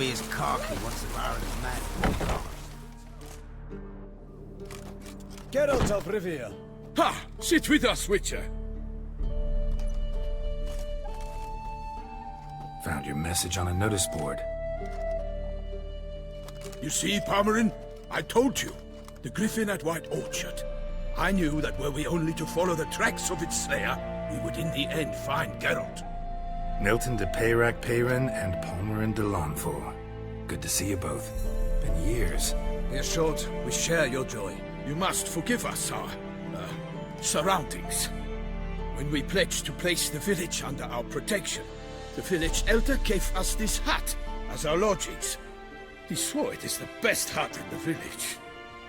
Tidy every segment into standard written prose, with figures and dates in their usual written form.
be as cocky once the bar is mad. Geralt of Rivia. Ha! Sit with us, Witcher. Found your message on a notice board. You see, Palmerin? I told you. The Griffin at White Orchard. I knew that were we only to follow the tracks of its slayer, we would in the end find Geralt. Milton de Peyrac Peyran and Palmerin de Lawnfall. Good to see you both. Been years. Be assured, we share your joy. You must forgive us our, surroundings. When we pledged to place the village under our protection, the village elder gave us this hut as our lodgings. He swore it is the best hut in the village.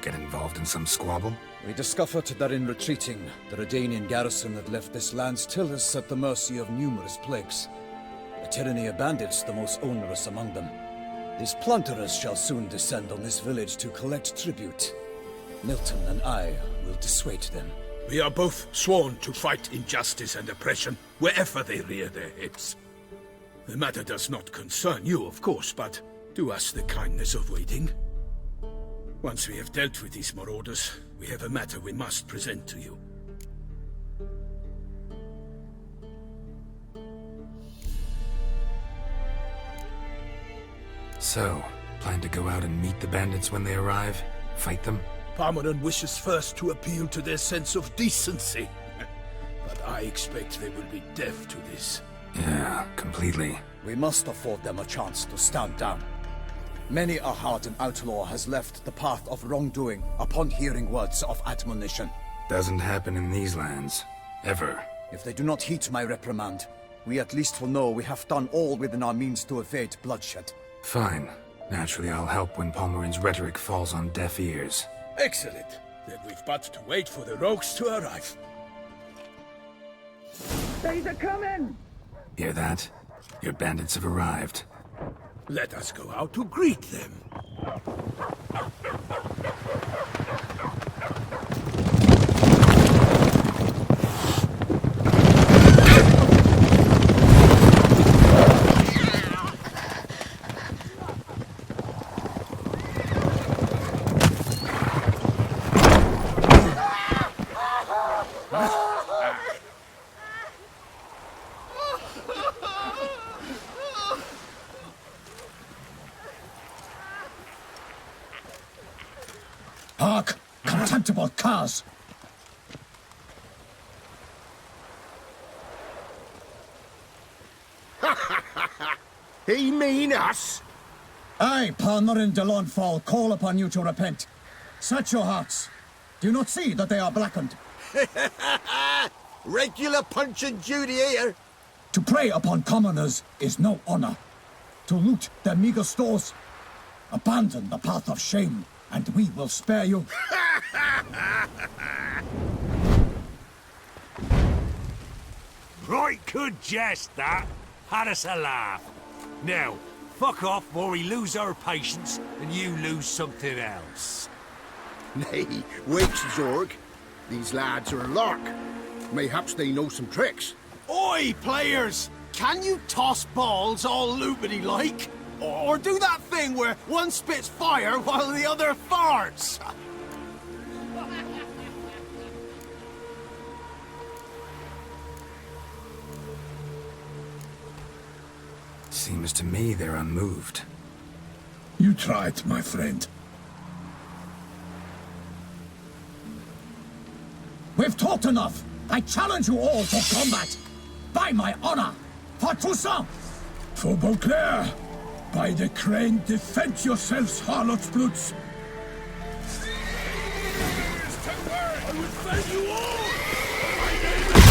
Get involved in some squabble? We discovered that in retreating, the Redanian garrison had left this land's tillers at the mercy of numerous plagues. A tyranny of bandits, the most onerous among them. These plunderers shall soon descend on this village to collect tribute. Milton and I will dissuade them. We are both sworn to fight injustice and oppression wherever they rear their heads. The matter does not concern you, of course, but do us the kindness of waiting. Once we have dealt with these marauders, we have a matter we must present to you. So, plan to go out and meet the bandits when they arrive? Fight them? Palmerin wishes first to appeal to their sense of decency. But I expect they will be deaf to this. Yeah, completely. We must afford them a chance to stand down. Many a hardened outlaw has left the path of wrongdoing upon hearing words of admonition. Doesn't happen in these lands. Ever. If they do not heed my reprimand, we at least will know we have done all within our means to evade bloodshed. Fine. Naturally, I'll help when Palmerin's rhetoric falls on deaf ears. Excellent. Then we've but to wait for the rogues to arrive. They's a coming! Hear that? Your bandits have arrived. Let us go out to greet them. Hark! Contemptible curs! He mean us? I, Palmerin de Lawnfall, call upon you to repent. Set your hearts. Do you not see that they are blackened? Regular punch and duty here. To prey upon commoners is no honor. To loot their meager stores, abandon the path of shame, and we will spare you. Right good jest, that. Had us a laugh. Now, fuck off before we lose our patience and you lose something else. Nay, wait, Zorg. These lads are a lark. Mayhaps they know some tricks. Oi, players! Can you toss balls all loopity-like? Or do that thing where one spits fire while the other farts? Seems to me they're unmoved. You tried, my friend. We've talked enough. I challenge you all to combat. By my honor. For Toussaint. For Beauclair. By the crane, defend yourselves, harlots' bloods. I will defend you all! My name is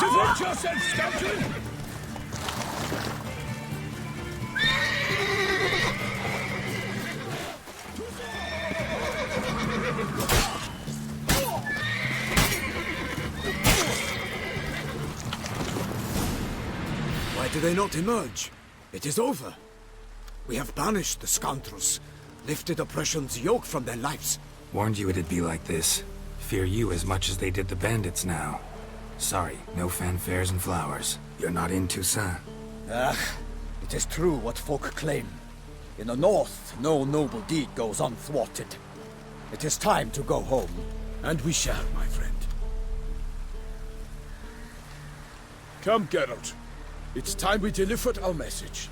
Defend yourself, scoundrel! Why do they not emerge? It is over. We have banished the scoundrels, lifted oppression's yoke from their lives. Warned you it'd be like this. Fear you as much as they did the bandits now. Sorry, no fanfares and flowers. You're not in Toussaint. It is true what folk claim. In the north, no noble deed goes unthwarted. It is time to go home. And we shall, my friend. Come, Geralt. It's time we delivered our message.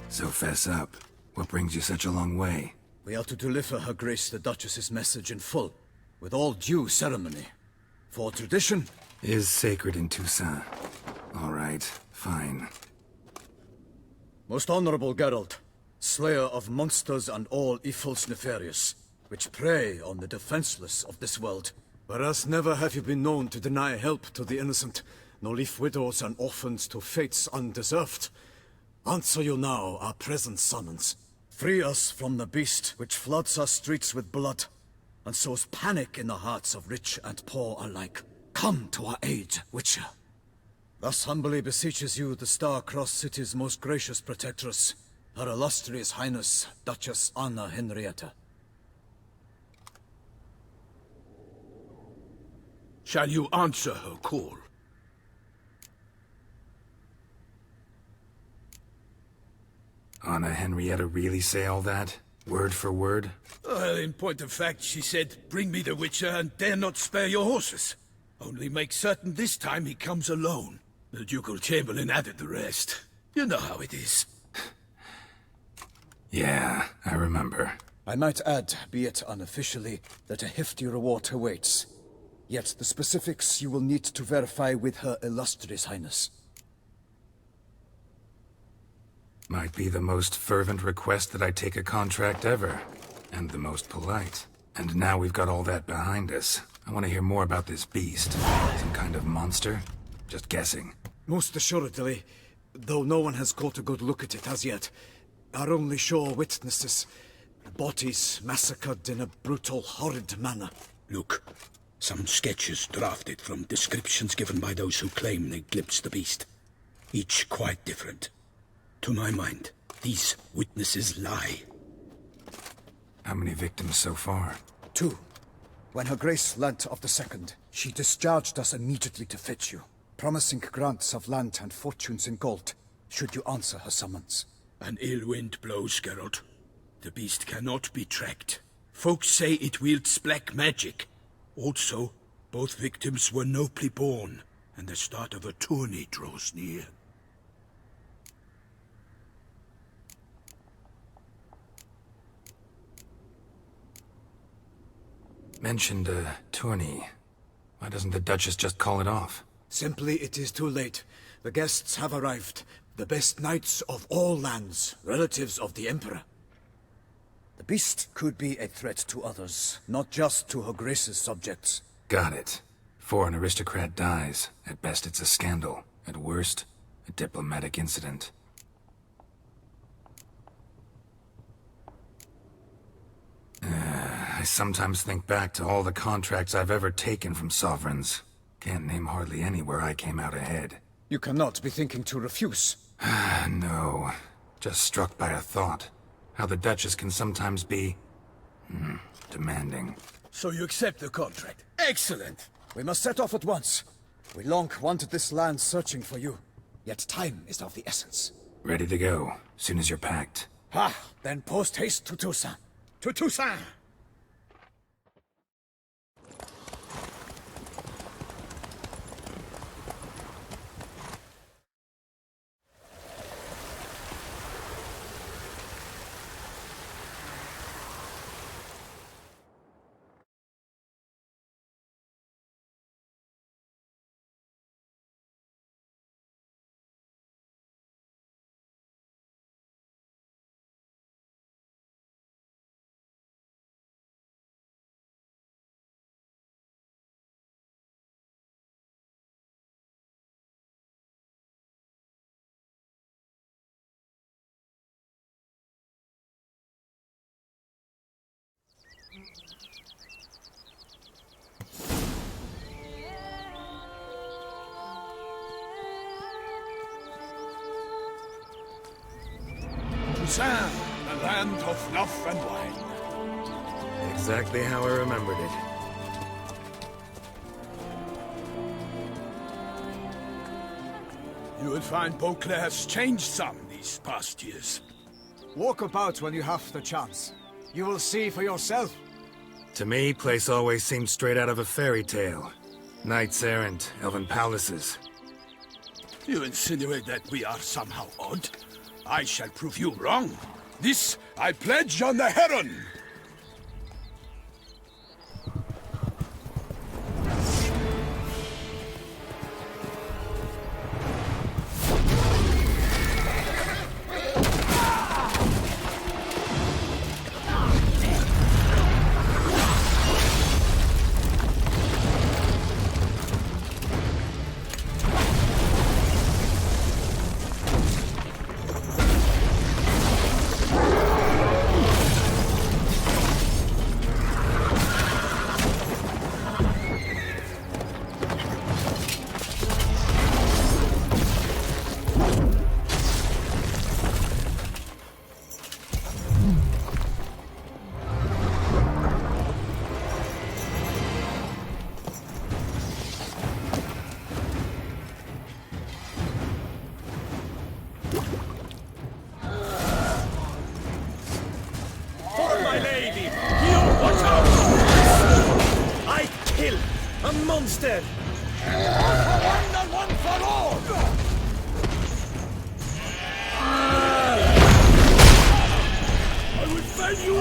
So fess up. What brings you such a long way? We are to deliver Her Grace the Duchess's message in full, with all due ceremony. For tradition is sacred in Toussaint. All right, fine. Most honorable Geralt, slayer of monsters and all evils nefarious, which prey on the defenseless of this world. Whereas never have you been known to deny help to the innocent, nor leave widows and orphans to fates undeserved. Answer you now our present summons. Free us from the beast which floods our streets with blood, and sows panic in the hearts of rich and poor alike. Come to our aid, Witcher. Thus humbly beseeches you the Star-Crossed City's most gracious protectress, Her Illustrious Highness, Duchess Anna Henrietta. Shall you answer her call? Anna Henrietta really say all that? Word for word? Well, in point of fact, she said, bring me the Witcher and dare not spare your horses. Only make certain this time he comes alone. The Ducal Chamberlain added the rest. You know how it is. Yeah, I remember. I might add, be it unofficially, that a hefty reward awaits. Yet the specifics you will need to verify with Her Illustrious Highness. Might be the most fervent request that I take a contract ever. And the most polite. And now we've got all that behind us. I want to hear more about this beast. Some kind of monster? Just guessing. Most assuredly, though no one has caught a good look at it as yet. Our only sure witnesses. Bodies massacred in a brutal, horrid manner. Look, some sketches drafted from descriptions given by those who claim they glimpsed the beast. Each quite different. To my mind, these witnesses lie. How many victims so far? 2. When Her Grace learnt of the second, she discharged us immediately to fetch you, promising grants of land and fortunes in gold, should you answer her summons. An ill wind blows, Geralt. The beast cannot be tracked. Folks say it wields black magic. Also, both victims were nobly born, and the start of a tourney draws near. Mentioned a tourney. Why doesn't the Duchess just call it off? Simply, it is too late. The guests have arrived. The best knights of all lands, relatives of the Emperor. The beast could be a threat to others, not just to Her Grace's subjects. Got it. Before an aristocrat dies, at best it's a scandal. At worst, a diplomatic incident. I sometimes think back to all the contracts I've ever taken from sovereigns. Can't name hardly any where I came out ahead. You cannot be thinking to refuse. No. Just struck by a thought. How the Duchess can sometimes be... demanding. So you accept the contract? Excellent! We must set off at once. We long wanted this land searching for you. Yet time is of the essence. Ready to go, soon as you're packed. Then post-haste to Toussaint. To Toussaint! Toussaint, the land of love and wine. Exactly how I remembered it. You will find Beauclair has changed some these past years. Walk about when you have the chance. You will see for yourself. To me, place always seemed straight out of a fairy tale. Knights errant, elven palaces. You insinuate that we are somehow odd? I shall prove you wrong. This I pledge on the Heron! Monster! One for all! I will fell you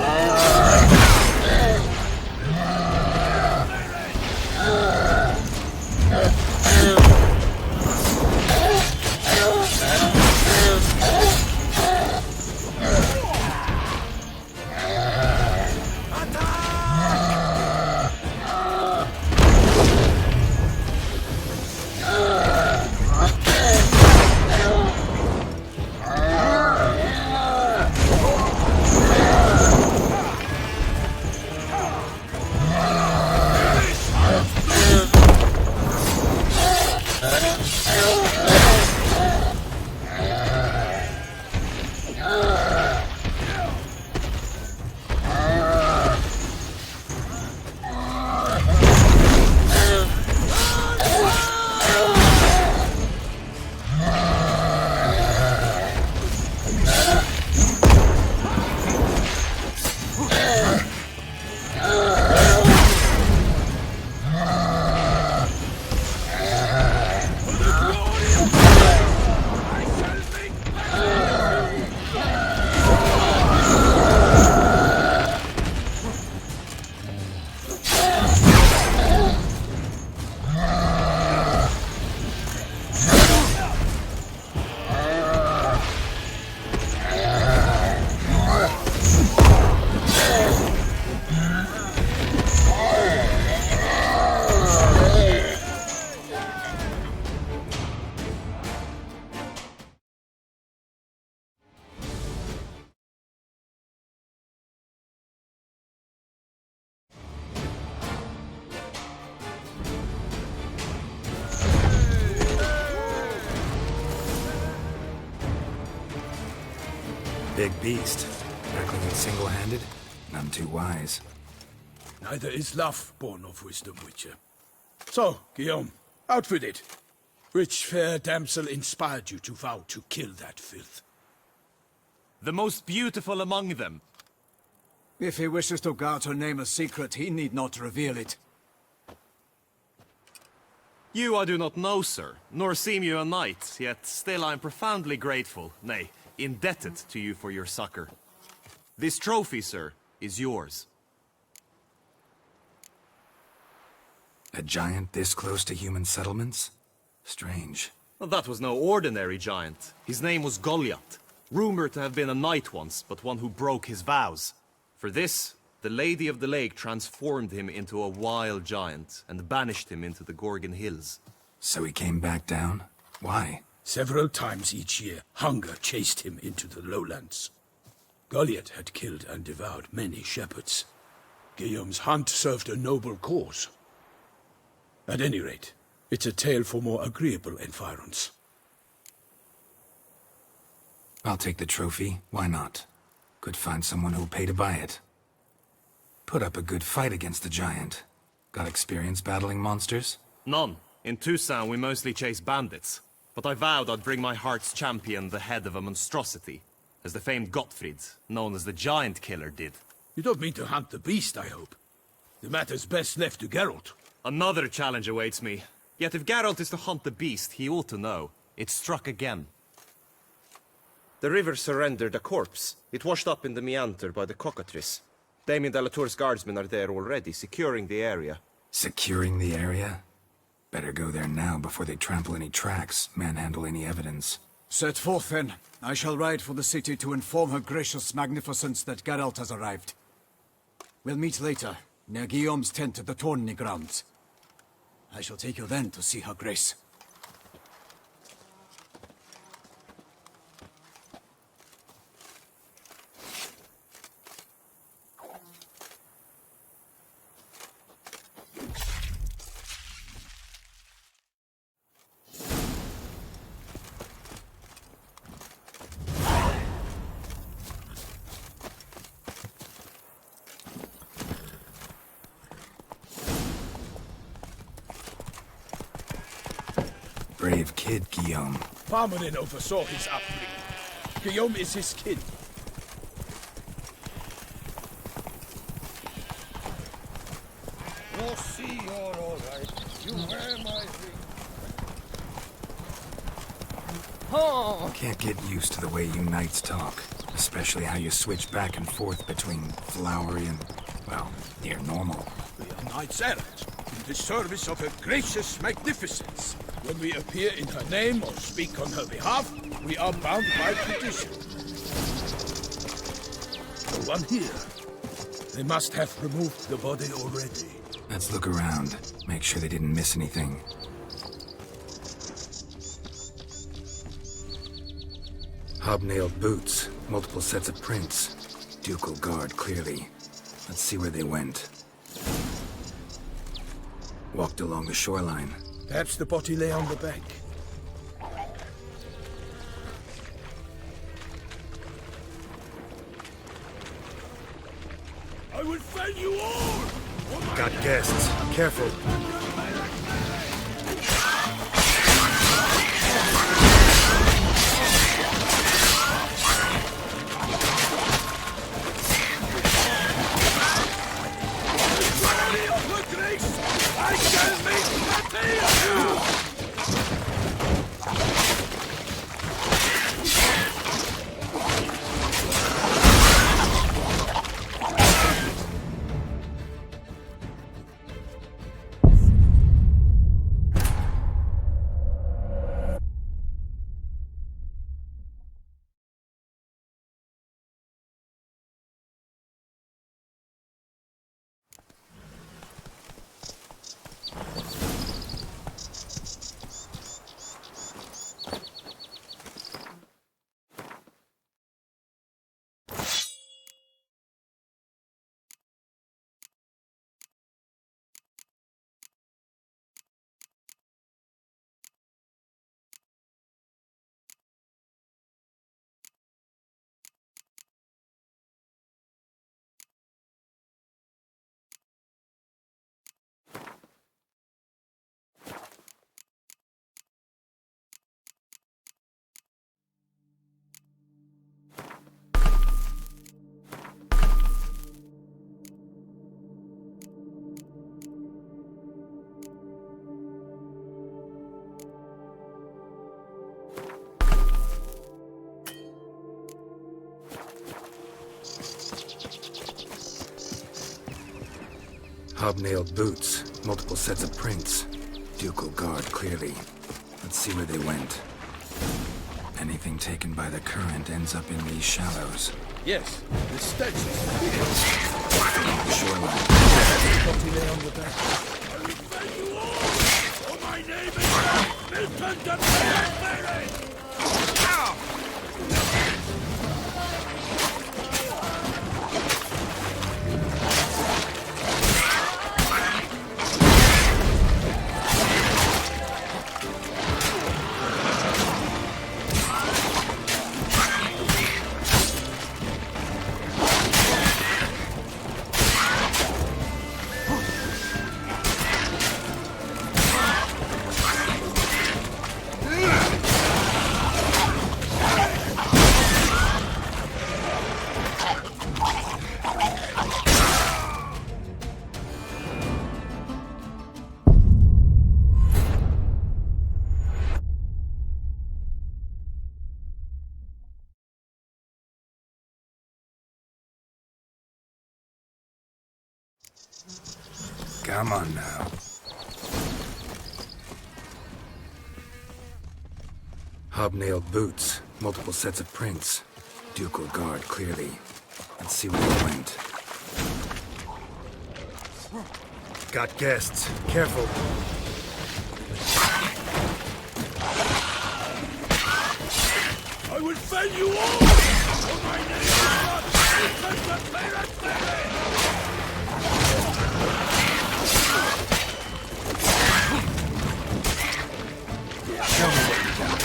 Big beast. Tackling it single-handed? None too wise. Neither is love born of wisdom, Witcher. So, Guillaume, out with it. Which fair damsel inspired you to vow to kill that filth? The most beautiful among them. If he wishes to guard her name a secret, he need not reveal it. You I do not know, sir, nor seem you a knight, yet still I am profoundly grateful, nay, indebted to you for your succor. This trophy, sir, is yours. A giant this close to human settlements? Strange. Well, that was no ordinary giant. His name was Goliath, rumored to have been a knight once, but one who broke his vows. For this, the Lady of the Lake transformed him into a wild giant and banished him into the Gorgon Hills. So he came back down? Why? Several times each year, hunger chased him into the lowlands. Goliath had killed and devoured many shepherds. Guillaume's hunt served a noble cause. At any rate, it's a tale for more agreeable environs. I'll take the trophy. Why not? Could find someone who'll pay to buy it. Put up a good fight against the giant. Got experience battling monsters? None. In Tucson, we mostly chase bandits. But I vowed I'd bring my heart's champion the head of a monstrosity, as the famed Gottfried, known as the Giant Killer, did. You don't mean to hunt the beast, I hope. The matter's best left to Geralt. Another challenge awaits me. Yet if Geralt is to hunt the beast, he ought to know. It struck again. The river surrendered a corpse. It washed up in the meander by the cockatrice. Damien de la Tour's guardsmen are there already, securing the area. Securing the area? Better go there now before they trample any tracks, manhandle any evidence. Set forth, then. I shall ride for the city to inform her gracious magnificence that Geralt has arrived. We'll meet later, near Guillaume's tent at the tourney grounds. I shall take you then to see her grace. Brave kid, Guillaume. Parmanin oversaw his upbringing. Guillaume is his kin. You'll see you're all right. You wear my ring. Can't get used to the way you knights talk. Especially how you switch back and forth between flowery and, well, near normal. We are knights errant, in the service of her gracious magnificence. When we appear in her name or speak on her behalf, we are bound by tradition. The one here. They must have removed the body already. Let's look around. Make sure they didn't miss anything. Hobnailed boots, multiple sets of prints. Ducal guard, clearly. Let's see where they went. Walked along the shoreline. Perhaps the body lay on the bank. I will fell you all! Got guests. Careful. I shall make nothing of you! Hobnailed boots, multiple sets of prints. Ducal guard, clearly. Let's see where they went. Anything taken by the current ends up in these shallows. Yes, the stench is The shoreline. body lay on the bank. I will fell you all! For my name is Milton de Blackberry! Come on now. Hobnailed boots, multiple sets of prints. Ducal guard, clearly. Let's see where he went. Got guests. Careful. I will fell you all! For my name is God! Defend the parent family! Show me what you got.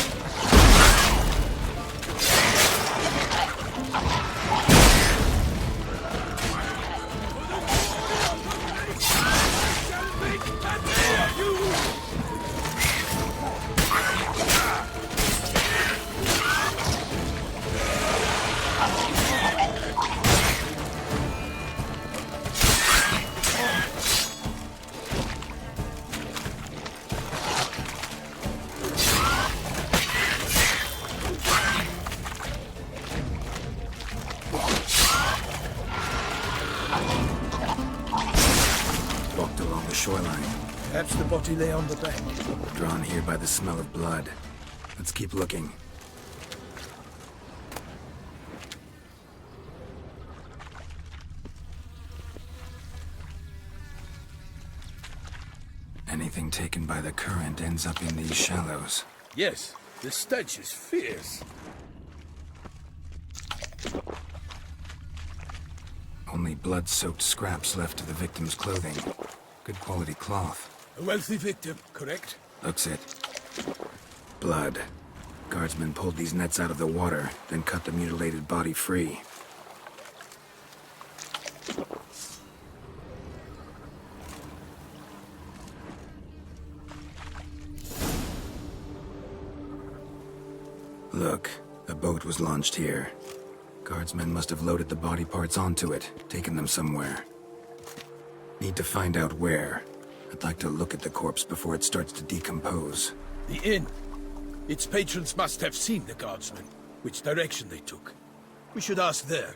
Walked along the shoreline. Perhaps the body lay on the bank. Drawn here by the smell of blood. Let's keep looking. Anything taken by the current ends up in these shallows. Yes, the stench is fierce. Only blood-soaked scraps left of the victim's clothing. Good quality cloth. A wealthy victim, correct? Looks it. Blood. Guardsmen pulled these nets out of the water, then cut the mutilated body free. Look, a boat was launched here. Guardsmen must have loaded the body parts onto it, taken them somewhere. Need to find out where. I'd like to look at the corpse before it starts to decompose. The inn. Its patrons must have seen the guardsmen, which direction they took. We should ask there.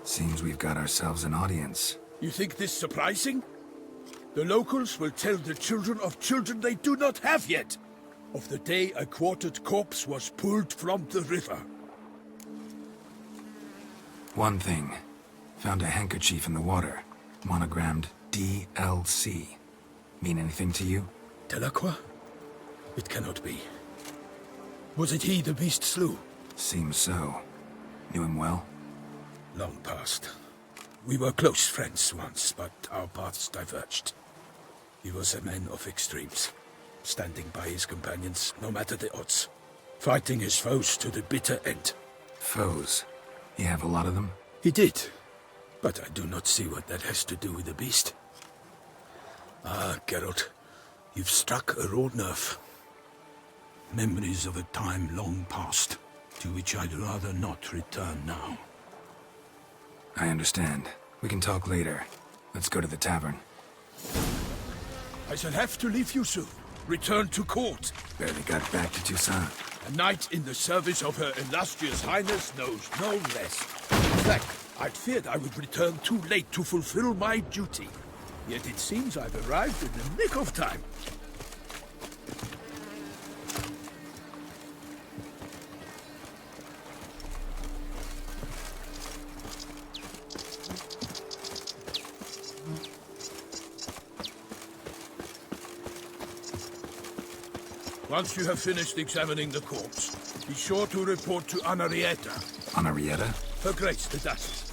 Seems we've got ourselves an audience. You think this surprising? The locals will tell the children of children they do not have yet, of the day a quartered corpse was pulled from the river. One thing. Found a handkerchief in the water. Monogrammed DLC. Mean anything to you? Delacroix? It cannot be. Was it he the beast slew? Seems so. Knew him well? Long past. We were close friends once, but our paths diverged. He was a man of extremes, standing by his companions, no matter the odds. Fighting his foes to the bitter end. Foes? You have a lot of them? He did, but I do not see what that has to do with the beast. Ah, Geralt, you've struck a raw nerve. Memories of a time long past, to which I'd rather not return now. I understand. We can talk later. Let's go to the tavern. I shall have to leave you soon. Return to court. Barely got back to Toussaint. A knight in the service of Her Illustrious Highness knows no rest. In fact, I'd feared I would return too late to fulfill my duty. Yet it seems I've arrived in the nick of time. Once you have finished examining the corpse, be sure to report to Anarietta. Anarietta? Her Grace, the Duchess.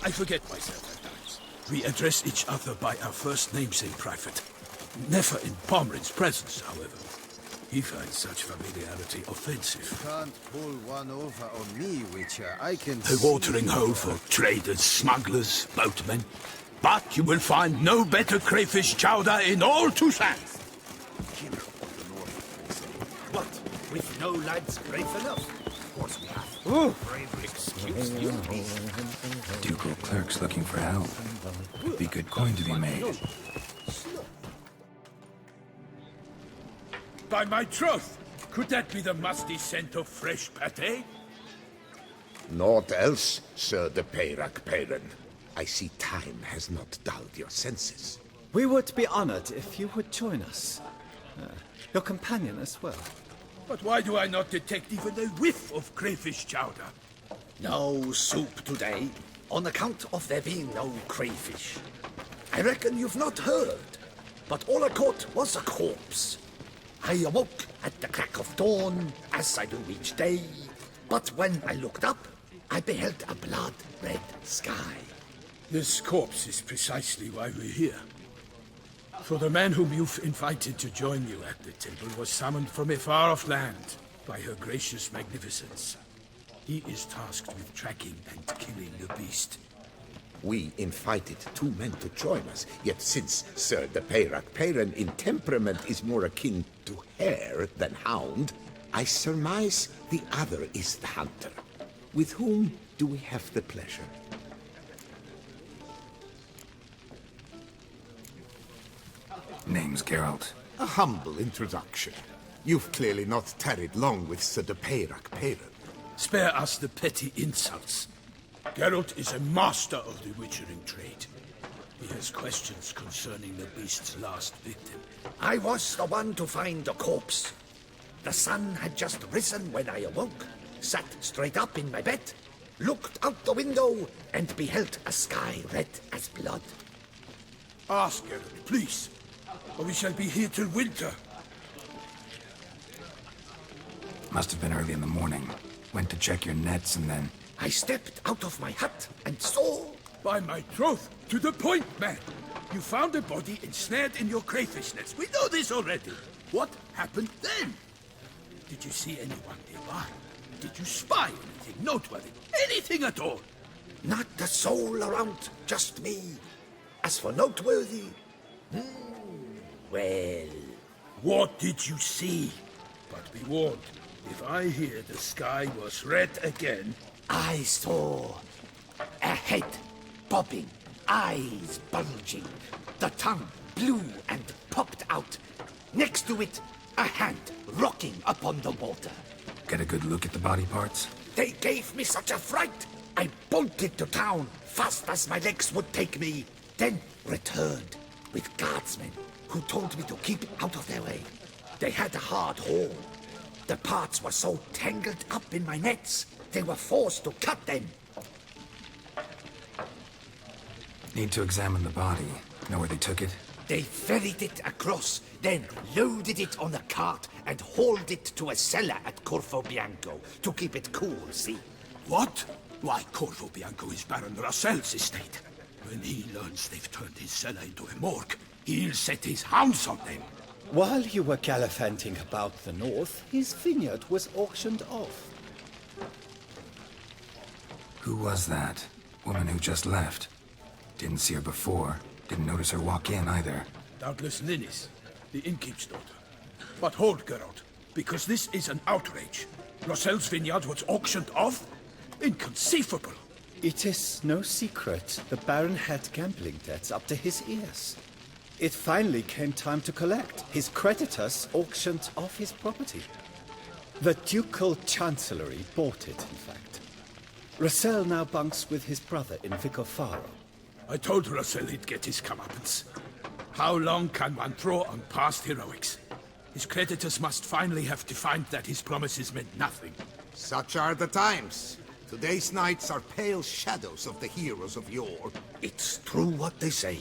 I forget myself at times. We address each other by our first names in private. Never in Pomrin's presence, however. He finds such familiarity offensive. Can't pull one over on me, Witcher. I can A watering hole for traders, smugglers, boatmen. But you will find no better crayfish chowder in all Toussaint. What? With no lads brave enough? Of course we have. Brave, excuse you. Ducal clerks looking for help. Be good coin to be made. By my troth, Could that be the musty scent of fresh pate? Naught else, Sir de Peyrac Peyran. I see time has not dulled your senses. We would be honored if you would join us. Your companion as well. But why do I not detect even a whiff of crayfish chowder? No soup today, on account of there being no crayfish. I reckon you've not heard, but all I caught was a corpse. I awoke at the crack of dawn, as I do each day, but when I looked up, I beheld a blood-red sky. This corpse is precisely why we're here. For the man whom you've invited to join you at the table was summoned from a far-off land by her gracious magnificence. He is tasked with tracking and killing the beast. We invited 2 men to join us, yet since Sir de Peyrac Peyran in temperament is more akin to hare than hound, I surmise the other is the hunter. With whom do we have the pleasure? Name's Geralt. A humble introduction. You've clearly not tarried long with Sir de Peyrac Peyran. Spare us the petty insults. Geralt is a master of the witchering trade. He has questions concerning the beast's last victim. I was the one to find the corpse. The sun had just risen when I awoke, sat straight up in my bed, looked out the window, and beheld a sky red as blood. Ask Geralt, please, or we shall be here till winter. Must have been early in the morning. Went to check your nets and then... I stepped out of my hut and saw... By my troth, to the point, man! You found a body ensnared in your crayfish nets. We know this already. What happened then? Did you see anyone nearby? Did you spy anything noteworthy? Anything at all? Not a soul around, just me. As for noteworthy... well... What did you see? But be warned, if I hear the sky was red again... I saw a head bobbing, eyes bulging, the tongue blue and popped out. Next to it, a hand rocking upon the water. Get a good look at the body parts? They gave me such a fright. I bolted to town fast as my legs would take me, then returned with guardsmen who told me to keep out of their way. They had a hard haul. The parts were so tangled up in my nets, they were forced to cut them. Need to examine the body. Know where they took it? They ferried it across, then loaded it on a cart and hauled it to a cellar at Corvo Bianco to keep it cool, see? What? Why, Corvo Bianco is Baron Russell's estate. When he learns they've turned his cellar into a morgue, he'll set his hounds on them. While you were gallivanting about the north, his vineyard was auctioned off. Who was that? Woman who just left. Didn't see her before. Didn't notice her walk in either. Doubtless Linnis, the innkeep's daughter. But hold, Geralt, because this is an outrage. Russell's vineyard was auctioned off? Inconceivable. It is no secret the Baron had gambling debts up to his ears. It finally came time to collect. His creditors auctioned off his property. The Ducal Chancellery bought it, in fact. Russell now bunks with his brother in Vicofaro. I told Russell he'd get his comeuppance. How long can one throw on past heroics? His creditors must finally have defined that his promises meant nothing. Such are the times. Today's knights are pale shadows of the heroes of yore. It's true what they say.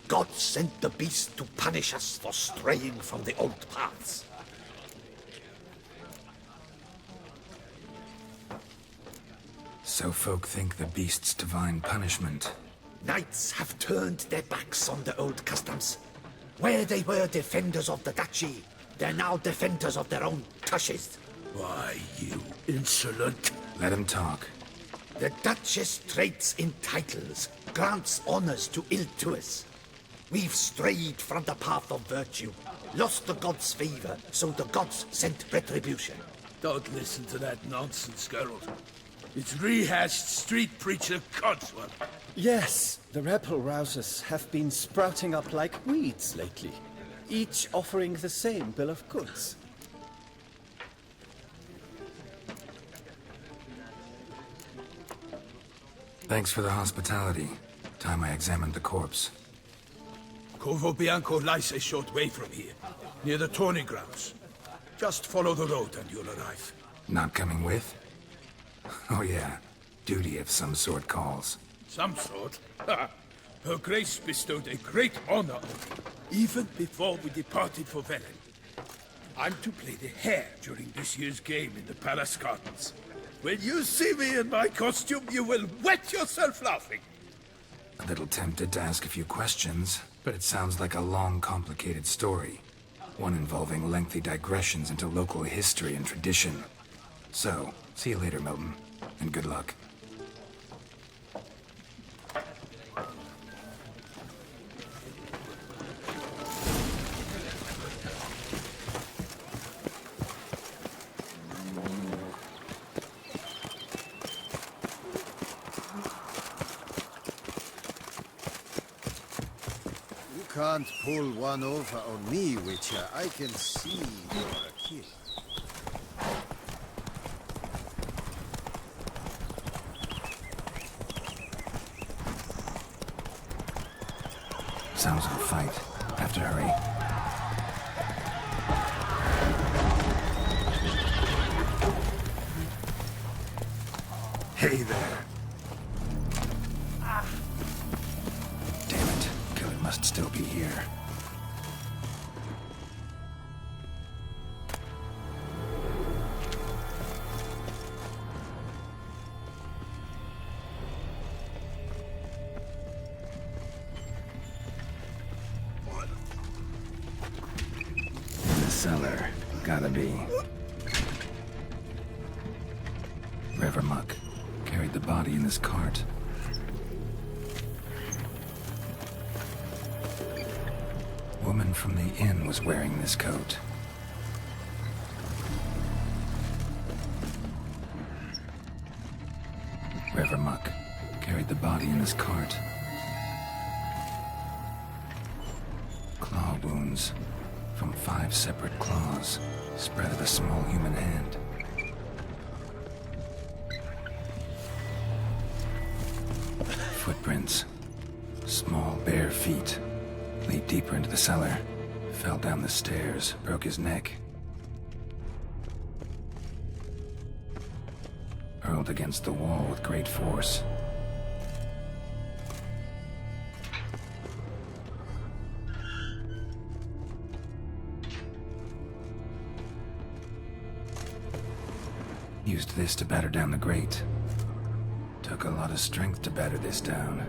God sent the beast to punish us for straying from the old paths. So folk think the beast's divine punishment. Knights have turned their backs on the old customs. Where they were defenders of the duchy, they're now defenders of their own tushes. Why, you insolent... Let him talk. The Duchess trades in titles, grants honors to ill-doers. We've strayed from the path of virtue, lost the gods' favor, so the gods sent retribution. Don't listen to that nonsense, Geralt. It's rehashed street preacher codswallop. Yes, the rebel rousers have been sprouting up like weeds lately, each offering the same bill of goods. Thanks for the hospitality. Time I examined the corpse. Corvo Bianco lies a short way from here, near the tourney grounds. Just follow the road and you'll arrive. Not coming with? Oh yeah, duty of some sort calls. Some sort? Her Grace bestowed a great honor on me, even before we departed for Velen. I'm to play the hare during this year's game in the palace gardens. When you see me in my costume, you will wet yourself laughing. A little tempted to ask a few questions, but it sounds like a long, complicated story. One involving lengthy digressions into local history and tradition. So, see you later, Milton, and good luck. You can't pull one over on me, Witcher. I can see you're a kid. Sounds like a fight. Have to hurry. Hey there. Damn it. Killer must still be here. Cellar. Gotta be. River Muck carried the body in his cart. Woman from the inn was wearing this coat. River Muck carried the body in his cart. Claw wounds from 5 separate claws, spread of a small human hand. Footprints. Small, bare feet. Lead deeper into the cellar. Fell down the stairs, broke his neck. Hurled against the wall with great force. Used this to batter down the grate. Took a lot of strength to batter this down.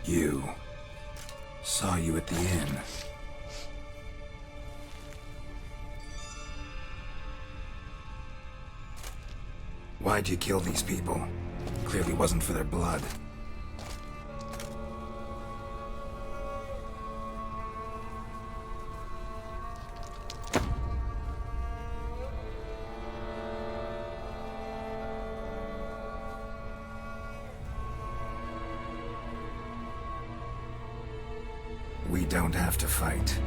You. Saw you at the inn. Why'd you kill these people? Clearly wasn't for their blood. We don't have to fight.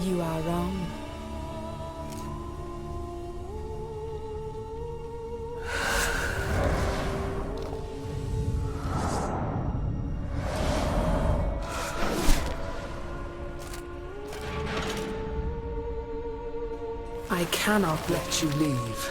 You are wrong. I cannot let you leave.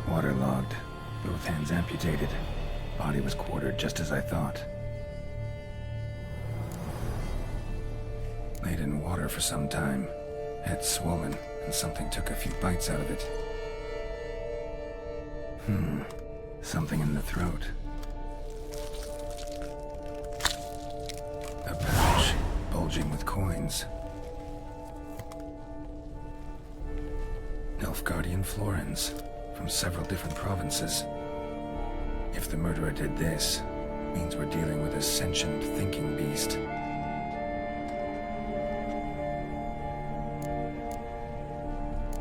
Waterlogged. Both hands amputated. Body was quartered just as I thought. Laid in water for some time. Head swollen, and something took a few bites out of it. Something in the throat. A pouch, bulging with coins. Nilfgaardian florins, from several different provinces. If the murderer did this, means we're dealing with a sentient thinking beast.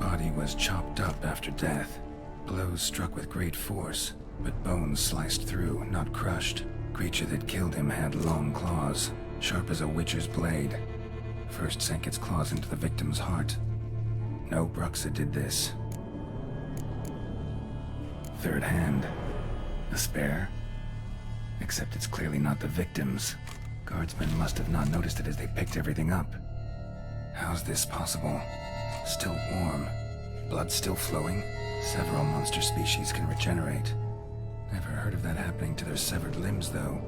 Body was chopped up after death. Blows struck with great force, but bones sliced through, not crushed. Creature that killed him had long claws, sharp as a witcher's blade. First sank its claws into the victim's heart. No Bruxa did this. Third hand. A spare? Except it's clearly not the victim's. Guardsmen must have not noticed it as they picked everything up. How's this possible? Still warm. Blood still flowing? Several monster species can regenerate. Never heard of that happening to their severed limbs, though.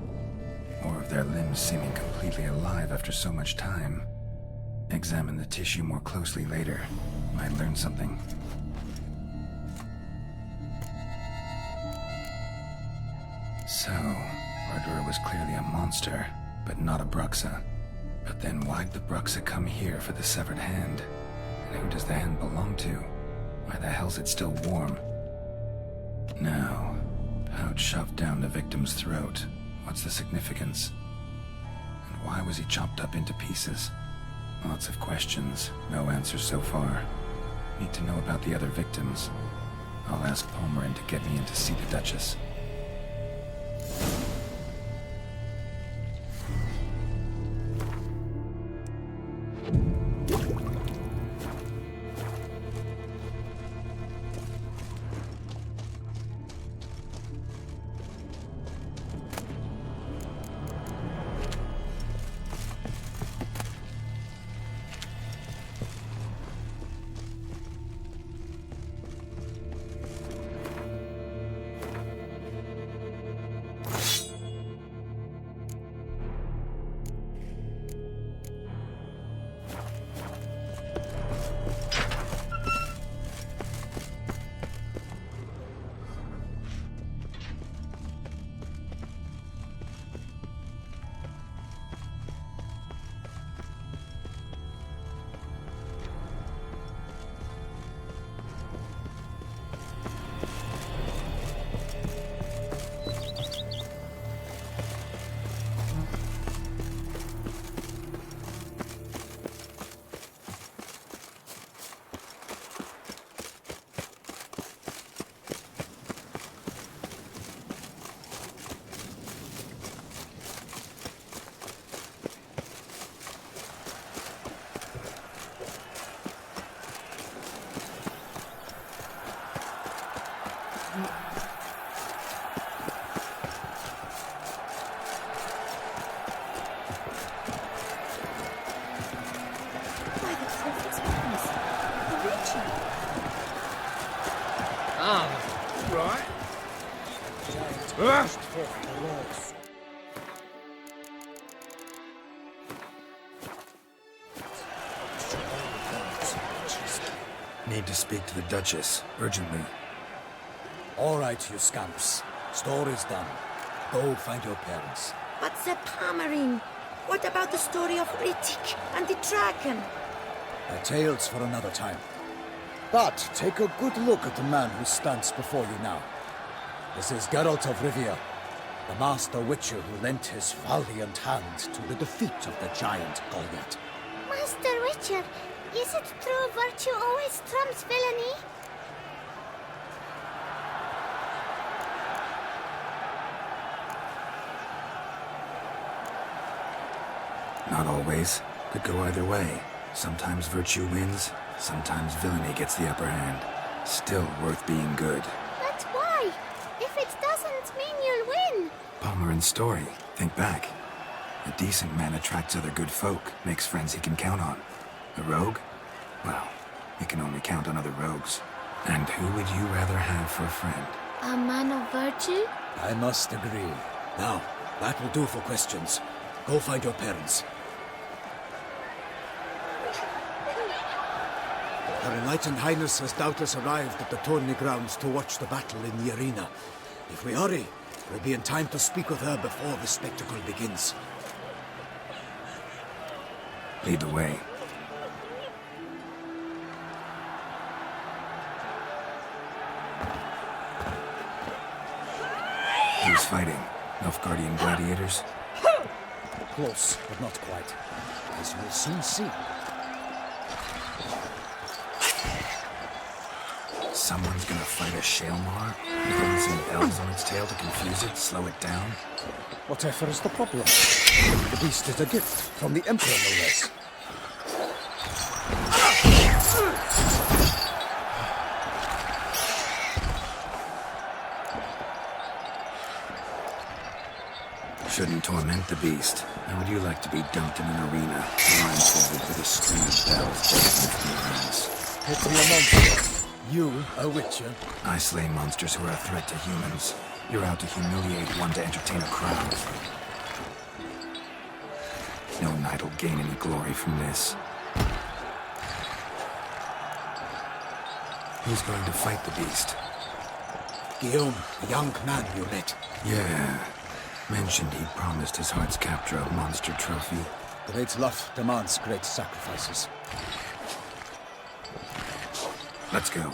Or of their limbs seeming completely alive after so much time. Examine the tissue more closely later. Might learn something. So, murderer was clearly a monster, but not a Bruxa. But then why'd the Bruxa come here for the severed hand? And who does the hand belong to? Why the hell's it still warm? Now, pouch shoved down the victim's throat. What's the significance? And why was he chopped up into pieces? Lots of questions, no answers so far. Need to know about the other victims. I'll ask Palmerin to get me in to see the Duchess. Need to speak to the Duchess, urgently. All right, you scamps. Story's done. Go find your parents. But the Palmerin, what about the story of Rittik and the dragon? They're tales for another time. But take a good look at the man who stands before you now. This is Geralt of Rivia, the master witcher who lent his valiant hand to the defeat of the giant Goliath. Master Witcher, is it true virtue always trumps villainy? Not always. Could go either way. Sometimes virtue wins, sometimes villainy gets the upper hand. Still worth being good. But why? If it doesn't mean you'll win. Palmerin's story. Think back. A decent man attracts other good folk, makes friends he can count on. A rogue? Well, he can only count on other rogues. And who would you rather have for a friend? A man of virtue? I must agree. Now, that will do for questions. Go find your parents. Her Enlightened Highness has doubtless arrived at the tourney grounds to watch the battle in the arena. If we hurry, we'll be in time to speak with her before the spectacle begins. Lead the way. Who's fighting? Nilfgaardian gladiators? Close, but not quite. As you will soon see. Someone's gonna fight a Shaelmar? With only some bells on its tail to confuse it, slow it down? Whatever is the problem? The beast is a gift from the Emperor, no less. Shouldn't torment the beast. How would you like to be dumped in an arena, blindfolded with a string of bells bursting from your hands? Pity a monster. You, a witcher? I slay monsters who are a threat to humans. You're out to humiliate one to entertain a crowd. No knight will gain any glory from this. Who's going to fight the beast? Guillaume, the young man you met. Yeah. Mentioned he'd promised his heart's capture a monster trophy. Great love demands great sacrifices. Let's go.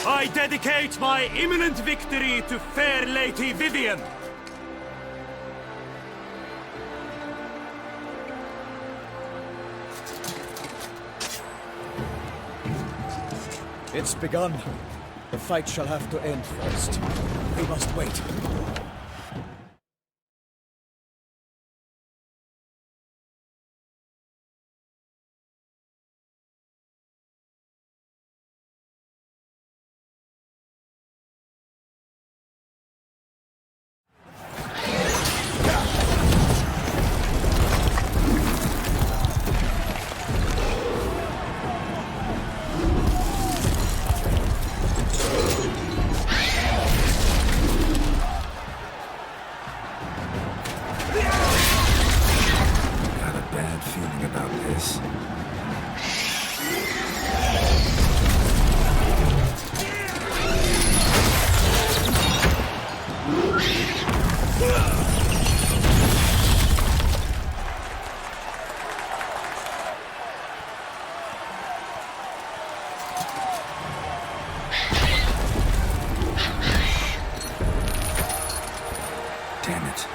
I dedicate my imminent victory to fair Lady Vivian. It's begun. The fight shall have to end first. We must wait. Damn it.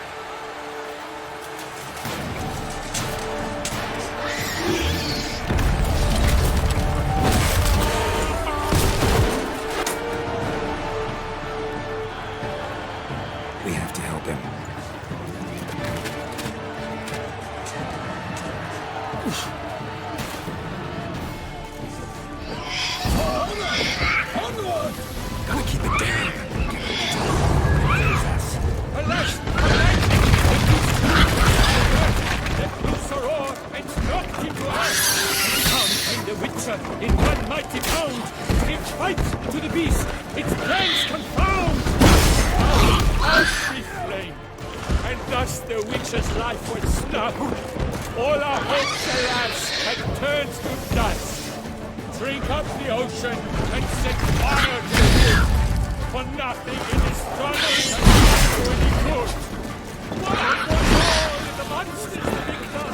We have to help him. Onward! Gotta keep it down. The Witcher in one mighty pound, give fight to the beast, its plans confound! Out be flame, and thus the Witcher's life was snuffed. All our hopes, alas, have turned to dust. Drink up the ocean and set fire to it, for nothing in this struggle can do any good. What was all the monsters the victor?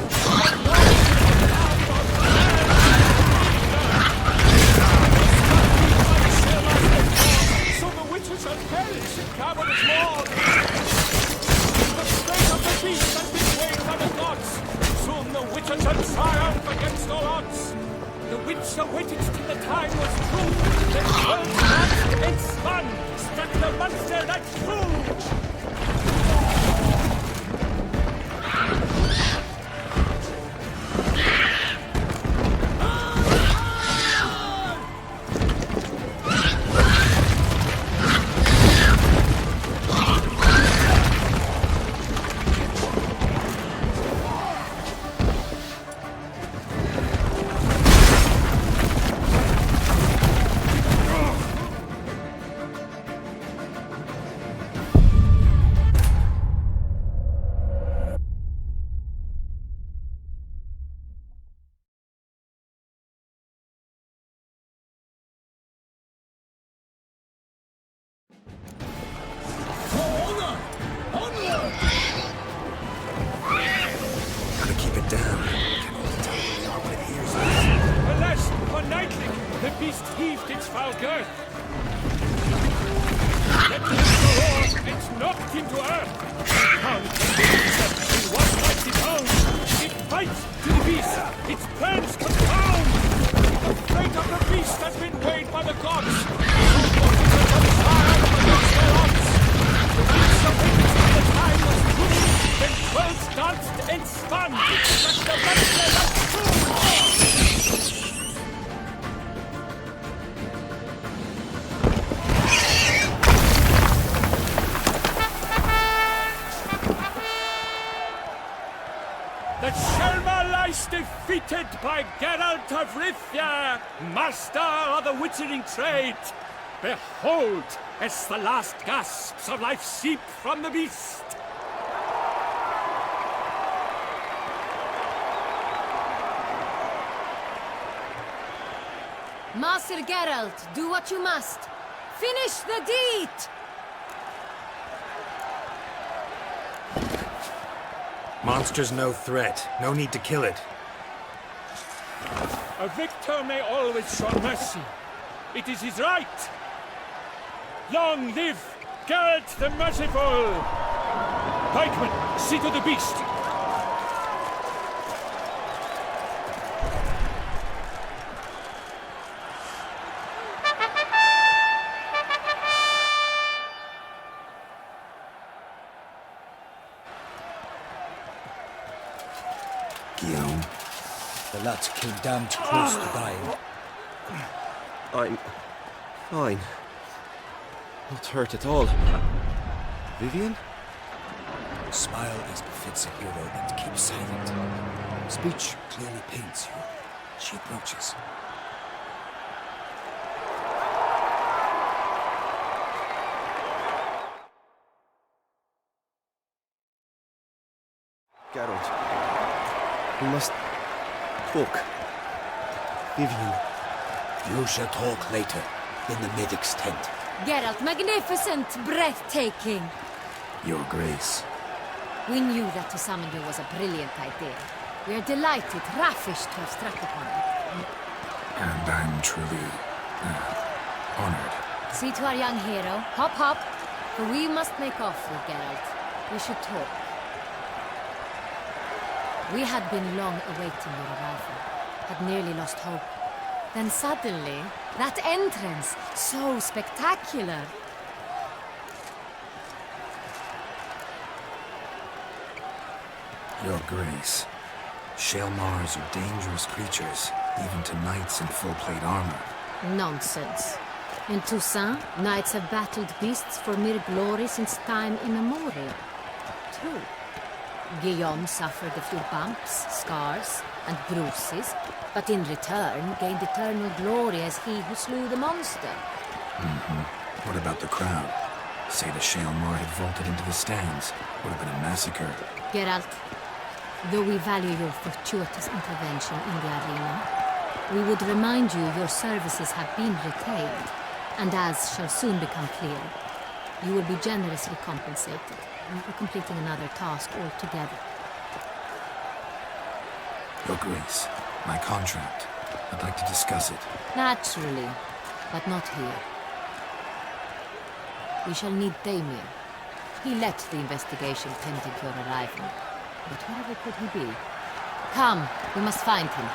Shall perish in cavernous walls. The state of the beast has been weighed by the gods. Soon the Witcher shall triumph against all odds. The Witcher waited till the time was true. Then turned back and beast heaved its foul girth. Let the rifter roar and knocked him to earth. Pound in one mighty pound. It fights to the beast. Its plans confound. The fate of the beast has been weighed by the gods. The time was good. Then 12 danced and spun. But the monster was true. The Shelma lies defeated by Geralt of Rivia, master of the witchering trade. Behold, as the last gasps of life seep from the beast. Master Geralt, do what you must. Finish the deed! Monster's no threat. No need to kill it. A victor may always show mercy. It is his right. Long live Geralt the Merciful! Pikeman, see to the beast! Guillaume. The lad came damned close to dying. I'm fine. Not hurt at all. Vivian? Smile as befits a hero and keep silent. Speech clearly pains you. She approaches. Geralt. We must talk. Vivian. You shall talk later, in the medic's tent. Geralt, magnificent, breathtaking. Your Grace. We knew that to summon you was a brilliant idea. We are delighted, ravished to have struck upon it. And I'm truly honored. See to our young hero. Hop, hop. For we must make off with Geralt. We should talk. We had been long awaiting your arrival. Had nearly lost hope. Then suddenly, that entrance, so spectacular. Your Grace. Shaelmars are dangerous creatures, even to knights in full-plate armor. Nonsense. In Toussaint, knights have battled beasts for mere glory since time immemorial. True. Guillaume suffered a few bumps, scars, and bruises, but in return gained eternal glory as he who slew the monster. What about the crowd? Say the Shaelmar had vaulted into the stands. Would have been a massacre. Geralt, though we value your fortuitous intervention in the arena, we would remind you your services have been retained, and as shall soon become clear, you will be generously compensated for completing another task altogether. Your Grace, my contract. I'd like to discuss it. Naturally, but not here. We shall need Damien. He led the investigation pending your arrival. But wherever could he be? Come, we must find him.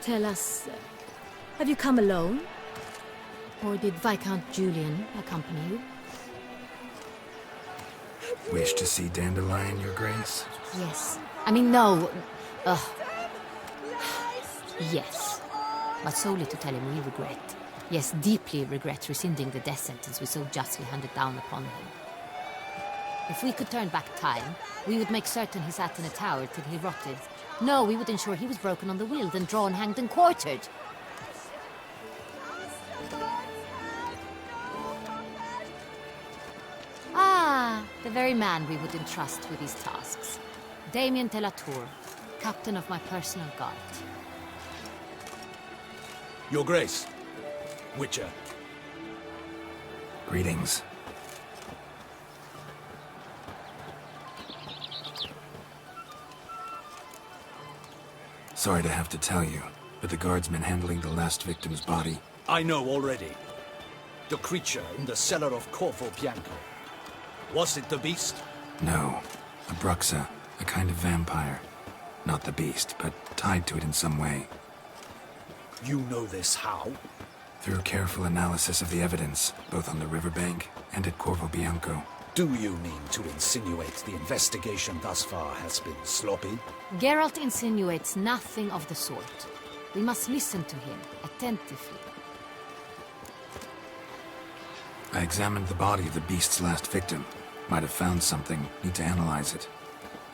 Tell us, have you come alone? Or did Viscount Julian accompany you? Wish to see Dandelion, Your Grace? Yes. I mean, no. Yes. But solely to tell him we regret. Yes, deeply regret rescinding the death sentence we so justly handed down upon him. If we could turn back time, we would make certain he sat in a tower till he rotted. No, we would ensure he was broken on the wheel, then drawn, hanged, and quartered. Ah, the very man we would entrust with these tasks. Damien de la Tour, captain of my personal guard. Your Grace. Witcher. Greetings. Sorry to have to tell you, but the guardsman handling the last victim's body... I know already. The creature in the cellar of Corvo Bianco. Was it the beast? No. A Bruxa, a kind of vampire. Not the beast, but tied to it in some way. You know this how? Through careful analysis of the evidence, both on the riverbank and at Corvo Bianco. Do you mean to insinuate the investigation thus far has been sloppy? Geralt insinuates nothing of the sort. We must listen to him attentively. I examined the body of the beast's last victim. Might have found something. Need to analyze it.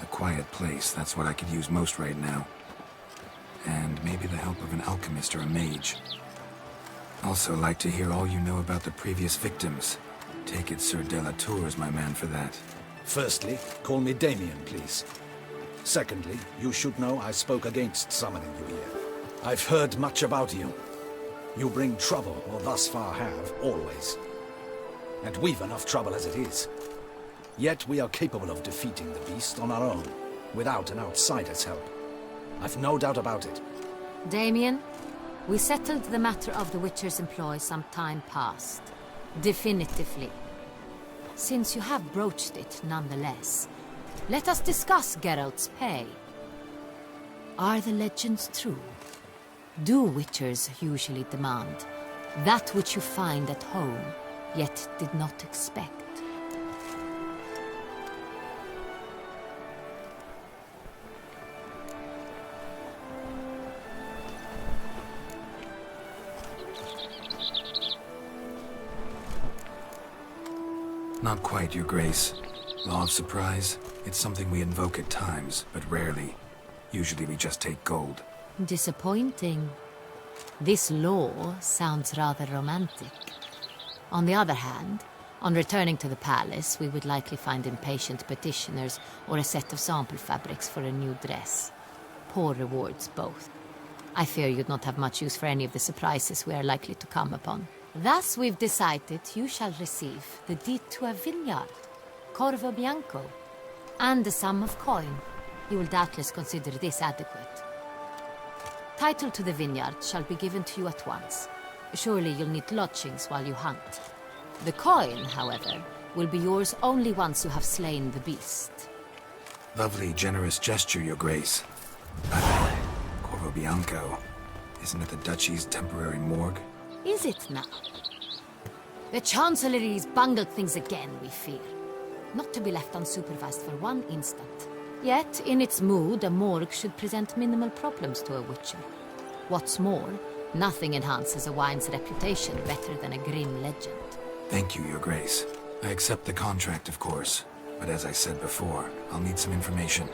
A quiet place, that's what I could use most right now. And maybe the help of an alchemist or a mage. Also like to hear all you know about the previous victims. Take it Sir de la Tour is my man for that. Firstly, call me Damien, please. Secondly, you should know I spoke against summoning you here. I've heard much about you. You bring trouble, or thus far have, always. And we've enough trouble as it is. Yet we are capable of defeating the beast on our own, without an outsider's help. I've no doubt about it. Damien, we settled the matter of the Witcher's employ some time past. Definitively. Since you have broached it nonetheless, let us discuss Geralt's pay. Are the legends true? Do Witchers usually demand that which you find at home, yet did not expect? Not quite, Your Grace. Law of surprise, it's something we invoke at times, but rarely. Usually we just take gold. Disappointing. This law sounds rather romantic. On the other hand, on returning to the palace, we would likely find impatient petitioners or a set of sample fabrics for a new dress. Poor rewards, both. I fear you'd not have much use for any of the surprises we are likely to come upon. Thus, we've decided you shall receive the deed to a vineyard, Corvo Bianco, and a sum of coin. You will doubtless consider this adequate. Title to the vineyard shall be given to you at once. Surely you'll need lodgings while you hunt. The coin, however, will be yours only once you have slain the beast. Lovely, generous gesture, Your Grace. By the way, Corvo Bianco, isn't it the Duchy's temporary morgue? Is it now? The Chancellery's bungled things again, we fear. Not to be left unsupervised for one instant. Yet, in its mood, a morgue should present minimal problems to a Witcher. What's more, nothing enhances a wine's reputation better than a grim legend. Thank you, Your Grace. I accept the contract, of course. But as I said before, I'll need some information.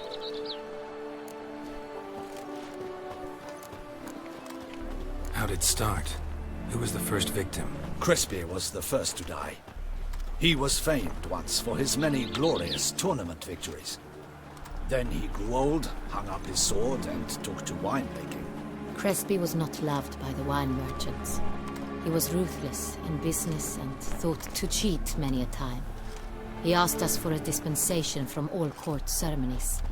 How'd it start? Who was the first victim? Crespi was the first to die. He was famed once for his many glorious tournament victories. Then he grew old, hung up his sword, and took to winemaking. Crespi was not loved by the wine merchants. He was ruthless in business and thought to cheat many a time. He asked us for a dispensation from all court ceremonies.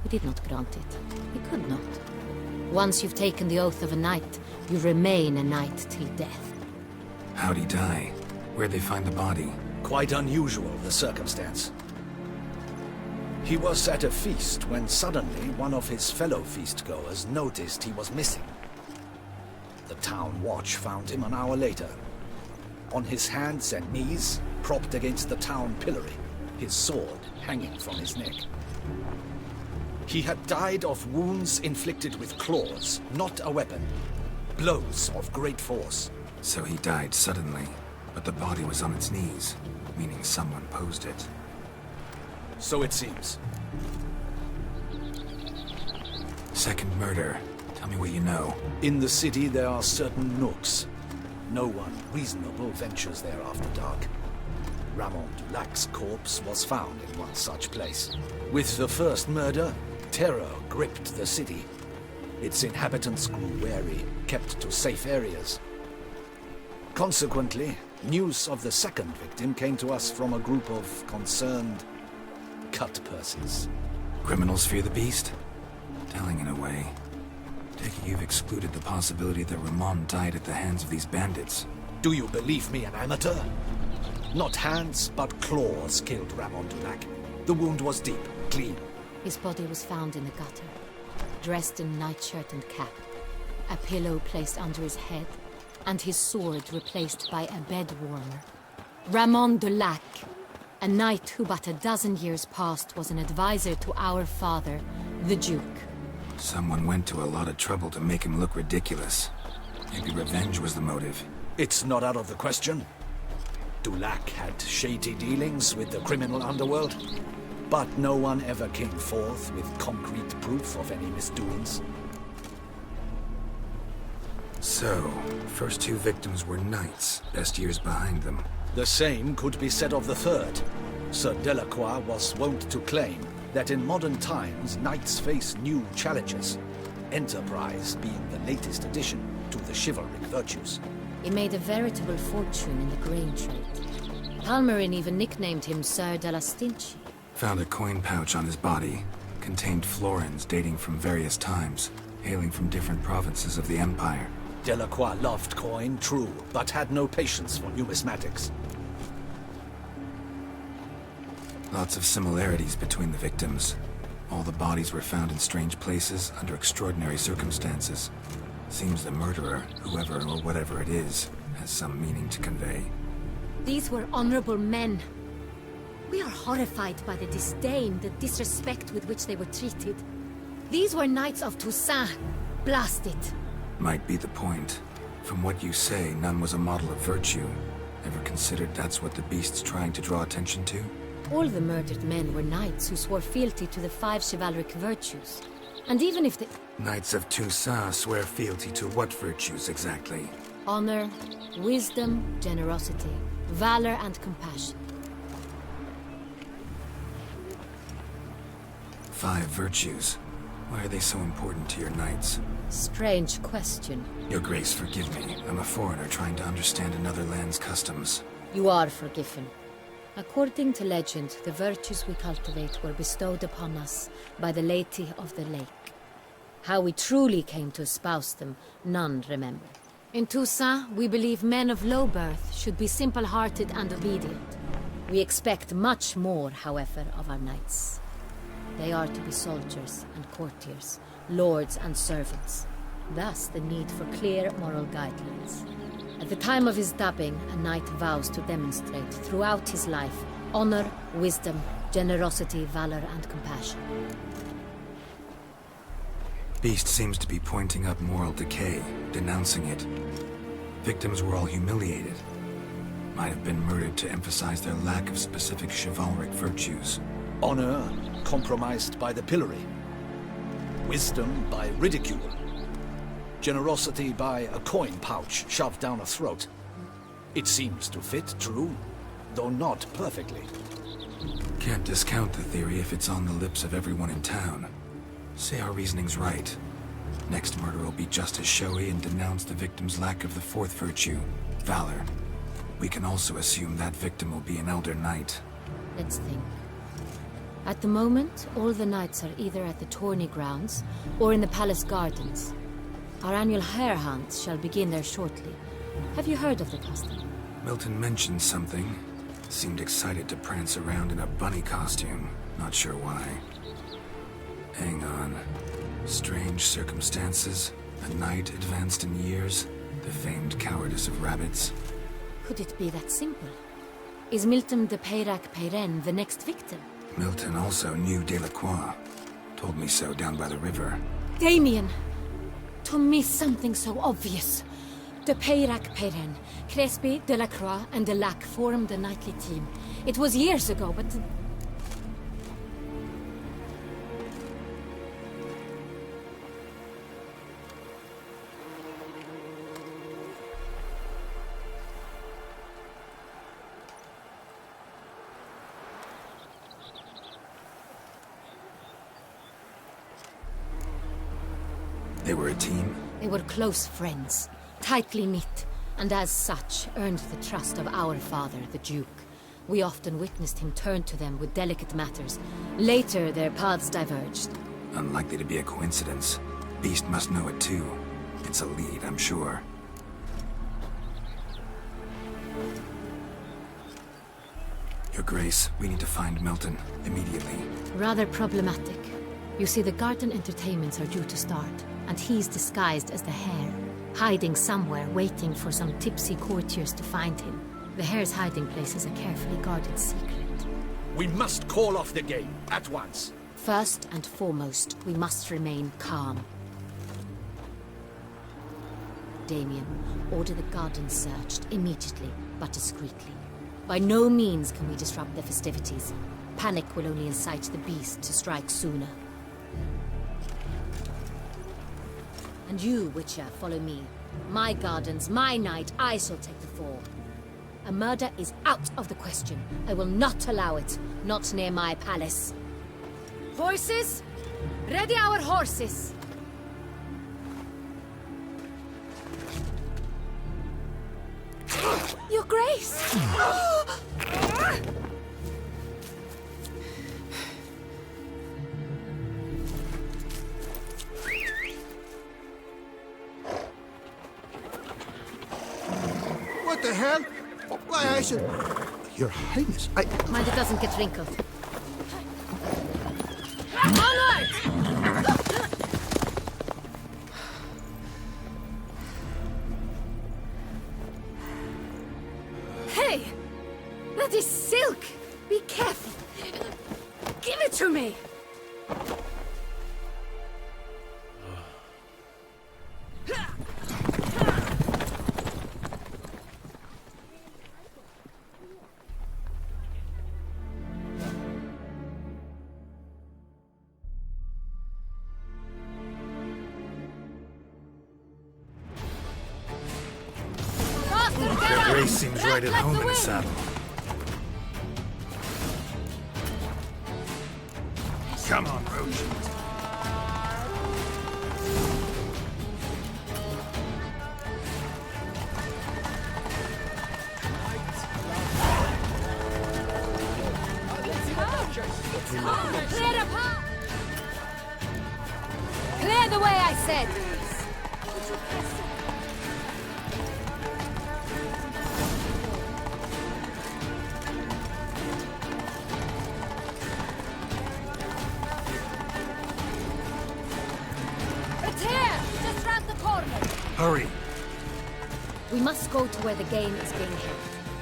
We did not grant it. We could not. Once you've taken the oath of a knight, you remain a knight till death. How'd he die? Where'd they find the body? Quite unusual, the circumstance. He was at a feast when suddenly one of his fellow feastgoers noticed he was missing. The town watch found him an hour later. On his hands and knees, propped against the town pillory, his sword hanging from his neck. He had died of wounds inflicted with claws, not a weapon. Blows of great force. So he died suddenly, but the body was on its knees, meaning someone posed it. So it seems. Second murder. Tell me what you know. In the city there are certain nooks. No one reasonable ventures there after dark. Ramon Dulac's corpse was found in one such place. With the first murder, terror gripped the city. Its inhabitants grew wary, kept to safe areas. Consequently, news of the second victim came to us from a group of concerned cut-purses. Criminals fear the beast? Telling in a way. Take it you've excluded the possibility that Ramon died at the hands of these bandits. Do you believe me an amateur? Not hands, but claws killed Ramon Dulac. The wound was deep, clean. His body was found in the gutter, dressed in nightshirt and cap, a pillow placed under his head, and his sword replaced by a bed warmer. Ramon Dulac, a knight who but a dozen years past was an advisor to our father, the Duke. Someone went to a lot of trouble to make him look ridiculous. Maybe revenge was the motive. It's not out of the question. Dulac had shady dealings with the criminal underworld, but no one ever came forth with concrete proof of any misdoings. So, first two victims were knights, best years behind them. The same could be said of the third. Sir Delacroix was wont to claim that in modern times knights face new challenges, enterprise being the latest addition to the chivalric virtues. He made a veritable fortune in the grain trade. Palmerin even nicknamed him Sir de la Stinchi. Found a coin pouch on his body. Contained florins dating from various times, hailing from different provinces of the Empire. Delacroix loved coin, true, but had no patience for numismatics. Lots of similarities between the victims. All the bodies were found in strange places under extraordinary circumstances. Seems the murderer, whoever or whatever it is, has some meaning to convey. These were honorable men. We are horrified by the disdain, the disrespect with which they were treated. These were knights of Toussaint. Blast it. Might be the point. From what you say, none was a model of virtue. Ever considered that's what the beast's trying to draw attention to? All the murdered men were knights who swore fealty to the 5 chivalric virtues. And even if the... Knights of Toussaint swear fealty to what virtues exactly? Honor, wisdom, generosity, valor and compassion. 5 virtues. Why are they so important to your knights? Strange question. Your Grace, forgive me. I'm a foreigner trying to understand another land's customs. You are forgiven. According to legend, the virtues we cultivate were bestowed upon us by the Lady of the Lake. How we truly came to espouse them, none remember. In Toussaint, we believe men of low birth should be simple-hearted and obedient. We expect much more, however, of our knights. They are to be soldiers and courtiers, lords and servants. Thus, the need for clear moral guidelines. At the time of his dubbing, a knight vows to demonstrate throughout his life honor, wisdom, generosity, valor, and compassion. Beast seems to be pointing up moral decay, denouncing it. Victims were all humiliated. Might have been murdered to emphasize their lack of specific chivalric virtues. Honor compromised by the pillory. Wisdom by ridicule. Generosity by a coin pouch shoved down a throat. It seems to fit, true, though not perfectly. Can't discount the theory if it's on the lips of everyone in town. Say our reasoning's right. Next murder will be just as showy and denounce the victim's lack of the 4th virtue, valor. We can also assume that victim will be an elder knight. Let's think. At the moment, all the knights are either at the tourney grounds or in the palace gardens. Our annual hare hunt shall begin there shortly. Have you heard of the custom? Milton mentioned something. Seemed excited to prance around in a bunny costume. Not sure why. Hang on. Strange circumstances. A knight advanced in years. The famed cowardice of rabbits. Could it be that simple? Is Milton de Peyrac-Peyren the next victim? Milton also knew Delacroix. Told me so down by the river. Damien! To miss something so obvious. De Peyrac-Peyren, Crespi, Delacroix, and Delac formed a knightly team. It was years ago, but... They were a team? They were close friends, tightly knit, and as such earned the trust of our father, the Duke. We often witnessed him turn to them with delicate matters. Later, their paths diverged. Unlikely to be a coincidence. Beast must know it too. It's a lead, I'm sure. Your Grace, we need to find Milton, immediately. Rather problematic. You see, the garden entertainments are due to start, and he's disguised as the Hare, hiding somewhere, waiting for some tipsy courtiers to find him. The Hare's hiding place is a carefully guarded secret. We must call off the game, at once. First and foremost, we must remain calm. Damien, order the garden searched immediately, but discreetly. By no means can we disrupt the festivities. Panic will only incite the beast to strike sooner. And you, Witcher, follow me. My gardens, my night, I shall take the fall. A murder is out of the question. I will not allow it. Not near my palace. Horses! Ready our horses! Your Grace! What the hell? Why, I should... Your Highness, Mind it doesn't get wrinkled. Onward! Hey! That is silk! Be careful! Give it to me! Your Grace seems right at home in the saddle. Come on, Roach. Clear the way, I said! It's here! Just round the corner! Hurry! We must go to where the game is being held.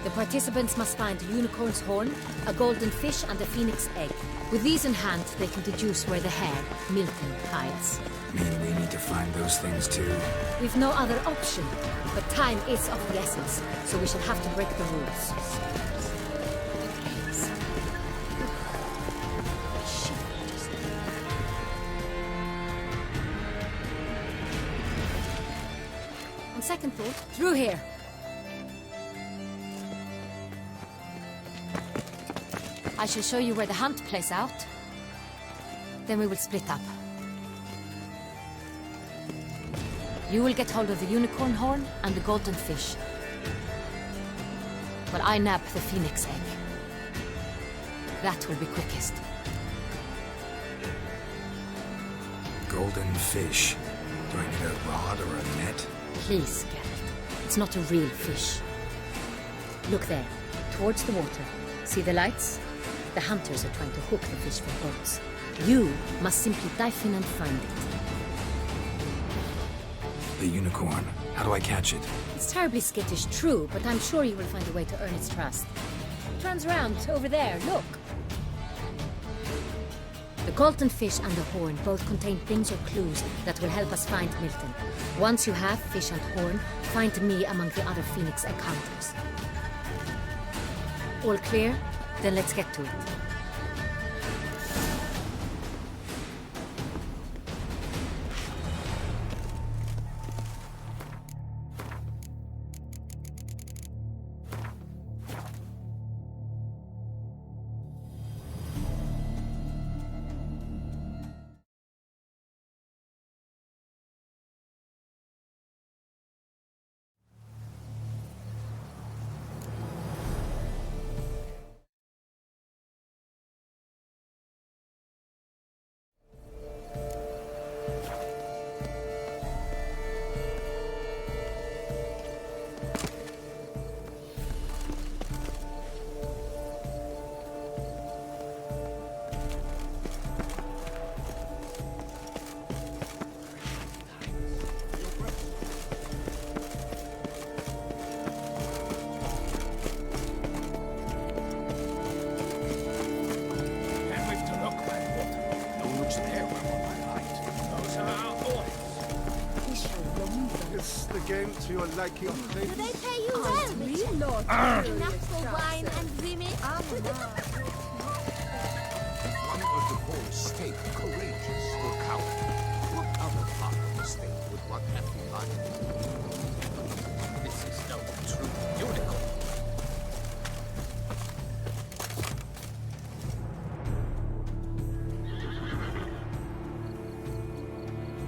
The participants must find a unicorn's horn, a golden fish, and a phoenix egg. With these in hand, they can deduce where the Hare, Milton, hides. Mean we need to find those things too? We've no other option, but time is of the essence, so we shall have to break the rules. On second thought, through here. I shall show you where the hunt plays out. Then we will split up. You will get hold of the unicorn horn and the golden fish. But I nab the phoenix egg. That will be quickest. Golden fish. Do I need a rod or a net? Please, Geralt. It's not a real fish. Look there, towards the water. See the lights? The hunters are trying to hook the fish for boats. You must simply dive in and find it. The unicorn. How do I catch it? It's terribly skittish, true, but I'm sure you will find a way to earn its trust. It runs around over there, look. The golden fish and the horn both contain things or clues that will help us find Milton. Once you have fish and horn, find me among the other phoenix egg hunters. All clear? Then let's get to it. to your liking, Do ladies? they pay you well, Richard? Enough for wine and women? One of the whole state courageous or coward. What other part of the state would want hefty money? This is no true unicorn.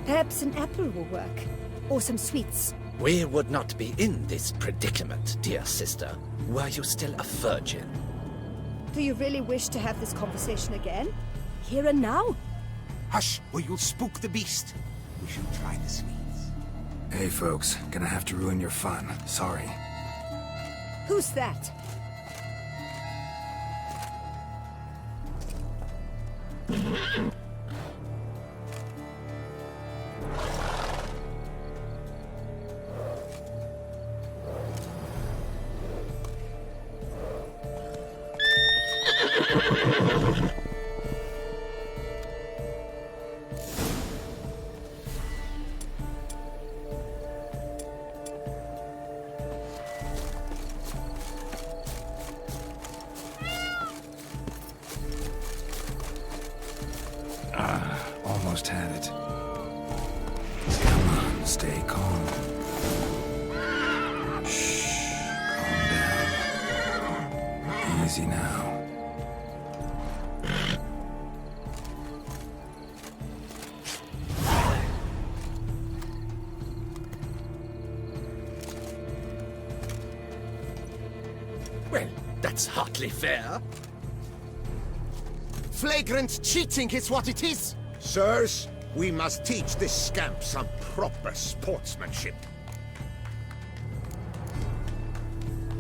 Perhaps an apple will work. Or some sweets. We would not be in this predicament, dear sister, were you still a virgin. Do you really wish to have this conversation again? Here and now? Hush, or you'll spook the beast. We should try the sweets. Hey, folks. Gonna have to ruin your fun. Sorry. Who's that? Almost had it. Come on, stay calm. Shh. Calm down. Easy now. Well, that's hardly fair. Flagrant cheating is what it is! Sirs, we must teach this scamp some proper sportsmanship.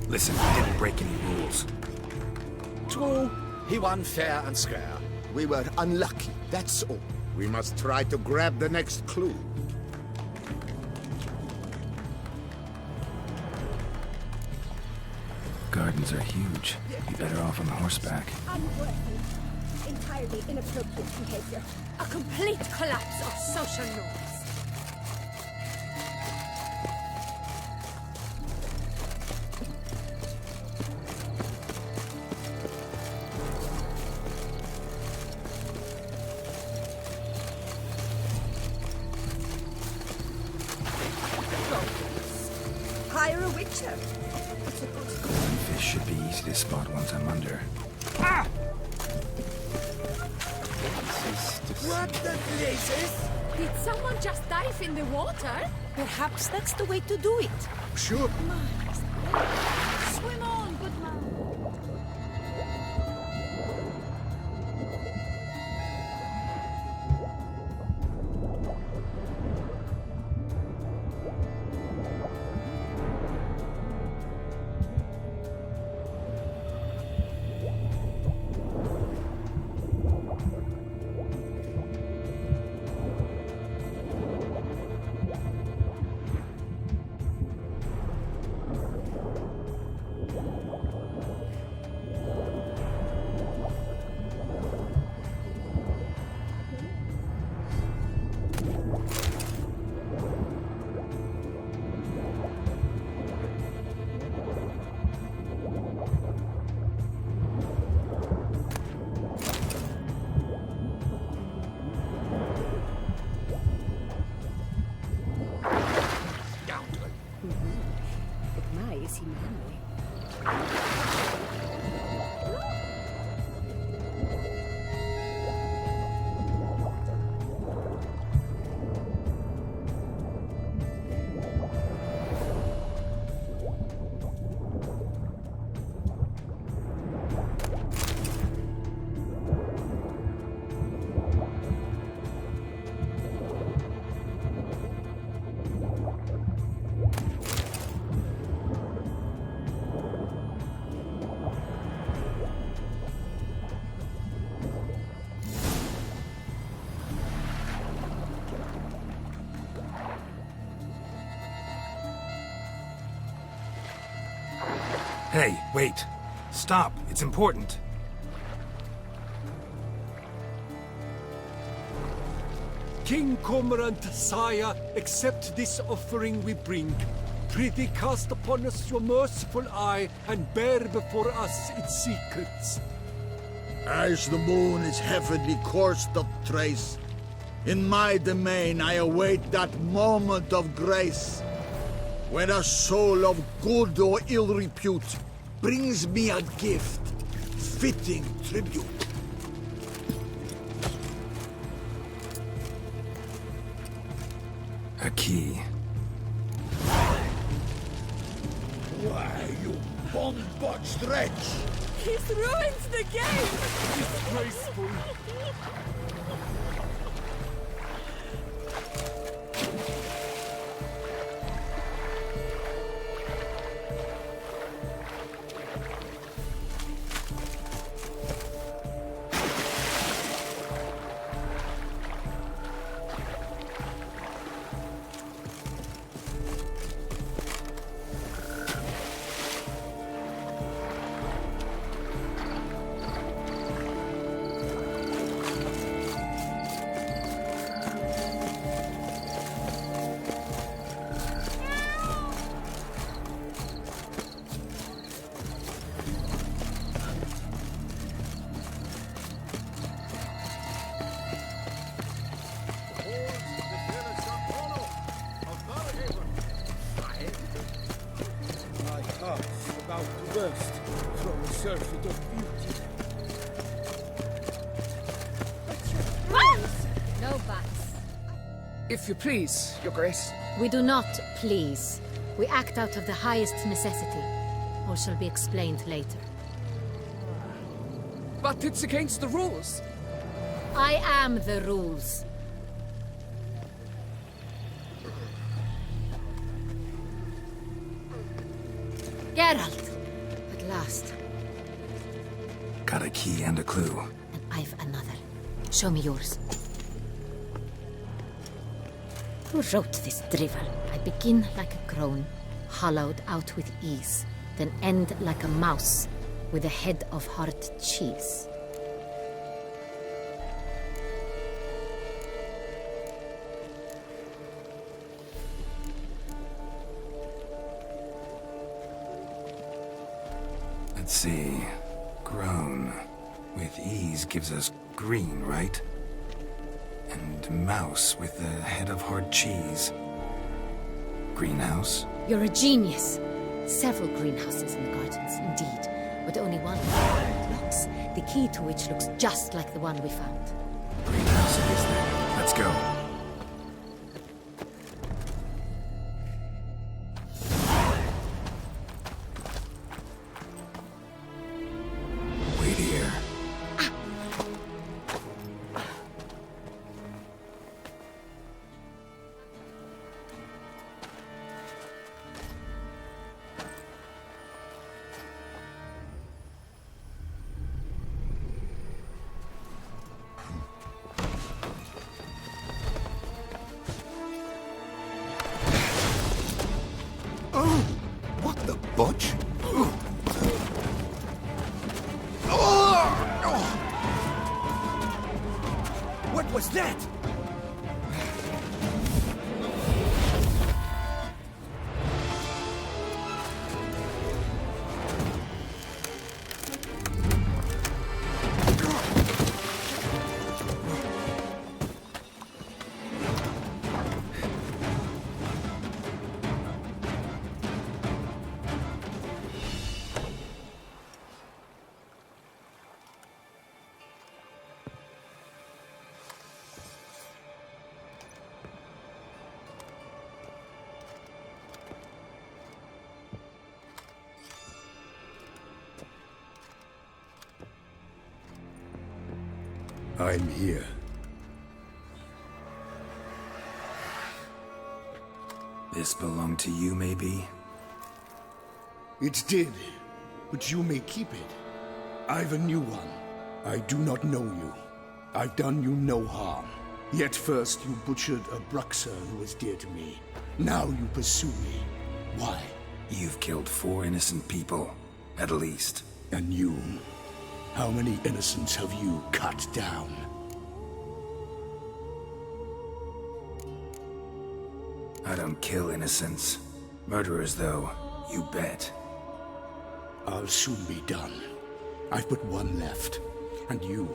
Listen, I didn't break any rules. True, he won fair and square. We were unlucky, that's all. We must try to grab the next clue. Gardens are huge. Be better off on horseback. Unworthy. Entirely inappropriate behavior. A complete collapse of social norms. Hire a witcher. Fish should be easy to spot once I'm under. What the blazes? Did someone just dive in the water? Perhaps that's the way to do it. Sure. Swim on, good man. Hey, wait. Stop. It's important. King Cormorant, sire, accept this offering we bring. Prithee cast upon us your merciful eye, and bear before us its secrets. As the moon its heavenly course doth trace, in my domain I await that moment of grace, when a soul of good or ill repute brings me a gift, fitting tribute. A key. Why, you bomb-botched wretch! He's ruined the game! Disgraceful. My heart's about to burst from a surfeit of beauty. No buts. If you please, Your Grace. We do not please. We act out of the highest necessity. All shall be explained later. But it's against the rules. I am the rules. Geralt! At last. Got a key and a clue. And I've another. Show me yours. Who wrote this drivel? I begin like a crone, hollowed out with ease, then end like a mouse, with a head of hard cheese. Let's see. Grown. With ease gives us green, right? And mouse with the head of hard cheese. Greenhouse? You're a genius. Several greenhouses in the gardens, indeed, but only one locks, the key to which looks just like the one we found. Greenhouse it is then. Let's go. Wait here. What the butch? What was that? I'm here. This belonged to you, maybe? It did, but you may keep it. I've a new one. I do not know you. I've done you no harm. Yet first you butchered a Bruxer who was dear to me. Now you pursue me. Why? You've killed 4 innocent people, at least. And you? How many innocents have you cut down? I don't kill innocents. Murderers, though, you bet. I'll soon be done. I've but one left. And you,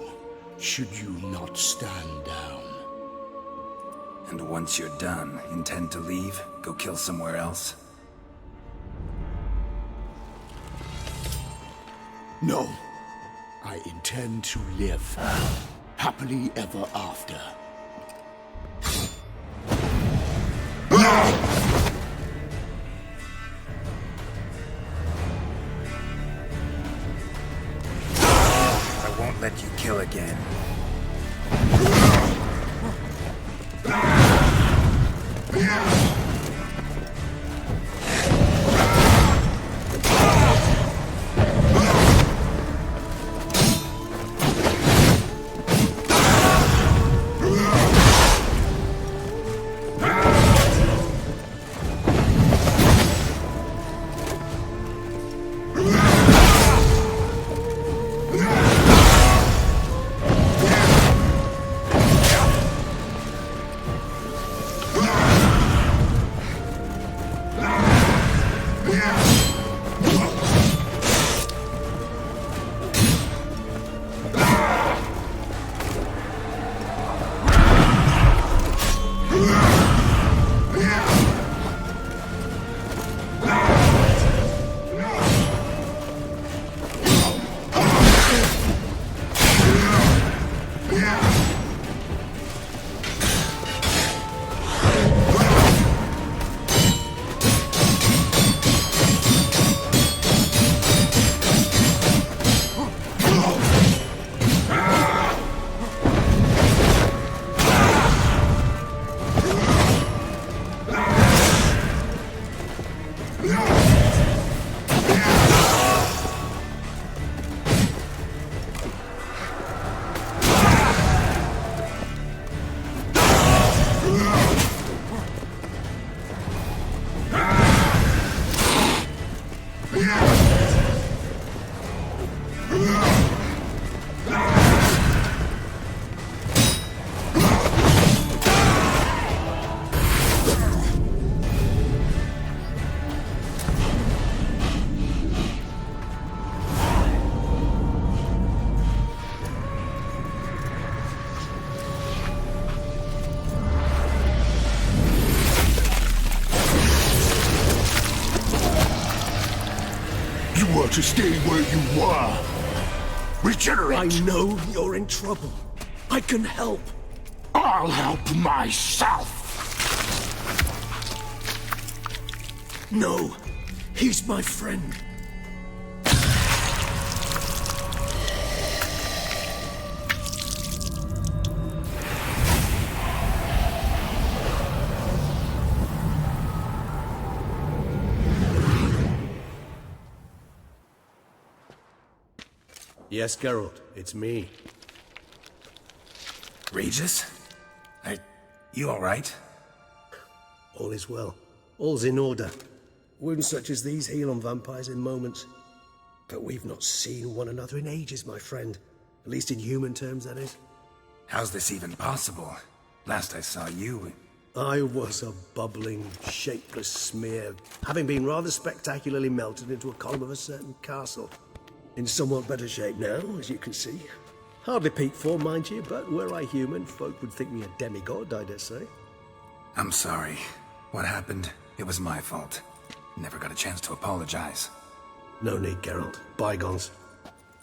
should you not stand down. And once you're done, intend to leave? Go kill somewhere else? No. I intend to live. Happily ever after. I won't let you kill again. To stay where you were. Regenerate! I know you're in trouble. I can help. I'll help myself! No, he's my friend. Yes, Geralt, it's me. Regis? You alright? All is well. All's in order. Wounds such as these heal on vampires in moments. But we've not seen one another in ages, my friend. At least in human terms, that is. How's this even possible? Last I saw you... I was a bubbling, shapeless smear, having been rather spectacularly melted into a column of a certain castle. In somewhat better shape now, as you can see. Hardly peak form, mind you, but were I human, folk would think me a demigod, I dare say. I'm sorry. What happened? It was my fault. Never got a chance to apologize. No need, Geralt. Bygones.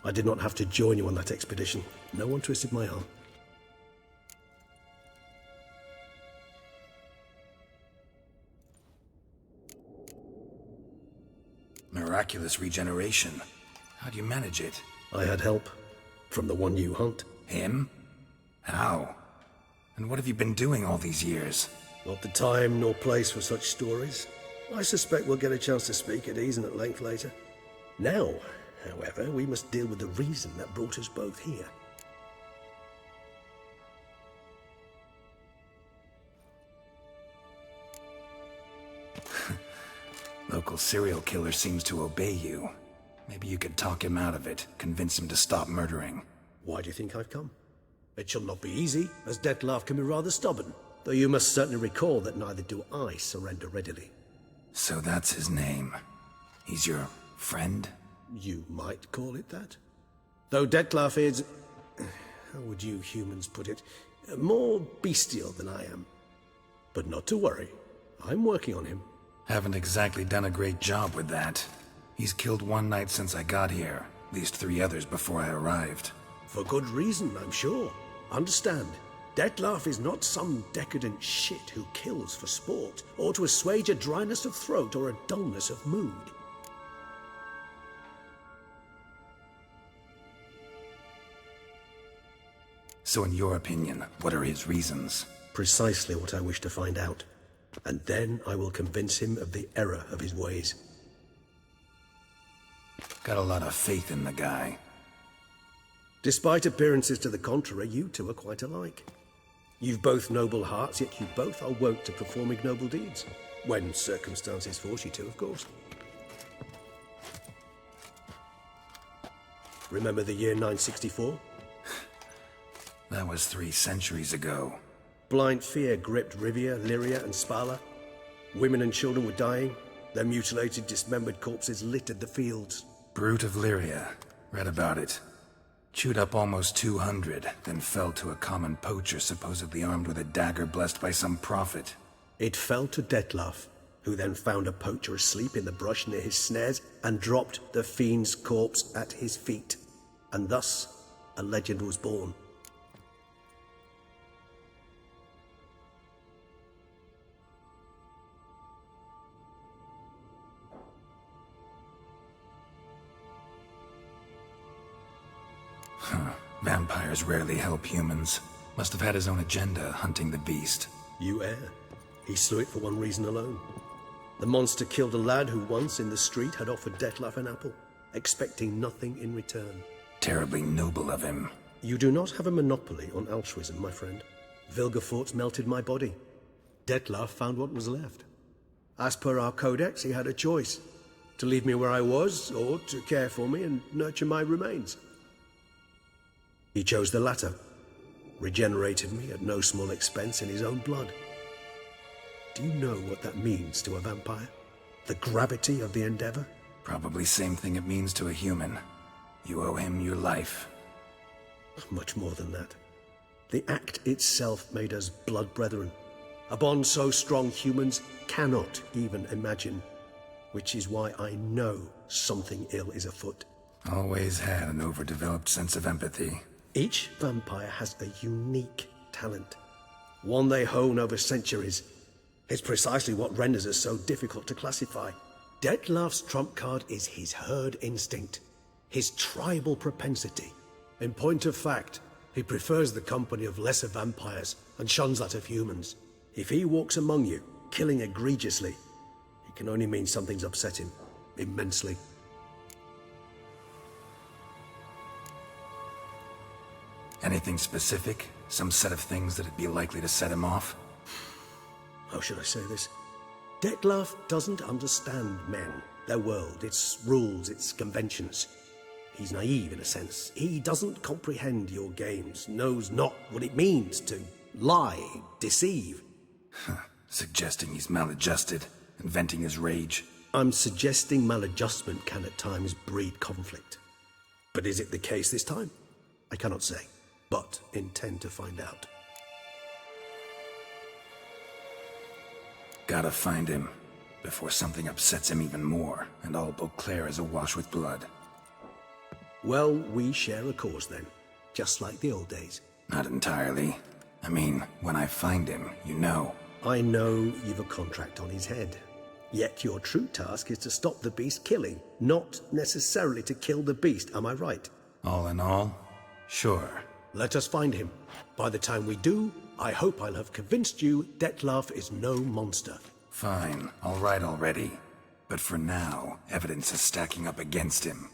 I did not have to join you on that expedition. No one twisted my arm. Miraculous regeneration. How do you manage it? I had help. From the one you hunt. Him? How? And what have you been doing all these years? Not the time nor place for such stories. I suspect we'll get a chance to speak at ease and at length later. Now, however, we must deal with the reason that brought us both here. Local serial killer seems to obey you. Maybe you could talk him out of it, convince him to stop murdering. Why do you think I've come? It shall not be easy, as Dettlaff can be rather stubborn. Though you must certainly recall that neither do I surrender readily. So that's his name. He's your friend? You might call it that. Though Detlef is... how would you humans put it? More bestial than I am. But not to worry. I'm working on him. Haven't exactly done a great job with that. He's killed one knight since I got here. At least 3 others before I arrived. For good reason, I'm sure. Understand, Detlef is not some decadent shit who kills for sport, or to assuage a dryness of throat or a dullness of mood. So in your opinion, what are his reasons? Precisely what I wish to find out. And then I will convince him of the error of his ways. Got a lot of faith in the guy. Despite appearances to the contrary, you two are quite alike. You've both noble hearts, yet you both are wont to perform ignoble deeds. When circumstances force you to, of course. Remember the year 964? That was 3 centuries ago. Blind fear gripped Rivia, Lyria, and Spala. Women and children were dying. Their mutilated, dismembered corpses littered the fields. Brute of Lyria. Read about it. Chewed up almost 200, then fell to a common poacher supposedly armed with a dagger blessed by some prophet. It fell to Detlef, who then found a poacher asleep in the brush near his snares and dropped the fiend's corpse at his feet. And thus, a legend was born. Vampires rarely help humans. Must have had his own agenda, hunting the beast. You err. He slew it for one reason alone. The monster killed a lad who once in the street had offered Detlef an apple, expecting nothing in return. Terribly noble of him. You do not have a monopoly on altruism, my friend. Vilgefortz melted my body. Detlef found what was left. As per our codex, he had a choice. To leave me where I was, or to care for me and nurture my remains. He chose the latter, regenerated me at no small expense in his own blood. Do you know what that means to a vampire? The gravity of the endeavor? Probably same thing it means to a human. You owe him your life. Much more than that. The act itself made us blood brethren. A bond so strong humans cannot even imagine. Which is why I know something ill is afoot. Always had an overdeveloped sense of empathy. Each vampire has a unique talent, one they hone over centuries. It's precisely what renders us so difficult to classify. Detlef's trump card is his herd instinct, his tribal propensity. In point of fact, he prefers the company of lesser vampires and shuns that of humans. If he walks among you, killing egregiously, it can only mean something's upset him immensely. Anything specific? Some set of things that'd be likely to set him off? How should I say this? Detlef doesn't understand men, their world, its rules, its conventions. He's naive in a sense. He doesn't comprehend your games, knows not what it means to lie, deceive. Suggesting he's maladjusted, and venting his rage. I'm suggesting maladjustment can at times breed conflict. But is it the case this time? I cannot say, but intend to find out. Gotta find him, before something upsets him even more, and all Beauclair is awash with blood. Well, we share a cause then, just like the old days. Not entirely. I mean, when I find him, you know. I know you've a contract on his head. Yet your true task is to stop the beast killing, not necessarily to kill the beast, am I right? All in all, sure. Let us find him. By the time we do, I hope I'll have convinced you Detlef is no monster. Fine, all right already. But for now, evidence is stacking up against him.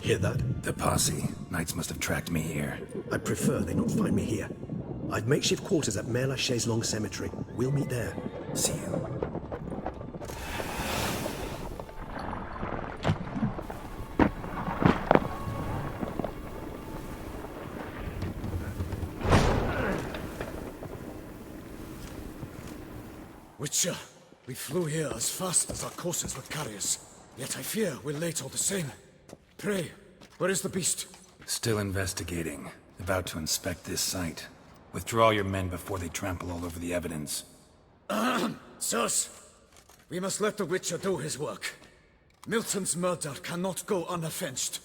Hear that? The posse. Knights must have tracked me here. I'd prefer they not find me here. I've makeshift quarters at Mère Lachaise Long Cemetery. We'll meet there. See you. Witcher, We flew here as fast as our courses would carry us. Yet I fear we're late all the same. Pray, where is the beast? Still investigating. About to inspect this site. Withdraw your men before they trample all over the evidence. Sirs, we must let the Witcher do his work. Milton's murder cannot go unavenged.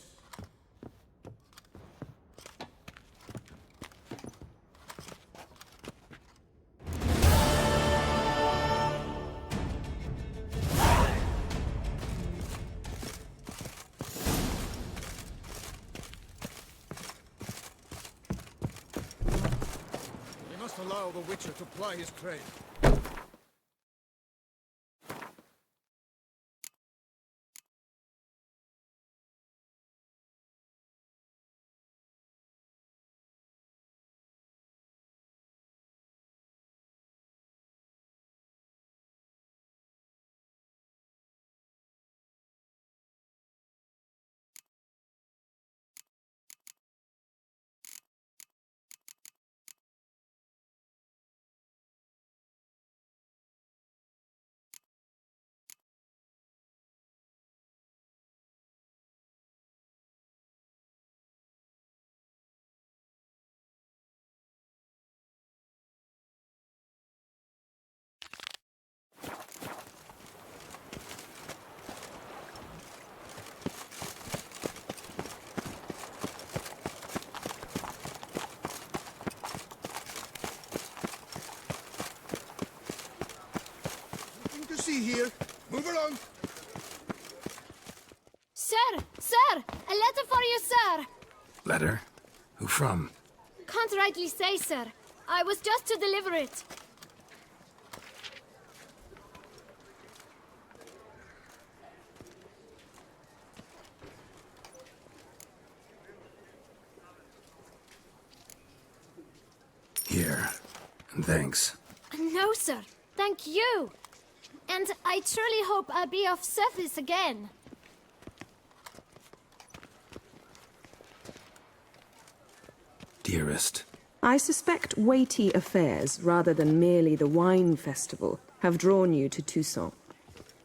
We must allow the Witcher to ply his trade. Here. Move along. Sir! Sir! A letter for you, sir! Letter? Who from? Can't rightly say, sir. I was just to deliver it. Here. And thanks. No, sir. Thank you. And I truly hope I'll be of service again. Dearest. I suspect weighty affairs, rather than merely the wine festival, have drawn you to Toussaint.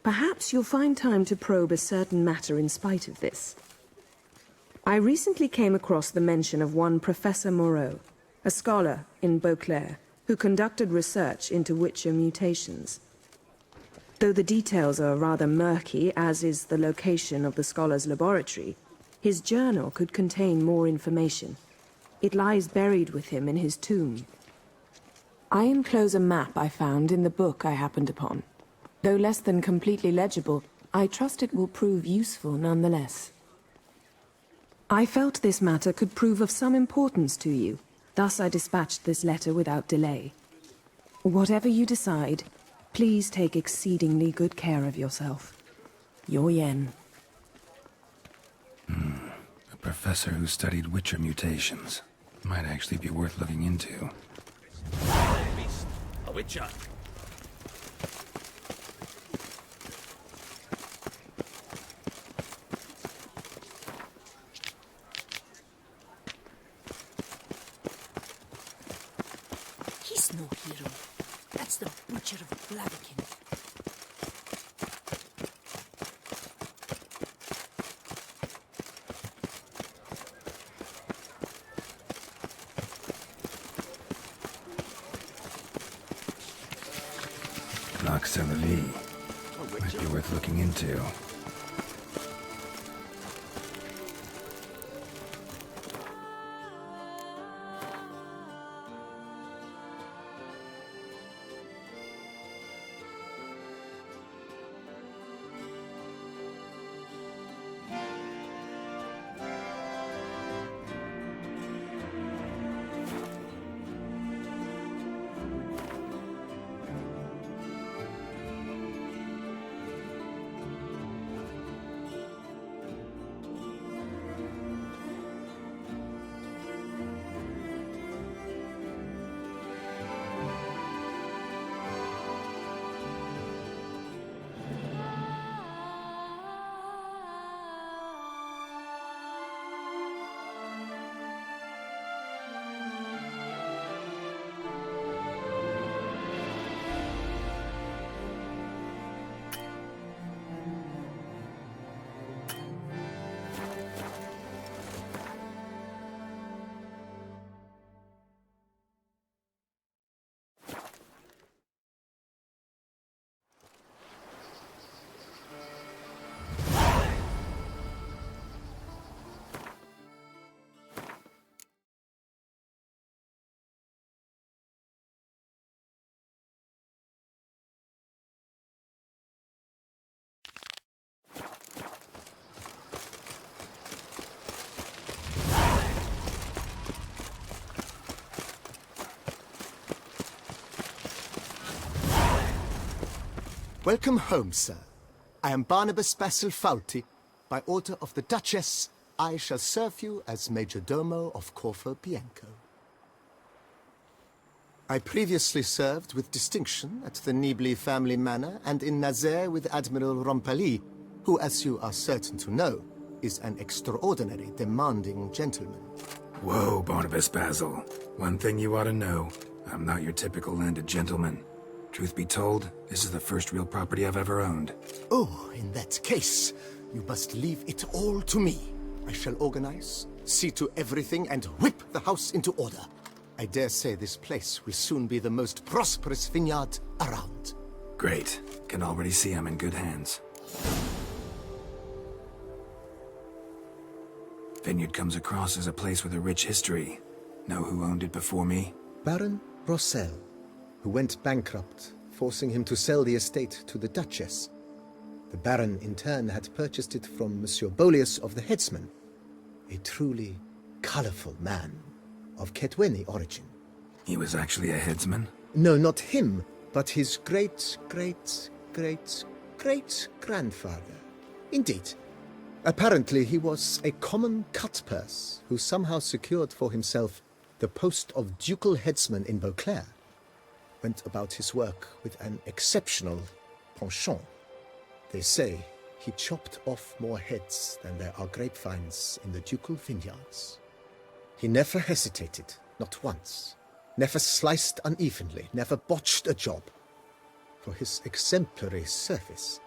Perhaps you'll find time to probe a certain matter in spite of this. I recently came across the mention of one Professor Moreau, a scholar in Beauclair, who conducted research into Witcher mutations. Though the details are rather murky, as is the location of the scholar's laboratory, his journal could contain more information. It lies buried with him in his tomb. I enclose a map I found in the book I happened upon. Though less than completely legible, I trust it will prove useful nonetheless. I felt this matter could prove of some importance to you, thus I dispatched this letter without delay. Whatever you decide, please take exceedingly good care of yourself. Your Yen. A professor who studied Witcher mutations. Might actually be worth looking into. Beast, a Witcher. He's no hero. That's the Butcher of Blaviken. Might be worth looking into. Welcome home, sir. I am Barnabas Basil Fauti. By order of the Duchess, I shall serve you as Major Domo of Corvo Bianco. I previously served with distinction at the Nibli family manor and in Nazaire with Admiral Rompali, who, as you are certain to know, is an extraordinary demanding gentleman. Whoa, Barnabas Basil. One thing you ought to know. I'm not your typical landed gentleman. Truth be told, this is the first real property I've ever owned. Oh, in that case, you must leave it all to me. I shall organize, see to everything, and whip the house into order. I dare say this place will soon be the most prosperous vineyard around. Great. Can already see I'm in good hands. Vineyard comes across as a place with a rich history. Know who owned it before me? Baron Rossel, who went bankrupt, forcing him to sell the estate to the Duchess. The Baron, in turn, had purchased it from Monsieur Bolius of the Headsman, a truly colorful man of Ketweni origin. He was actually a headsman? No, not him, but his great-great-great-great-grandfather. Indeed. Apparently, he was a common cut-purse who somehow secured for himself the post of ducal headsman in Beauclair. Went about his work with an exceptional penchant. They say he chopped off more heads than there are grapevines in the ducal vineyards. He never hesitated, not once. Never sliced unevenly, never botched a job. For his exemplary service,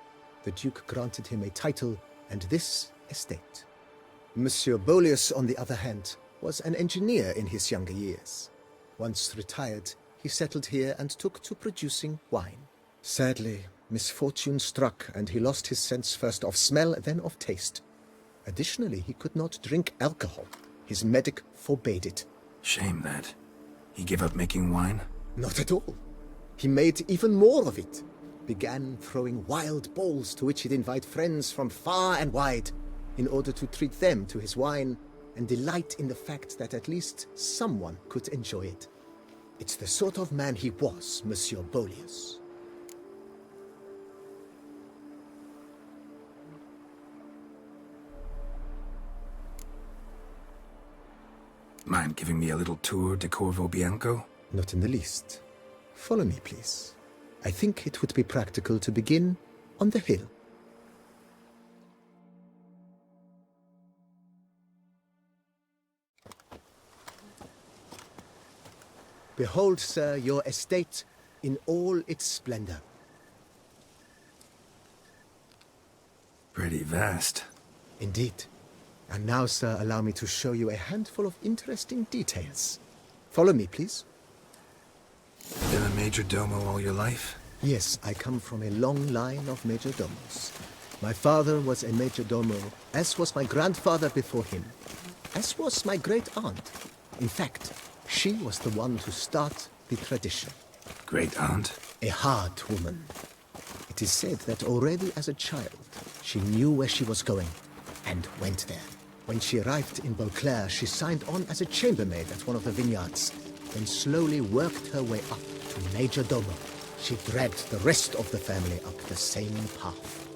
the Duke granted him a title and this estate. Monsieur Bolius, on the other hand, was an engineer in his younger years. Once retired, he settled here and took to producing wine. Sadly, misfortune struck and he lost his sense first of smell, then of taste. Additionally, he could not drink alcohol. His medic forbade it. Shame that. He gave up making wine? Not at all. He made even more of it. Began throwing wild balls to which he'd invite friends from far and wide in order to treat them to his wine and delight in the fact that at least someone could enjoy it. It's the sort of man he was, Monsieur Bolius. Mind giving me a little tour de Corvo Bianco? Not in the least. Follow me, please. I think it would be practical to begin on the hill. Behold, sir, your estate in all its splendor. Pretty vast. Indeed. And now, sir, allow me to show you a handful of interesting details. Follow me, please. Been a major domo all your life? Yes, I come from a long line of major domos. My father was a major domo, as was my grandfather before him, as was my great-aunt. In fact, she was the one to start the tradition. Great-aunt? A hard woman. It is said that already as a child, she knew where she was going, and went there. When she arrived in Beauclair, she signed on as a chambermaid at one of the vineyards, then slowly worked her way up to major domo. She dragged the rest of the family up the same path.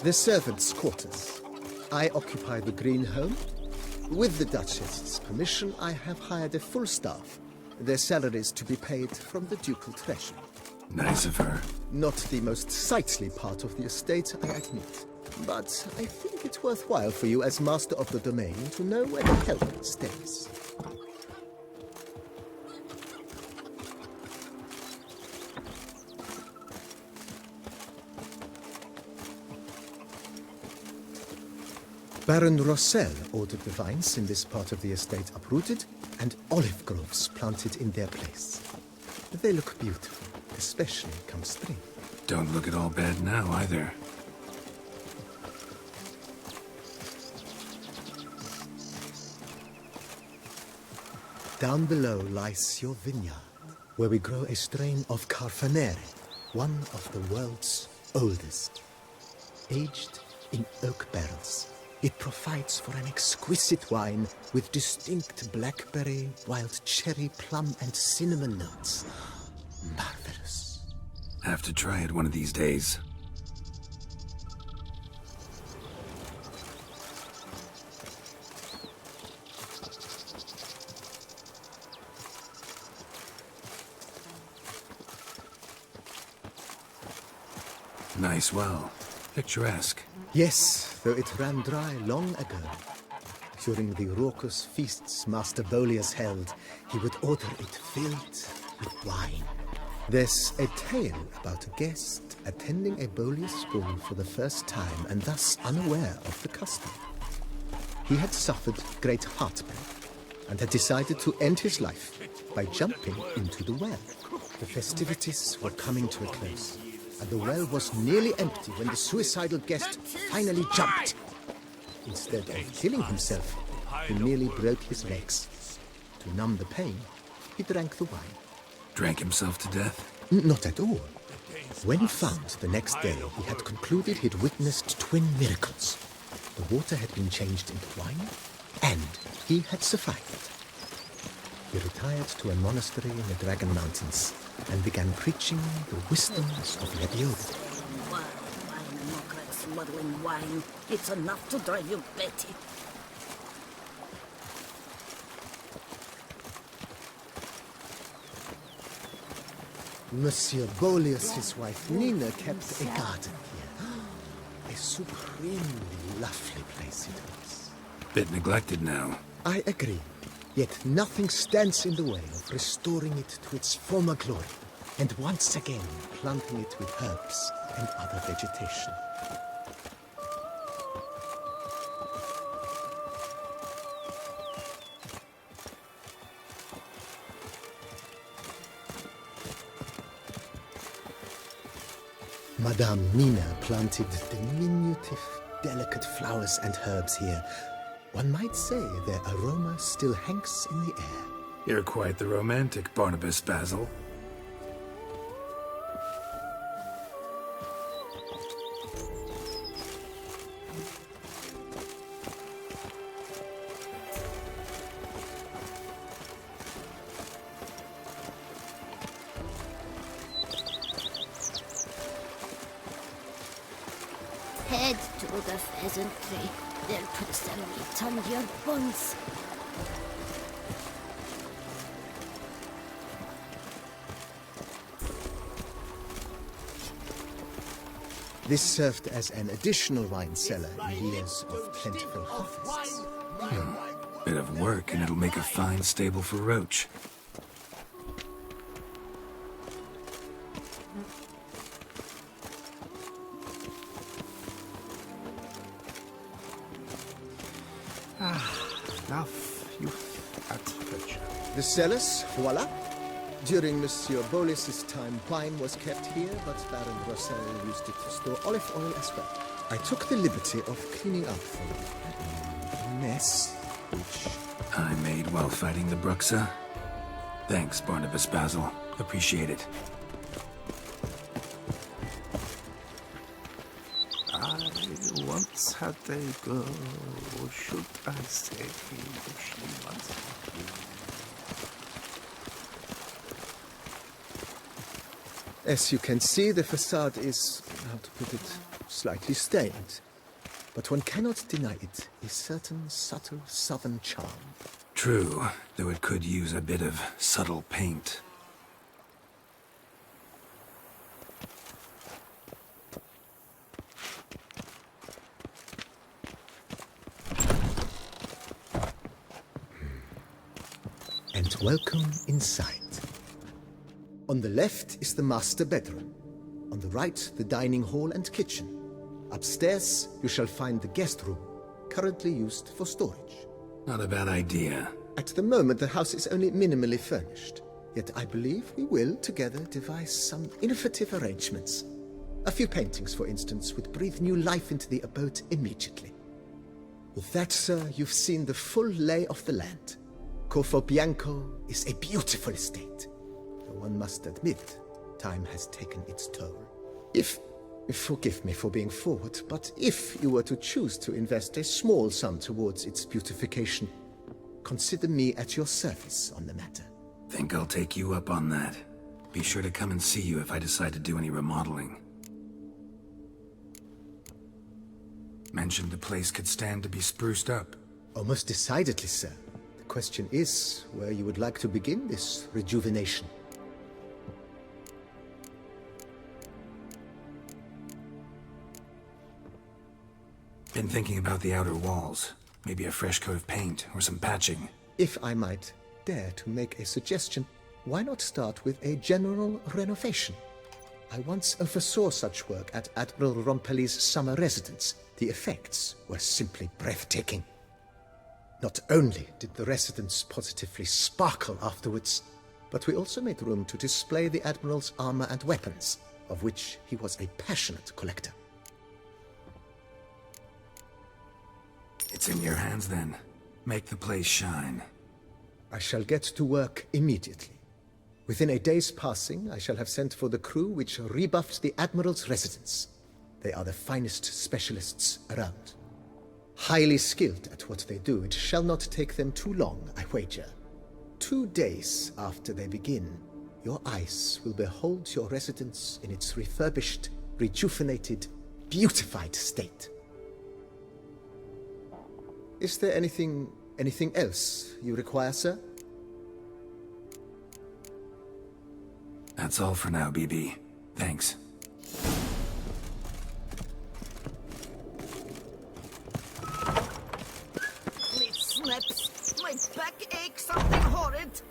The servants' quarters. I occupy the green home. With the Duchess's permission, I have hired a full staff. Their salaries to be paid from the ducal treasury. Nice of her. Not the most sightly part of the estate, I admit. But I think it's worthwhile for you as master of the domain to know where the help stays. Baron Rossel ordered the vines in this part of the estate uprooted and olive groves planted in their place. They look beautiful, especially come spring. Don't look at all bad now, either. Down below lies your vineyard, where we grow a strain of Carfanere, one of the world's oldest, aged in oak barrels. It provides for an exquisite wine with distinct blackberry, wild cherry, plum, and cinnamon notes. Marvelous. Have to try it one of these days. Nice well. Picturesque. Yes, though it ran dry long ago. During the raucous feasts Master Bolius held, he would order it filled with wine. There's a tale about a guest attending a Bolius school for the first time and thus unaware of the custom. He had suffered great heartbreak and had decided to end his life by jumping into the well. The festivities were coming to a close, and the well was nearly empty when the suicidal guest finally jumped. Instead of killing himself, he merely broke his legs. To numb the pain, he drank the wine. Drank himself to death? Not at all. When found the next day, he had concluded he'd witnessed twin miracles. The water had been changed into wine, and he had survived. He retired to a monastery in the Dragon Mountains and began preaching the wisdoms of Leviosa. Smuggling wine. It's enough to drive you batty. Monsieur Bolius, his wife Nina, kept a garden here. A supremely lovely place it was. Bit neglected now. I agree. Yet nothing stands in the way of restoring it to its former glory, and once again planting it with herbs and other vegetation. Madame Nina planted diminutive, delicate flowers and herbs here. One might say their aroma still hangs in the air. You're quite the romantic, Barnabas Basil. Head to the pheasantry. They'll put some meat on your buns. This served as an additional wine cellar in years of plentiful harvests. Bit of work and it'll make a fine stable for Roach. Enough youth at pleasure. The cellars, voila. During Monsieur Bolis's time, wine was kept here, but Baron Rossel used it to store olive oil as well. I took the liberty of cleaning up the mess, which I made while fighting the Bruxa. Thanks, Barnabas Basil. Appreciate it. I once had a girl, or should I say, she once had me. As you can see, the facade is, how to put it, slightly stained. But one cannot deny it, a certain subtle southern charm. True, though it could use a bit of subtle paint. And welcome inside. On the left is the master bedroom. On the right, the dining hall and kitchen. Upstairs, you shall find the guest room, currently used for storage. Not a bad idea. At the moment, the house is only minimally furnished. Yet I believe we will, together, devise some innovative arrangements. A few paintings, for instance, would breathe new life into the abode immediately. With that, sir, you've seen the full lay of the land. Corfo Bianco is a beautiful estate. Though one must admit, time has taken its toll. If Forgive me for being forward, but if you were to choose to invest a small sum towards its beautification, consider me at your service on the matter. Think I'll take you up on that. Be sure to come and see you if I decide to do any remodeling. Mentioned the place could stand to be spruced up. Oh, most decidedly, sir. The question is where you would like to begin this rejuvenation. Been thinking about the outer walls. Maybe a fresh coat of paint or some patching. If I might dare to make a suggestion, why not start with a general renovation? I once oversaw such work at Admiral Rompelli's summer residence. The effects were simply breathtaking. Not only did the residence positively sparkle afterwards, but we also made room to display the Admiral's armor and weapons, of which he was a passionate collector. It's in your hands then. Make the place shine. I shall get to work immediately. Within a day's passing, I shall have sent for the crew which rebuffed the Admiral's residence. They are the finest specialists around. Highly skilled at what they do, it shall not take them too long, I wager. 2 days after they begin, your eyes will behold your residence in its refurbished, rejuvenated, beautified state. Is there anything else you require, sir? That's all for now, BB. Thanks. Me snaps. My back aches something horrid.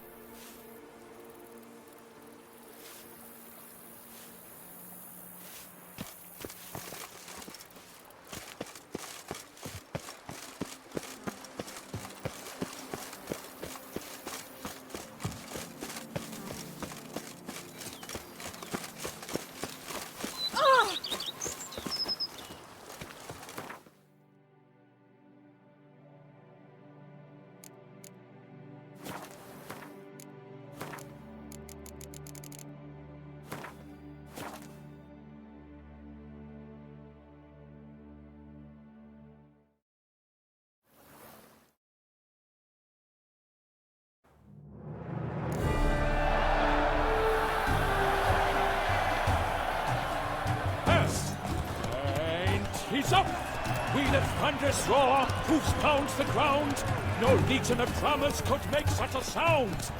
He's up! Wheel of thunderous roar, hoofs pounds the ground. No legion of drummers could make such a sound.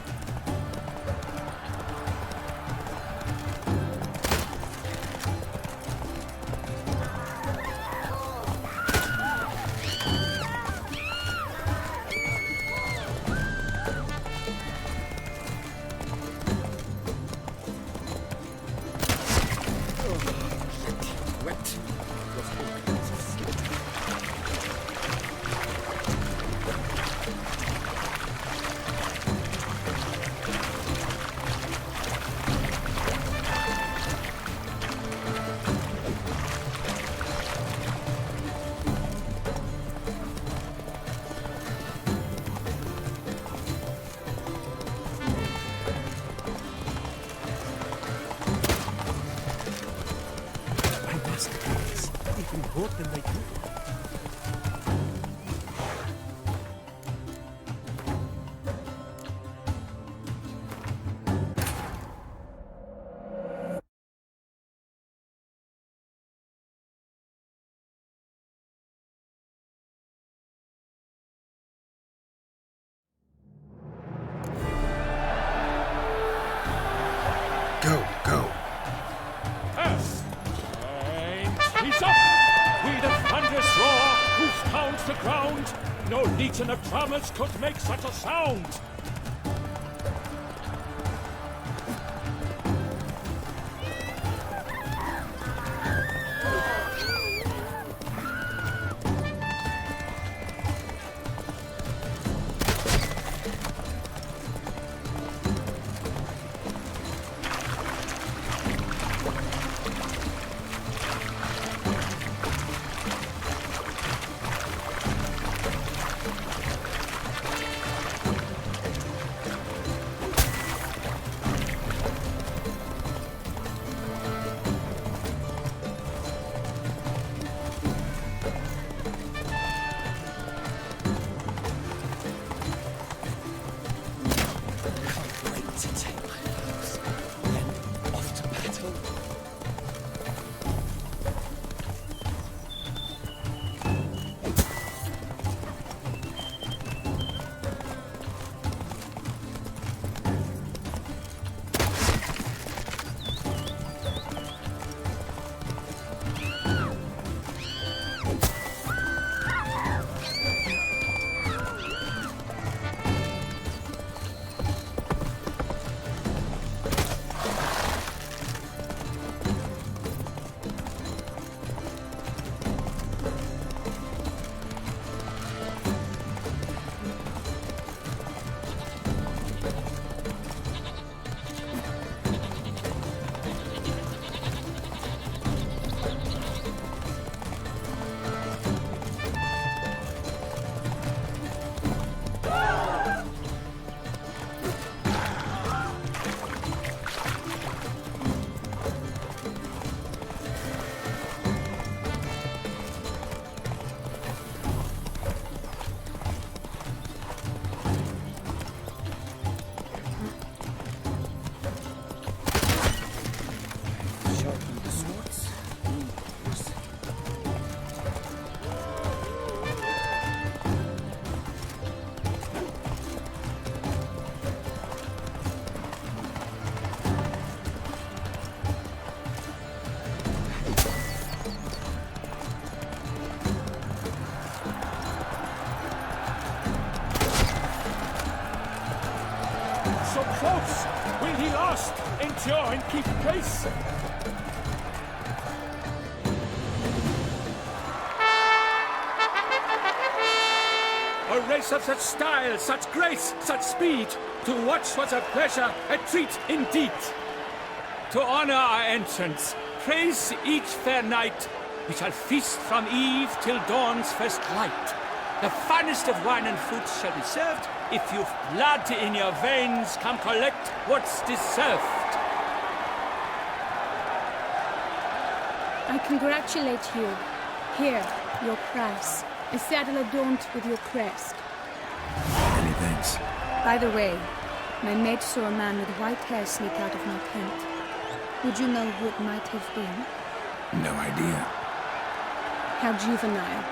Go. And he's up! Wheel of thunderous roar, hoofs pounds the ground. No legion of drummers could make such a sound. must endure and keep pace. A race of such style, such grace, such speed. To watch was a pleasure, a treat indeed. To honor our entrance, praise each fair knight. We shall feast from eve till dawn's first light. The finest of wine and fruits shall be served. If you've blood in your veins, come collect what's deserved. I congratulate you. Here, your prize. A saddle adorned with your crest. Many thanks. By the way, my maid saw a man with white hair sneak out of my tent. Would you know who it might have been? No idea. How juvenile.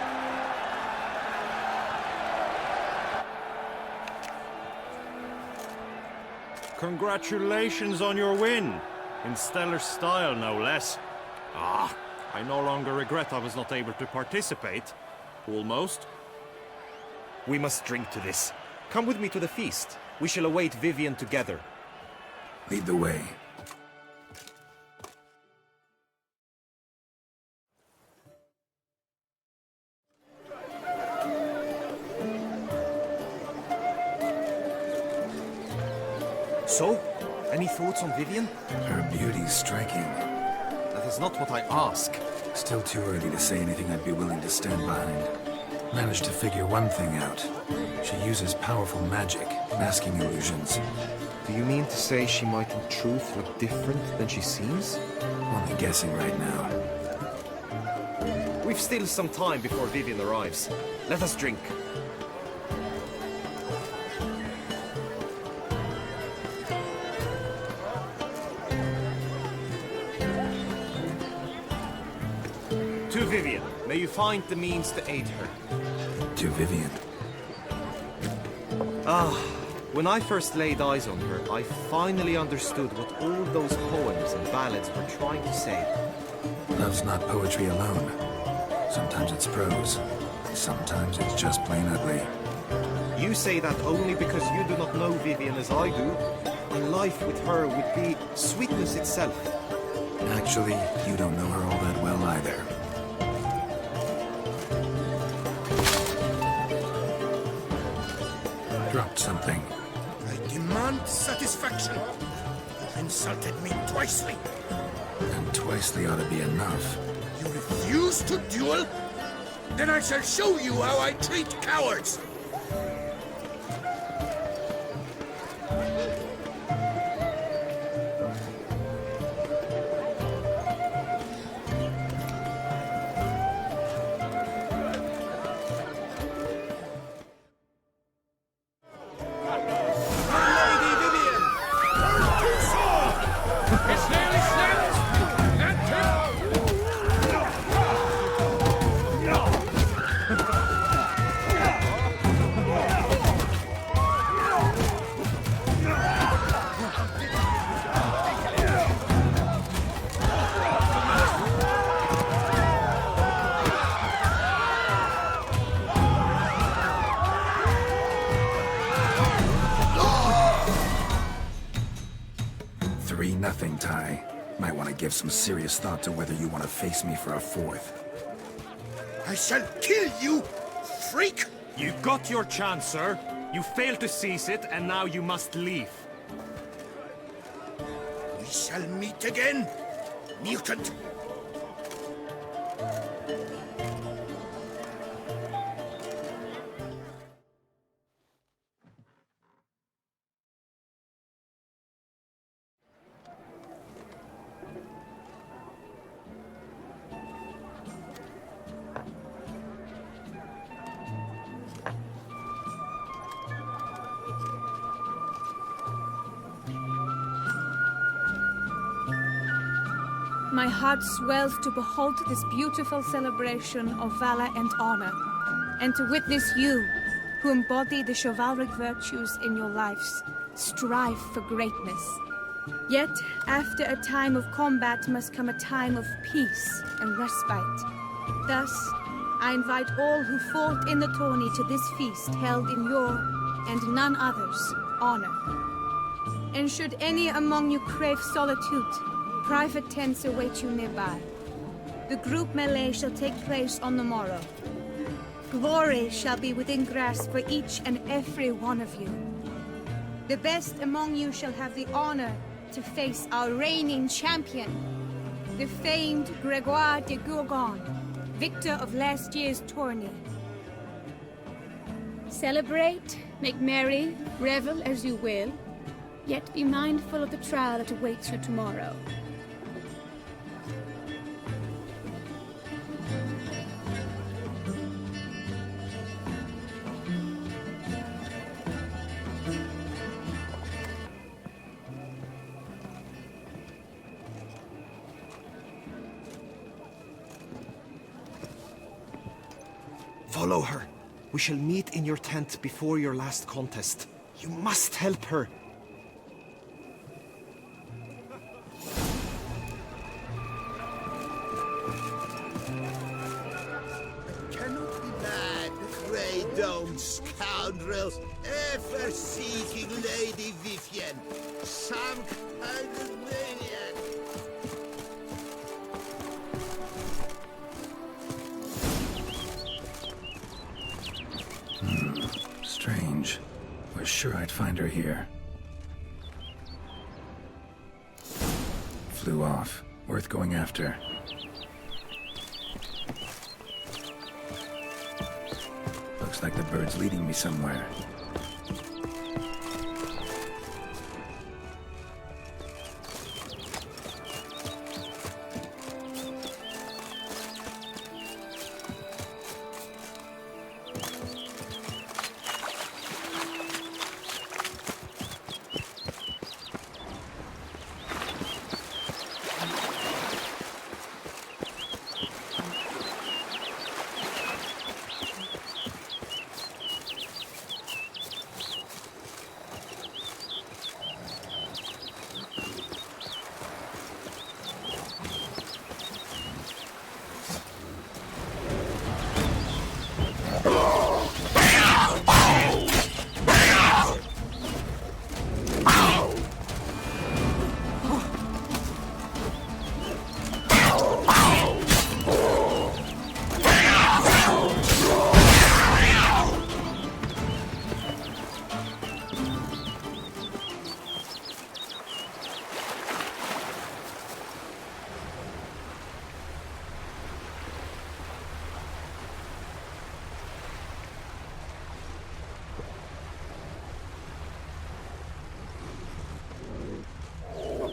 Congratulations on your win. In stellar style, no less. I no longer regret I was not able to participate. Almost. We must drink to this. Come with me to the feast. We shall await Vivian together. Lead the way. So, any thoughts on Vivian? Her beauty's striking. That is not what I ask. Still too early to say anything I'd be willing to stand behind. Managed to figure one thing out. She uses powerful magic, masking illusions. Do you mean to say she might in truth look different than she seems? Only guessing right now. We've still some time before Vivian arrives. Let us drink. To Vivian, may you find the means to aid her. To Vivian. When I first laid eyes on her, I finally understood what all those poems and ballads were trying to say. Love's not poetry alone. Sometimes it's prose. Sometimes it's just plain ugly. You say that only because you do not know Vivian as I do. A life with her would be sweetness itself. Actually, you don't know her all that well either. Dropped something. I demand satisfaction. You've insulted me twicely. And twicely ought to be enough. You refuse to duel? Then I shall show you how I treat cowards. Nothing, Ty. Might want to give some serious thought to whether you want to face me for a fourth. I shall kill you, freak! You got your chance, sir. You failed to seize it, and now you must leave. We shall meet again, mutant. My heart swells to behold this beautiful celebration of valor and honor, and to witness you, who embody the chivalric virtues in your lives, strive for greatness. Yet, after a time of combat must come a time of peace and respite. Thus, I invite all who fought in the tourney to this feast held in your, and none other's, honor. And should any among you crave solitude, private tents await you nearby. The group melee shall take place on the morrow. Glory shall be within grasp for each and every one of you. The best among you shall have the honor to face our reigning champion, the famed Gregoire de Gourgon, victor of last year's tourney. Celebrate, make merry, revel as you will, yet be mindful of the trial that awaits you tomorrow. Follow her. We shall meet in your tent before your last contest. You must help her. Cannot be mad, grey-domed scoundrels, ever seeking Lady Vivienne. Some kind of maniac. Strange. Was sure I'd find her here. Flew off. Worth going after. Looks like the bird's leading me somewhere.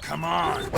Come on!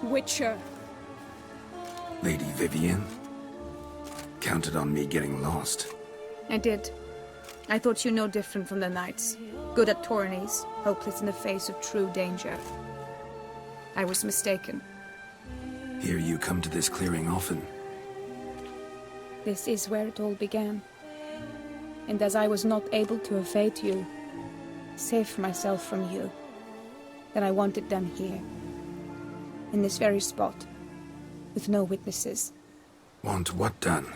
Witcher. Lady Vivian? Counted on me getting lost. I did. I thought you no different from the knights. Good at tourneys, hopeless in the face of true danger. I was mistaken. Hear you come to this clearing often. This is where it all began. And as I was not able to evade you, save myself from you, then I wanted them here. In this very spot. With no witnesses. Want what done?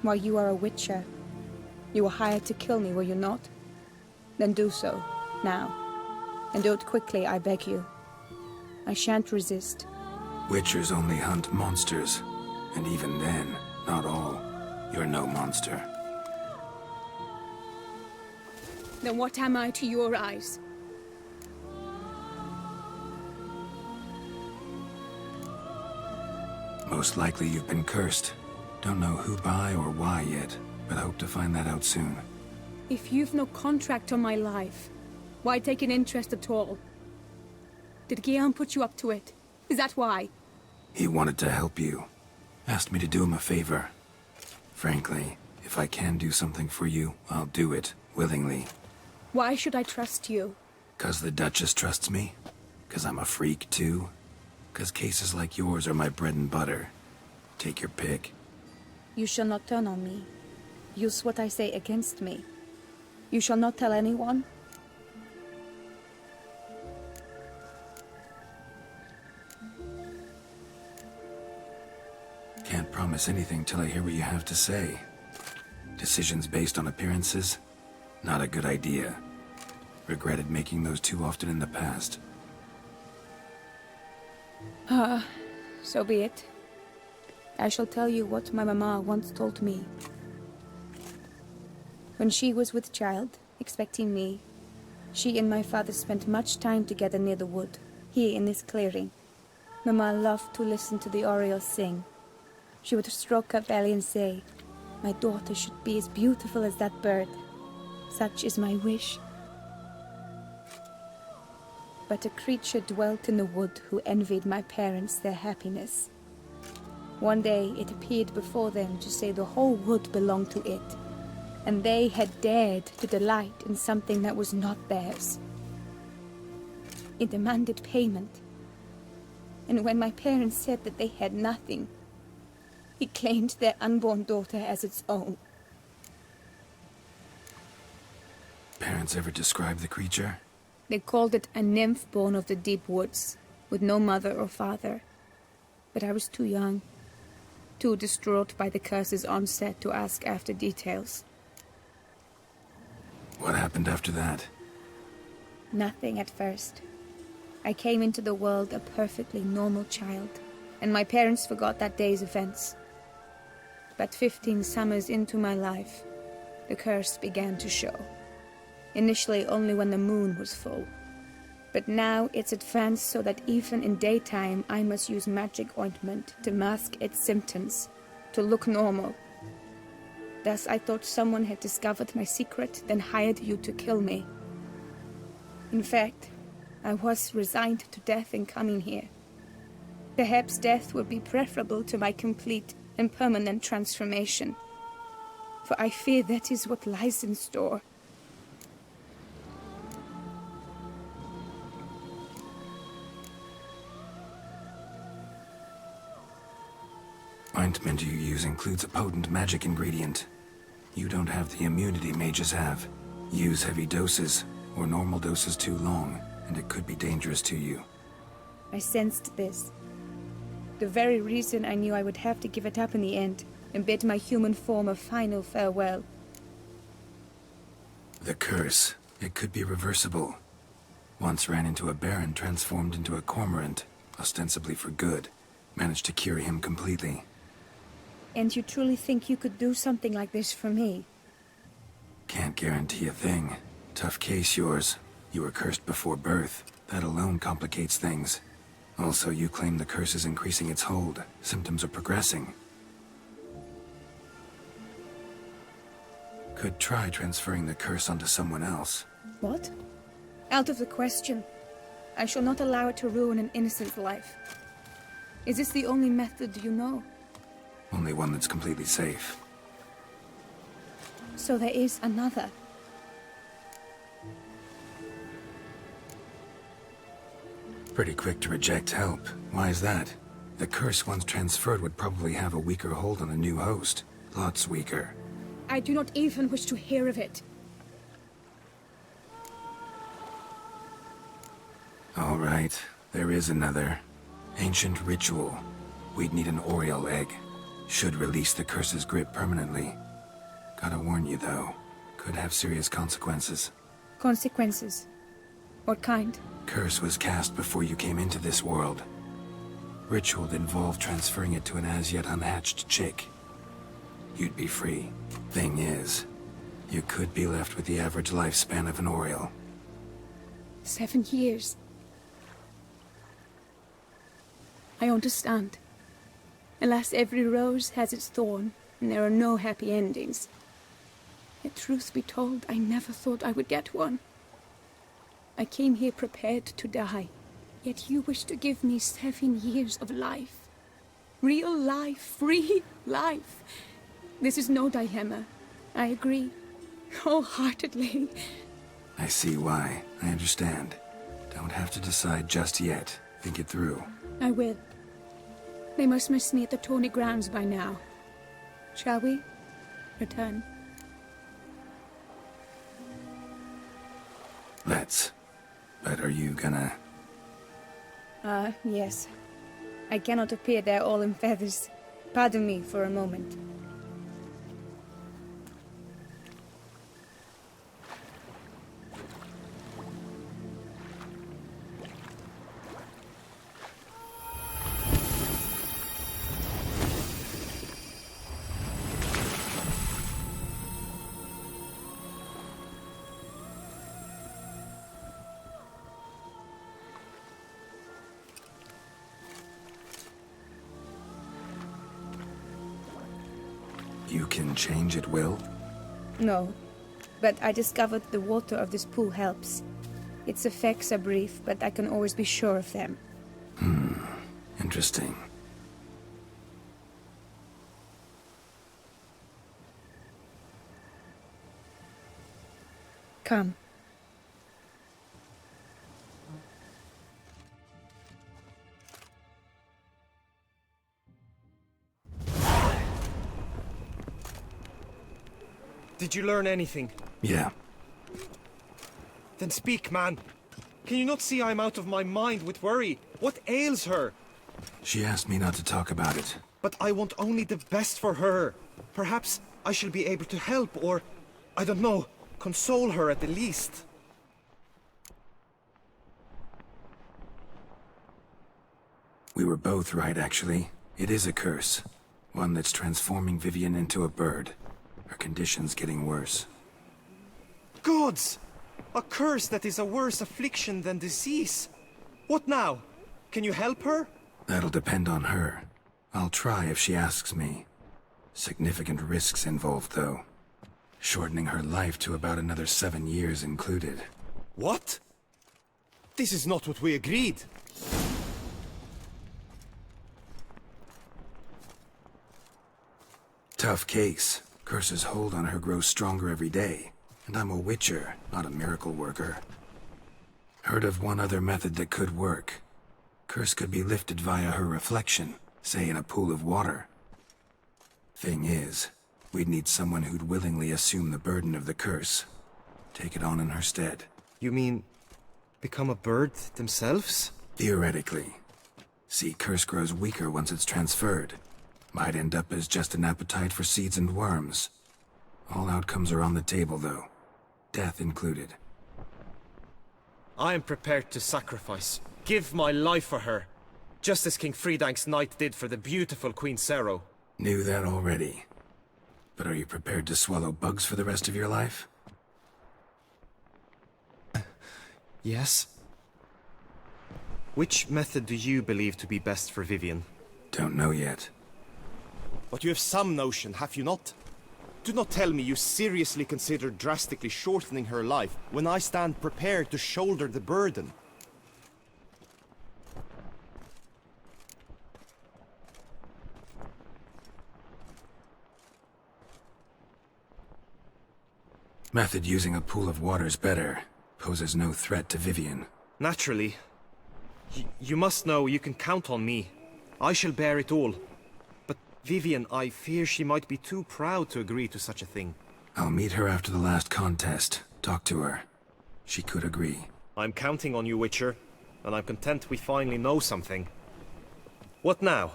Why, you are a witcher. You were hired to kill me, were you not? Then do so, now. And do it quickly, I beg you. I shan't resist. Witchers only hunt monsters. And even then, not all. You're no monster. Then what am I to your eyes? Most likely you've been cursed. Don't know who by or why yet, but hope to find that out soon. If you've no contract on my life, why take an interest at all? Did Guillaume put you up to it? Is that why? He wanted to help you. Asked me to do him a favor. Frankly, if I can do something for you, I'll do it, willingly. Why should I trust you? 'Cause the Duchess trusts me? 'Cause I'm a freak, too? 'Cause cases like yours are my bread and butter. Take your pick. You shall not turn on me. Use what I say against me. You shall not tell anyone? Can't promise anything till I hear what you have to say. Decisions based on appearances? Not a good idea. Regretted making those too often in the past. So be it. I shall tell you what my mama once told me. When she was with child, expecting me, she and my father spent much time together near the wood, here in this clearing. Mama loved to listen to the orioles sing. She would stroke her belly and say, "My daughter should be as beautiful as that bird. Such is my wish." But a creature dwelt in the wood who envied my parents their happiness. One day it appeared before them to say the whole wood belonged to it, and they had dared to delight in something that was not theirs. It demanded payment, and when my parents said that they had nothing, it claimed their unborn daughter as its own. Parents ever describe the creature? They called it a nymph born of the deep woods, with no mother or father. But I was too young, too distraught by the curse's onset to ask after details. What happened after that? Nothing at first. I came into the world a perfectly normal child, and my parents forgot that day's events. But 15 summers into my life, the curse began to show. Initially only when the moon was full. But now it's advanced so that even in daytime I must use magic ointment to mask its symptoms, to look normal. Thus I thought someone had discovered my secret, then hired you to kill me. In fact, I was resigned to death in coming here. Perhaps death would be preferable to my complete and permanent transformation. For I fear that is what lies in store. Ointment you use includes a potent magic ingredient. You don't have the immunity mages have. Use heavy doses, or normal doses too long, and it could be dangerous to you. I sensed this. The very reason I knew I would have to give it up in the end, and bid my human form a final farewell. The curse. It could be reversible. Once ran into a baron transformed into a cormorant, ostensibly for good. Managed to cure him completely. And you truly think you could do something like this for me? Can't guarantee a thing. Tough case, yours. You were cursed before birth. That alone complicates things. Also, you claim the curse is increasing its hold. Symptoms are progressing. Could try transferring the curse onto someone else. What? Out of the question. I shall not allow it to ruin an innocent life. Is this the only method you know? Only one that's completely safe. So there is another. Pretty quick to reject help. Why is that? The curse once transferred would probably have a weaker hold on a new host. Lots weaker. I do not even wish to hear of it. All right, there is another. Ancient ritual. We'd need an Oriole egg. Should release the curse's grip permanently. Gotta warn you though, could have serious consequences. Consequences? What kind? Curse was cast before you came into this world. Ritual involved transferring it to an as-yet unhatched chick. You'd be free. Thing is, you could be left with the average lifespan of an Oriole. 7 years. I understand. Alas, every rose has its thorn, and there are no happy endings. Yet truth be told, I never thought I would get one. I came here prepared to die, yet you wish to give me 7 years of life. Real life, free life. This is no dilemma. I agree, wholeheartedly. I see why. I understand. Don't have to decide just yet. Think it through. I will. They must miss me at the tourney grounds by now. Shall we return? Let's. But are you gonna... Yes. I cannot appear there all in feathers. Pardon me for a moment. You can change at will? No, but I discovered the water of this pool helps. Its effects are brief, but I can always be sure of them. Interesting. Come. Did you learn anything? Yeah. Then speak, man. Can you not see I'm out of my mind with worry? What ails her? She asked me not to talk about it. But I want only the best for her. Perhaps I shall be able to help, or, I don't know, console her at the least. We were both right, actually. It is a curse. One that's transforming Vivian into a bird. Her condition's getting worse. Gods! A curse that is a worse affliction than disease. What now? Can you help her? That'll depend on her. I'll try if she asks me. Significant risks involved, though. Shortening her life to about another 7 years included. What? This is not what we agreed. Tough case. Curse's hold on her grows stronger every day. And I'm a witcher, not a miracle worker. Heard of one other method that could work. Curse could be lifted via her reflection, say in a pool of water. Thing is, we'd need someone who'd willingly assume the burden of the curse. Take it on in her stead. You mean, become a bird themselves? Theoretically. See, curse grows weaker once it's transferred. Might end up as just an appetite for seeds and worms. All outcomes are on the table, though. Death included. I am prepared to sacrifice. Give my life for her. Just as King Fridank's knight did for the beautiful Queen Sero. Knew that already. But are you prepared to swallow bugs for the rest of your life? Yes. Which method do you believe to be best for Vivian? Don't know yet. But you have some notion, have you not? Do not tell me you seriously consider drastically shortening her life when I stand prepared to shoulder the burden. Method using a pool of water's better. Poses no threat to Vivian. Naturally. You must know you can count on me. I shall bear it all. But Vivian, I fear she might be too proud to agree to such a thing. I'll meet her after the last contest. Talk to her. She could agree. I'm counting on you, Witcher, and I'm content we finally know something. What now?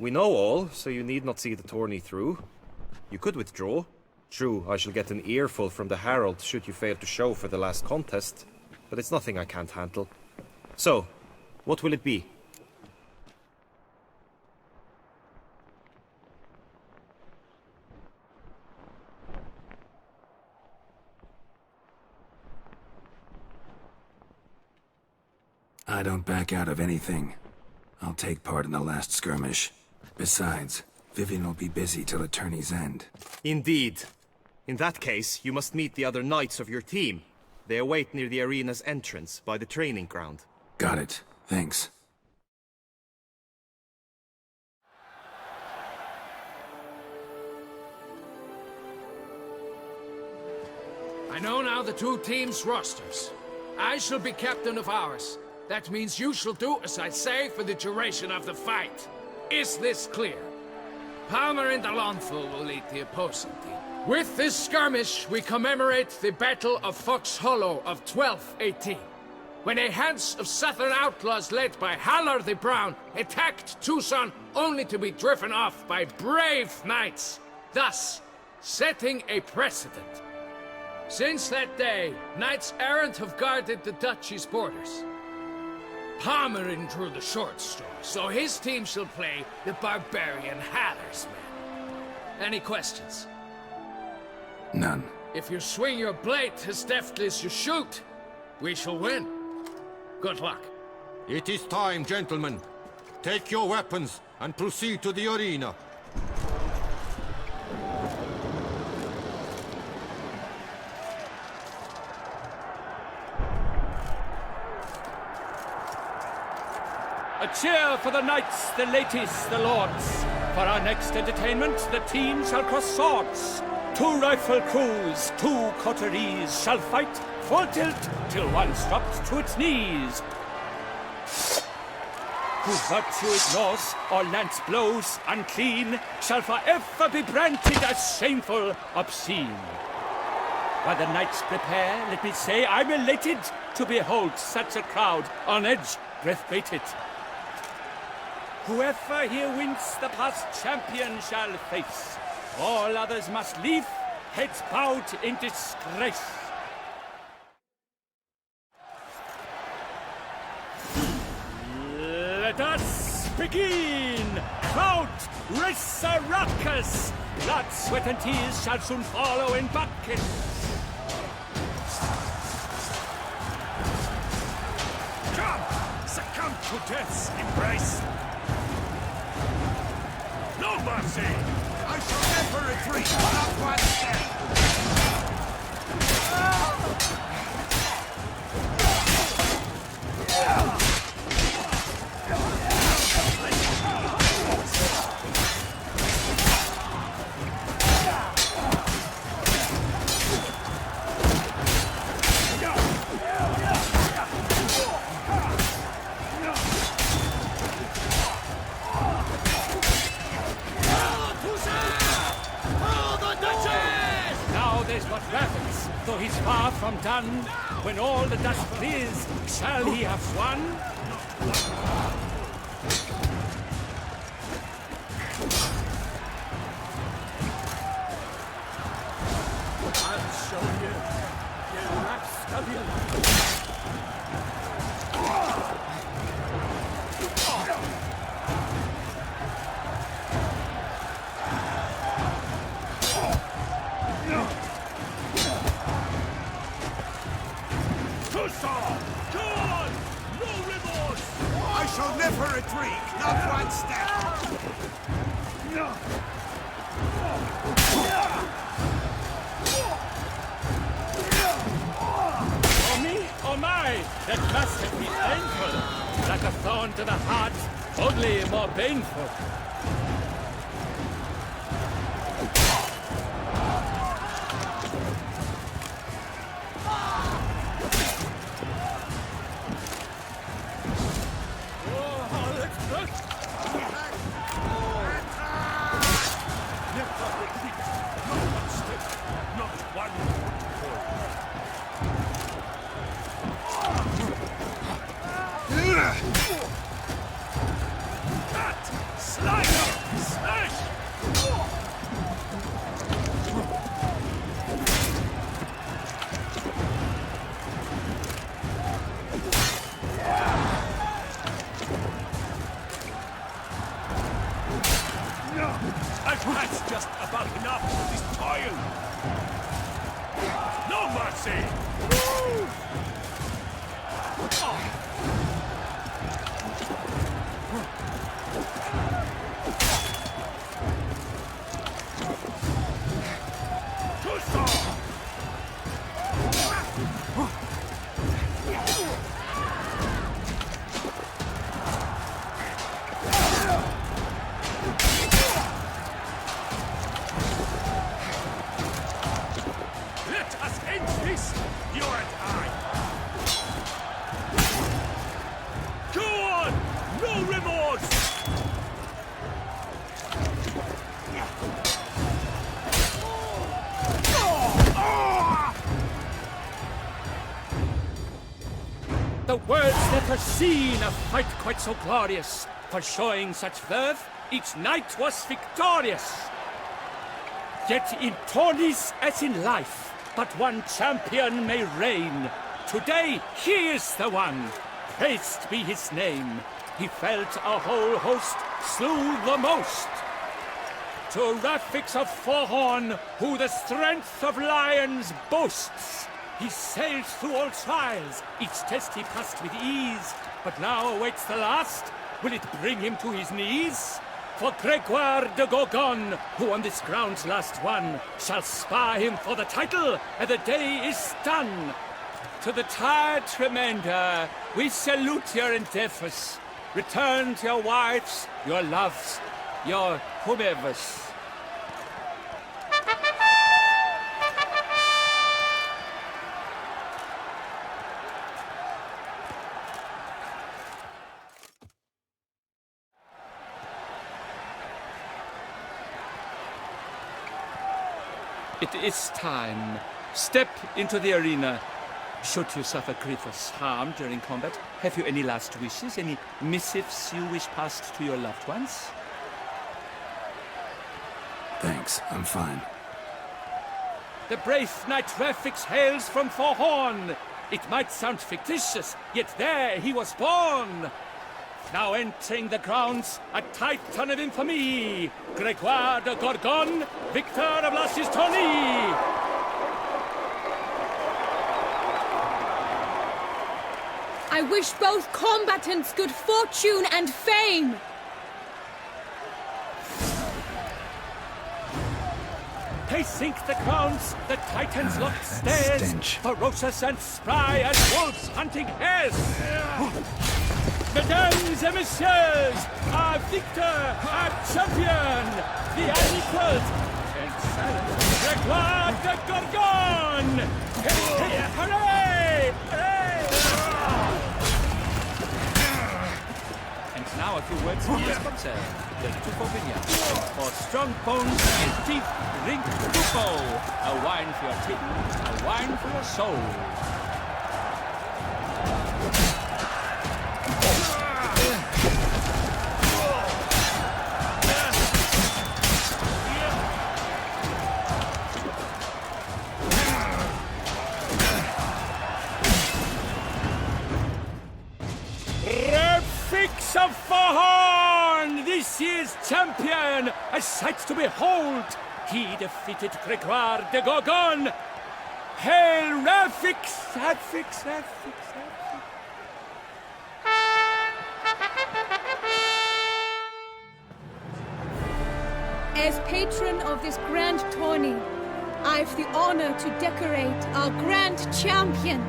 We know all, so you need not see the tourney through. You could withdraw. True, I shall get an earful from the Herald should you fail to show for the last contest, but it's nothing I can't handle. So, what will it be? I don't back out of anything. I'll take part in the last skirmish. Besides, Vivian will be busy till the tourney's end. Indeed. In that case, you must meet the other knights of your team. They await near the arena's entrance, by the training ground. Got it. Thanks. I know now the two teams' rosters. I shall be captain of ours. That means you shall do as I say for the duration of the fight. Is this clear? Palmer and Alonso will lead the opposing team. With this skirmish, we commemorate the Battle of Fox Hollow of 1218, when a hands of southern outlaws led by Haller the Brown attacked Tucson only to be driven off by brave knights, thus setting a precedent. Since that day, knights errant have guarded the duchy's borders. Palmerin drew the short straw, so his team shall play the barbarian Haller's men. Any questions? None. If you swing your blade as deftly as you shoot, we shall win. Good luck. It is time, gentlemen. Take your weapons and proceed to the arena. A cheer for the knights, the ladies, the lords. For our next entertainment, the team shall cross swords. 2 rifle crews, 2 coteries shall fight full tilt till one's dropped to its knees. Whose virtue ignores or lance blows unclean shall forever be branded as shameful, obscene. While the knights prepare, let me say I'm elated to behold such a crowd on edge, breath-baited. Whoever here wins the past champion shall face. All others must leave, heads bowed in disgrace. Let us begin! Crowd, race a ruckus! Blood, sweat and tears shall soon follow in buckets. Come! Succumb to death's embrace! No mercy! I shall never retreat, not one step! Though he's far from done, when all the dust clears, shall he have won? I'll show you, you rascal. I shall never retreat, not one step! Oh me, oh my, that must have been painful. Like a thorn to the heart, only more painful. Slice! Smash! I've had just about enough of this toil! No mercy! Let us end this, you and I! Go on! No remorse! The world's never seen a fight quite so glorious. For showing such verve, each knight was victorious. Yet in tourneys as in life, but one champion may reign. Today he is the one. Praised be his name. He felt a whole host, slew the most. To Rafix of Forhorn, who the strength of lions boasts, he sailed through all trials, each test he passed with ease. But now awaits the last. Will it bring him to his knees? For Gregoire de Gorgon, who on this ground's last won, shall spar him for the title, and the day is done. To the tired Tremender, we salute your endeavors. Return to your wives, your loves, your whomevers. It is time. Step into the arena. Should you suffer grievous harm during combat, have you any last wishes, any missives you wish passed to your loved ones? Thanks, I'm fine. The brave knight Rafix hails from Forhorn. It might sound fictitious, yet there he was born. Now entering the grounds, a titan of infamy, Gregoire de Gorgon, victor of La Sistonie. I wish both combatants good fortune and fame. They sink the grounds, the titans locked stairs, stench. ferocious and spry as wolves hunting hares. Mesdames et messieurs, our victor, our champion, the unequaled, and silent Gregoire de Gorgon! Hooray! Hooray! And now a few words from the sponsor, the Tuco For strong bones and teeth, drink Tuco. A wine for your teeth, a wine for your soul. Rafix of Forhorn, this year's champion, a sight to behold. He defeated Gregoire de Gorgon. Hail Rafix, Rafix, Rafix, Rafix. As patron of this grand tourney, I've the honor to decorate our grand champion.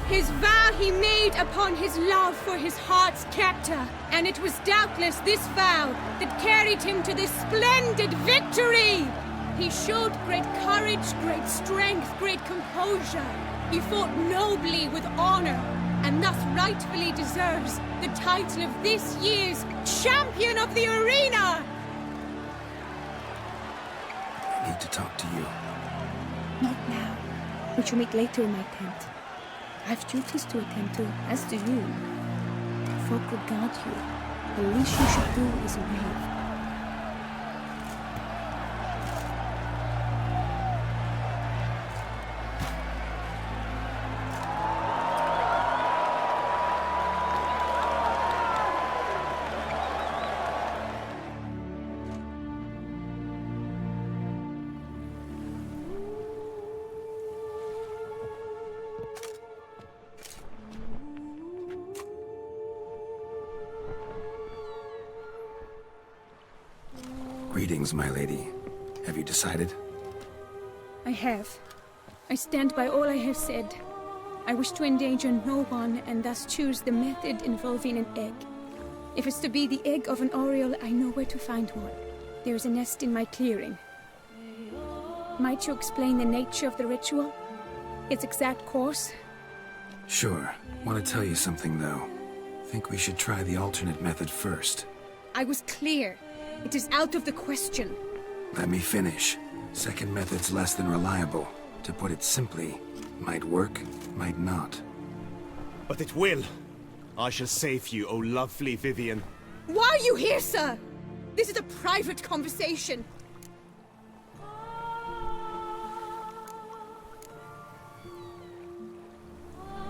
His vow he made upon his love for his heart's captor, and it was doubtless this vow that carried him to this splendid victory. He showed great courage, great strength, great composure. He fought nobly with honor, and thus rightfully deserves the title of this year's Champion of the Arena! I need to talk to you. Not now. We shall meet later in my tent. I've duties to attend to, as do you. Folk regard you The least you should do is wave. Greetings, my lady. Have you decided? I have. I stand by all I have said. I wish to endanger no one and thus choose the method involving an egg. If it's to be the egg of an oriole, I know where to find one. There is a nest in my clearing. Might you explain the nature of the ritual? Its exact course? Sure. Want to tell you something, though. Think we should try the alternate method first. I was clear. It is out of the question. Let me finish. Second method's less than reliable. To put it simply, might work, might not. But it will. I shall save you, O lovely Vivian. Why are you here, sir? This is a private conversation.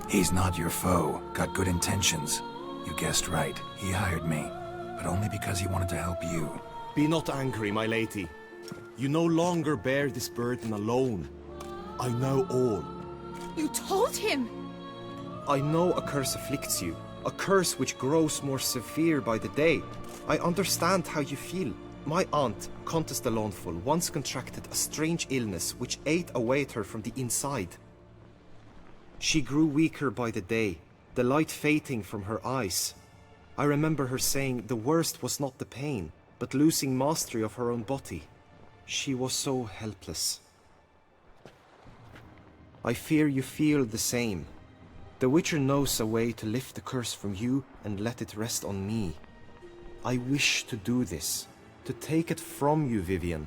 He's not your foe. Got good intentions. You guessed right. He hired me. But only because he wanted to help you. Be not angry, my lady. You no longer bear this burden alone. I know all. You told him! I know a curse afflicts you. A curse which grows more severe by the day. I understand how you feel. My aunt, Countess de Lawnful, once contracted a strange illness which ate away at her from the inside. She grew weaker by the day, the light fading from her eyes. I remember her saying the worst was not the pain, but losing mastery of her own body. She was so helpless. I fear you feel the same. The Witcher knows a way to lift the curse from you and let it rest on me. I wish to do this, to take it from you, Vivian.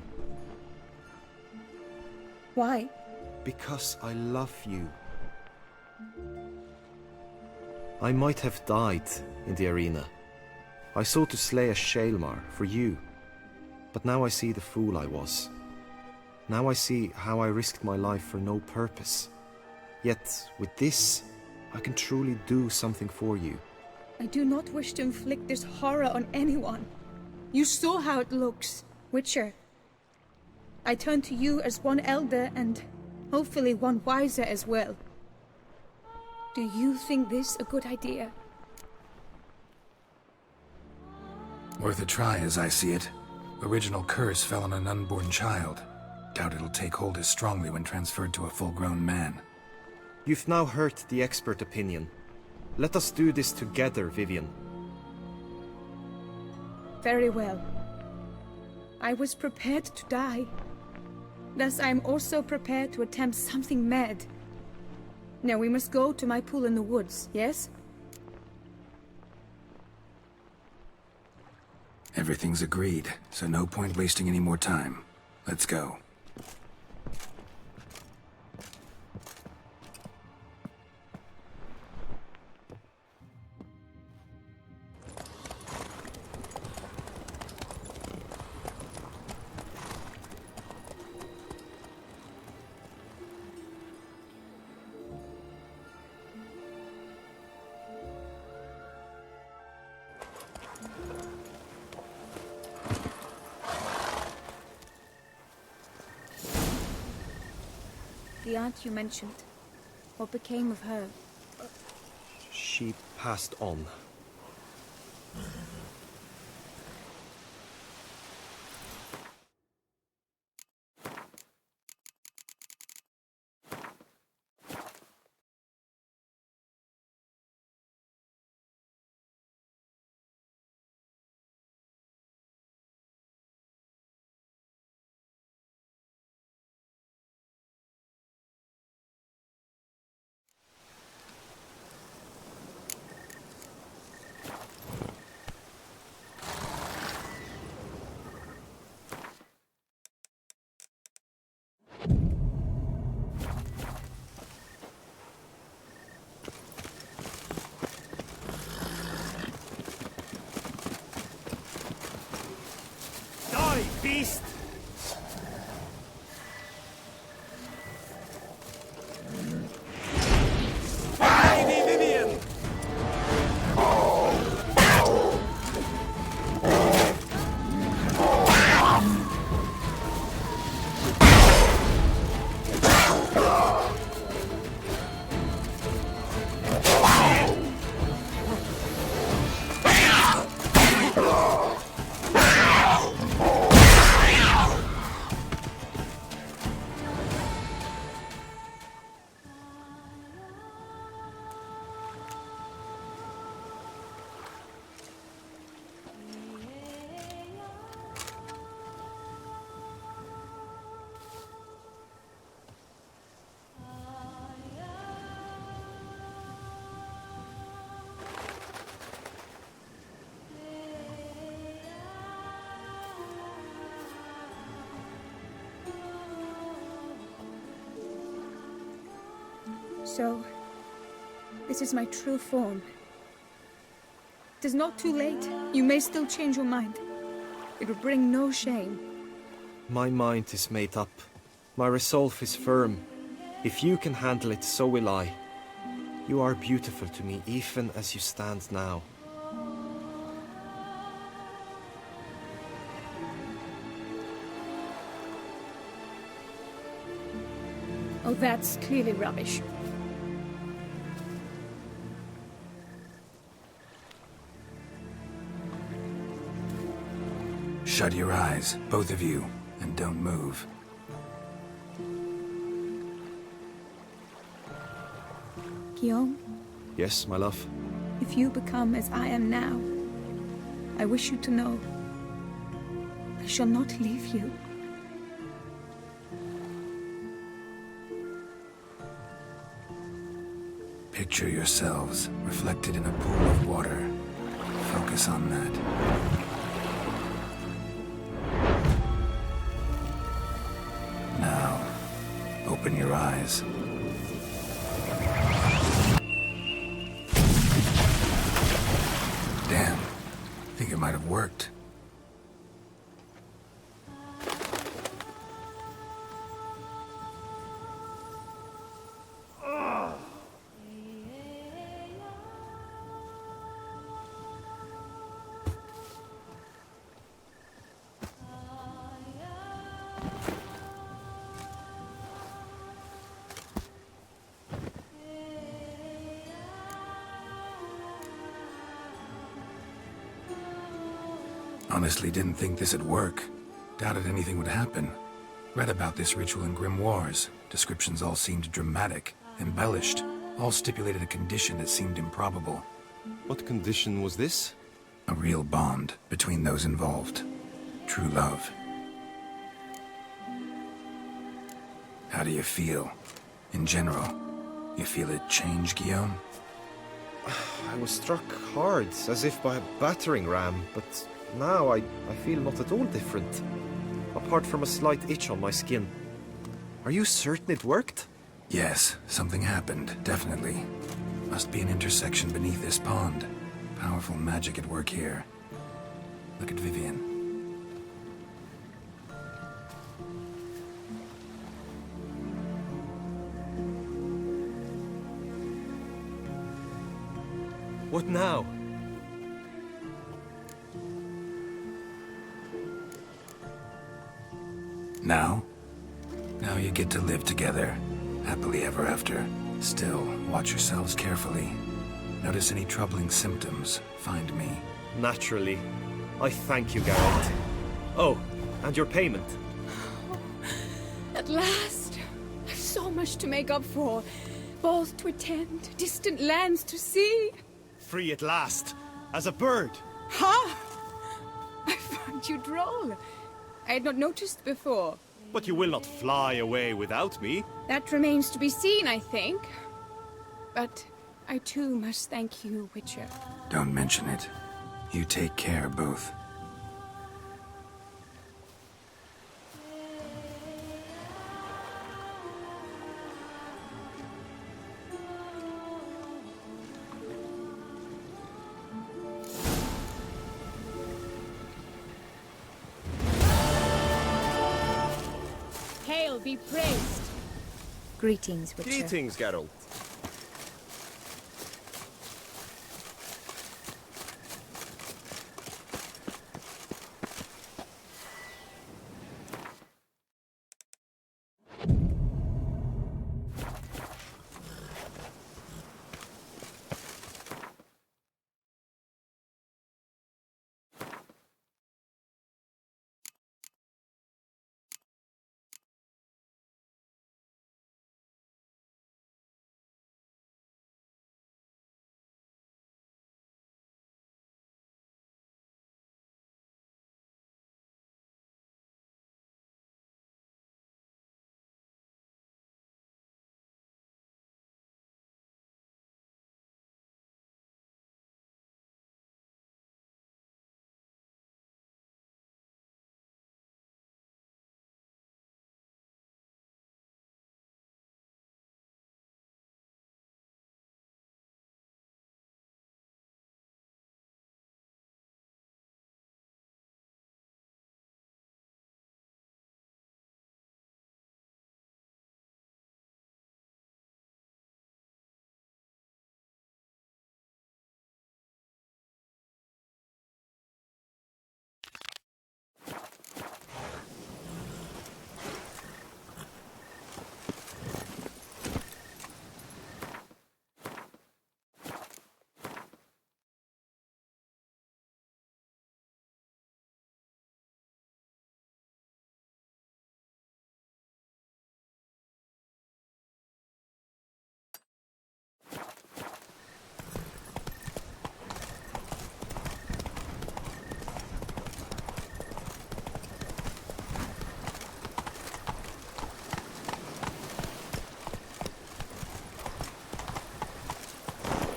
Why? Because I love you. I might have died in the arena. I sought to slay a Shaelmar for you. But now I see the fool I was. Now I see how I risked my life for no purpose. Yet, with this, I can truly do something for you. I do not wish to inflict this horror on anyone. You saw how it looks, Witcher. I turn to you as one elder and hopefully one wiser as well. Do you think this a good idea? Worth a try, as I see it. Original curse fell on an unborn child. Doubt it'll take hold as strongly when transferred to a full-grown man. You've now heard the expert opinion. Let us do this together, Vivian. Very well. I was prepared to die. Thus I am also prepared to attempt something mad. Now we must go to my pool in the woods, yes? Everything's agreed, so no point wasting any more time. Let's go. The aunt you mentioned. What became of her? She passed on. beast! Lady Vivian! So, this is my true form. It is not too late. You may still change your mind. It will bring no shame. My mind is made up. My resolve is firm. If you can handle it, so will I. You are beautiful to me, even as you stand now. Oh, that's clearly rubbish. Shut your eyes, both of you, and don't move. Guillaume, Yes, my love? if you become as I am now, I wish you to know I shall not leave you. Picture yourselves reflected in a pool of water. Focus on that. Now, open your eyes. Damn. Think it might have worked. Honestly didn't think this'd work. Doubted anything would happen. Read about this ritual in grimoires. Descriptions all seemed dramatic, embellished. All stipulated a condition that seemed improbable. What condition was this? A real bond between those involved. True love. How do you feel? In general, you feel it change, Guillaume? I was struck hard, as if by a battering ram, but now I feel not at all different. Apart from a slight itch on my skin. Are you certain it worked? Yes, something happened, definitely. Must be an intersection beneath this pond. Powerful magic at work here. Look at Vivian. What now? Now? Now you get to live together. Happily ever after. Still, watch yourselves carefully. Notice any troubling symptoms, find me. Naturally. I thank you, Geralt. Oh, and your payment. At last! I've so much to make up for. Balls to attend, distant lands to see. Free at last, as a bird. Ha! I found you droll. I had not noticed before. But you will not fly away without me. That remains to be seen, I think. But I too must thank you, Witcher. Don't mention it. You take care, both. will be praised. Greetings, Witcher. Greetings, Geralt.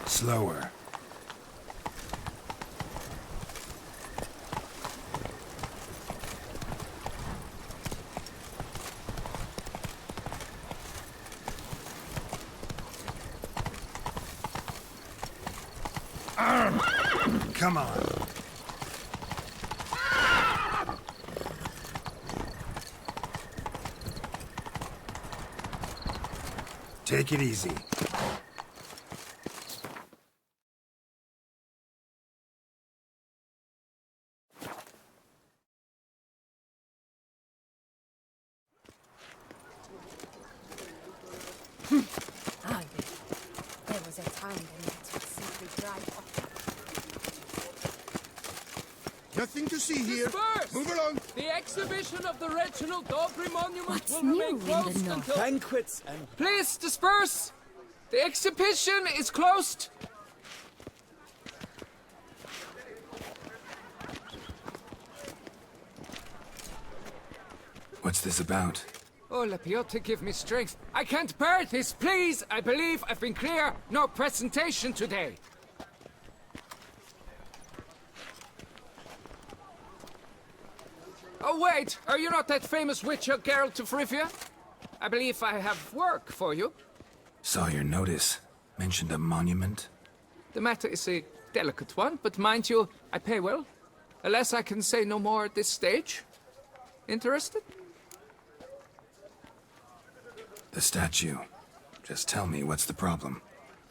Slower. Come on. Take it easy. There was a time when it would simply dry up. Nothing to see here. Disperse! Move along. The exhibition of the Reginald Dobry Monument What's will new remain in the closed north? until... Banquets and... Please disperse! The exhibition is closed! What's this about? Oh, Lepiote, give me strength. I can't bear this, please! I believe I've been clear. No presentation today. Oh, wait! Are you not that famous witcher, Geralt of Rivia? I believe I have work for you. Saw your notice. Mentioned a monument. The matter is a delicate one, but mind you, I pay well. Alas, I can say no more at this stage. Interested? The statue. Just tell me, what's the problem?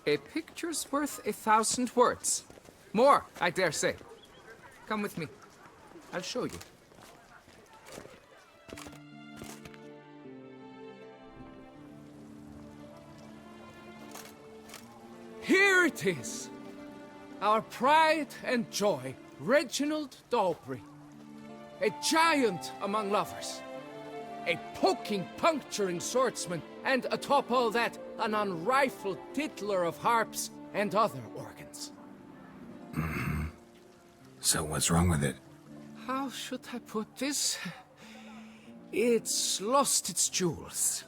A picture's worth 1,000 words. More, I dare say. Come with me. I'll show you. Here it is! Our pride and joy, Reginald Dobry. A giant among lovers. A poking, puncturing swordsman, and atop all that, an unrifled tittler of harps and other organs. So what's wrong with it? How should I put this? It's lost its jewels.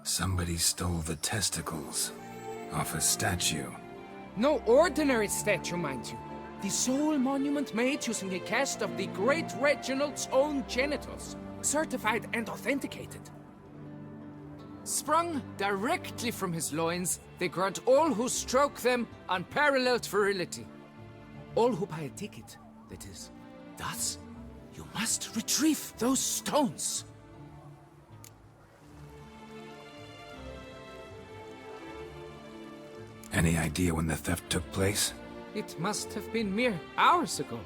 Somebody stole the testicles off a statue. No ordinary statue, mind you. The sole monument made using a cast of the great Reginald's own genitals, certified and authenticated. Sprung directly from his loins, they grant all who stroke them unparalleled virility. All who buy a ticket, that is. Thus, you must retrieve those stones. Any idea when the theft took place? It must have been mere hours ago.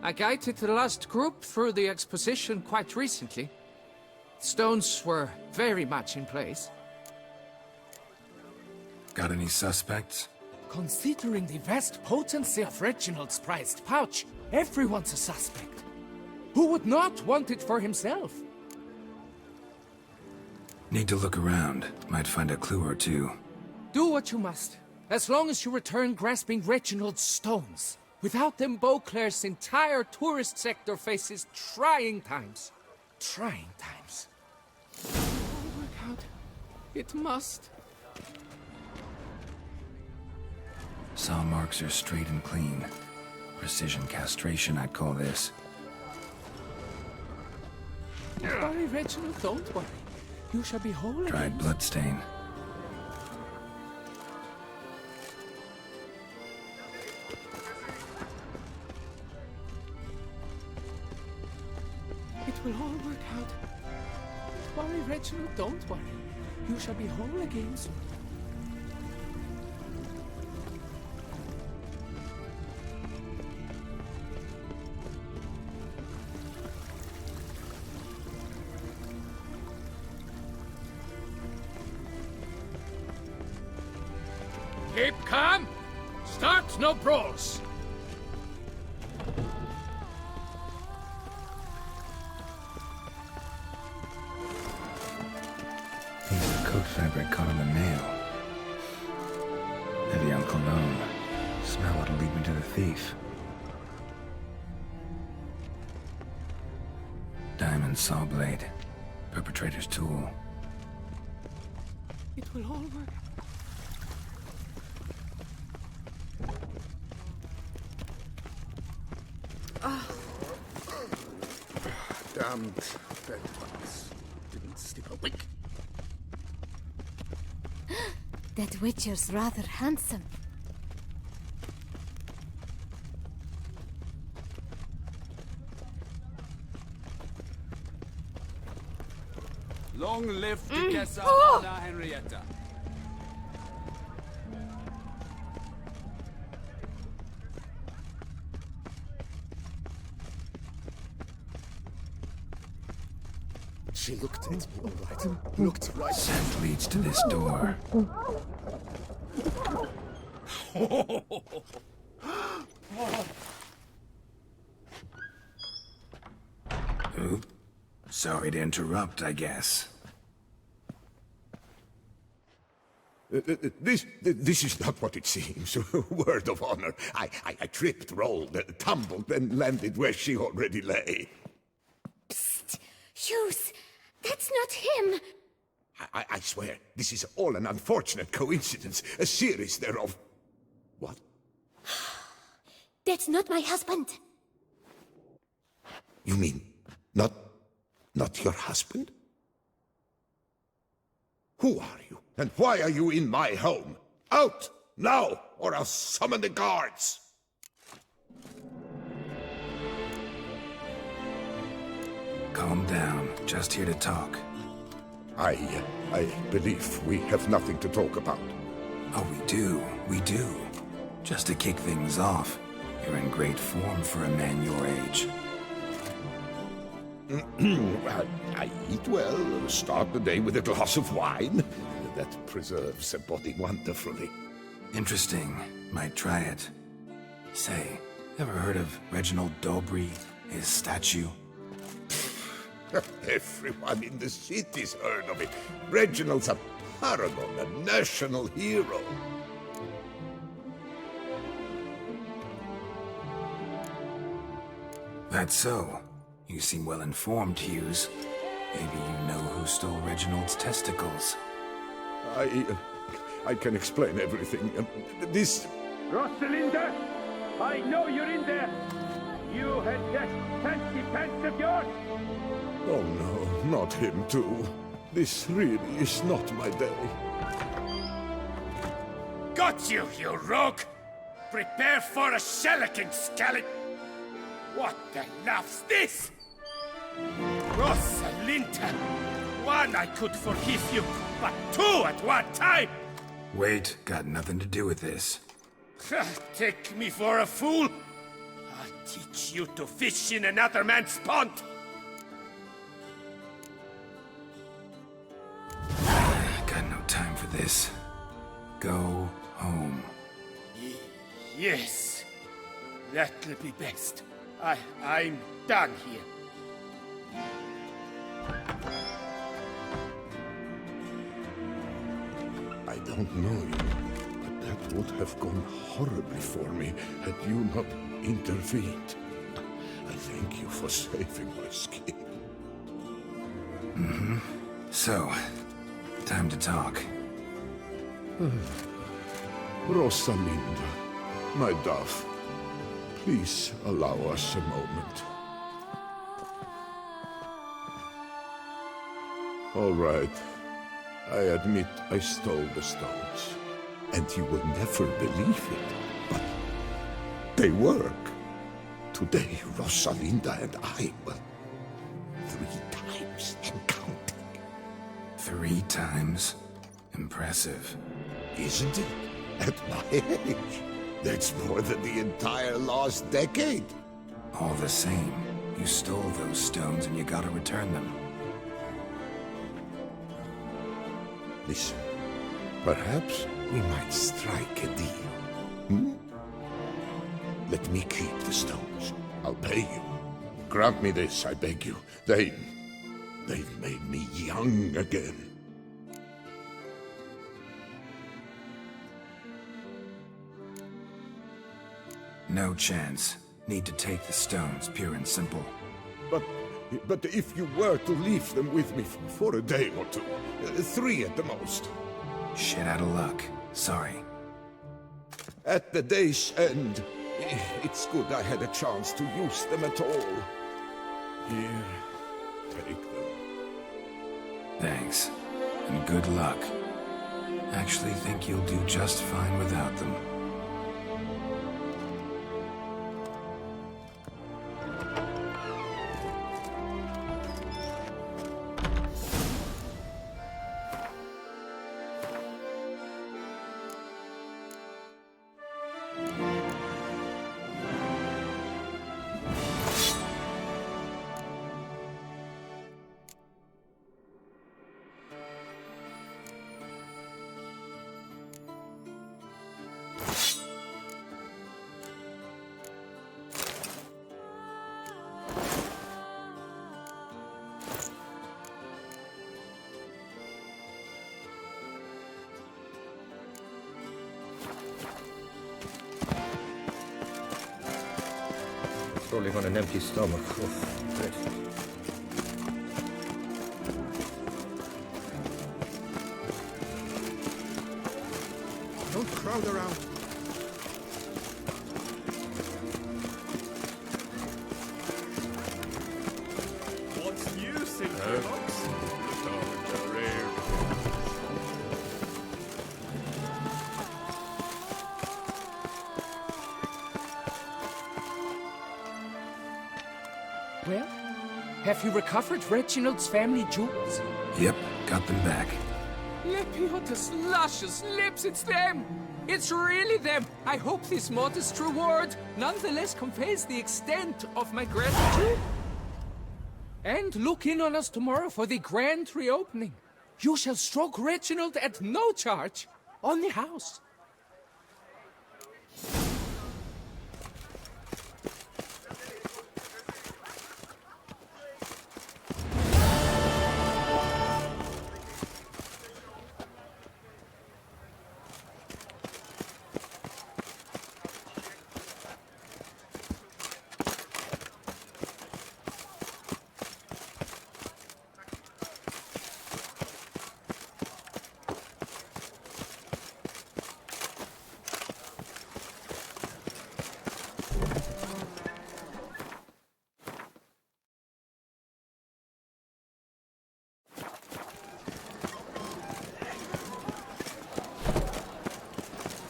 I guided the last group through the exposition quite recently. Stones were very much in place. Got any suspects? Considering the vast potency of Reginald's prized pouch, everyone's a suspect. Who would not want it for himself? Need to look around. Might find a clue or two. Do what you must, as long as you return grasping Reginald's stones. Without them, Beauclair's entire tourist sector faces trying times. Trying times. It will work out. It must. Saw marks are straight and clean. Precision castration, I'd call this. Don't worry, Reginald, don't worry. You shall be whole again. Dried bloodstain. It will all work out. Don't worry, Reginald, don't worry. You shall be whole again soon. Keep calm. Start no brawls. Piece of coat fabric caught on the nail. Evian cologne. Smell it'll lead me to the thief. Diamond saw blade. Perpetrator's tool. It will all work. Damned dead ones. Didn't sleep a wink. That Witcher's rather handsome. Long live Duchessa Anna Henrietta. She looked at me, all right. Looked right. Scent leads to this door. Oop. Sorry to interrupt, I guess. This is not what it seems. Word of honor. I tripped, rolled, tumbled, and landed where she already lay. Psst! Hughes! That's not him! I swear, this is all an unfortunate coincidence. A series thereof. What? That's not my husband. You mean, not your husband? Who are you? And why are you in my home? Out! Now! Or I'll summon the guards! Calm down. Just here to talk. I believe we have nothing to talk about. Oh, we do. We do. Just to kick things off, you're in great form for a man your age. I eat well, start the day with a glass of wine. That preserves a body wonderfully. Interesting. Might try it. Say, ever heard of Reginald Dobry, his statue? Everyone in the city's heard of it. Reginald's a paragon, a national hero. That's so. You seem well informed, Hughes. Maybe you know who stole Reginald's testicles. I can explain everything. This... Rosalinda! I know you're in there! You had that fancy pants of yours! Oh no, not him too. This really is not my day. Got you, you rogue! Prepare for a shellacking, scallop! What the laugh's this? Rosalinda! One I could forgive you, but two at one time! Wait, got nothing to do with this. Take me for a fool? I'll teach you to fish in another man's pond! Got no time for this. Go home. Yes, that'll be best. I'm done here. I don't know you, but that would have gone horribly for me had you not intervened. I thank you for saving my skin. Mm-hmm. So, time to talk. Rosalinda, my dove, please allow us a moment. All right. I admit I stole the stones. And you will never believe it, but they work. Today, Rosalinda and I, well, 3 times and counting. 3 times? Impressive. Isn't it? At my age. That's more than the entire last decade. All the same, you stole those stones and you gotta return them. Listen, perhaps we might strike a deal. Hmm? Let me keep the stones. I'll pay you. Grant me this, I beg you. They've made me young again. No chance. Need to take the stones, pure and simple. But if you were to leave them with me for a day or 2, 3 at the most. Shit out of luck. Sorry. At the day's end, it's good I had a chance to use them at all. Here, take them. Thanks. And good luck. Actually think you'll do just fine without them. Probably on an empty stomach. Oh, great. Don't crowd around. What's new, Silverbox? The dogs are rare. Well, have you recovered Reginald's family jewels? Yep, got them back. Lepiota's luscious lips, it's them! It's really them! I hope this modest reward nonetheless conveys the extent of my gratitude. And look in on us tomorrow for the grand reopening. You shall stroke Reginald at no charge on the house.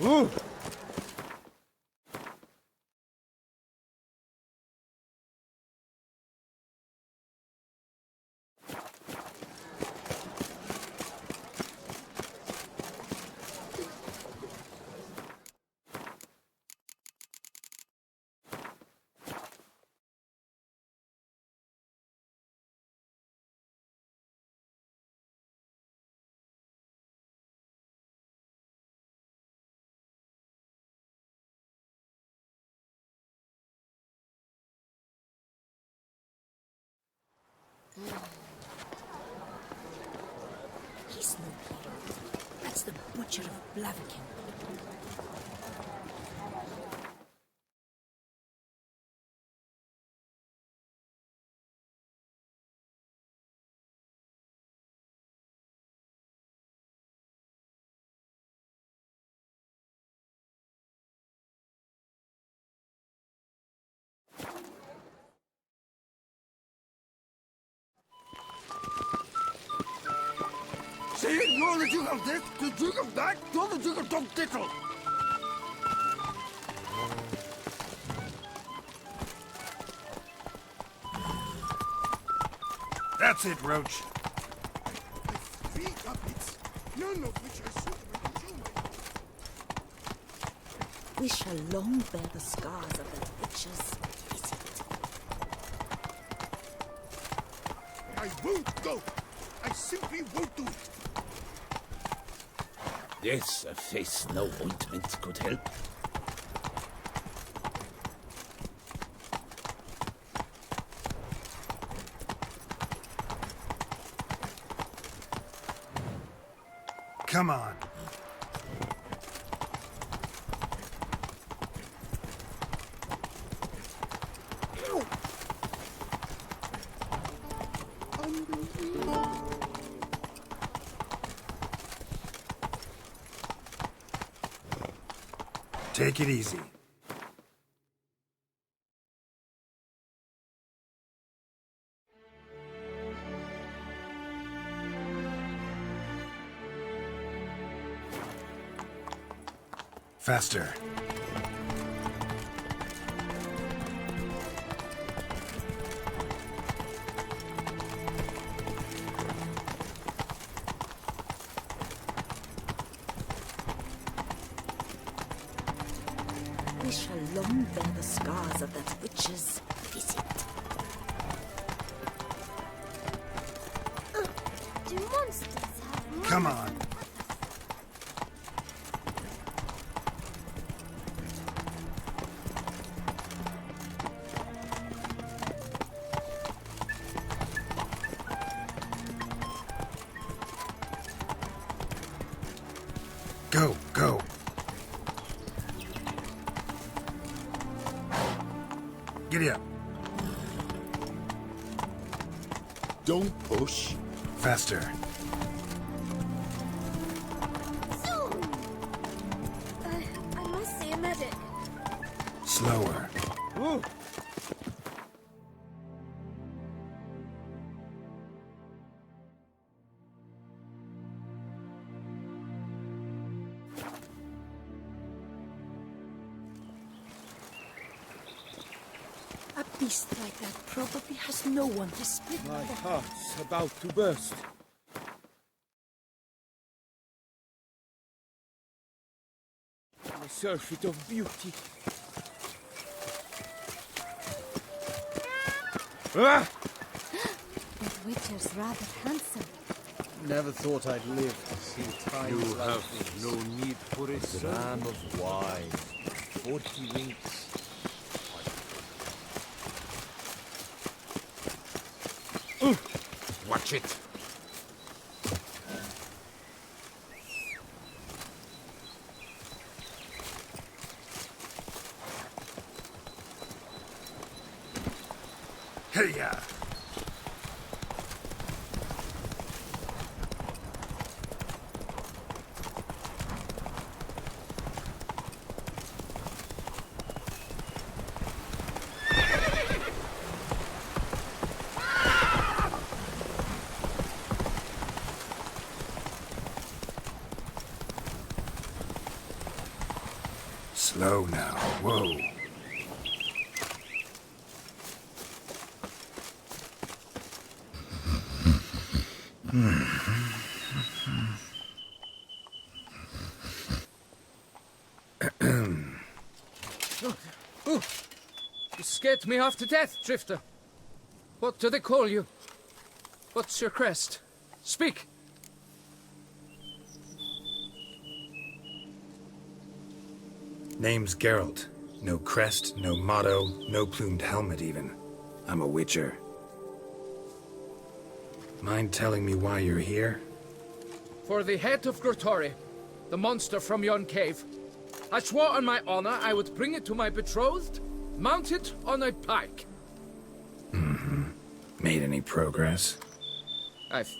Ooh! He's no hero. That's the Butcher of Blaviken. See, you're the Duke of this, the Duke of that, you're the Duke of Dog Diddle. That's it, Roach. Three puppets, none of which are suitable to my... We shall long bear the scars of that witch's visit. I won't go. I simply won't do it. Yes, a face no ointment could help. Come on. Take it easy. Faster. We shall long bear the scars of that witch's visit. Do monsters have Come on. Go, go. Giddy up. Don't push. Faster. I must see a medic. Slower. Ooh. A beast like that probably has no one to split My with. heart's about to burst. A surfeit of beauty. Ah! That witcher's rather handsome. Never thought I'd live to see times You like have these. no need for a dram of wine. 40 winks. Watch it. Hey-ya! Slow now. Whoa. You scared me half to death, Drifter. What do they call you? What's your crest? Speak! Name's Geralt. No crest, no motto, no plumed helmet even. I'm a witcher. Mind telling me why you're here? For the head of GOTY, the monster from yon cave. I swore on my honor I would bring it to my betrothed, mounted on a pike. Mm-hmm. Made any progress? I've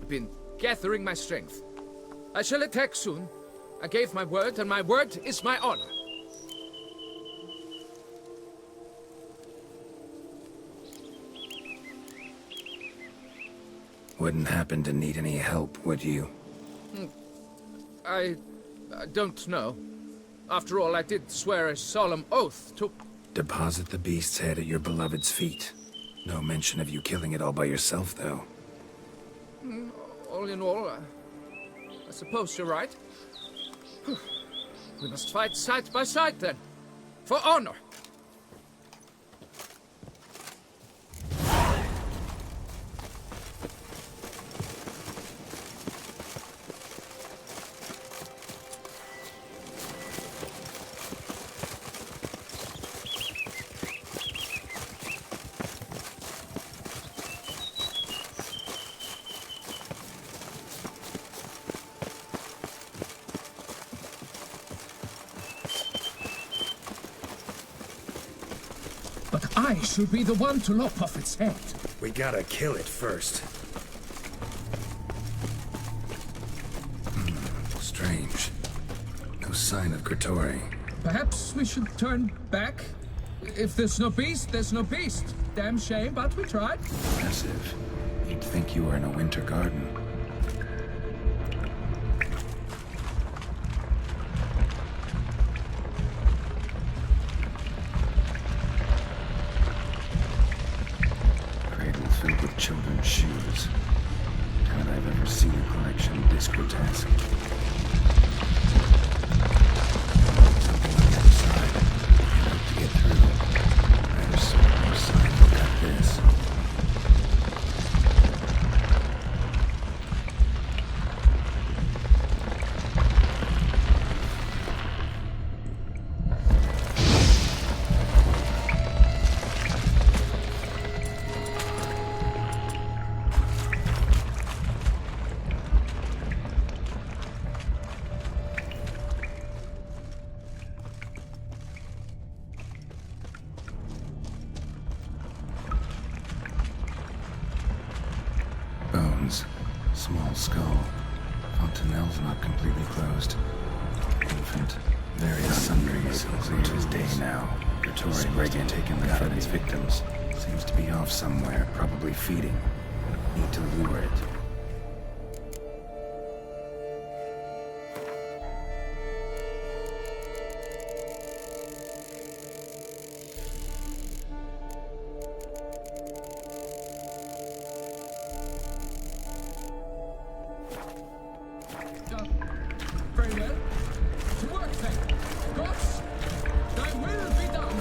been gathering my strength. I shall attack soon. I gave my word, and my word is my honor. Wouldn't happen to need any help, would you? I don't know. After all, I did swear a solemn oath to... Deposit the beast's head at your beloved's feet. No mention of you killing it all by yourself, though. All in all, I suppose you're right. We must fight side by side, then. For honor. But I should be the one to lop off its head. We gotta kill it first. Strange. No sign of GOTY. Perhaps we should turn back? If there's no beast, there's no beast. Damn shame, but we tried. Impressive. You'd think you were in a winter garden. Cradle filled with children's shoes. Doubt I've ever seen a collection this grotesque. Something on the other side. Can't hope to get through. Better sort more sign. Look at this. Bones. Small skull. Fontanelle's not completely closed. Infant. Various sundries. Clear as day now. GOTY must have taken the fed its victims. Seems to be off somewhere, probably feeding. Need to lure it. Very well. To work, then. Gods, thy will be done.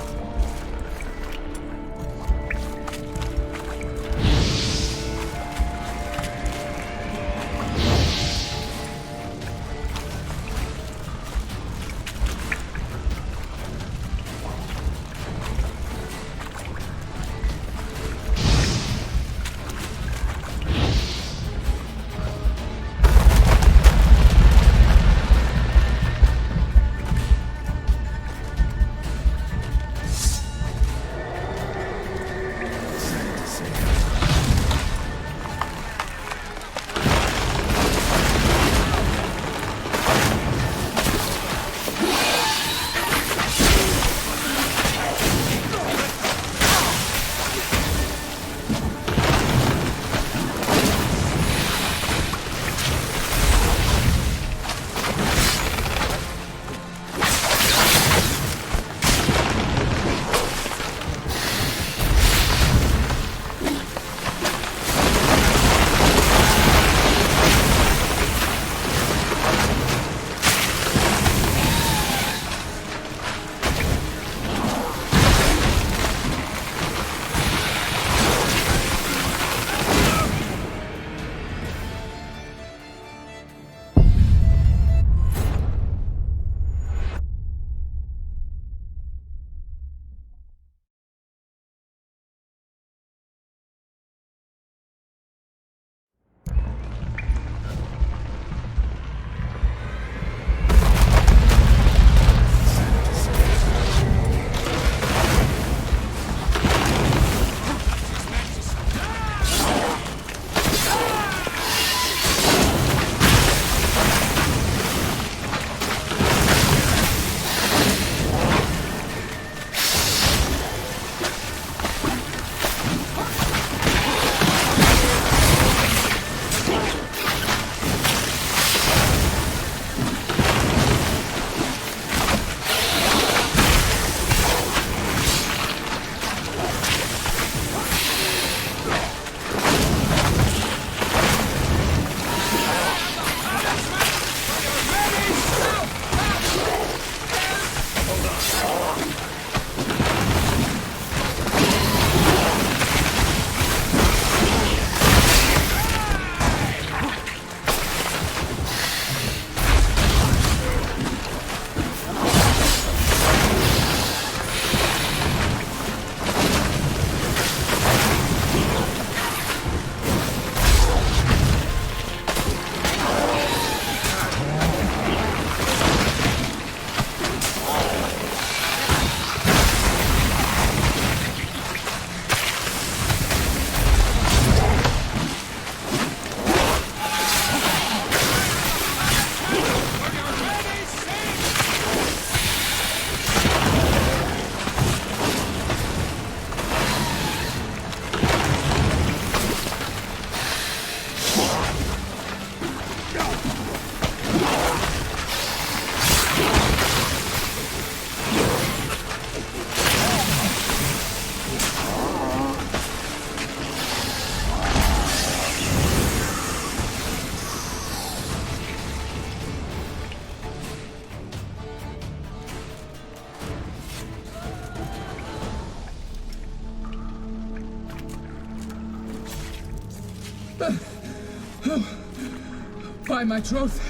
By my troth,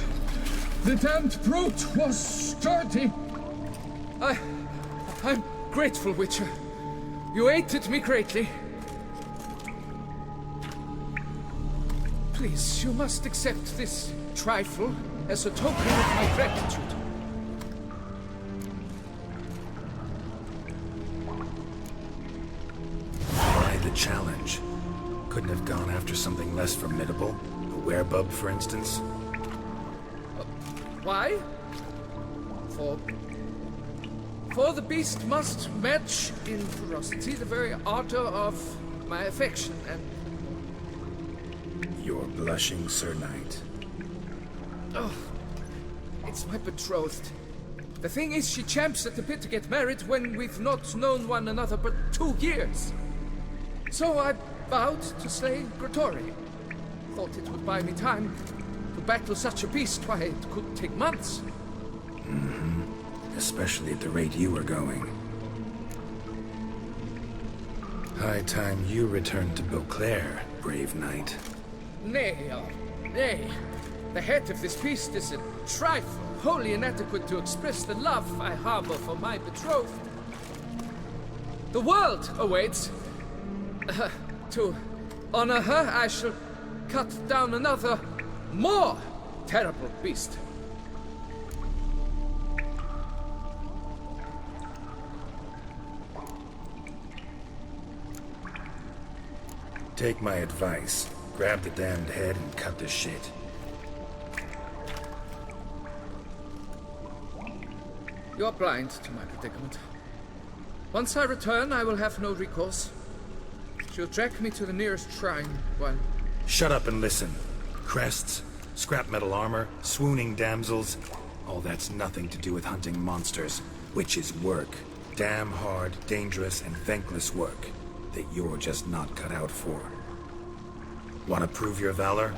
the damned brute was sturdy. I'm grateful, Witcher. You aided me greatly. Please, you must accept this trifle as a token of my gratitude. Why the challenge? Couldn't have gone after something less formidable? A werebub, for instance? Why? For the beast must match in ferocity the very ardor of my affection, and... You're blushing, Sir Knight. Oh, it's my betrothed. The thing is, she champs at the bit to get married when we've not known one another but 2 years. So I vowed to slay Grottori. Thought it would buy me time to battle such a beast. Why, it could take months. Mm-hmm. Especially at the rate you were going. High time you returned to Beauclair, brave knight. Nay, nay. The head of this beast is a trifle, wholly inadequate to express the love I harbor for my betrothed. The world awaits. To honor her, I shall cut down another, more terrible beast. Take my advice. Grab the damned head and cut the shit. You're blind to my predicament. Once I return, I will have no recourse. She'll track me to the nearest shrine while... Shut up and listen. Crests, scrap metal armor, swooning damsels. All that's nothing to do with hunting monsters, which is work. Damn hard, dangerous, and thankless work that you're just not cut out for. Want to prove your valor?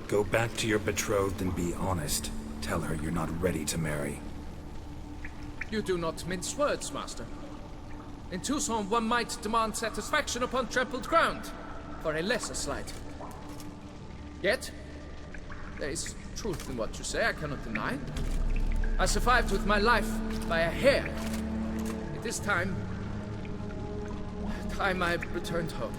Go back to your betrothed and be honest. Tell her you're not ready to marry. You do not mince words, master. In Tucson, one might demand satisfaction upon trampled ground for a lesser slight. Yet, there is truth in what you say, I cannot deny. I survived with my life by a hair. It is time I returned home.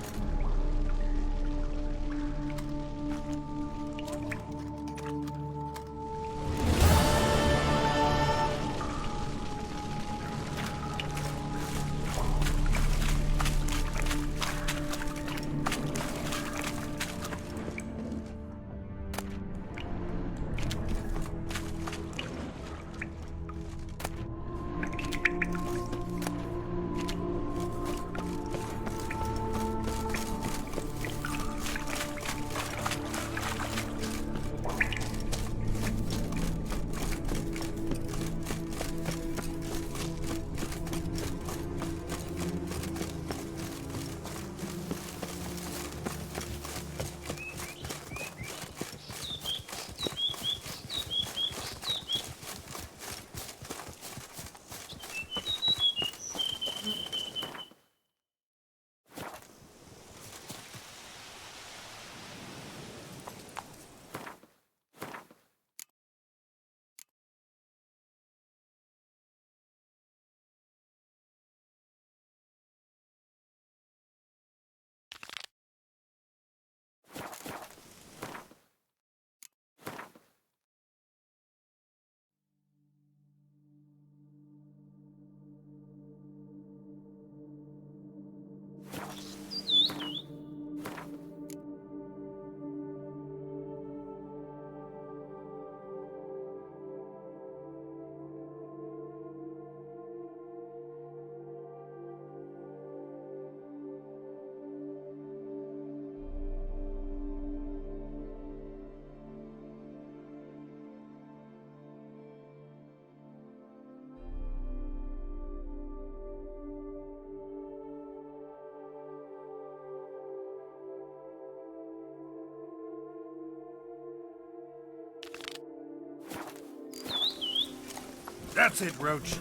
That's it, Roach.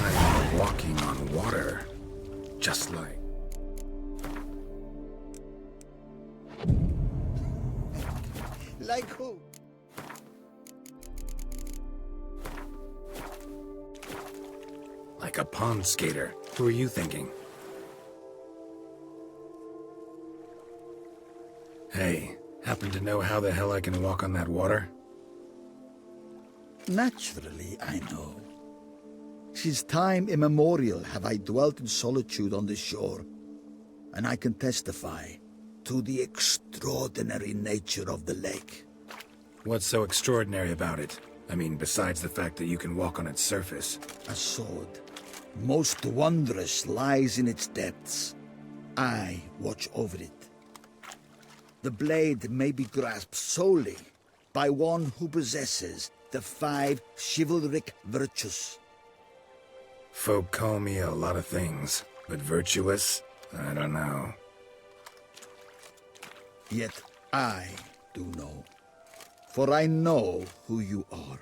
time walking on water. Just like... Like who? Like a pond skater. Who are you thinking? Hey, happen to know how the hell I can walk on that water? Naturally, I know. Since time immemorial have I dwelt in solitude on this shore, and I can testify to the extraordinary nature of the lake. What's so extraordinary about it? I mean, besides the fact that you can walk on its surface. A sword, most wondrous, lies in its depths. I watch over it. The blade may be grasped solely by one who possesses the 5 chivalric virtues. Folk call me a lot of things, but virtuous? I don't know. Yet I do know, for I know who you are.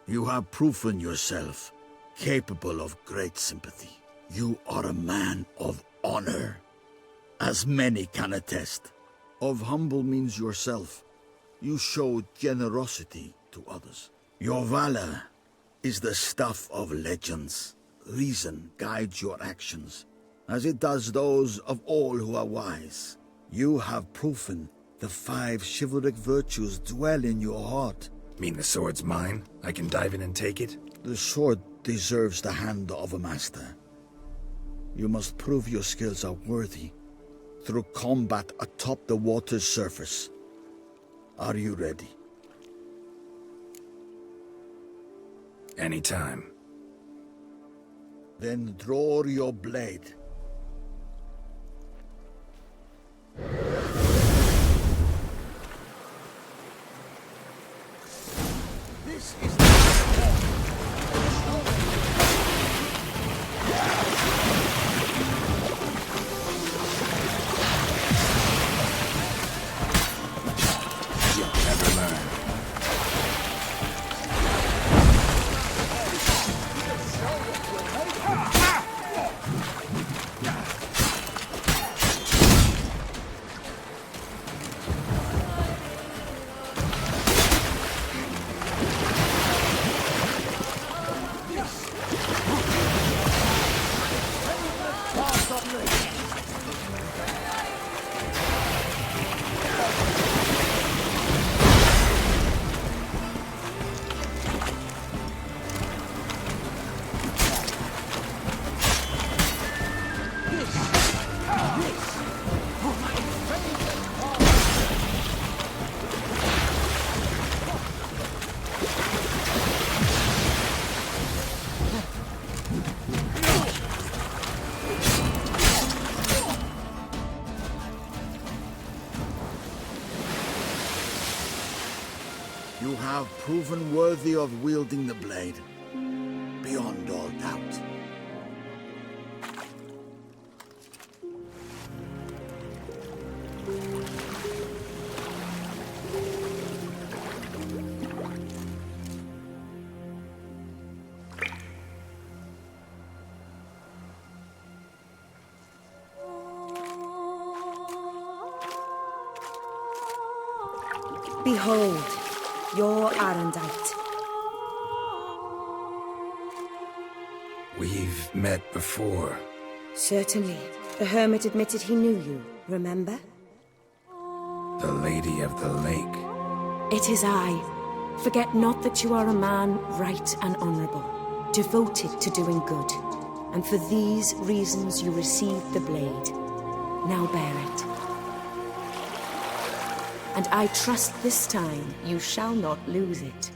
You have proven yourself capable of great sympathy. You are a man of honor, as many can attest. Of humble means yourself. You show generosity to others. Your valor is the stuff of legends. Reason guides your actions, as it does those of all who are wise. You have proven the 5 chivalric virtues dwell in your heart. Mean the sword's mine? I can dive in and take it? The sword deserves the hand of a master. You must prove your skills are worthy through combat atop the water's surface. Are you ready? Anytime. Then draw your blade. This is You have proven worthy of wielding the blade, beyond all doubt. Behold, your Arendite. We've met before. Certainly. The hermit admitted he knew you, remember? The Lady of the Lake. It is I. Forget not that you are a man right and honorable, devoted to doing good. And for these reasons you received the blade. Now bear it. And I trust this time you shall not lose it.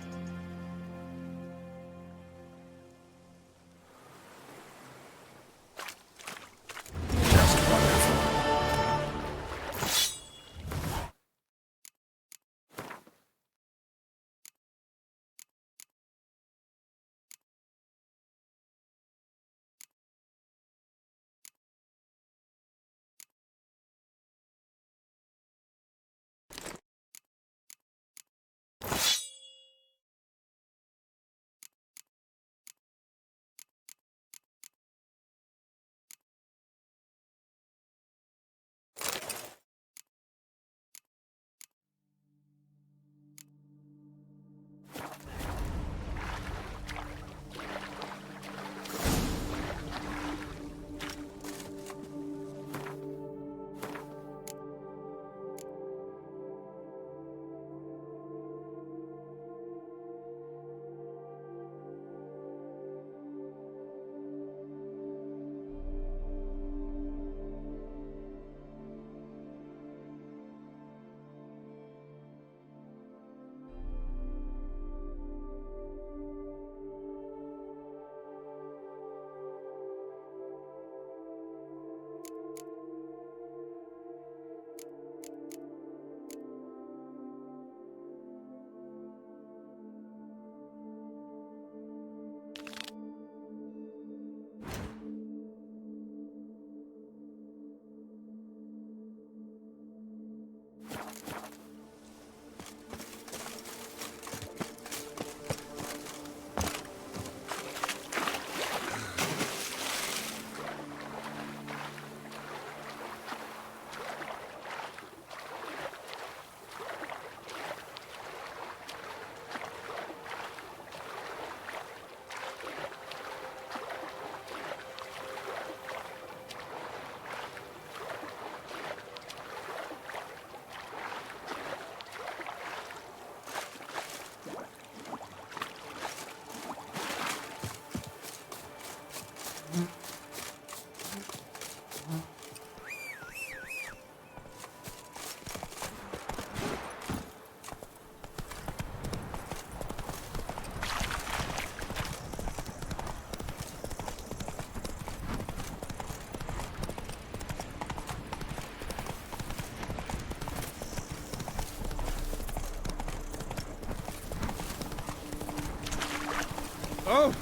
Oh!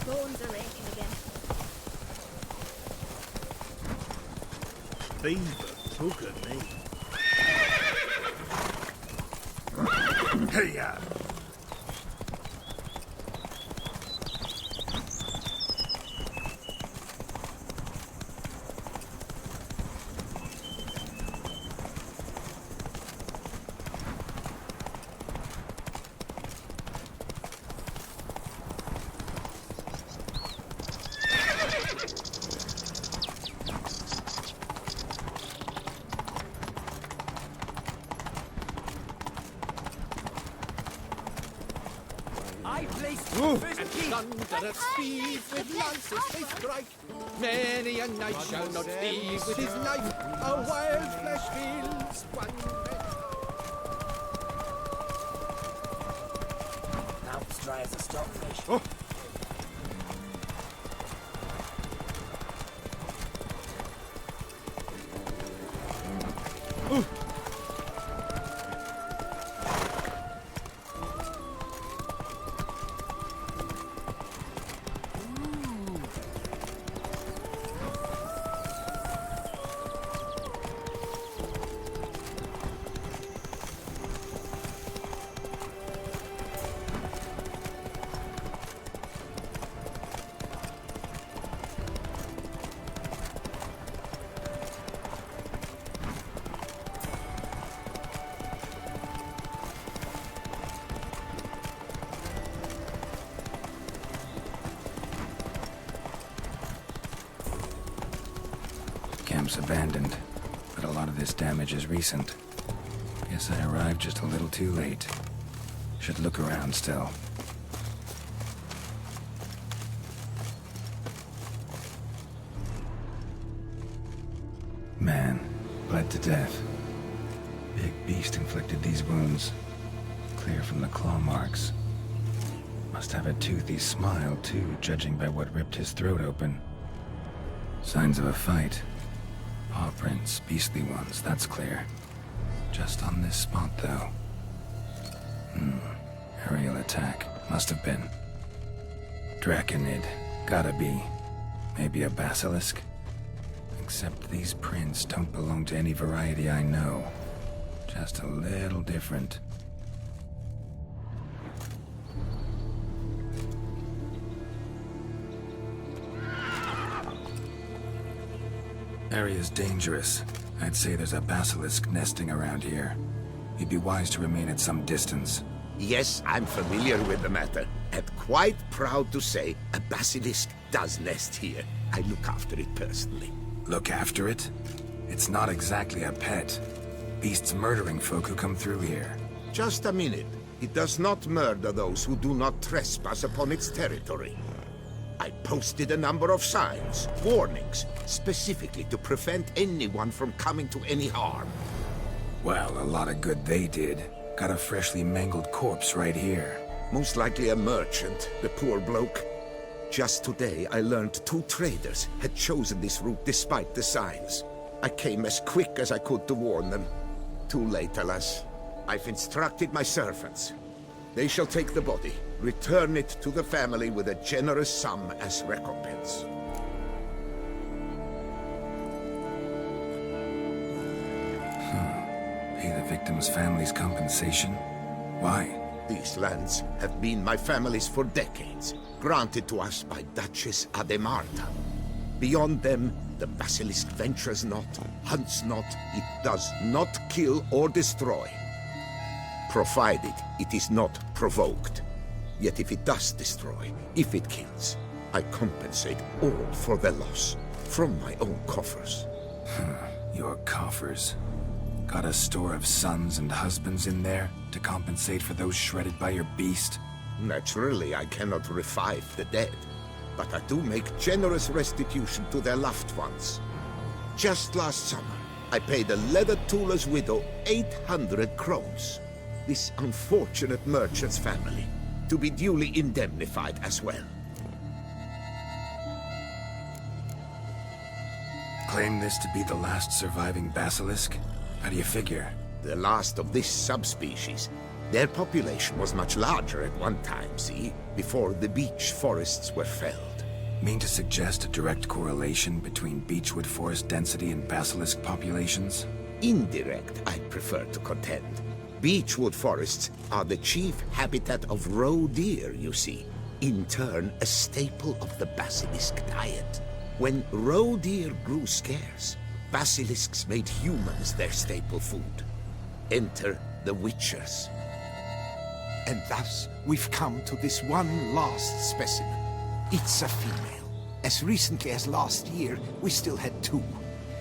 Bones are aching again. Beaver took at me. Hey-ya! I placed first and thunderous speed with lances they strike. Many a knight shall not thieve with his knife. A wild flesh feels one. Mouth's dry as a stockfish. Oh. Camp's abandoned, but a lot of this damage is recent. Guess I arrived just a little too late. Should look around still. Man, bled to death. Big beast inflicted these wounds. Clear from the claw marks. Must have a toothy smile, too, judging by what ripped his throat open. Signs of a fight. Paw prints, beastly ones, that's clear. Just on this spot, though. Aerial attack. Must have been. Draconid. Gotta be. Maybe a basilisk? Except these prints don't belong to any variety I know. Just a little different. Area's dangerous. I'd say there's a basilisk nesting around here. You'd be wise to remain at some distance. Yes, I'm familiar with the matter, and quite proud to say a basilisk does nest here. I look after it personally. Look after it? It's not exactly a pet. Beasts murdering folk who come through here. Just a minute. It does not murder those who do not trespass upon its territory. I posted a number of signs, warnings, specifically to prevent anyone from coming to any harm. Well, a lot of good they did. Got a freshly mangled corpse right here. Most likely a merchant, the poor bloke. Just today, I learned 2 traders had chosen this route despite the signs. I came as quick as I could to warn them. Too late, alas. I've instructed my servants. They shall take the body, return it to the family with a generous sum as recompense. Pay the victim's family's compensation? Why? These lands have been my family's for decades, granted to us by Duchess Ademarta. Beyond them, the basilisk ventures not, hunts not, it does not kill or destroy. Provided it is not provoked. Yet if it does destroy, if it kills, I compensate all for the loss, from my own coffers. Your coffers. Got a store of sons and husbands in there to compensate for those shredded by your beast? Naturally, I cannot revive the dead, but I do make generous restitution to their loved ones. Just last summer, I paid a leather tooler's widow 800 crowns. This unfortunate merchant's family, to be duly indemnified as well. Claim this to be the last surviving basilisk? How do you figure? The last of this subspecies. Their population was much larger at one time, see? Before the beech forests were felled. Mean to suggest a direct correlation between beechwood forest density and basilisk populations? Indirect, I prefer to contend. Beechwood forests are the chief habitat of roe deer, you see. In turn, a staple of the basilisk diet. When roe deer grew scarce, basilisks made humans their staple food. Enter the witchers. And thus, we've come to this one last specimen. It's a female. As recently as last year, we still had 2.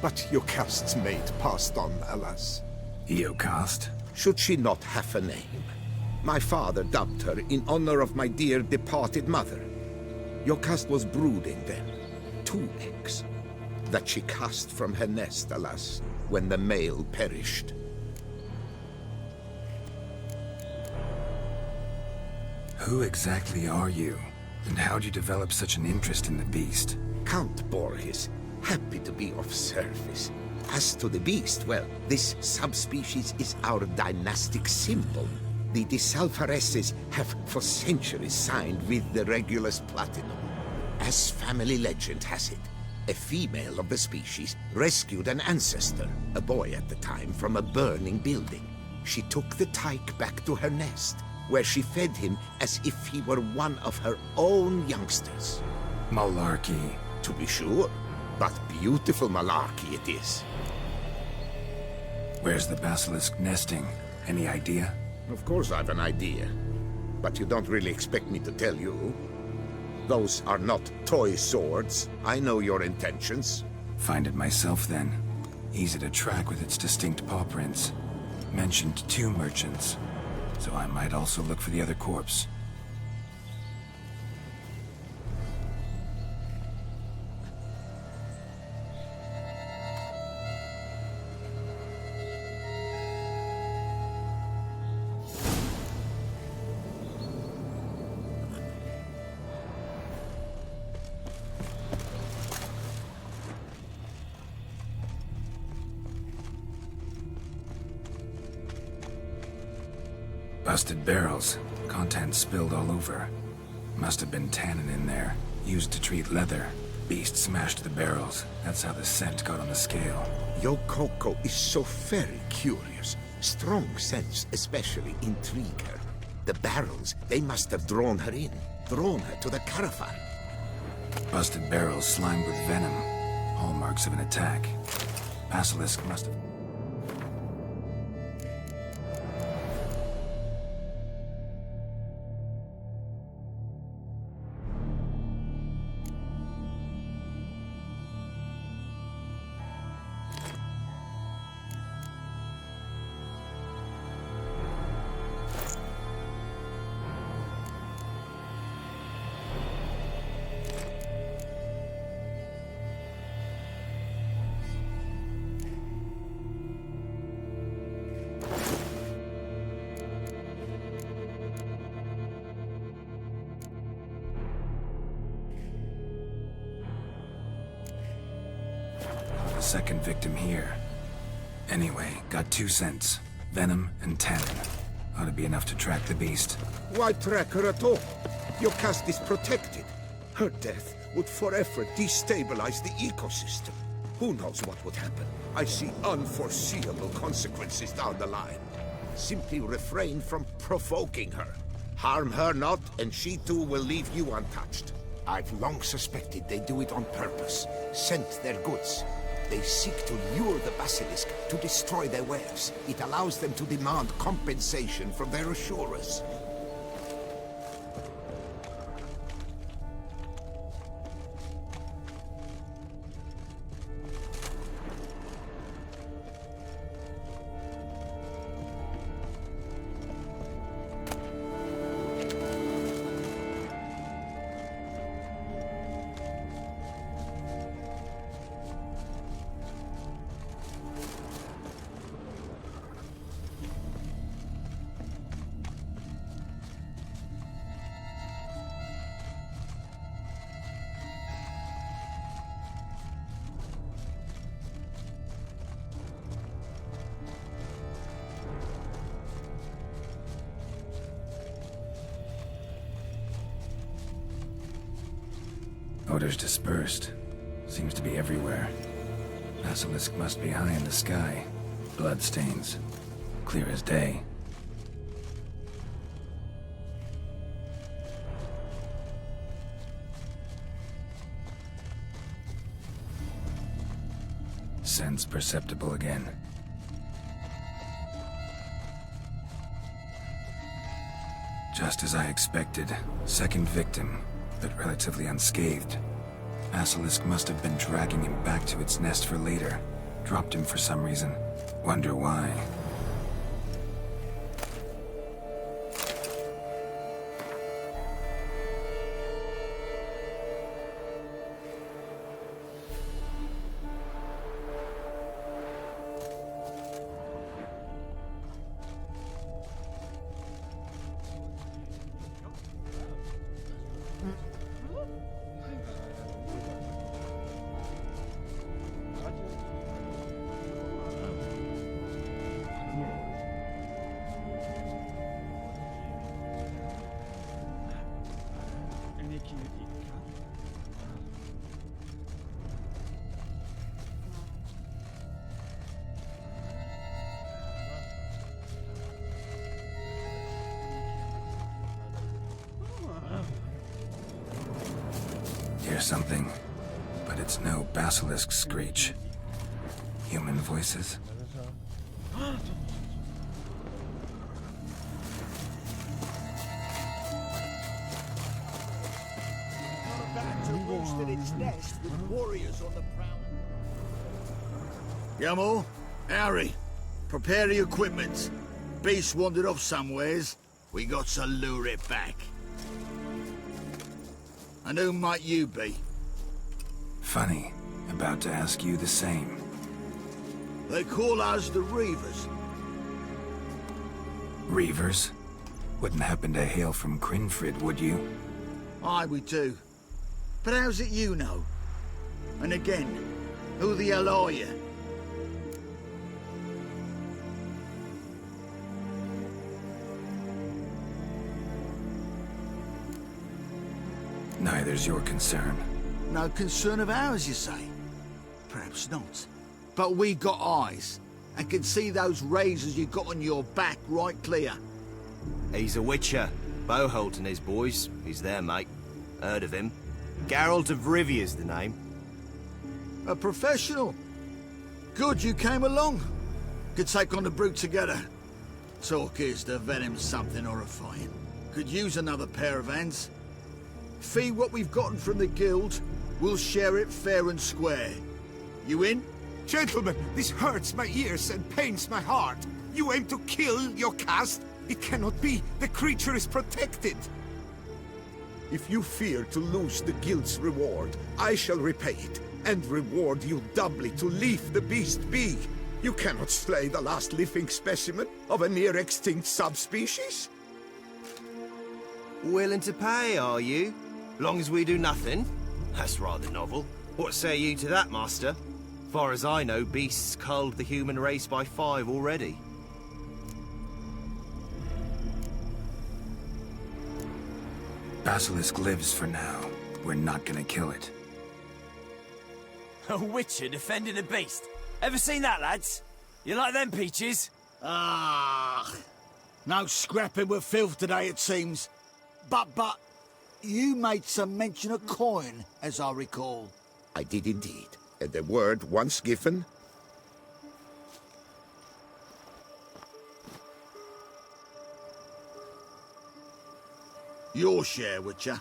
But Jocast's mate passed on, alas. Jocast? Should she not have a name? My father dubbed her in honor of my dear departed mother. Jocast was brooding then. 2 eggs. That she cast from her nest, alas, when the male perished. Who exactly are you? And how'd you develop such an interest in the beast? Count Borges, happy to be of service. As to the beast, well, this subspecies is our dynastic symbol. The de Salfareses have for centuries signed with the Regulus Platinum. As family legend has it, a female of the species rescued an ancestor, a boy at the time, from a burning building. She took the tyke back to her nest, where she fed him as if he were one of her own youngsters. Malarkey. To be sure, but beautiful malarkey it is. Where's the basilisk nesting? Any idea? Of course I've an idea, but you don't really expect me to tell you. Those are not toy swords. I know your intentions. Find it myself then. Easy to track with its distinct paw prints. Mentioned 2 merchants, so I might also look for the other corpse. Busted barrels. Contents spilled all over. Must have been tannin in there. Used to treat leather. Beast smashed the barrels. That's how the scent got on the scale. Yokoko is so very curious. Strong scents especially intrigue her. The barrels, they must have drawn her in. Drawn her to the caravan. Busted barrels slimed with venom. Hallmarks of an attack. Basilisk must have... second victim here. Anyway, got 2 cents. Venom and tannin. Ought to be enough to track the beast. Why track her at all? Your caste is protected. Her death would forever destabilize the ecosystem. Who knows what would happen? I see unforeseeable consequences down the line. Simply refrain from provoking her. Harm her not, and she too will leave you untouched. I've long suspected they do it on purpose. Scent their goods. They seek to lure the basilisk to destroy their wares. It allows them to demand compensation from their assurers. Odors dispersed. Seems to be everywhere. Basilisk must be high in the sky. Bloodstains. Clear as day. Sense perceptible again. Just as I expected. Second victim, but relatively unscathed. Basilisk must have been dragging him back to its nest for later. Dropped him for some reason. Wonder why. Hear something, but it's no basilisk screech. Human voices. Yamo, Harry, prepare the equipment. Beast wandered off somewheres. We got to lure it back. And who might you be? Funny. About to ask you the same. They call us the Reavers. Reavers? Wouldn't happen to hail from Crinfrid, would you? Aye, we do. But how's it you know? And again, who the hell are you? Neither's your concern. No concern of ours, you say? Perhaps not. But we got eyes, and can see those razors you got on your back right clear. He's a witcher. Boholt and his boys. He's there, mate. Heard of him. Geralt of Rivia's the name. A professional. Good you came along. Could take on the brute together. Talk is the venom's something horrifying. Could use another pair of hands. Fee what we've gotten from the guild, we'll share it fair and square. You in? Gentlemen, this hurts my ears and pains my heart. You aim to kill your caste? It cannot be. The creature is protected. If you fear to lose the guild's reward, I shall repay it, and reward you doubly to leave the beast be. You cannot slay the last living specimen of a near-extinct subspecies. Willing to pay, are you? Long as we do nothing? That's rather novel. What say you to that, master? Far as I know, beasts culled the human race by 5 already. Basilisk lives for now. We're not gonna kill it. A witcher defending a beast. Ever seen that, lads? You like them peaches? Ah, no scrapping with filth today, it seems. But, you made some mention of coin, as I recall. I did indeed. And the word once given... Your share, Witcher.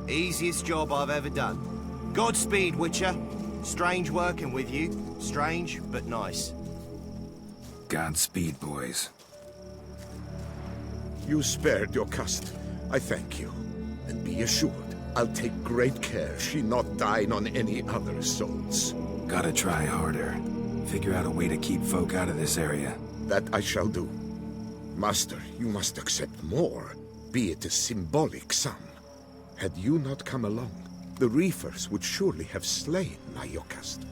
Easiest job I've ever done. Godspeed, Witcher. Strange working with you. Strange, but nice. Godspeed, boys. You spared your cust. I thank you. And be assured, I'll take great care she not dine on any other souls. Gotta try harder. Figure out a way to keep folk out of this area. That I shall do. Master, you must accept more, be it a symbolic sum. Had you not come along, the reefers would surely have slain my Yokast.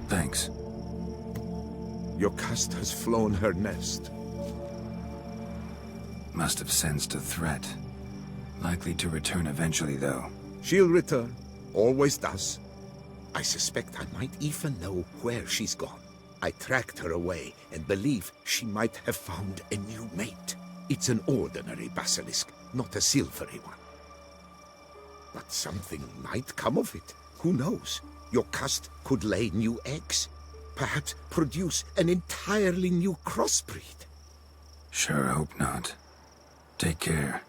Thanks. Yokast has flown her nest. Must have sensed a threat. Likely to return eventually, though. She'll return. Always does. I suspect I might even know where she's gone. I tracked her away and believe she might have found a new mate. It's an ordinary basilisk, not a silvery one. But something might come of it. Who knows? Yokast could lay new eggs. Perhaps produce an entirely new crossbreed. Sure hope not. Take care.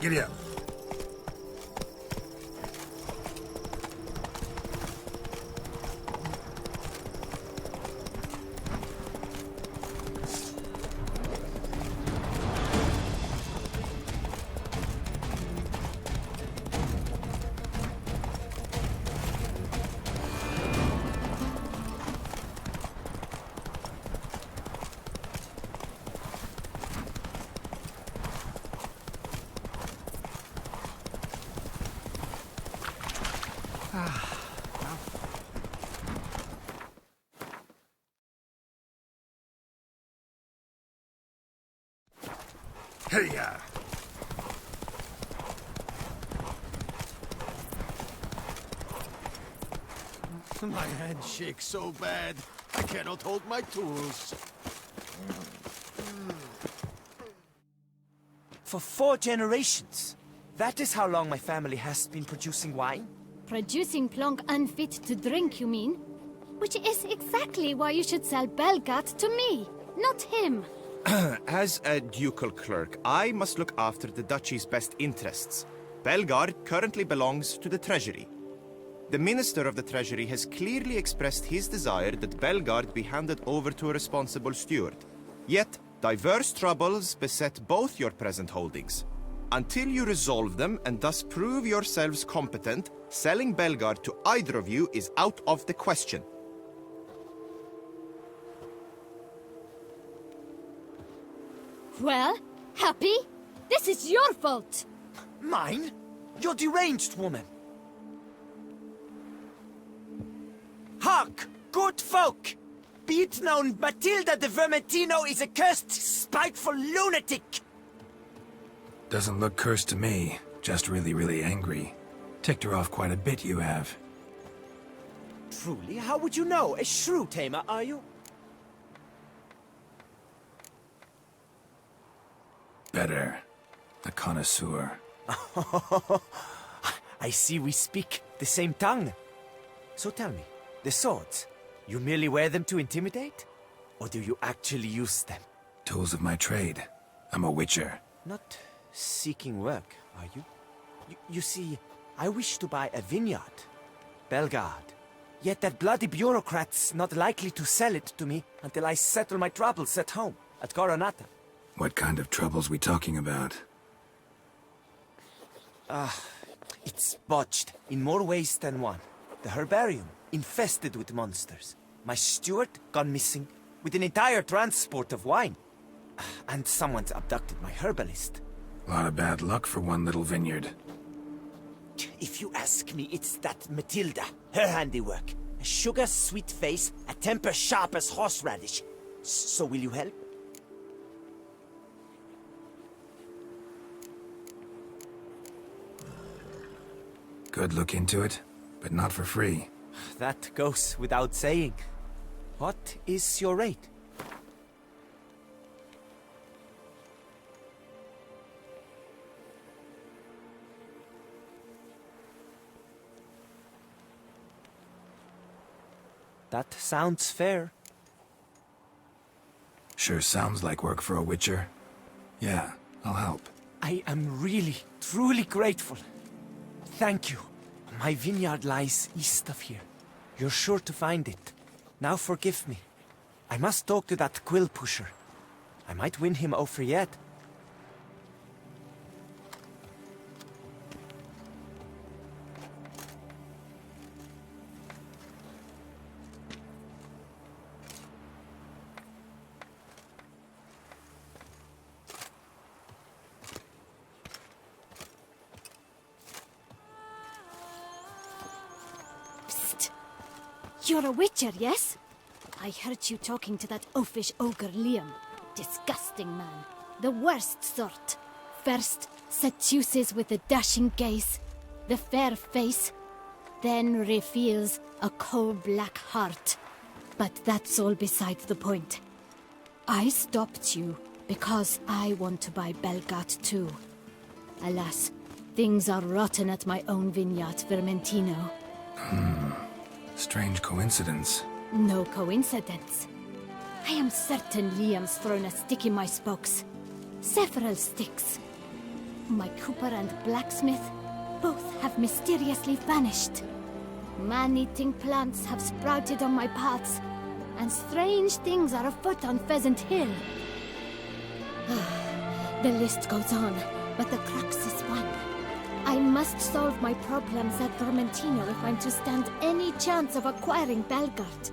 Giddy up. Hey-ya! My hand shakes so bad, I cannot hold my tools. For 4 generations. That is how long my family has been producing wine? Producing plonk unfit to drink, you mean? Which is exactly why you should sell Belgat to me, not him. As a ducal clerk, I must look after the duchy's best interests. Belgard currently belongs to the treasury. The Minister of the Treasury has clearly expressed his desire that Belgard be handed over to a responsible steward. Yet, diverse troubles beset both your present holdings. Until you resolve them and thus prove yourselves competent, selling Belgard to either of you is out of the question. Well, Happy, this is your fault. Mine? You're deranged, woman! Hark! Good folk! Be it known, Matilda de Vermentino is a cursed, spiteful lunatic! Doesn't look cursed to me. Just really, really angry. Ticked her off quite a bit, you have. Truly? How would you know? A shrew tamer, are you? Better. A connoisseur. I see we speak the same tongue. So tell me, the swords, you merely wear them to intimidate? Or do you actually use them? Tools of my trade. I'm a witcher. Not seeking work, are you? You see, I wish to buy a vineyard. Belgard. Yet that bloody bureaucrat's not likely to sell it to me until I settle my troubles at home, at Coronata. What kind of troubles we talking about? It's botched in more ways than one. The herbarium, infested with monsters. My steward, gone missing, with an entire transport of wine. And someone's abducted my herbalist. A lot of bad luck for one little vineyard. If you ask me, it's that Matilda, her handiwork. A sugar-sweet face, a temper sharp as horseradish. So will you help? Could look into it, but not for free. That goes without saying. What is your rate? That sounds fair. Sure sounds like work for a witcher. Yeah, I'll help. I am really, truly grateful. Thank you. My vineyard lies east of here. You're sure to find it. Now forgive me. I must talk to that quill pusher. I might win him over yet. You're a witcher, yes? I heard you talking to that oafish ogre Liam. Disgusting man. The worst sort. First, seduces with the dashing gaze, the fair face, then reveals a coal-black heart. But that's all beside the point. I stopped you because I want to buy Belgat too. Alas, things are rotten at my own vineyard, Vermentino. Strange coincidence. No coincidence. I am certain Liam's thrown a stick in my spokes. Several sticks. My cooper and blacksmith both have mysteriously vanished. Man-eating plants have sprouted on my paths, and strange things are afoot on Pheasant Hill. The list goes on, but the crux is one. I must solve my problems at Vermentino if I'm to stand any chance of acquiring Belgard.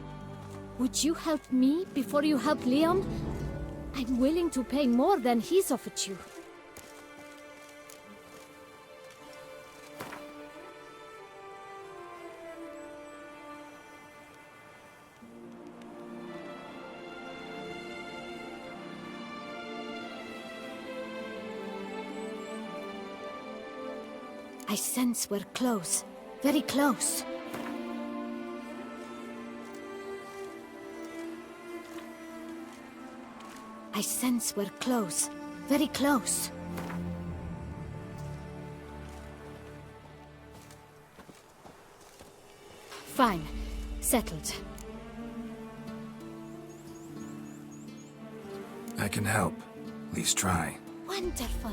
Would you help me before you help Liam? I'm willing to pay more than he's offered you. I sense we're close. Very close. I sense we're close. Very close. Fine. Settled. I can help. At least try. Wonderful.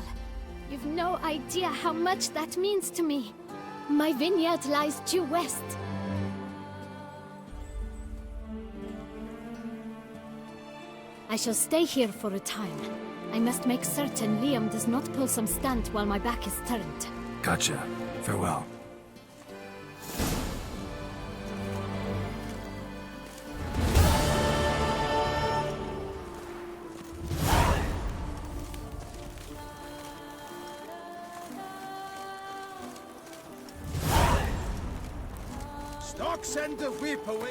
You've no idea how much that means to me. My vineyard lies due west. I shall stay here for a time. I must make certain Liam does not pull some stunt while my back is turned. Gotcha. Farewell. Lark, send the whip away.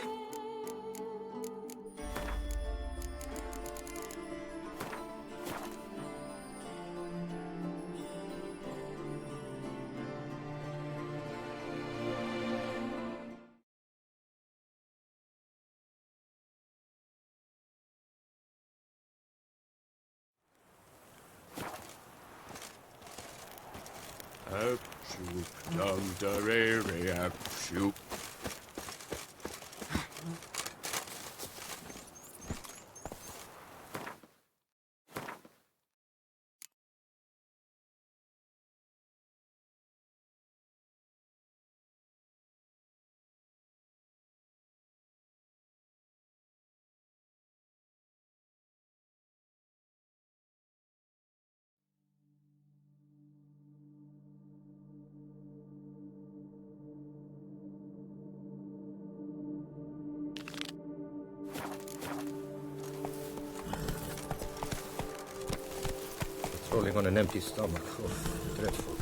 Shoot, dum da re re shoot. Rolling on an empty stomach. Oh, dreadful.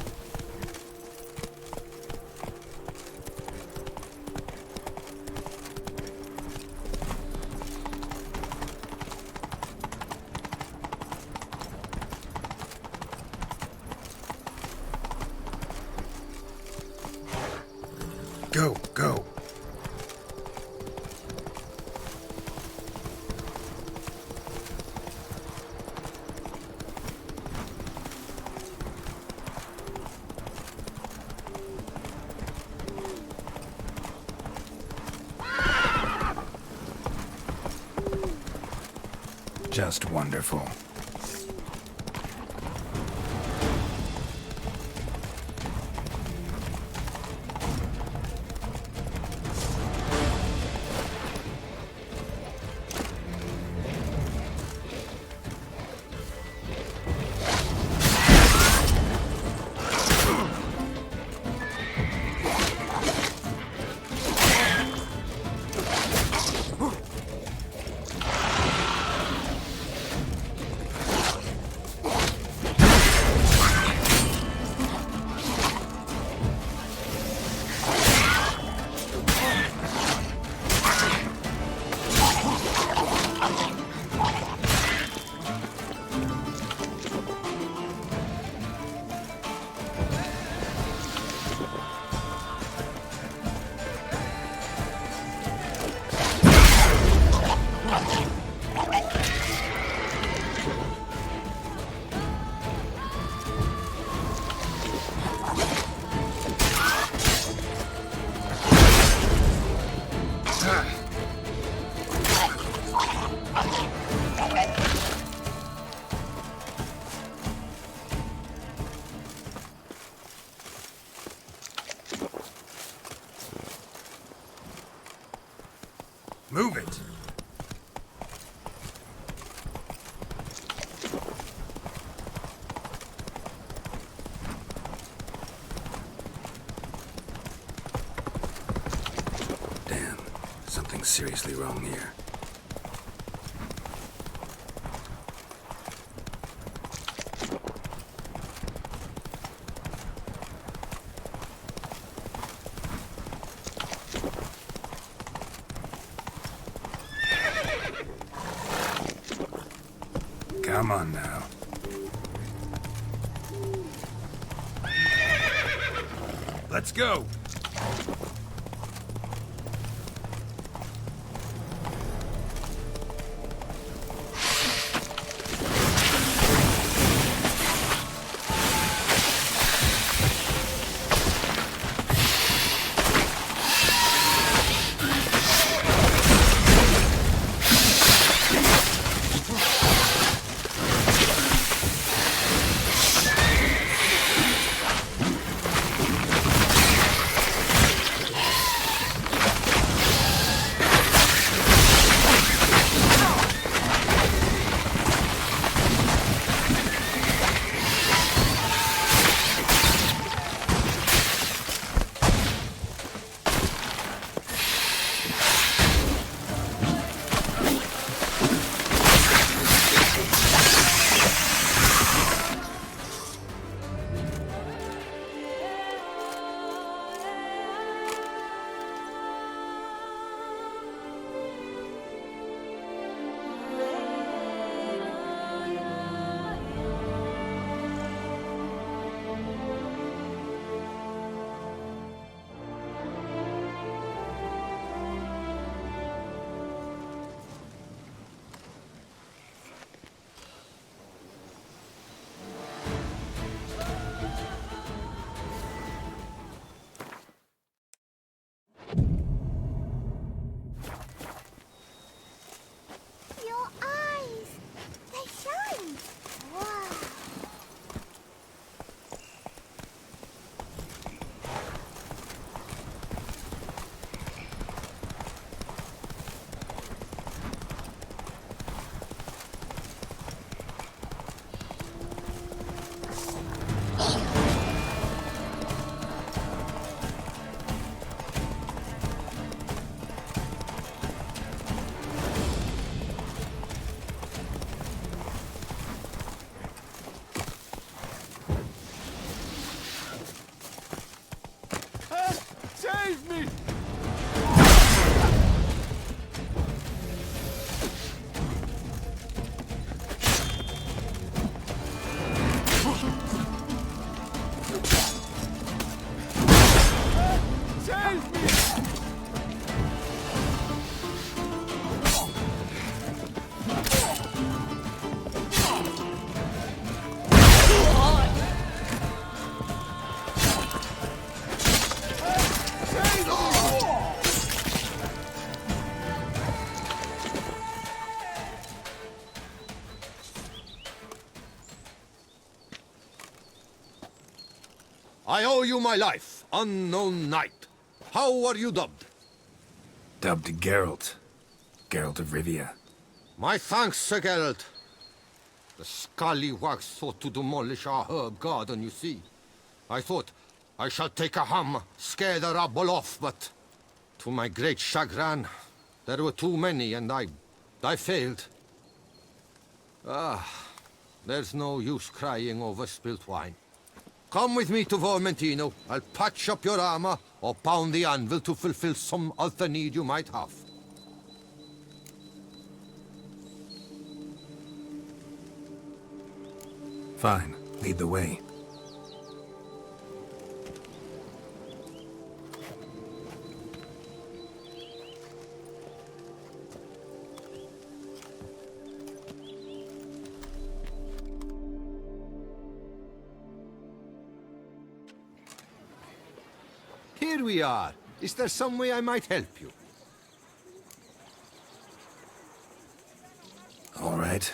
Go, go. Just wonderful. Move it! Damn, something's seriously wrong here. Come on now. Let's go! Save me! Save me! I owe you my life, unknown knight. How are you dubbed? Dubbed Geralt. Geralt of Rivia. My thanks, Sir Geralt. The scallywags sought to demolish our herb garden, you see. I thought, I shall take a hammer, scare the rabble off, but to my great chagrin, there were too many and I failed. There's no use crying over spilt wine. Come with me to Vermentino. I'll patch up your armor or pound the anvil to fulfill some other need you might have. Fine. Lead the way. Here we are. Is there some way I might help you? All right.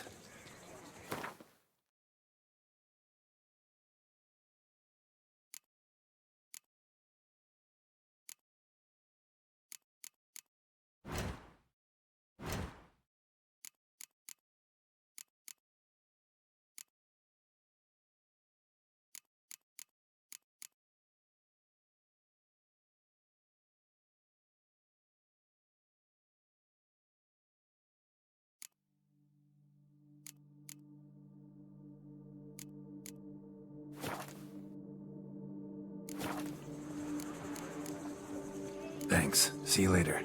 Thanks. See you later.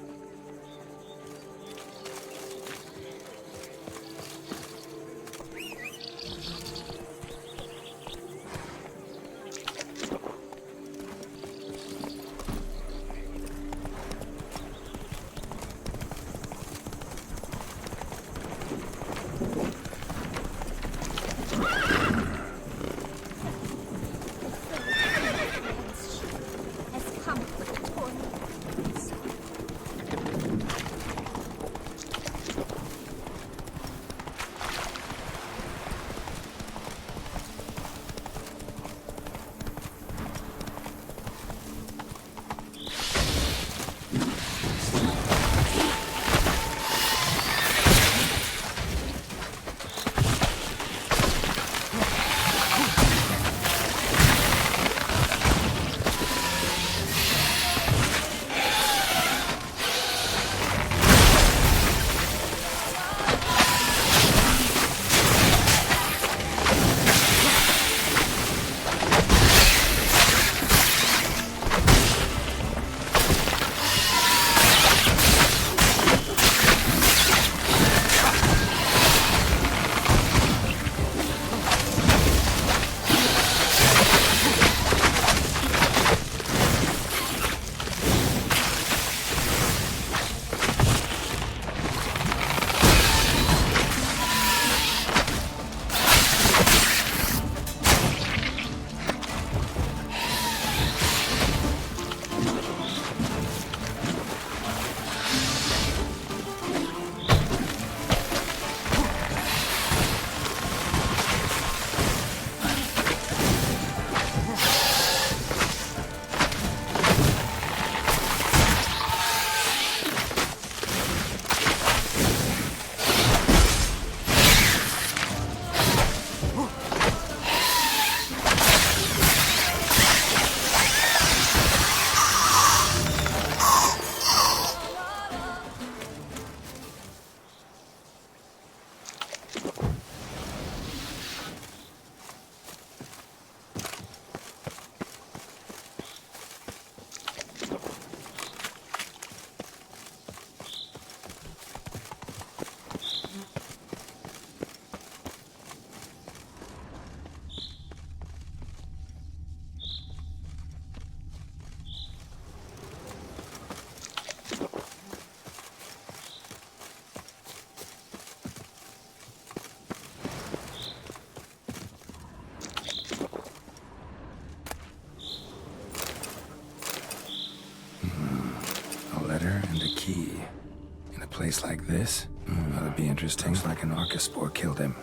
place like this? That'd be interesting. Looks like an Arcaspore killed him.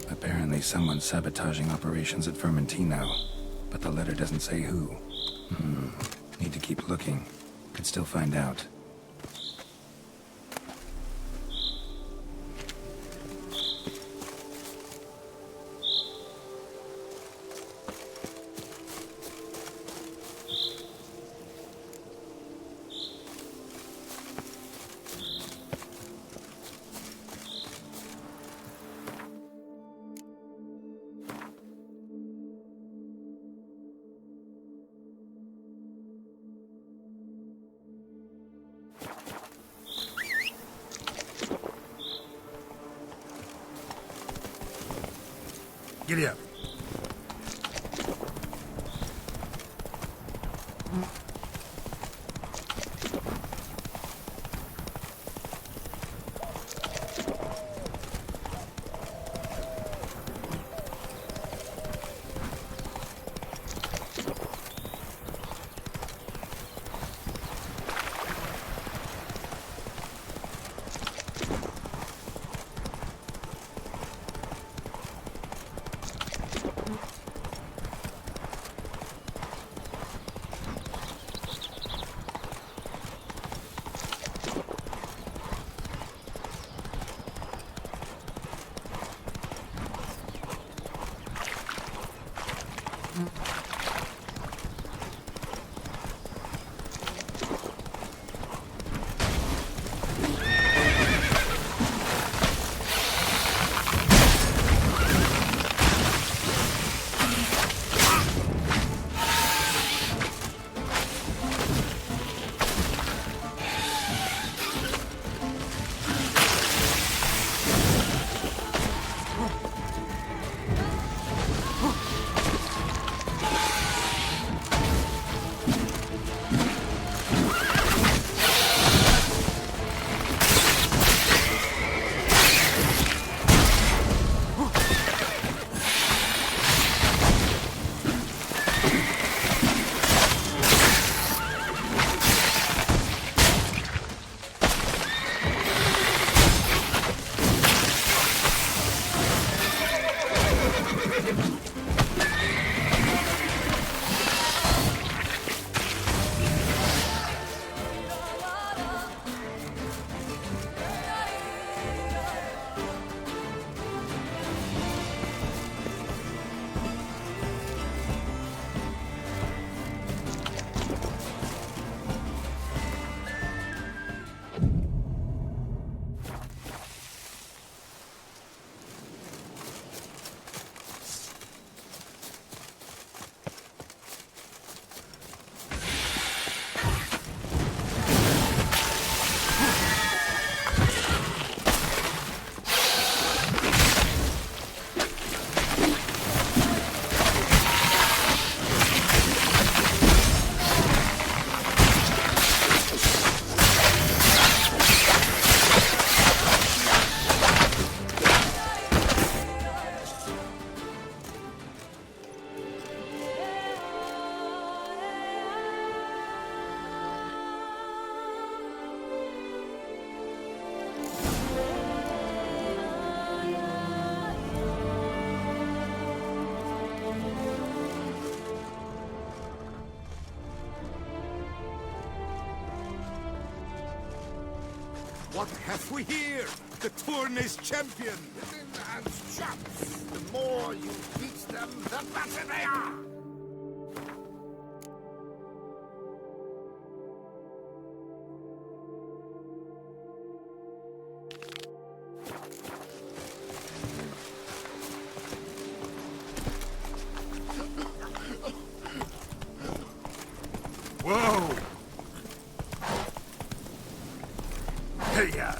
Apparently someone's sabotaging operations at Fermentino, but the letter doesn't say who. Need to keep looking. Could still find out. Giddy up. What have we here? The Tourney's champion! Within and shots. The more you beat them, the better they are. Whoa! Hey-ya!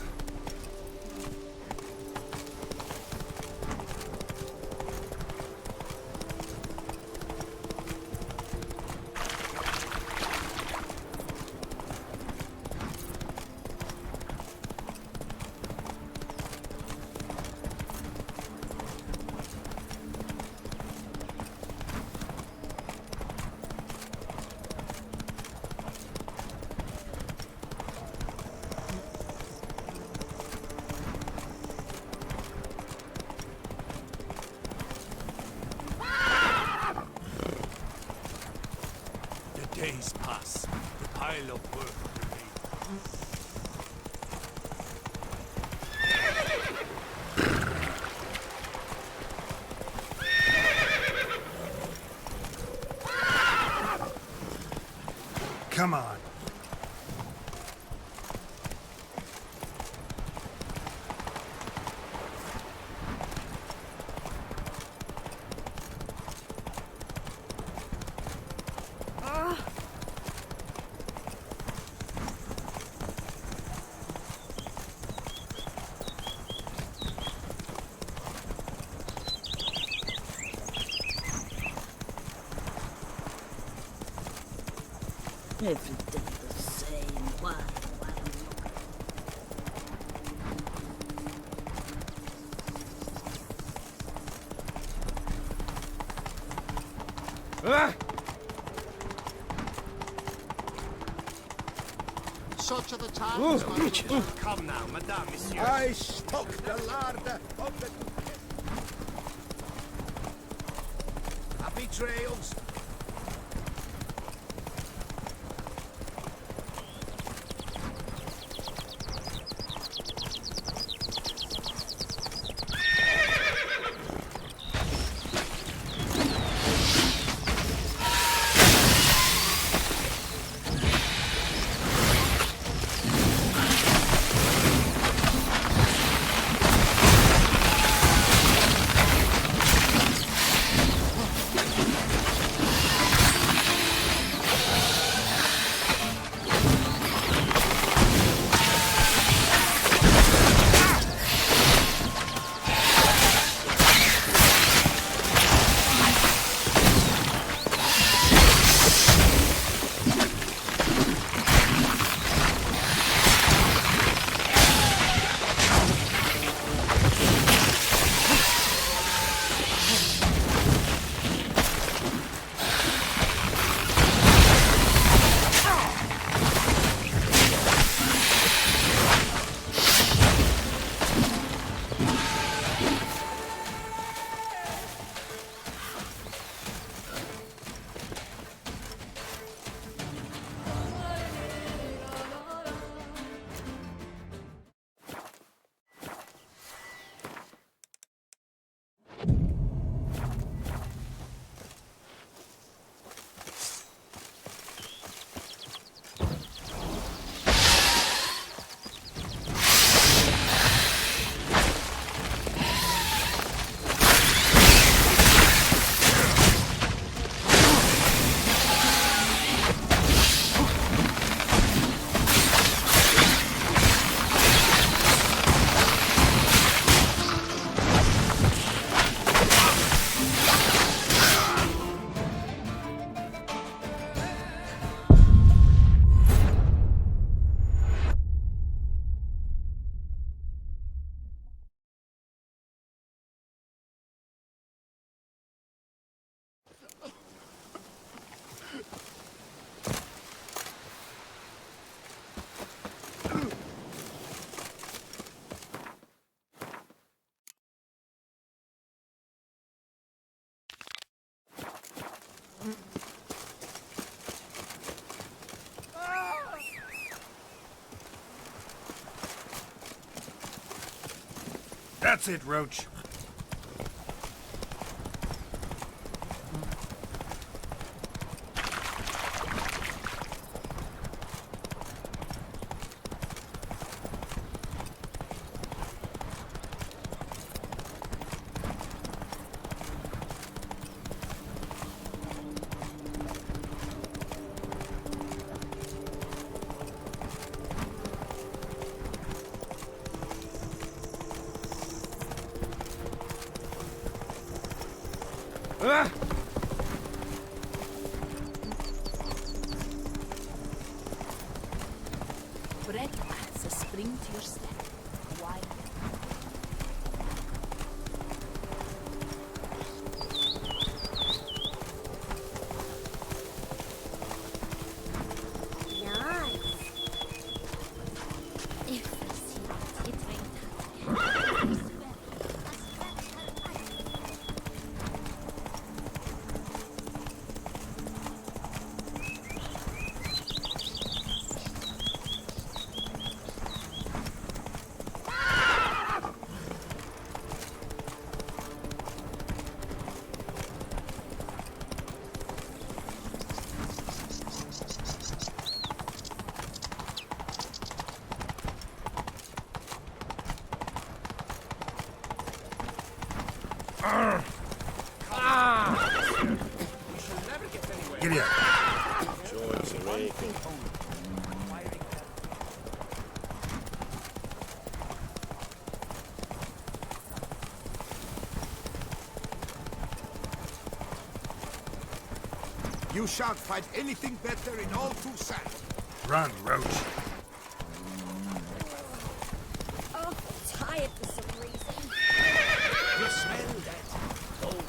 Come on. Every day the same. Why? Such are the times, my good. Come now, madame, monsieur. I stock the larder of the... Happy trails. That's it, Roach. Bread adds a spring to your step. Why? Giddy up. You shan't find anything better in all Toussaint. Run, Roach. Oh, tired for some reason. You smell that? Oh.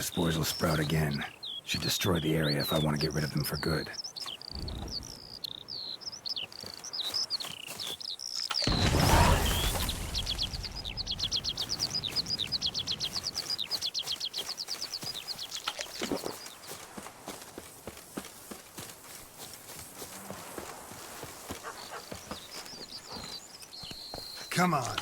Spores will sprout again. Should destroy the area if I want to get rid of them for good. Come on.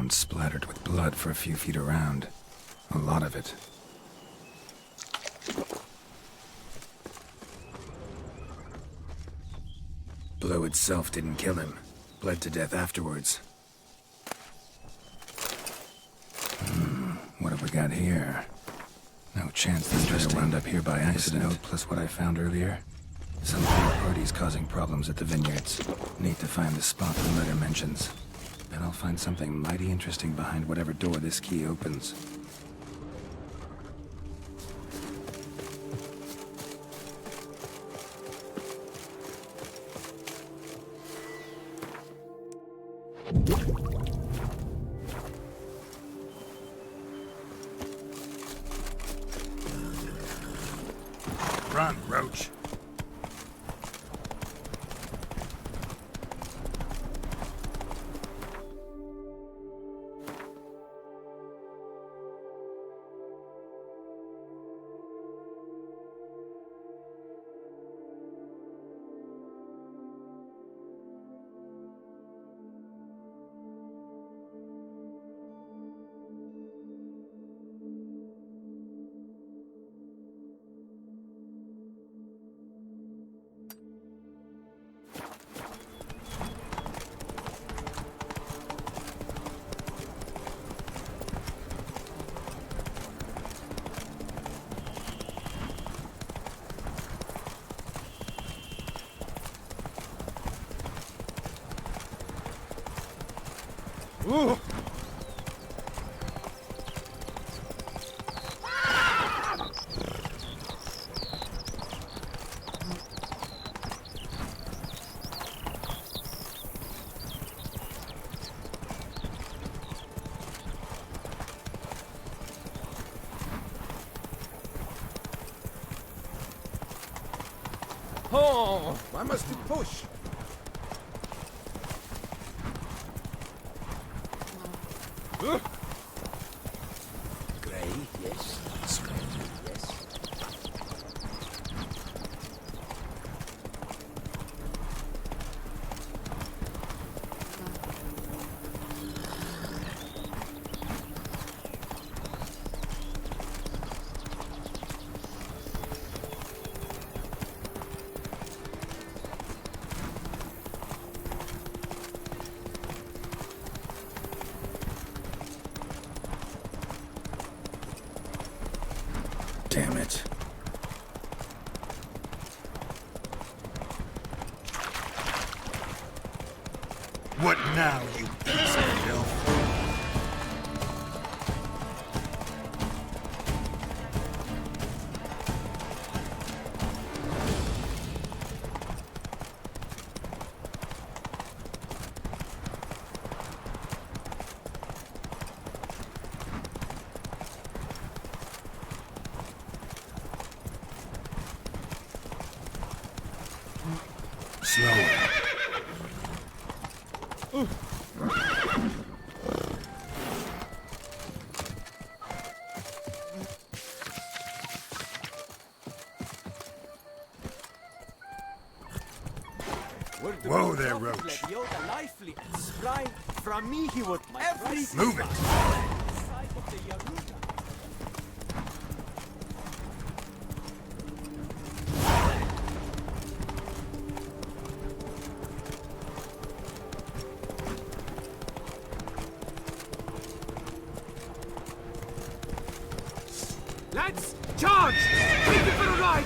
Splattered with blood for a few feet around. A lot of it. Blow itself didn't kill him. Bled to death afterwards. What have we got here? No chance this trail wound up here by accident. This note plus what I found earlier. Some third parties causing problems at the vineyards. Need to find the spot the letter mentions. Bet I'll find something mighty interesting behind whatever door this key opens. Run, Roach. Ooh. Oh, why must you push? Grey, yes. Screen, yes. Damn it. What now, you piece of filth? Slower. Whoa there, Roach. Lively and spry. From me, he would everything. Move it. Lads, charge! Take it for a ride!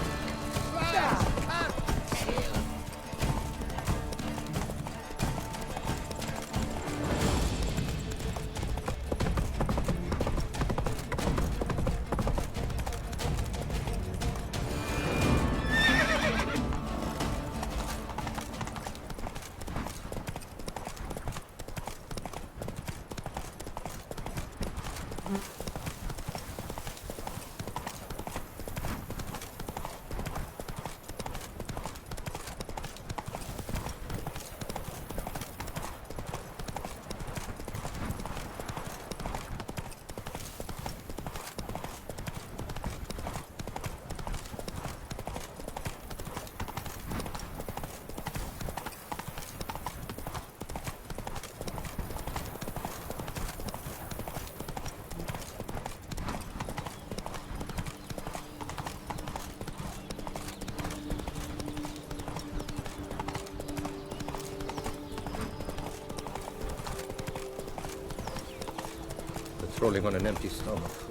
crawling on an empty stomach.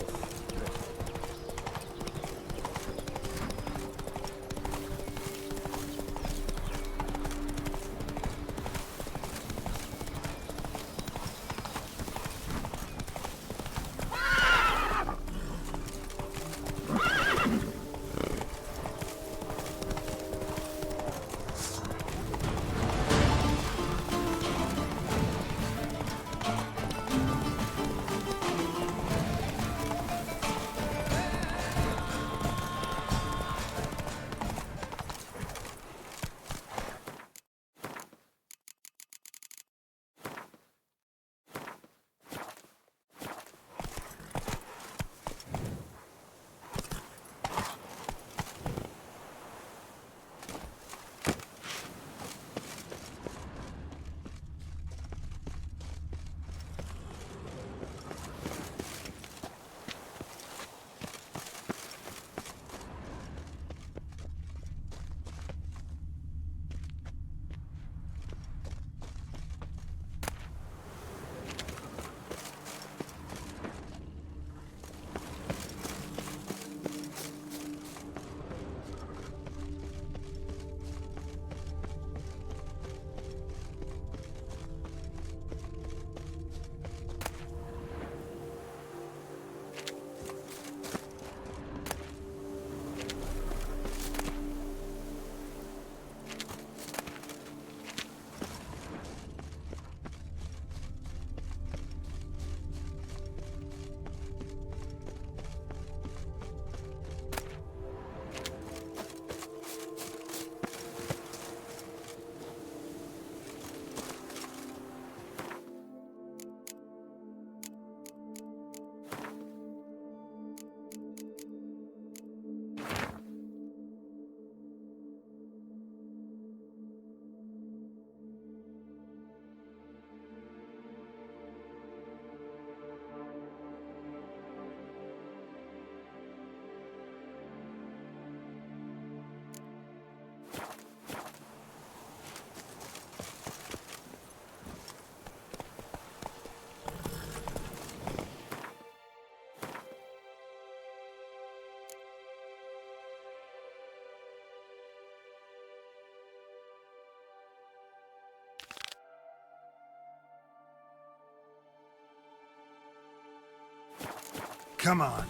Come on.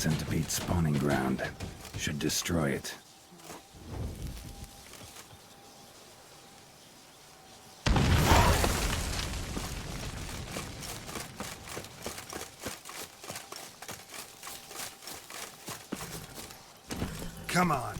Centipede spawning ground. Should destroy it. Come on.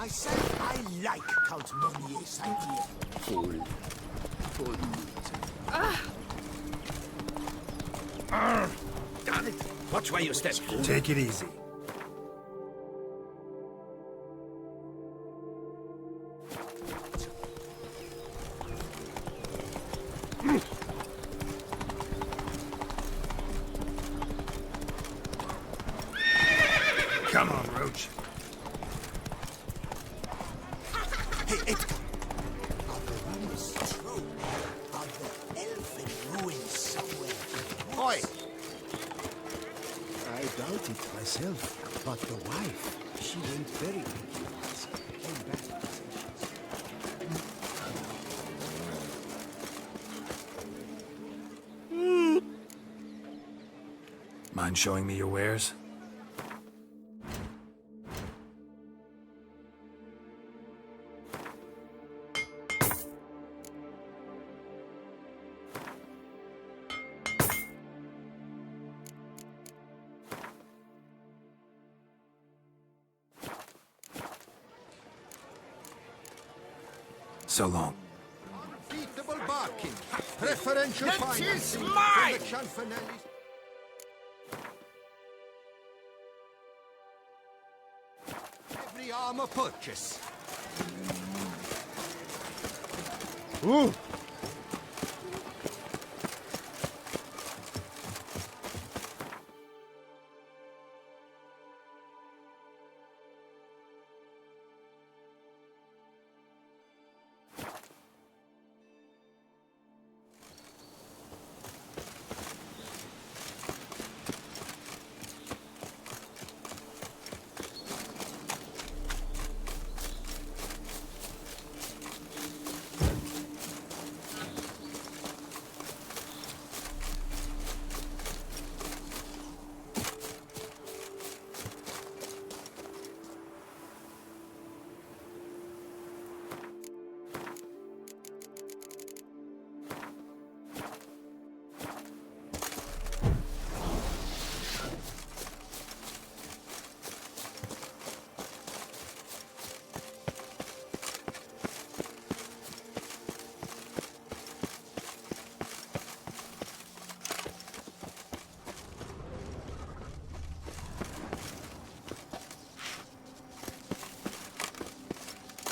Myself, I like Count Monier's idea. Fool. Damn it! Watch where you step, fool. Take it easy. Come on, Roach. Hey, Edgar. Are the rumors true? Are the elfin ruins somewhere? Oi! I doubt it myself, but the wife, she went very quickly once, came back. Mind showing me your wares? So long. Unbeatable barking. Preferential That financing is from mine! the Cianfanellis. Every armor purchase. Ooh!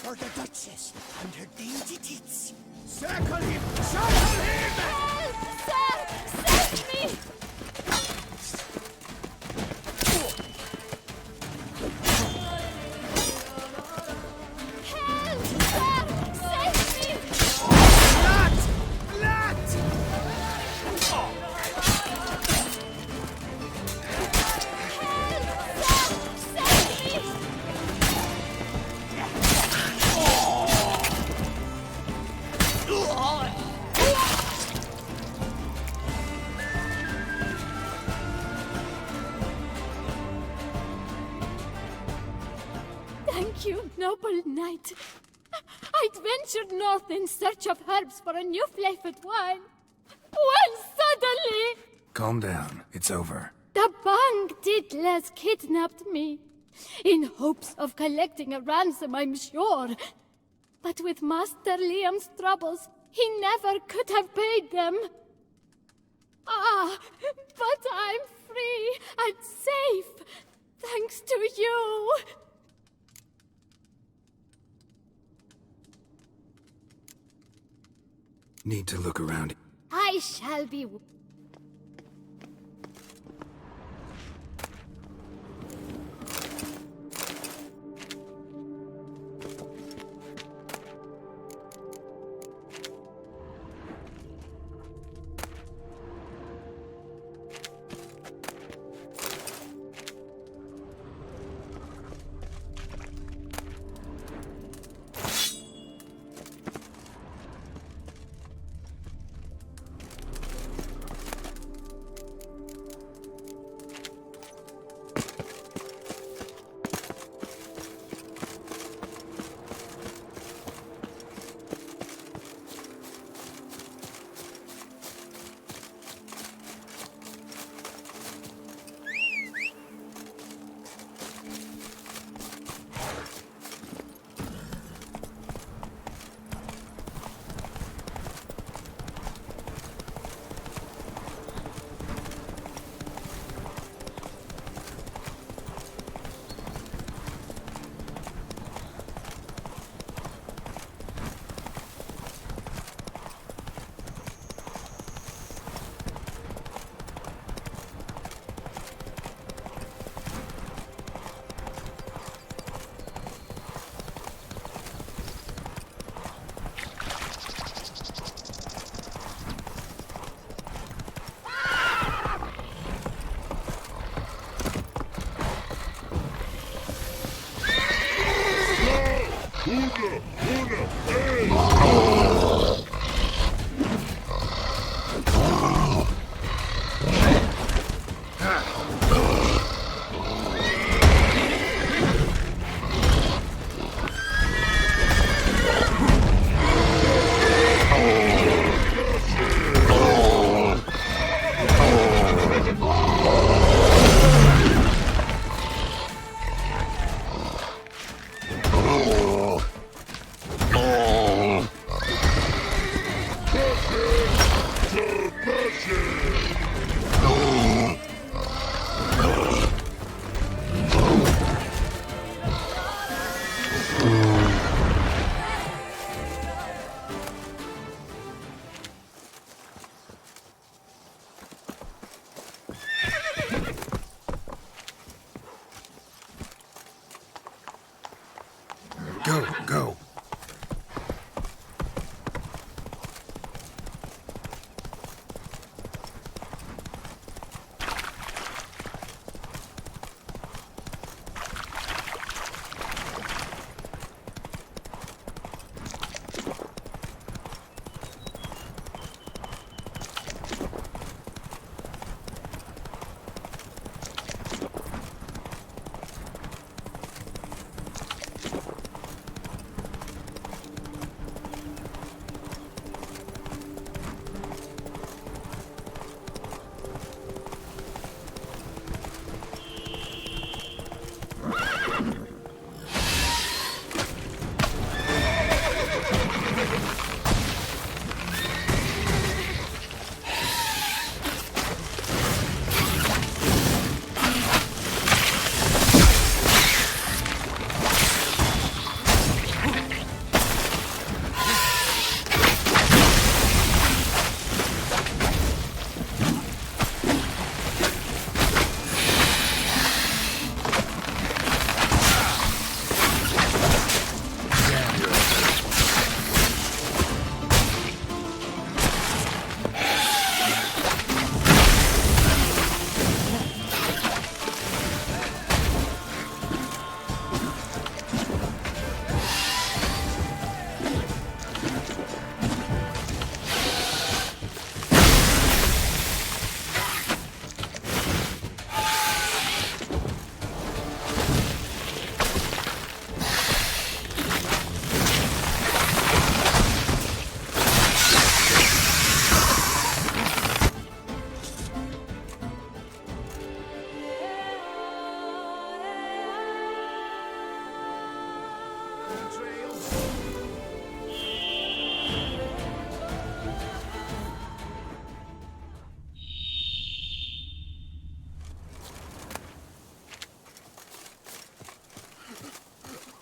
For the Duchess and her dainty tits. Circle him! Circle him! Help, sir! Save me! Help, sir! Save me! Blood! Blood! Save me! Thank you, noble knight. I'd ventured north in search of herbs for a new flavored wine. When suddenly, Calm down. It's over. the Bang Diddlers kidnapped me. In hopes of collecting a ransom, I'm sure. But with Master Liam's troubles, he never could have paid them. Ah, but I'm free and safe, thanks to you. Need to look around. I shall be...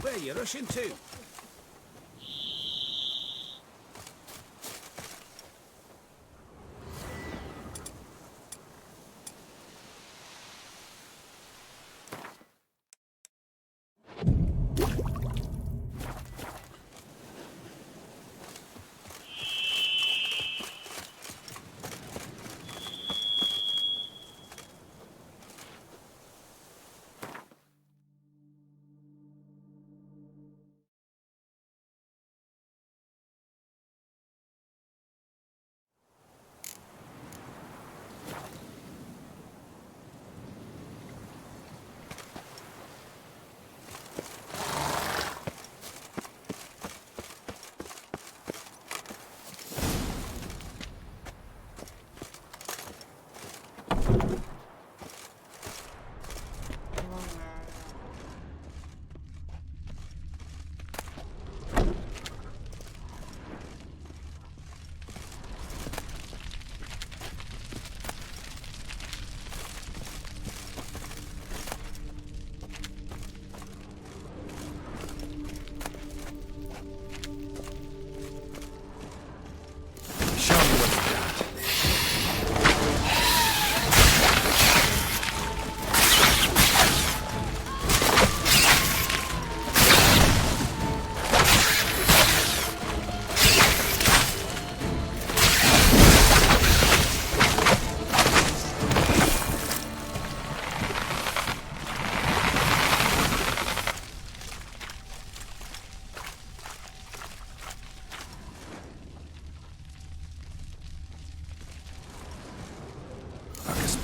Where are you rushing to?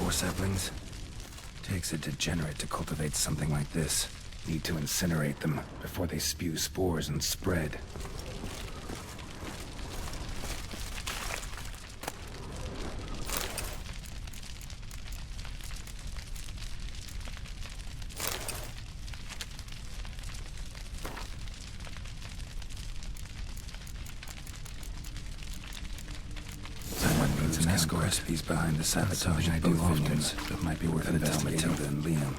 Saplings? Takes a degenerate to cultivate something like this. Need to incinerate them before they spew spores and spread. Recipes behind the sabotage of both vineyards that might be worth investigating. Matilda and Liam.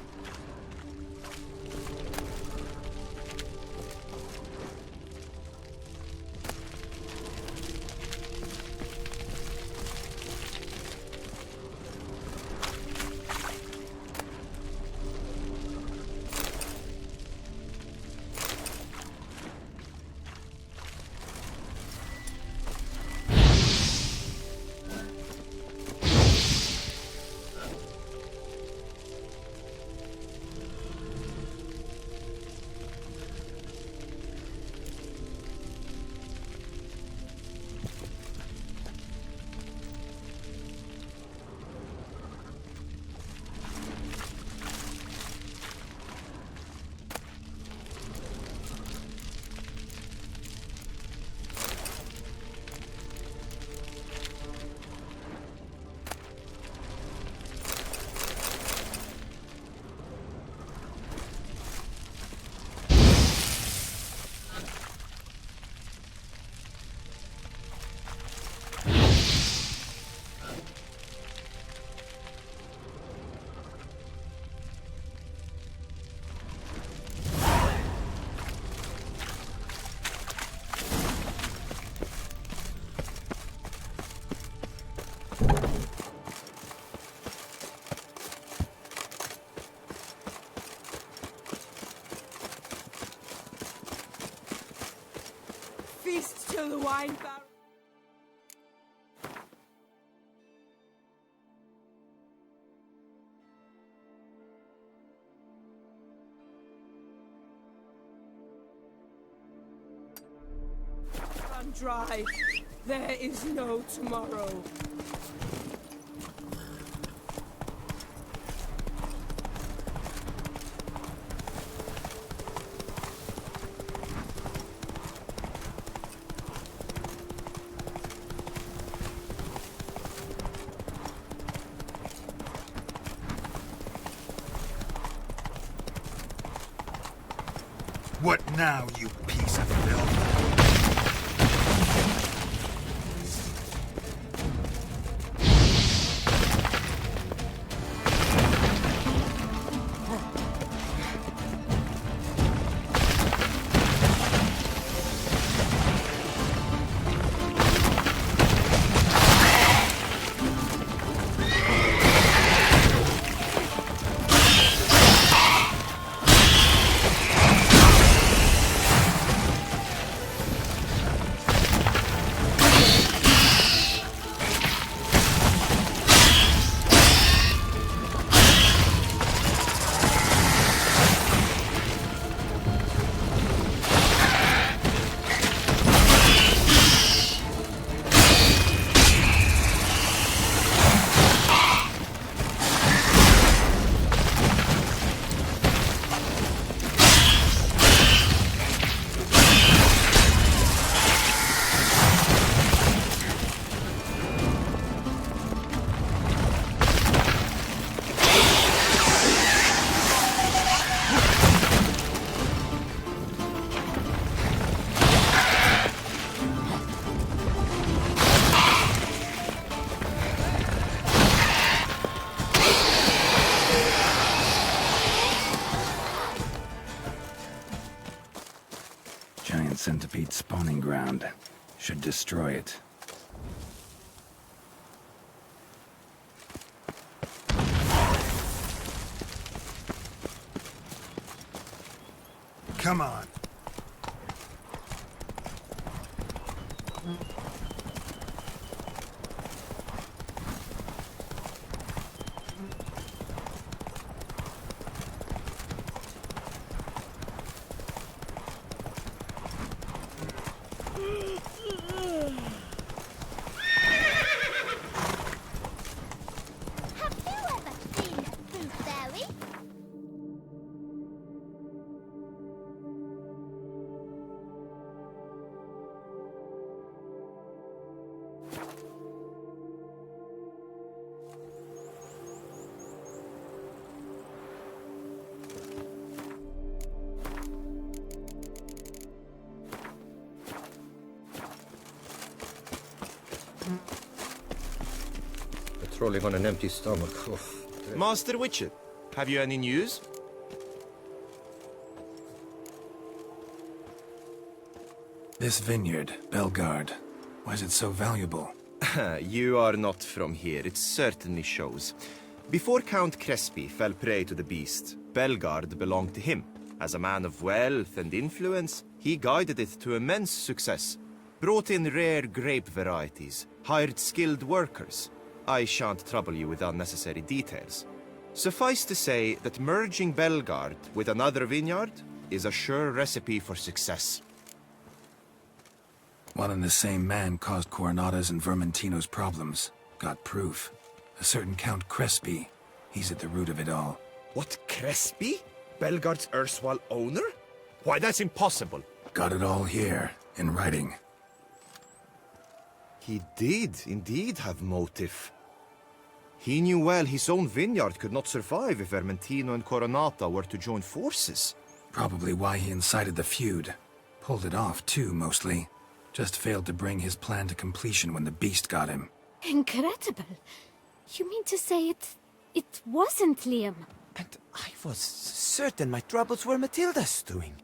To the wine barrel. Run dry. There is no tomorrow. What now, you piece of filth? Should destroy it. Come on. Patrolling on an empty stomach. Oh, Master Witcher, have you any news? This vineyard, Belgard, why is it so valuable? You are not from here, it certainly shows. Before Count Crespi fell prey to the beast, Belgard belonged to him. As a man of wealth and influence, he guided it to immense success. Brought in rare grape varieties, hired skilled workers. I shan't trouble you with unnecessary details. Suffice to say that merging Belgard with another vineyard is a sure recipe for success. One and the same man caused Coronata's and Vermentino's problems. Got proof. A certain Count Crespi. He's at the root of it all. What, Crespi? Belgard's erstwhile owner? Why, that's impossible. Got it all here, in writing. He did indeed have motive. He knew well his own vineyard could not survive if Vermentino and Coronata were to join forces. Probably why he incited the feud. Pulled it off, too, mostly. Just failed to bring his plan to completion when the beast got him. Incredible. You mean to say it wasn't Liam? And I was certain my troubles were Matilda's doing.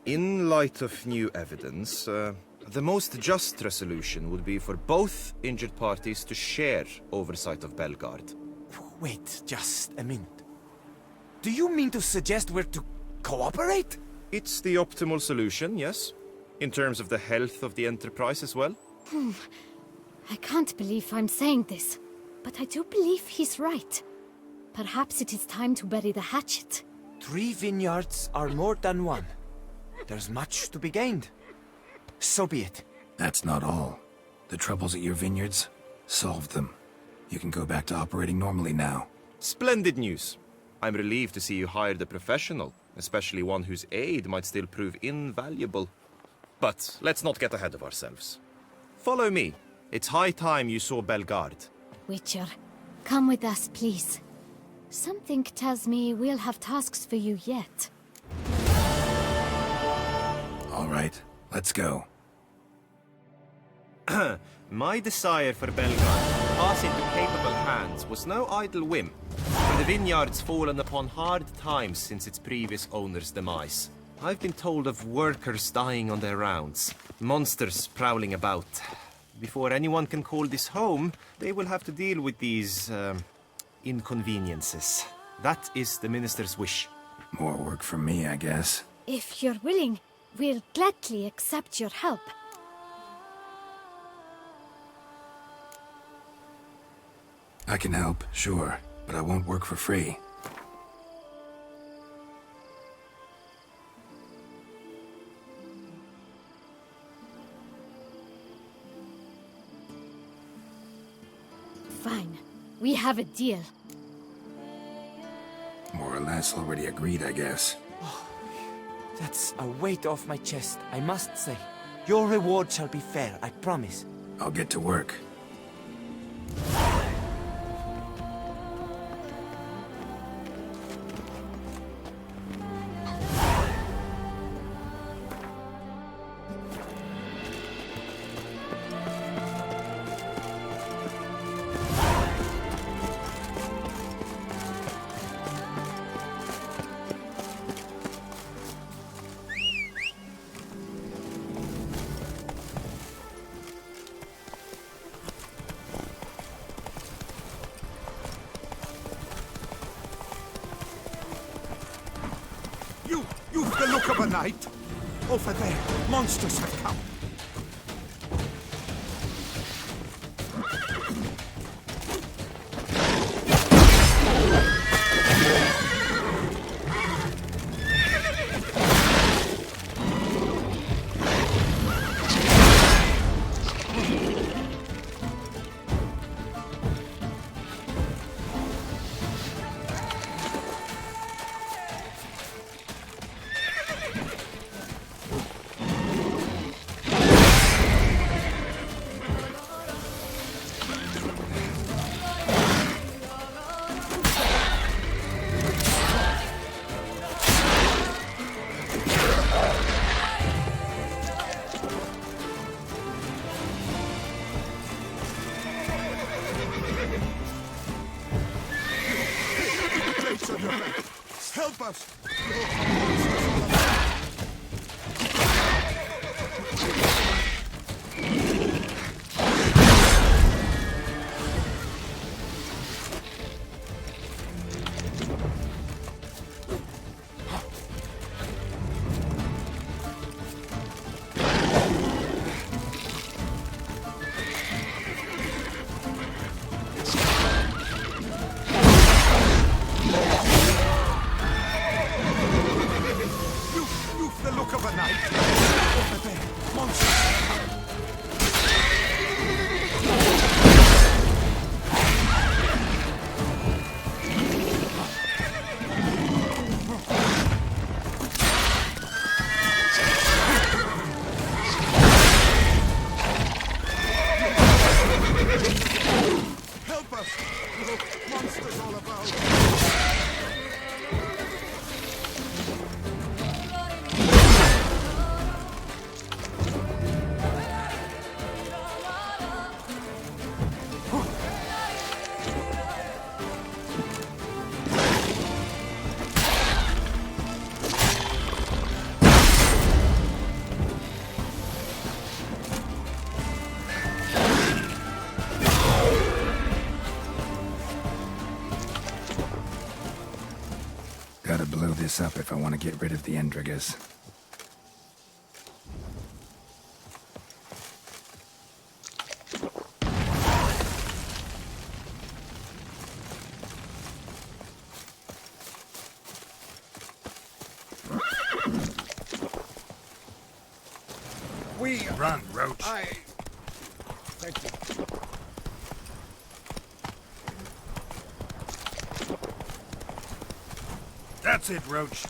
In light of new evidence, the most just resolution would be for both injured parties to share oversight of Belgard. Wait just a minute. Do you mean to suggest we're to cooperate? It's the optimal solution, yes. In terms of the health of the enterprise as well. I can't believe I'm saying this, but I do believe he's right. Perhaps it is time to bury the hatchet. 3 vineyards are more than one. There's much to be gained. So be it. That's not all. The troubles at your vineyards, solved them. You can go back to operating normally now. Splendid news. I'm relieved to see you hired a professional, especially one whose aid might still prove invaluable. But let's not get ahead of ourselves. Follow me. It's high time you saw Belgard. Witcher, come with us, please. Something tells me we'll have tasks for you yet. All right, let's go. My desire for Belgard to pass into capable hands was no idle whim, for the vineyard's fallen upon hard times since its previous owner's demise. I've been told of workers dying on their rounds, monsters prowling about. Before anyone can call this home, they will have to deal with these, inconveniences. That is the minister's wish. More work for me, I guess. If you're willing, we'll gladly accept your help. I can help, sure, but I won't work for free. Fine. We have a deal. More or less already agreed, I guess. That's a weight off my chest, I must say. Your reward shall be fair, I promise. I'll get to work. look of a knight. Over there, monsters have come. Help us! Gotta blow this up if I want to get rid of the Endrigas. Run, Roach. Thank you. That's it, Roach.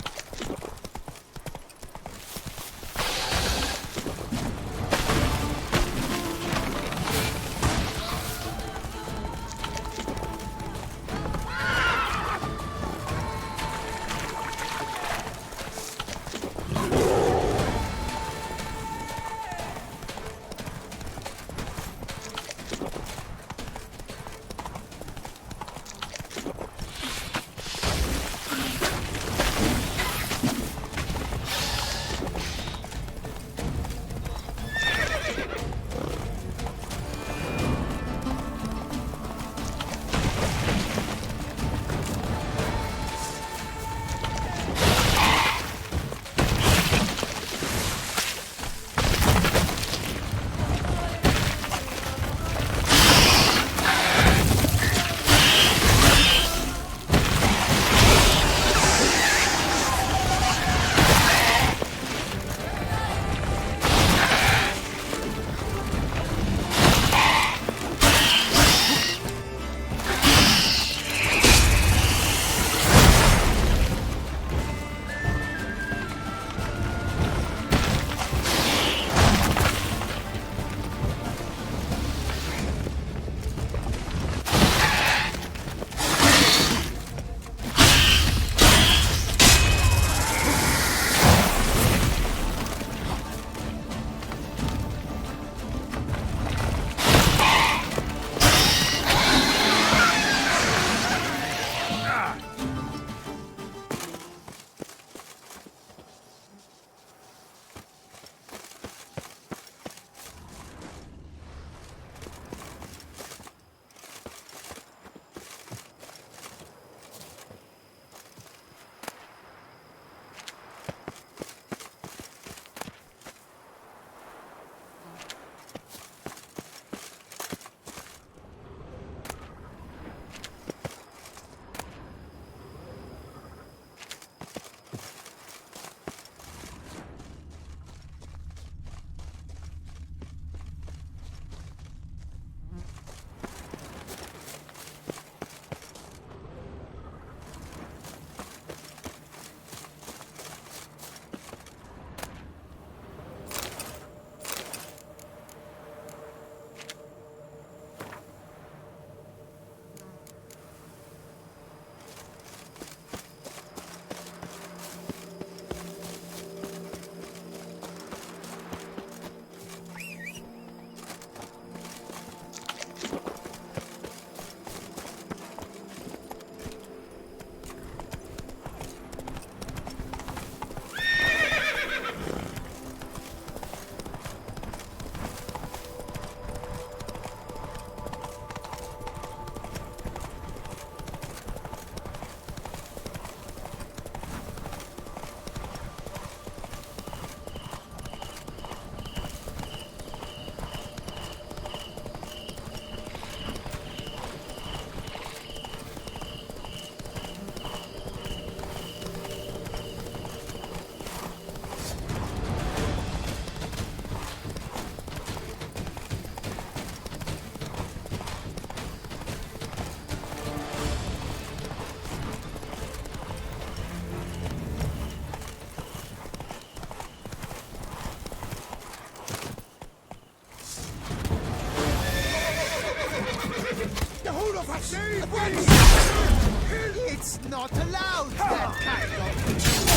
It's not allowed, that kind of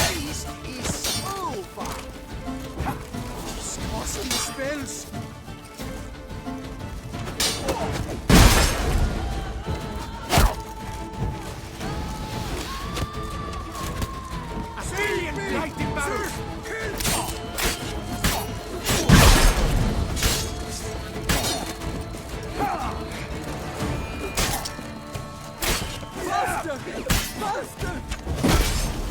feast is over. Disgusting spells. Alien blighted barrels! Faster! Faster!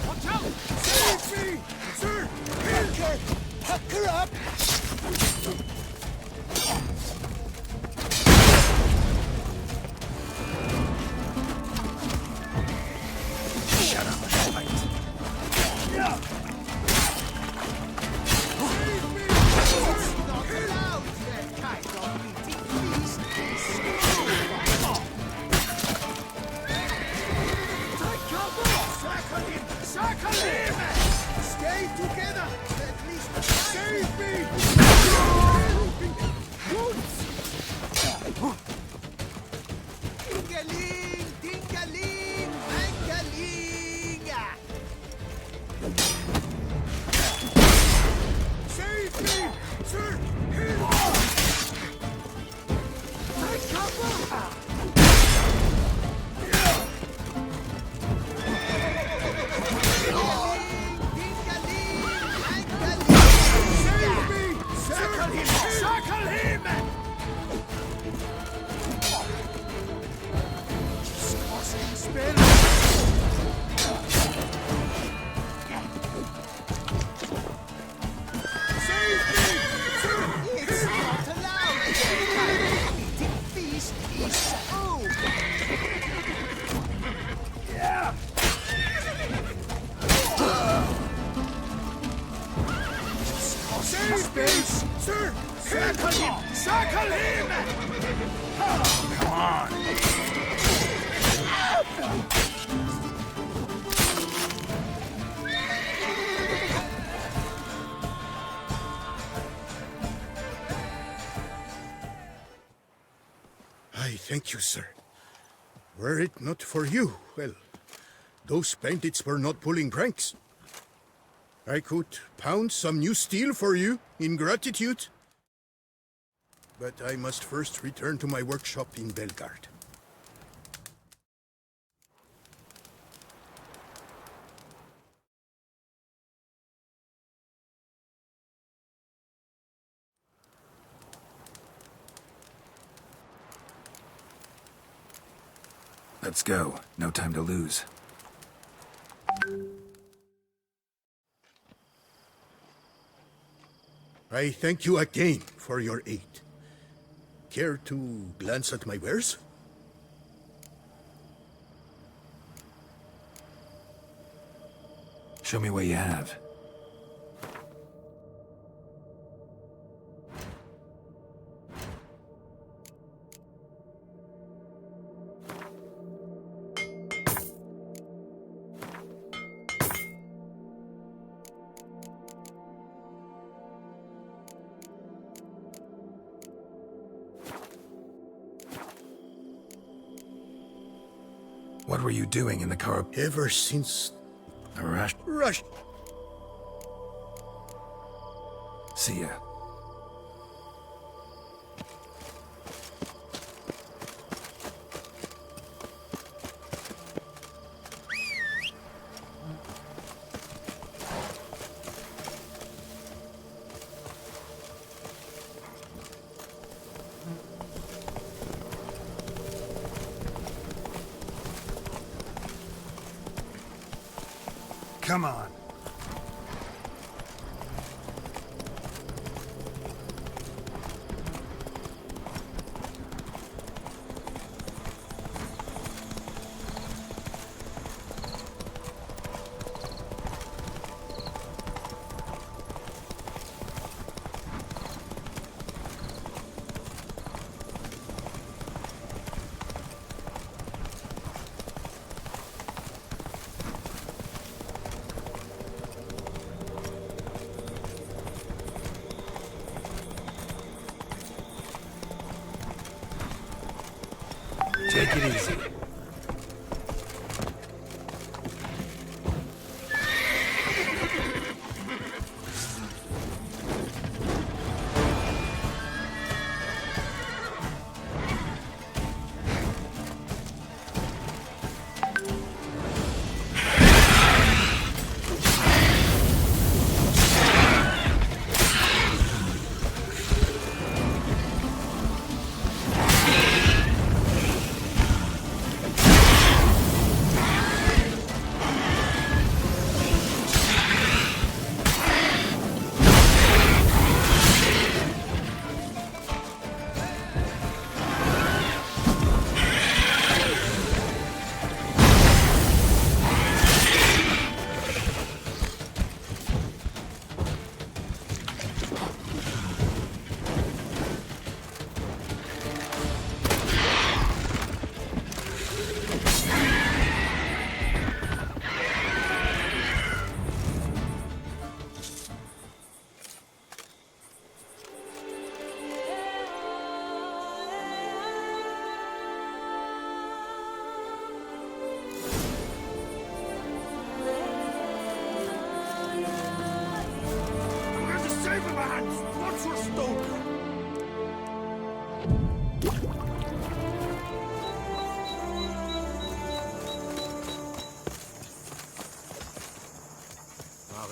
Watch out! Save me! Sir! Hack her up! Shut up and fight. It's not allowed, that kind of meeting feast is over. Take cover! Circle him! Circle him! Stay together! At least save me! Ding-a-ling! Ding-a-ling! Mang-a-ling! Save me! Sir! Take cover! Circle him! Circle him! Disgusting spell! Save me! Sir! It's not allowed! The meeting feast is over! Yeah! Save me! Sir! Circle him! Circle him! Oh, come on! I thank you, sir. Were it not for you, well, those bandits were not pulling pranks. I could pound some new steel for you in gratitude. But I must first return to my workshop in Belgard. Let's go. No time to lose. I thank you again for your aid. Care to glance at my wares? Show me what you have. What were you doing in the car? Ever since... Rush. See ya. Come on. Take it easy.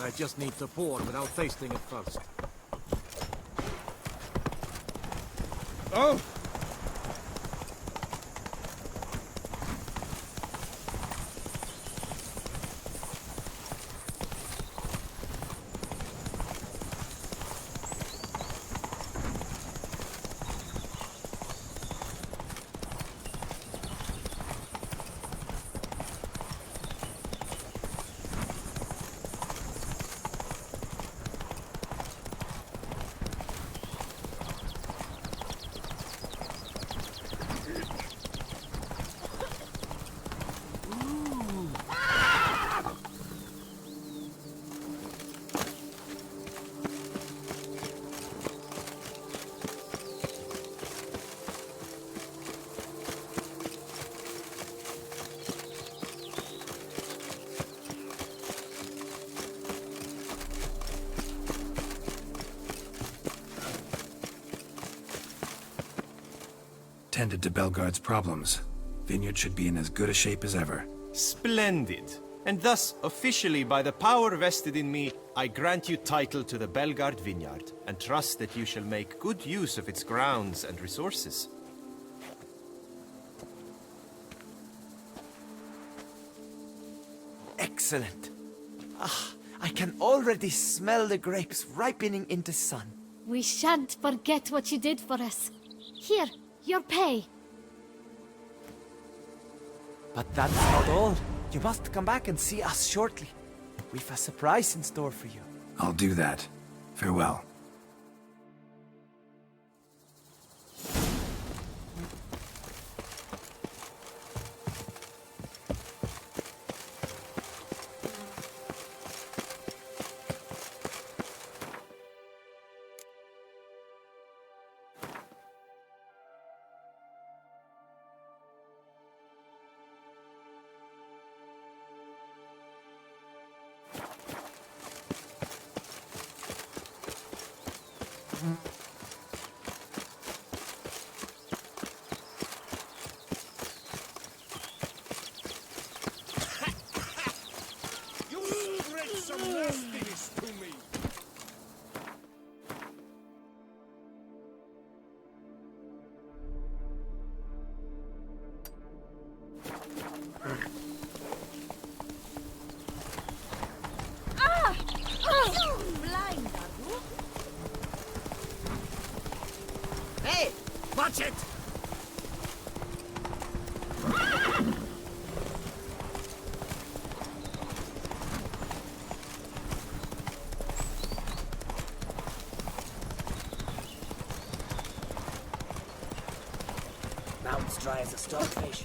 I just need to pour without tasting it first. Oh! Tended to Belgard's problems. Vineyard should be in as good a shape as ever. Splendid. And thus, officially, by the power vested in me, I grant you title to the Belgard Vineyard, and trust that you shall make good use of its grounds and resources. Excellent. Ah, I can already smell the grapes ripening in the sun. We shan't forget what you did for us. Here, your pay. But that's not all. You must come back and see us shortly. We've a surprise in store for you. I'll do that. Farewell. You bring some nastiness to me. Blind, are you? Hey, watch it! Mount's dry as a stonefish.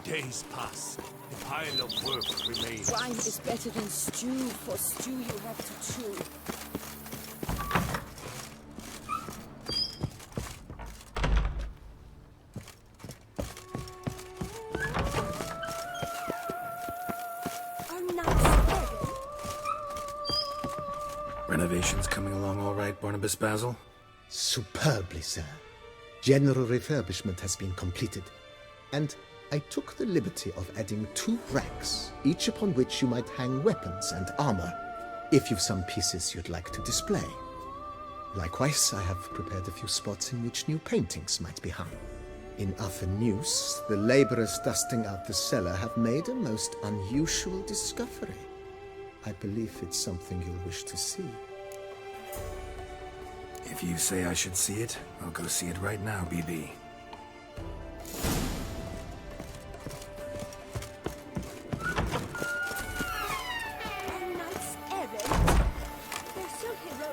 Days pass. The pile of work remains. Wine is better than stew. For stew you have to chew. Are nuts heavy? Renovations coming along all right, Barnabas Basil? Superbly, sir. General refurbishment has been completed, and I took the liberty of adding 2 racks, each upon which you might hang weapons and armor, if you've some pieces you'd like to display. Likewise, I have prepared a few spots in which new paintings might be hung. In Athenus, the laborers dusting out the cellar have made a most unusual discovery. I believe it's something you'll wish to see. If you say I should see it, I'll go see it right now, BB.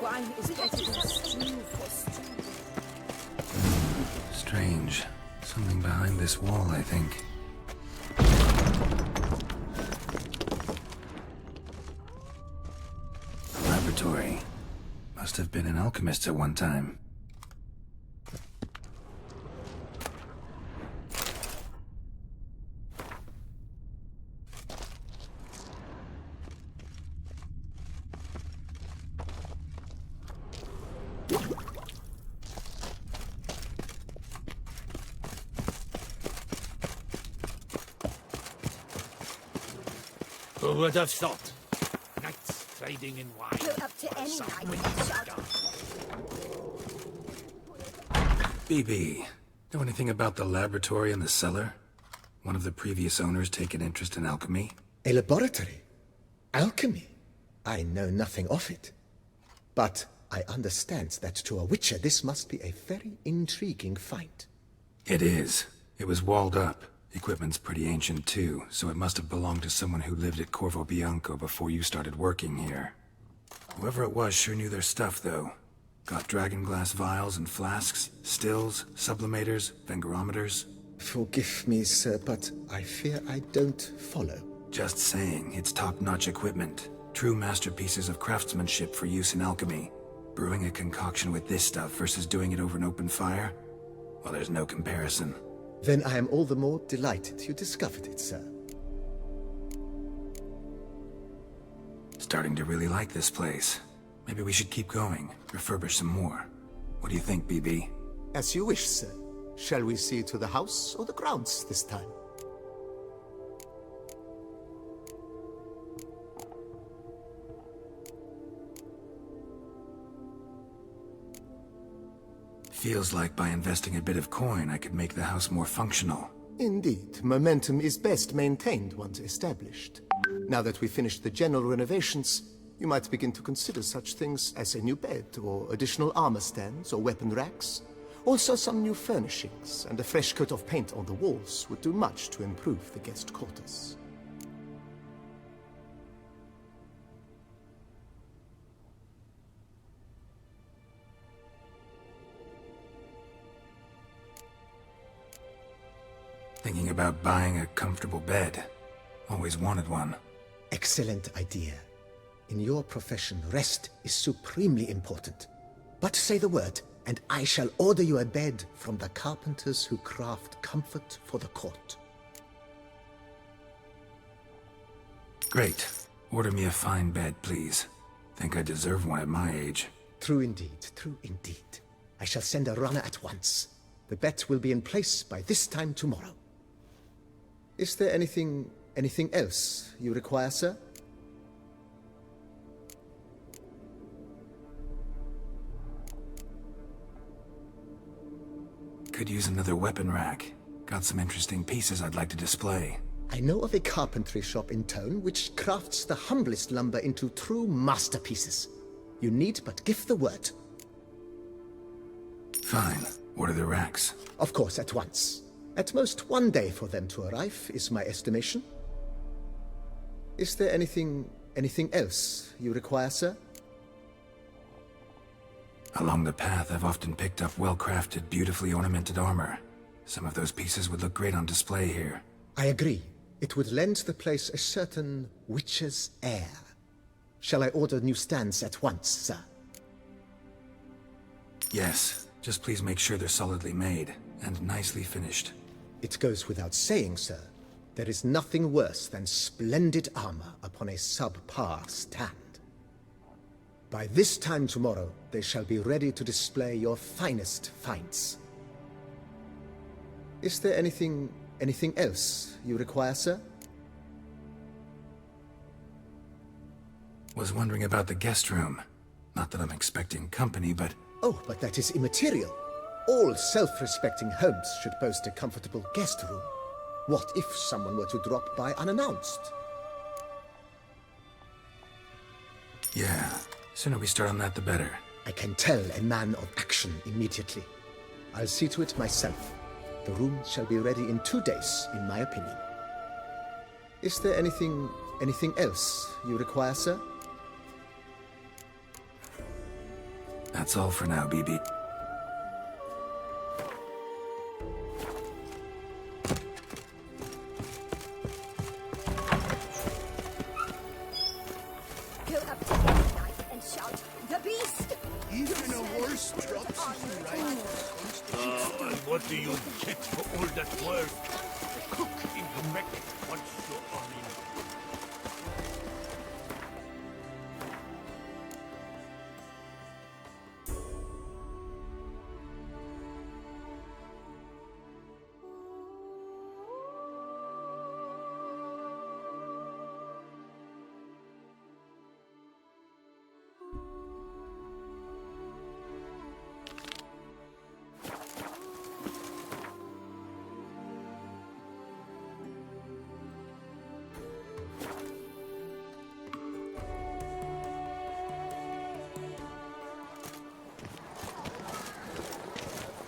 Wine is better than stew. For stew. Strange. Something behind this wall, I think. Must have been an alchemist at one time. Who would have thought? Knights trading in wine. Go up to any night and shout. BB, know anything about the laboratory in the cellar? One of the previous owners take an interest in alchemy? A laboratory? Alchemy? I know nothing of it. But I understand that to a witcher this must be a very intriguing find. It is. It was walled up. Equipment's pretty ancient too, so it must have belonged to someone who lived at Corvo Bianco before you started working here. Whoever it was sure knew their stuff, though. Got dragonglass vials and flasks, stills, sublimators, vengerometers. Forgive me, sir, but I fear I don't follow. Just saying, it's top-notch equipment. True masterpieces of craftsmanship for use in alchemy. Brewing a concoction with this stuff versus doing it over an open fire? Well, there's no comparison. Then I am all the more delighted you discovered it, sir. Starting to really like this place. Maybe we should keep going, refurbish some more. What do you think, BB? As you wish, sir. Shall we see to the house or the grounds this time? Feels like by investing a bit of coin, I could make the house more functional. Indeed, momentum is best maintained once established. Now that we've finished the general renovations, you might begin to consider such things as a new bed, or additional armor stands, or weapon racks. Also some new furnishings, and a fresh coat of paint on the walls would do much to improve the guest quarters. Thinking about buying a comfortable bed. Always wanted one. Excellent idea. In your profession, rest is supremely important. But say the word, and I shall order you a bed from the carpenters who craft comfort for the court. Great. Order me a fine bed, please. Think I deserve one at my age. True indeed, true indeed. I shall send a runner at once. The bet will be in place by this time tomorrow. Is there anything else you require, sir? Could use another weapon rack. Got some interesting pieces I'd like to display. I know of a carpentry shop in town which crafts the humblest lumber into true masterpieces. You need but give the word. Fine. What are the racks? Of course, at once. At most 1 day for them to arrive, is my estimation. Is there anything else you require, sir? Along the path, I've often picked up well-crafted, beautifully ornamented armor. Some of those pieces would look great on display here. I agree. It would lend the place a certain witch's air. Shall I order new stands at once, sir? Yes. Just please make sure they're solidly made and nicely finished. It goes without saying, sir. There is nothing worse than splendid armor upon a subpar stand. By this time tomorrow, they shall be ready to display your finest finds. Is there anything else you require, sir? Was wondering about the guest room. Not that I'm expecting company, but... Oh, but that is immaterial. All self-respecting homes should boast a comfortable guest room. What if someone were to drop by unannounced? Yeah, sooner we start on that the better. I can tell a man of action immediately. I'll see to it myself. The room shall be ready in 2 days, in my opinion. Is there anything else you require, sir? That's all for now, BB. Go up to any night and shout! The beast! Even a horse drops his right. And what do you get for all that work? A cook in the Mech wants your army.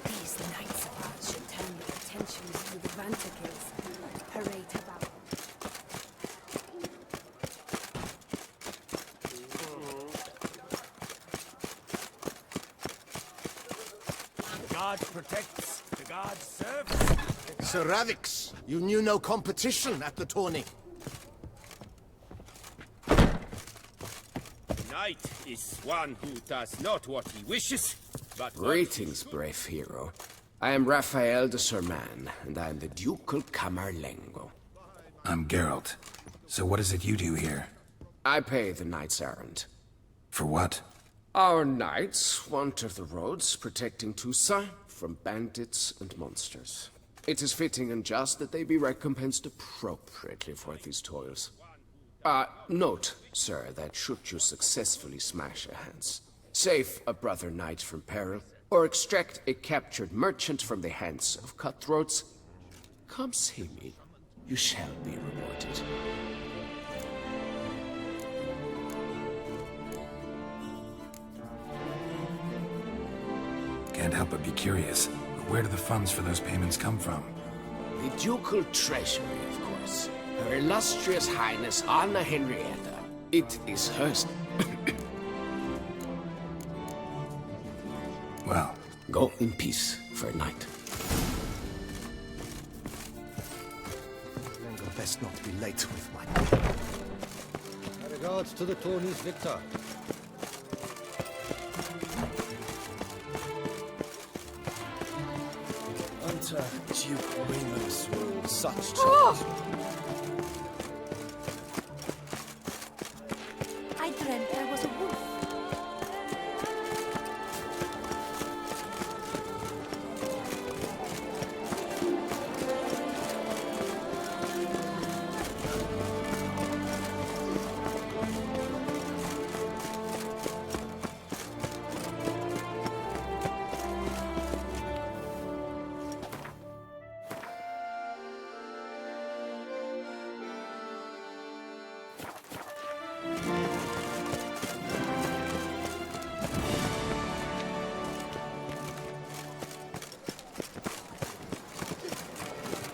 These knights of ours should turn their attentions to the Vantakils and parade about. The guard protects, the guard serves. Sir Ravix, you knew no competition at the tourney. Knight is one who does not what he wishes, but... Greetings, brave hero. I am Raphael de Serman, and I am the Ducal Camarlengo. I'm Geralt. So what is it you do here? I pay the knight's errand. For what? Our knights wander the roads, protecting Toussaint from bandits and monsters. It is fitting and just that they be recompensed appropriately for these toils. Note, sir, that should you successfully smash a hands, save a brother knight from peril, or extract a captured merchant from the hands of cutthroats, come see me. You shall be rewarded. Can't help but be curious. Where do the funds for those payments come from? The ducal treasury, of course. Her illustrious highness Anna Henrietta. It is hers. Well, go in peace for a night. Lengo best not be late with my... My regards to the tourney's victor. Unto Duke Raymond's rule such Oh! charms. I dreamt there was a wolf.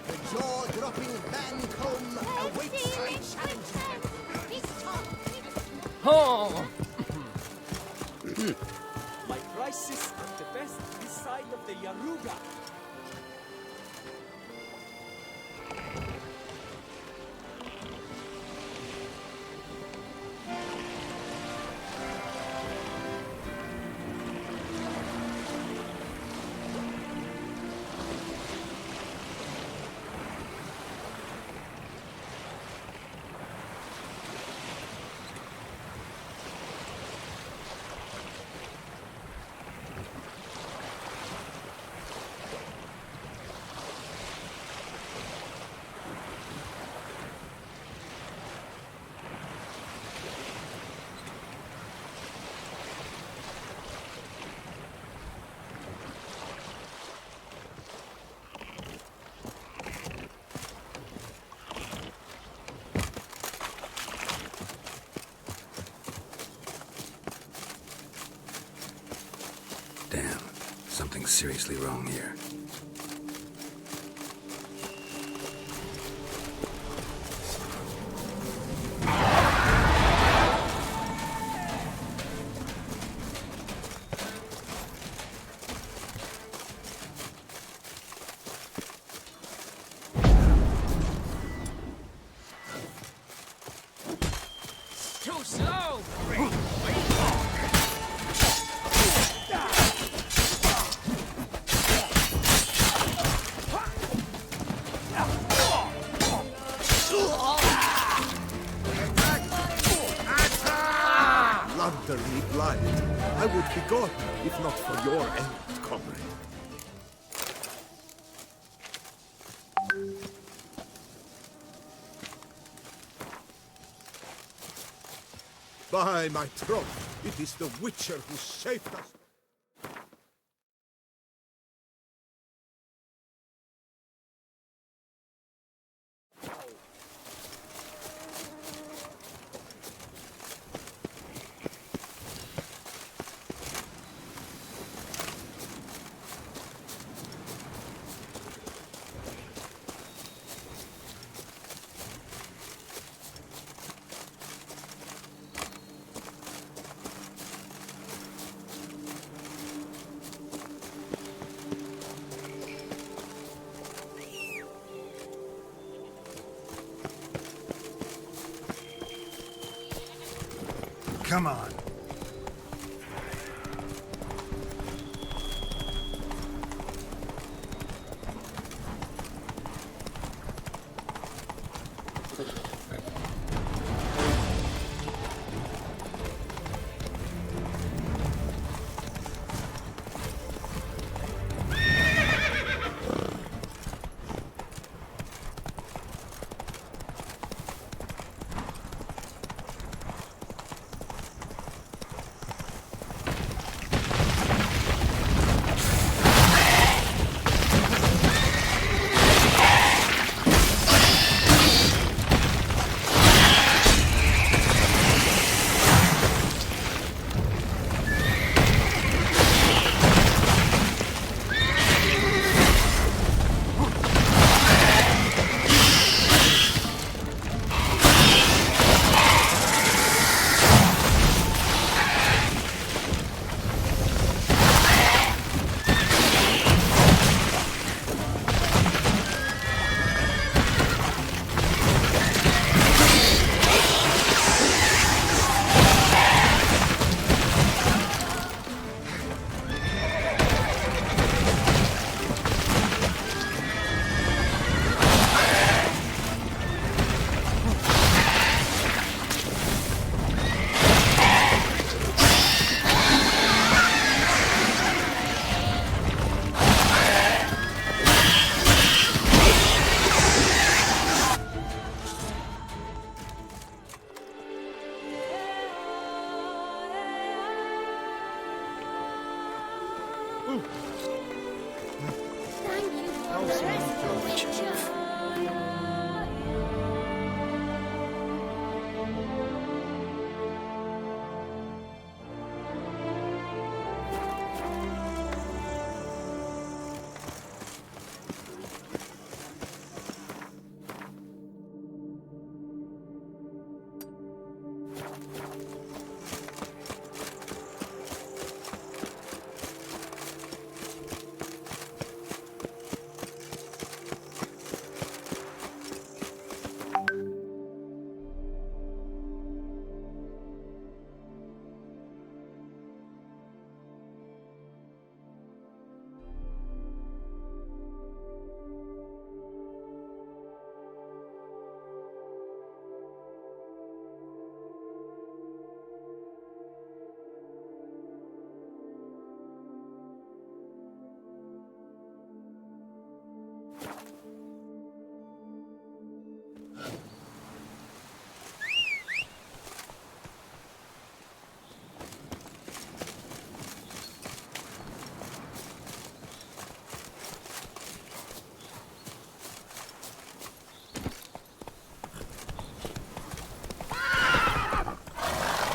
The jaw-dropping Bancombe awaits my challenge. Oh! My crisis at the best this side of the Yaruga. Damn, something's seriously wrong here. Too slow! Great. utterly blind. I would be gone if not for your aid, comrade. By my troth, it is the Witcher who saved us. Come on.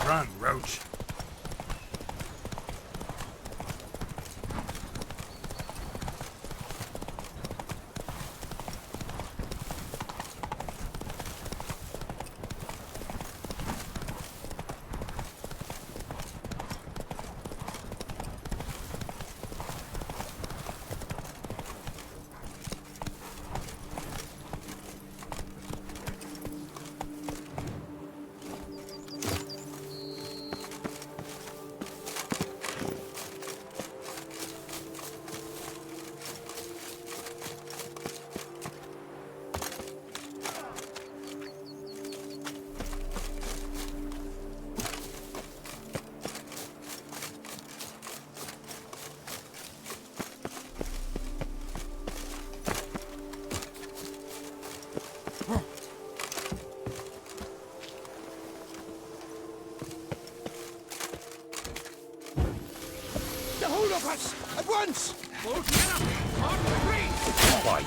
Run, Roach. of us! At once! Full cannon! On three! Why?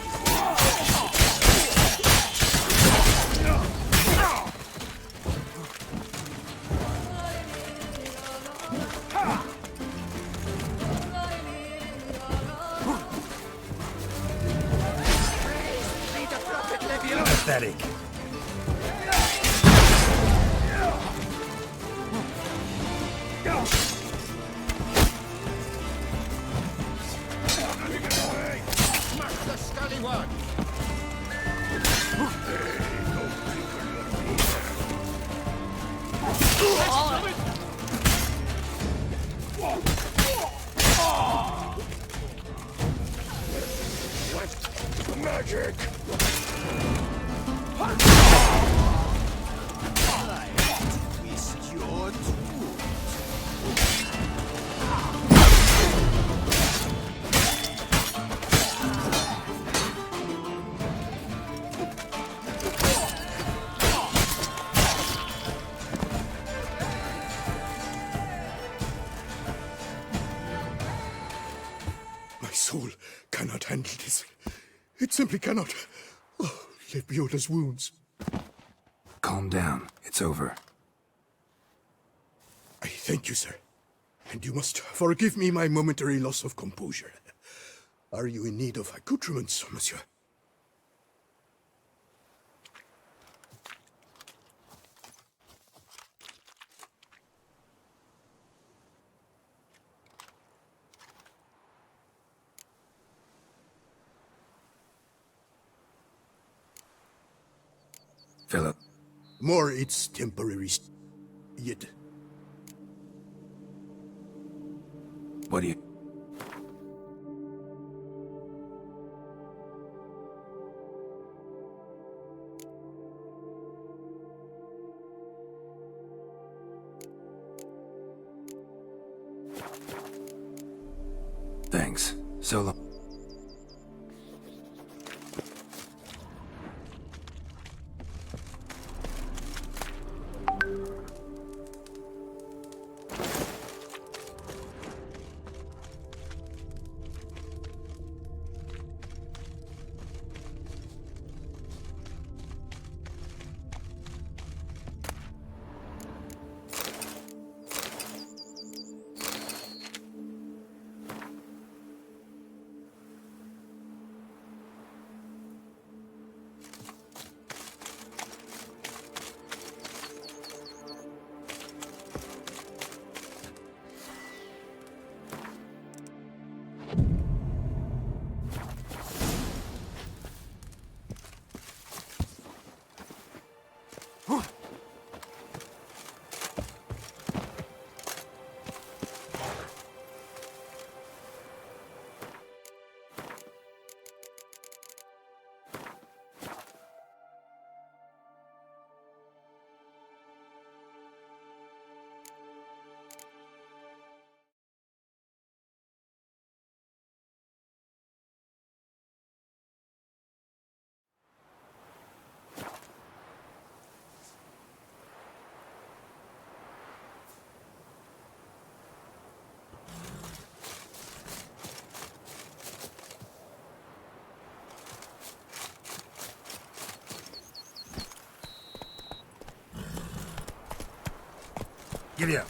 Pathetic. Smash the scallywag! Magic! Twist your My soul cannot handle this. It simply cannot. Oh, Lebioda's wounds. Calm down. It's over. I thank you, sir. And you must forgive me my momentary loss of composure. Are you in need of accoutrements, monsieur? Philip. More it's temporary. Yet. What do you... Thanks. So long. Giddy up.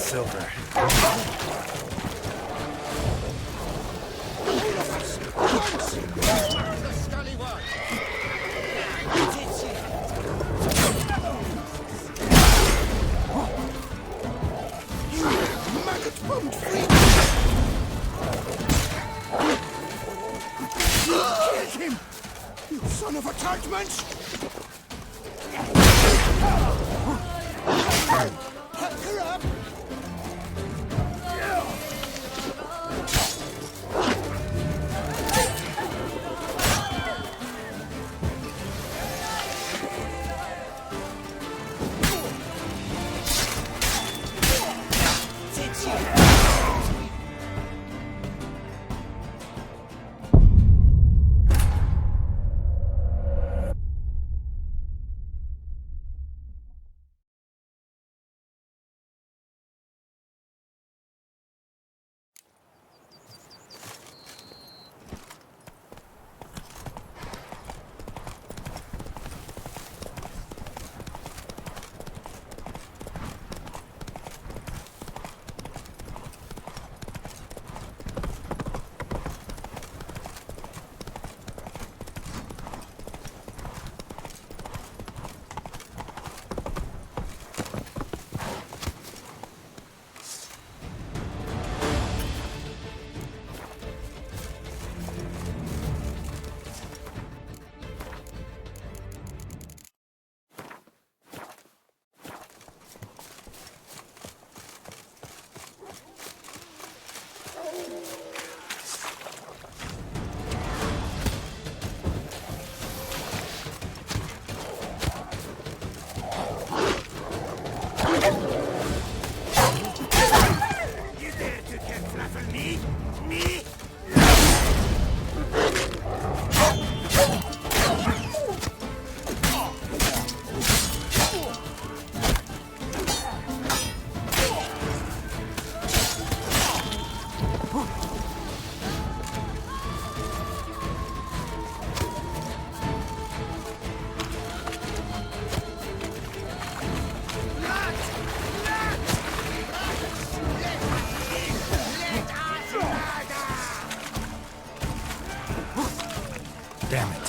silver. Maggot-bummed freak! Killed him! You son of a tartmunch! Help her up! Damn it.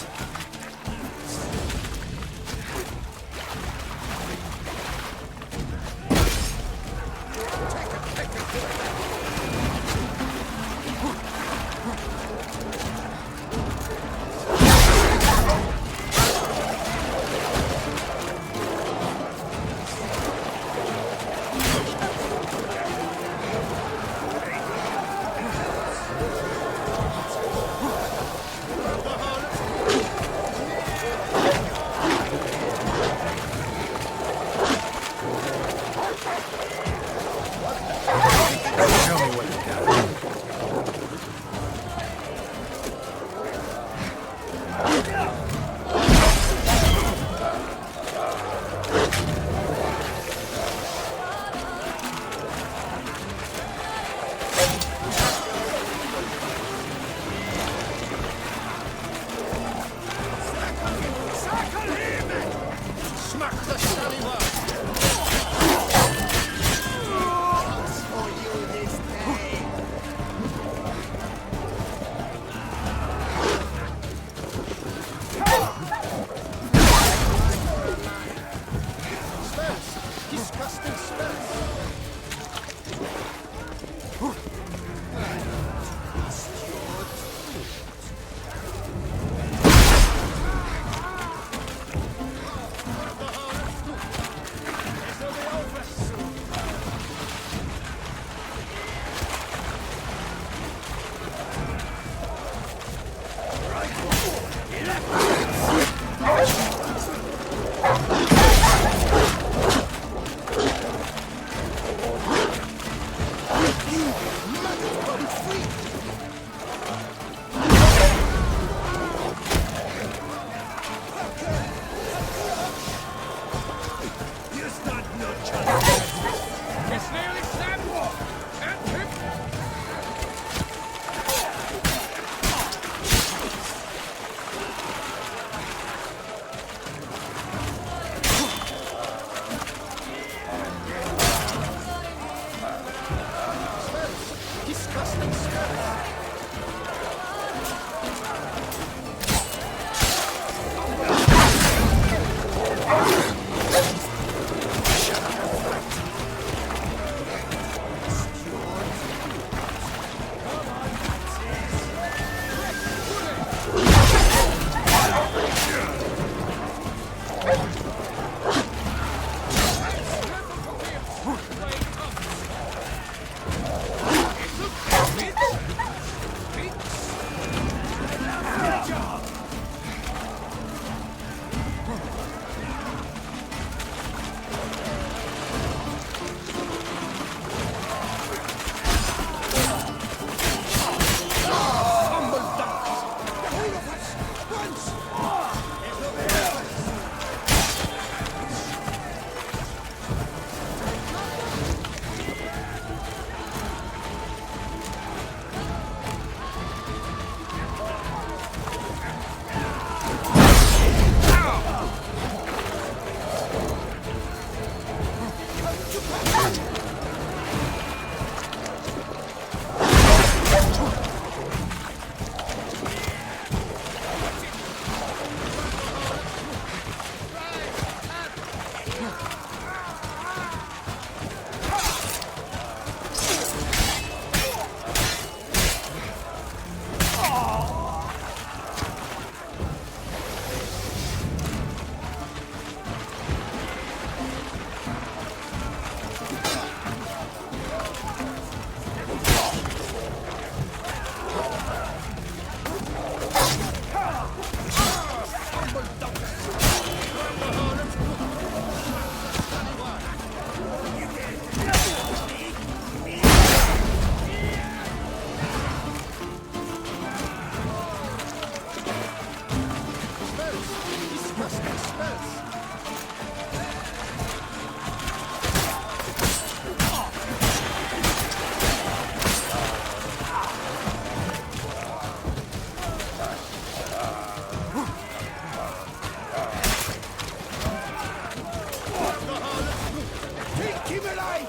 Keep him alive!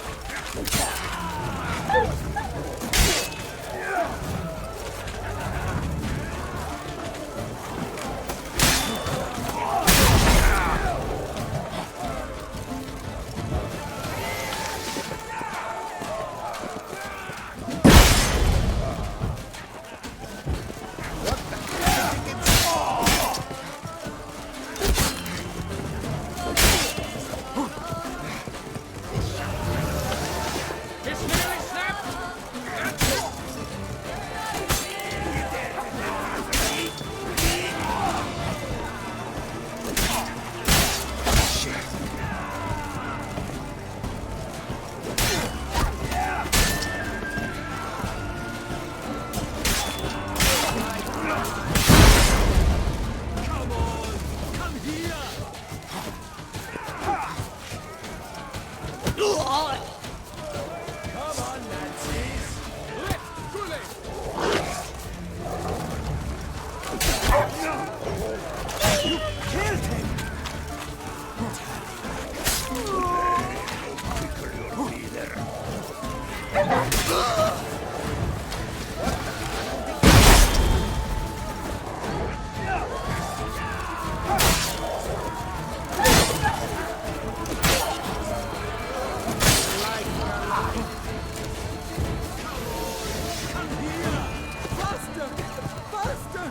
It's nearly snapped! That's it! Come on! Come here! Come on, Nazis! You killed him! Faster! Faster!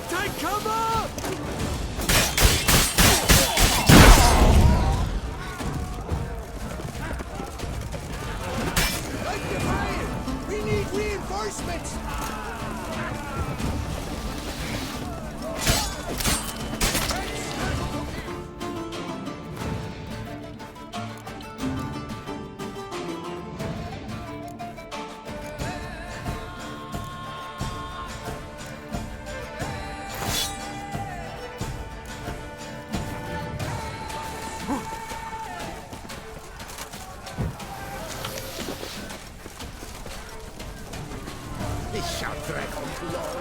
Take cover! Like the fire! We need reinforcements! This shall drag on too long.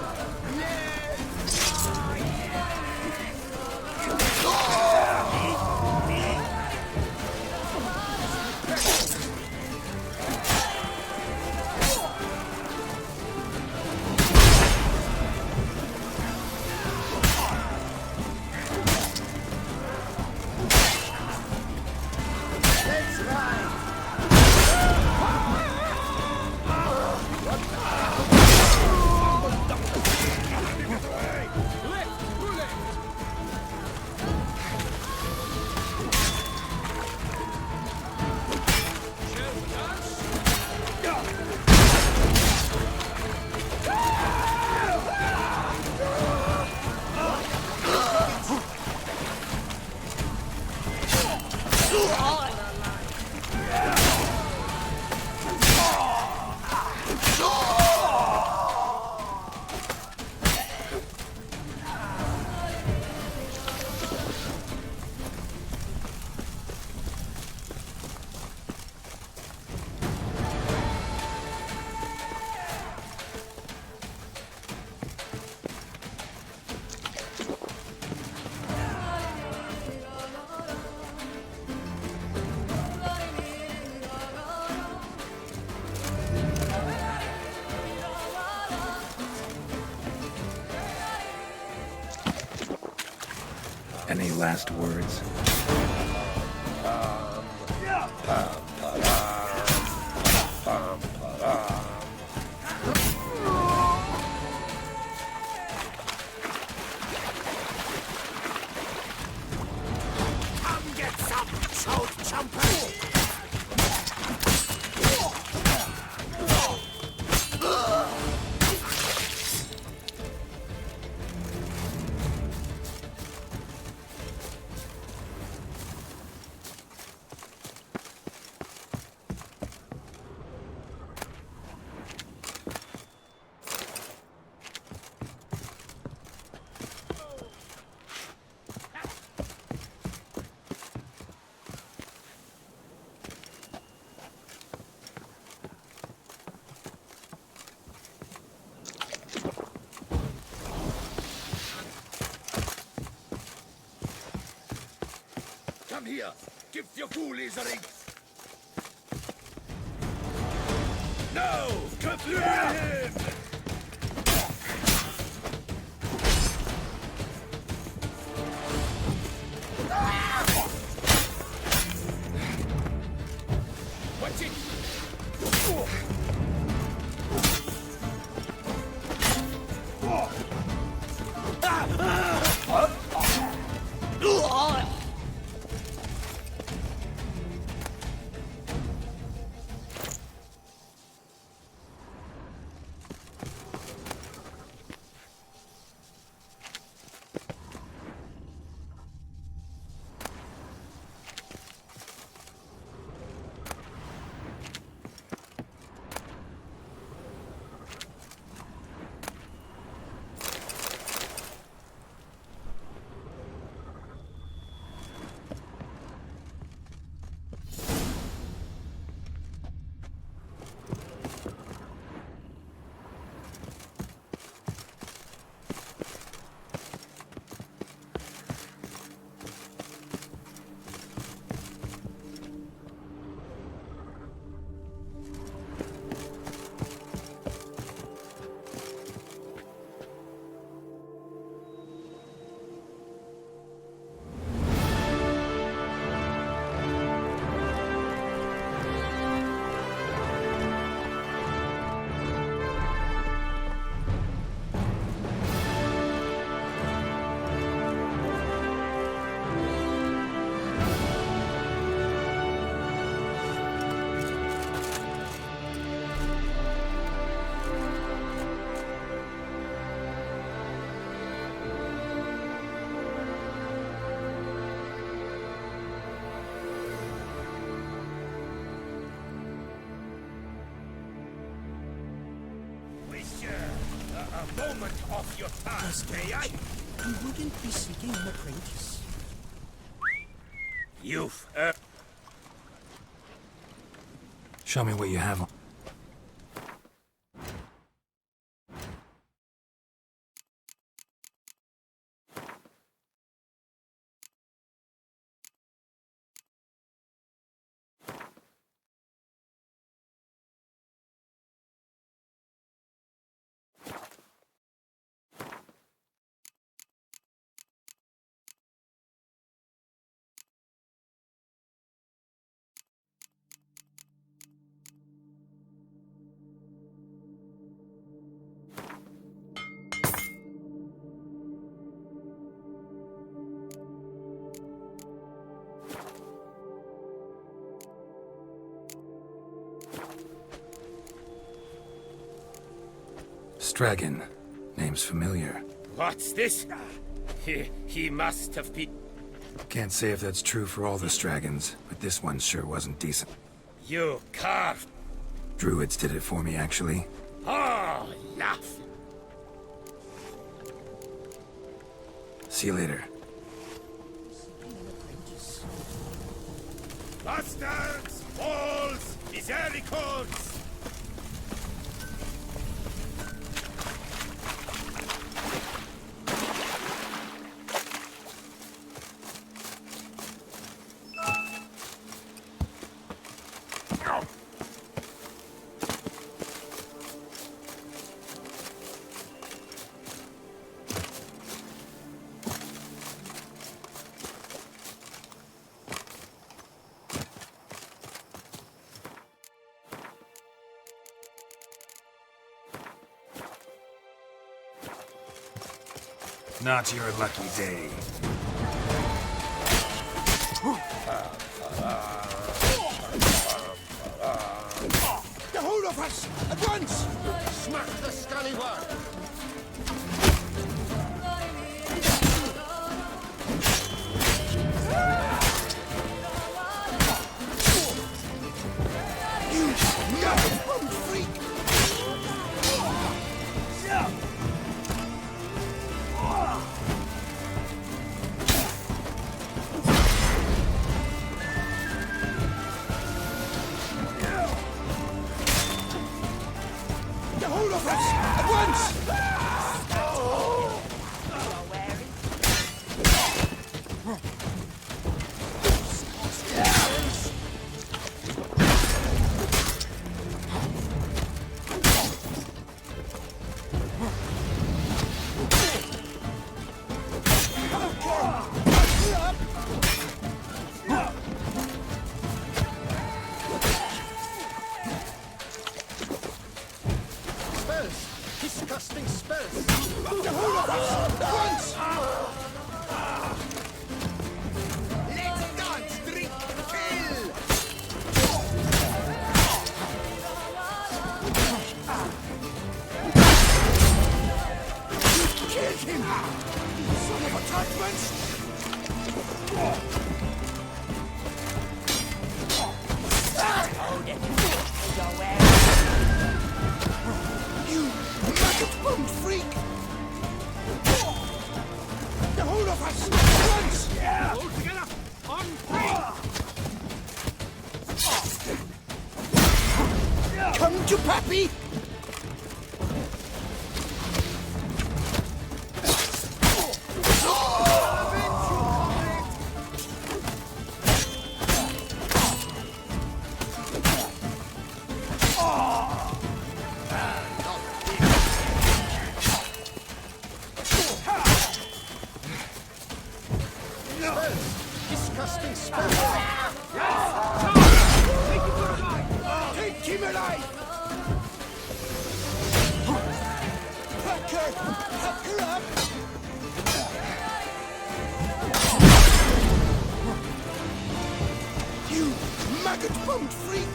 Let's ride! Any last words? Come get some, throat chompers! Come here. Give your ghoulies a ring. Now, complete him! Watch it! A moment off your task, may I? You wouldn't be seeking an apprentice. You've Show me what you have. Stragon. Name's familiar. What's this? He must have been... Can't say if that's true for all the Stragons, but this one sure wasn't decent. You carved... Druids did it for me, actually. Oh, laugh. See you later. Bastards! Walls! Misericords! Not your lucky day. Get hold of us! At once! Smack the scallywag! Get hold of us! At once! disgusting spells! The whole of us! At once! Let's dance, drink, kill! You killed him! Son of attachments! Hold it! You maggot-bummed freak! The whole of us! Once! Yeah! All together! On three! Come to Pappy! Disgusting spell! Take him alive! Pack her up! You maggot-bummed freak!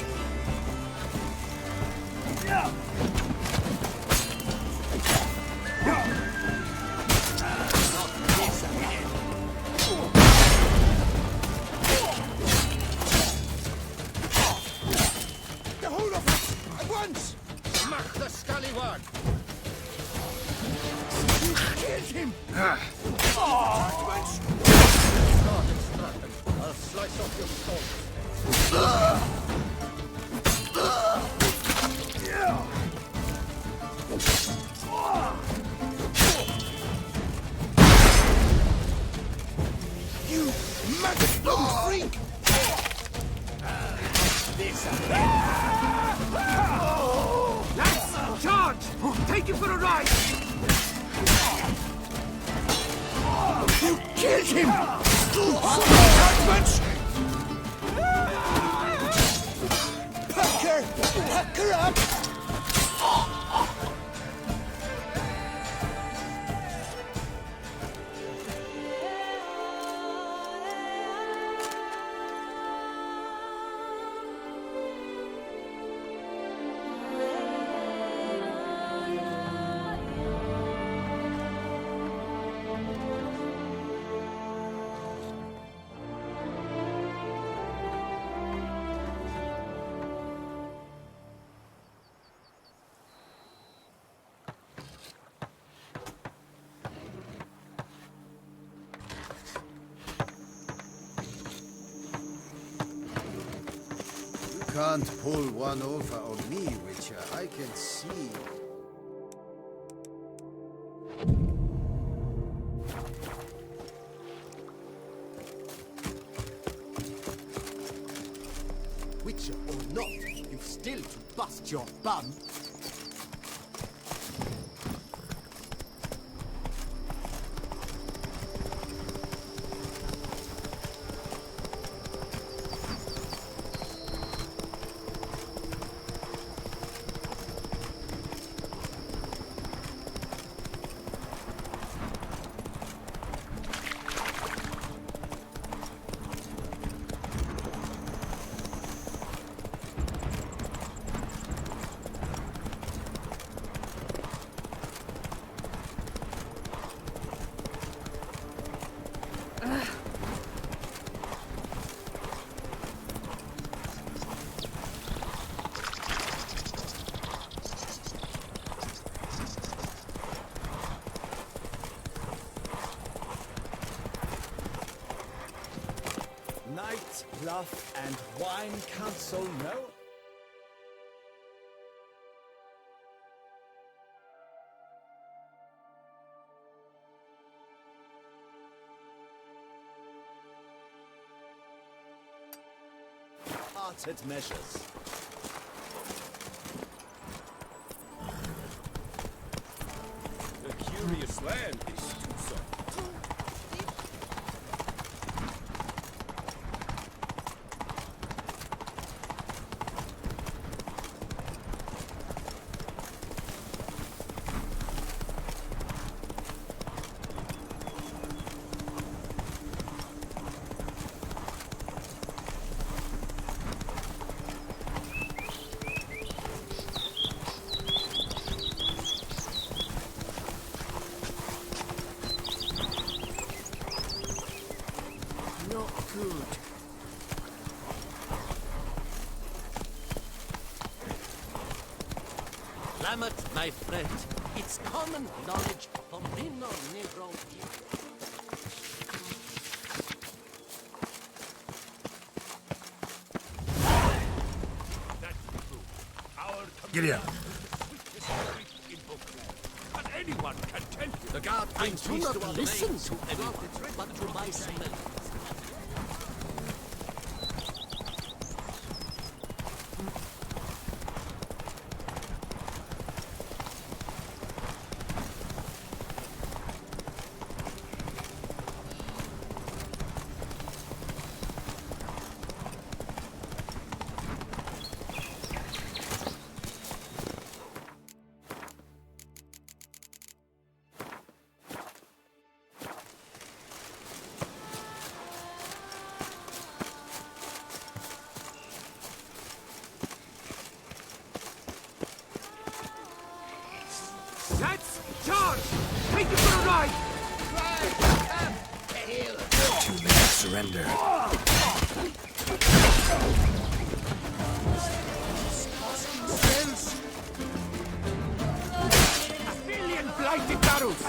The whole of us! At once! Smack the scallywag! You killed him! Attachments! Start extracting. I'll slice off your skull. You maggot-bummed freak! Lads, charge! Take him for a ride! You killed him! Attachments! Pack her up! Can't pull one over on me, Witcher. I can see. Witcher or not, you've still to bust your bum. Night, bluff, and wine council, no? Arted measures. A curious land, this Tucson. Damn it, my friend. It's common knowledge for Rino Negro people. Giddy up. But anyone can tell you. The guard brings me to listen to anyone, but to my smell. Lads, charge! Take it for a ride! Too late to surrender. A million blighted barrels!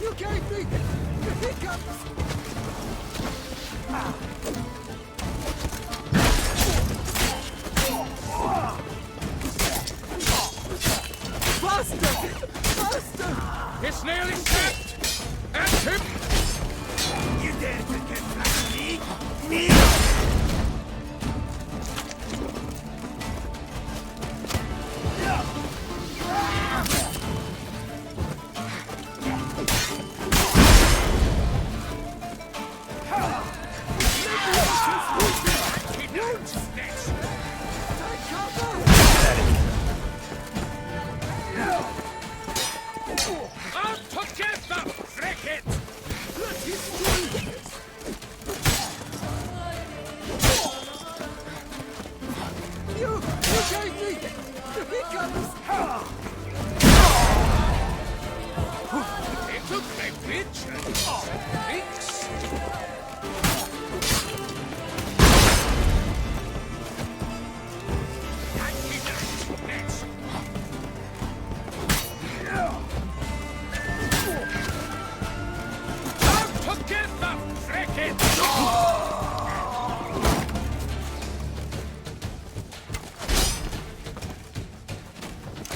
You gave me the hiccups! Faster! Faster! It's nearly set! And him! You dare to get back at me? Me? You gave me the hiccups! They took my picture. Thanks.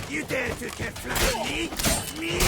You dare to get flat on me? Me?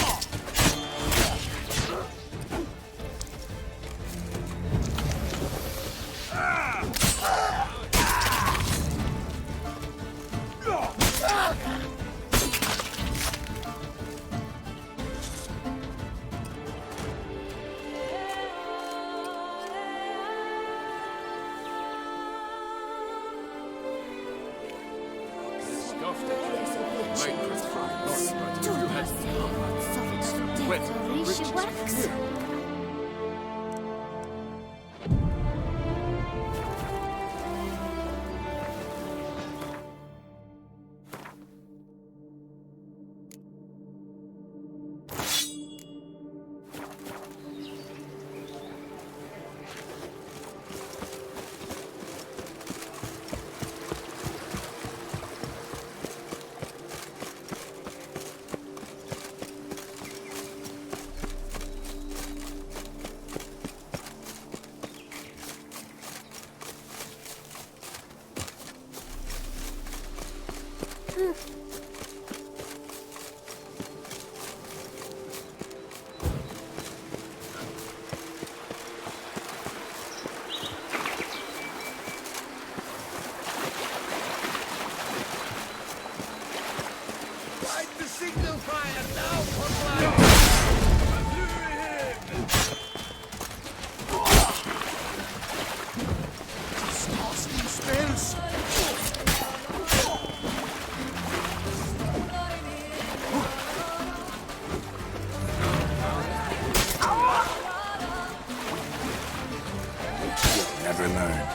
never learn.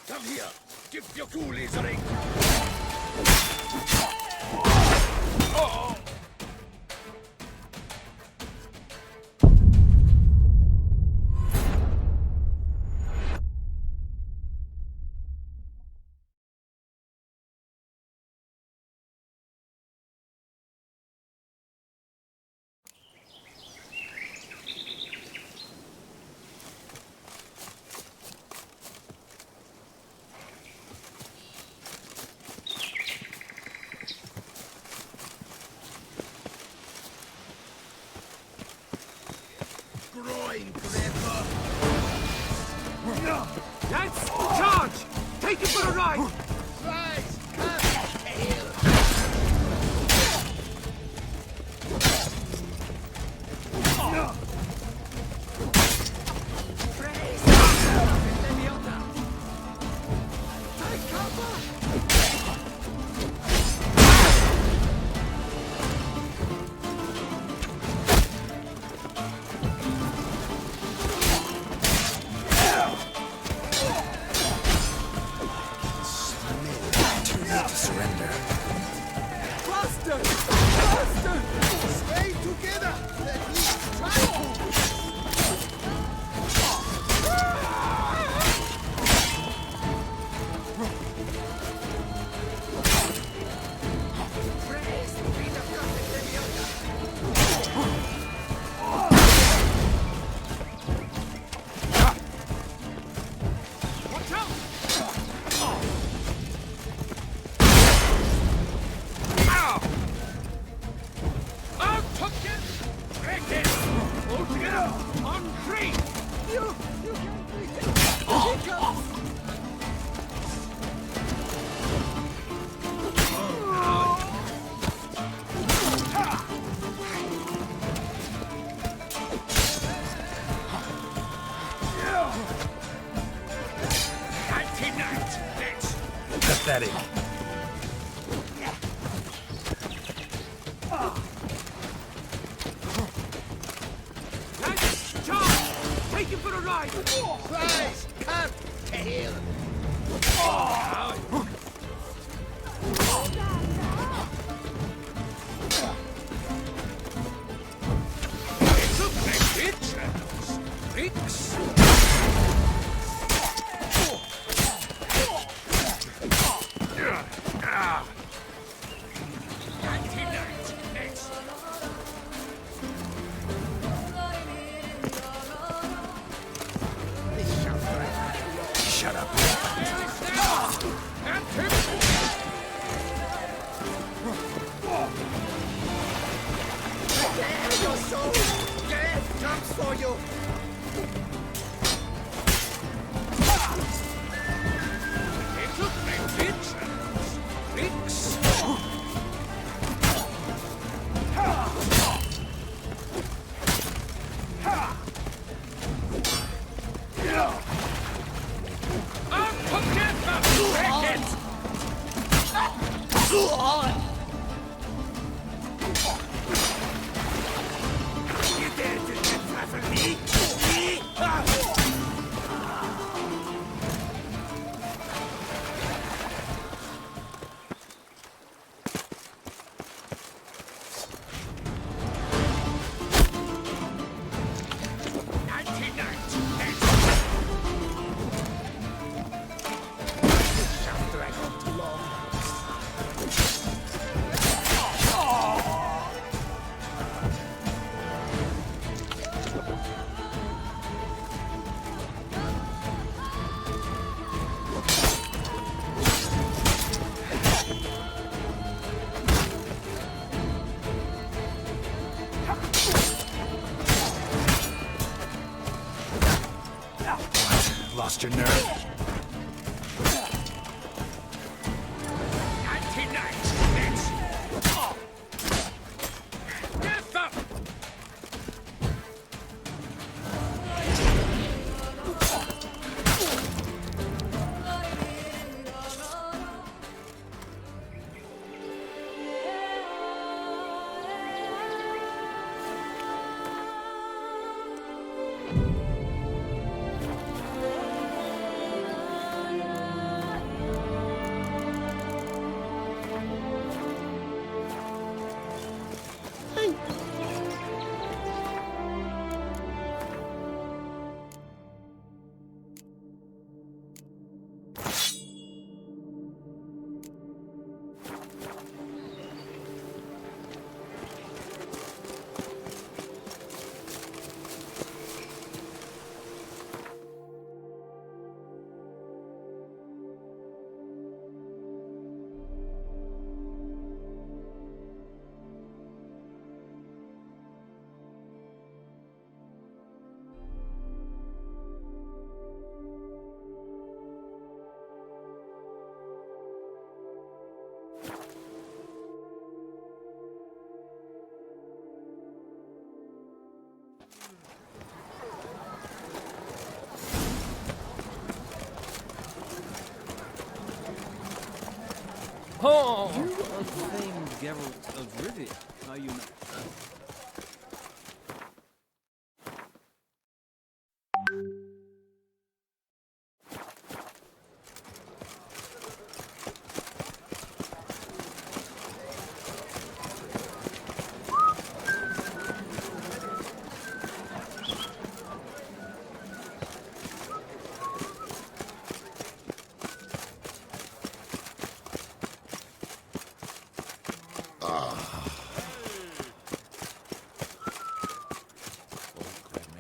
Come here. Give your coolies a ring. Lance, charge! Take it for a ride! Rise, cut, tail. Stay together! At least try to! Watch out! Pathetic. Lance, charge! Take him for a ride! Rise, cut, tail. Shut up. Prepare your soul! Death comes for you! You dare to get me? Lost your nerve? Oh! You are the famed Geralt of Rivia, are you not?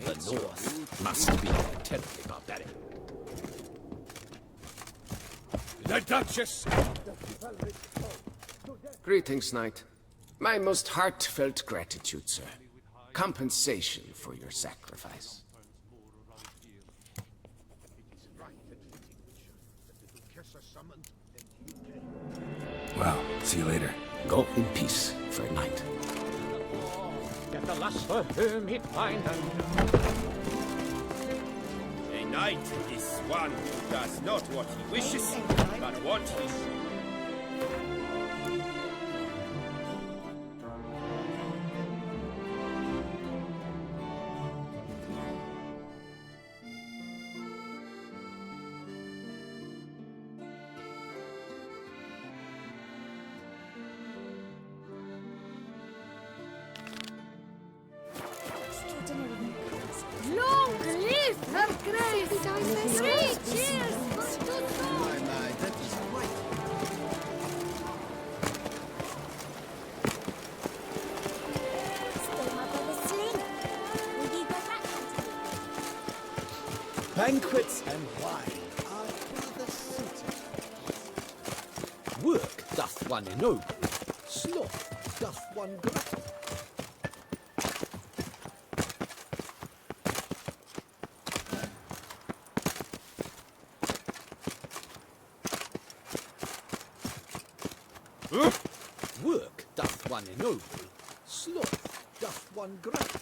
The North must be terribly barbaric. The Duchess! Greetings, Knight. My most heartfelt gratitude, sir. Compensation for your sacrifice. Well, see you later. Go in peace, Fair Knight. Get the lust for whom he'd find A knight is one who does not what he wishes, but what he... Long live her grace! 3 cheers for Tutu! That is quite... Still my brother's sling. Will you go back hunting? Banquets and wine are rather suited. Work doth one ennoble, sloth doth one gratify. Work doth one ennoble, sloth doth one gratify.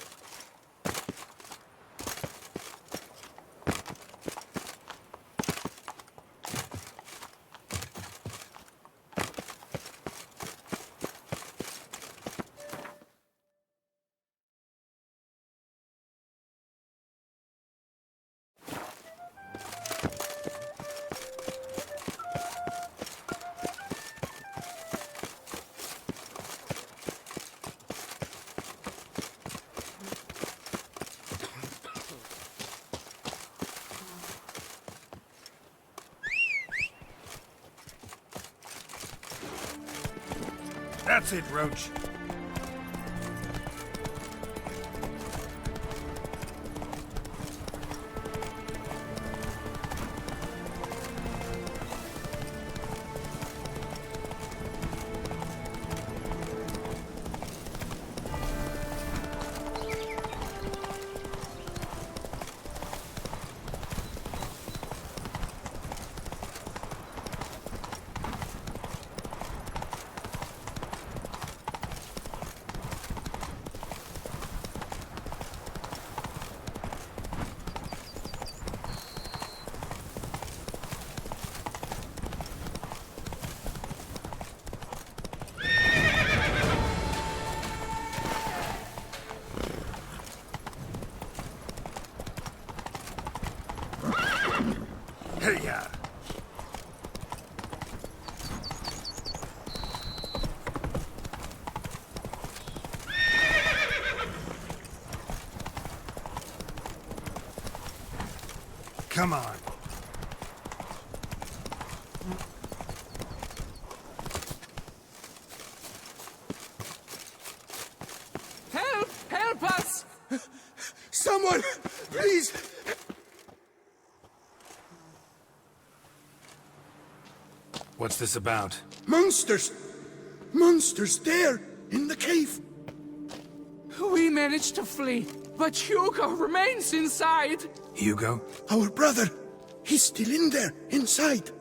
That's it, Roach. Hey-ya! Come on. Help! Help us! Someone, please! What's this about? Monsters! Monsters there, in the cave! We managed to flee, but Hugo remains inside! Hugo? Our brother! He's still in there, inside!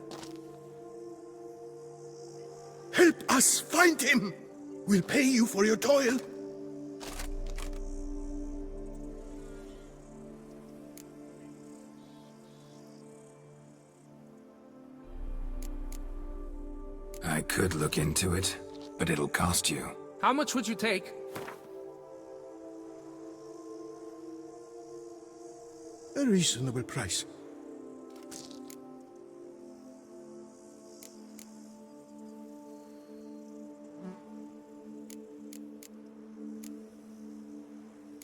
Help us find him! We'll pay you for your toil. I could look into it, but it'll cost you. How much would you take? A reasonable price.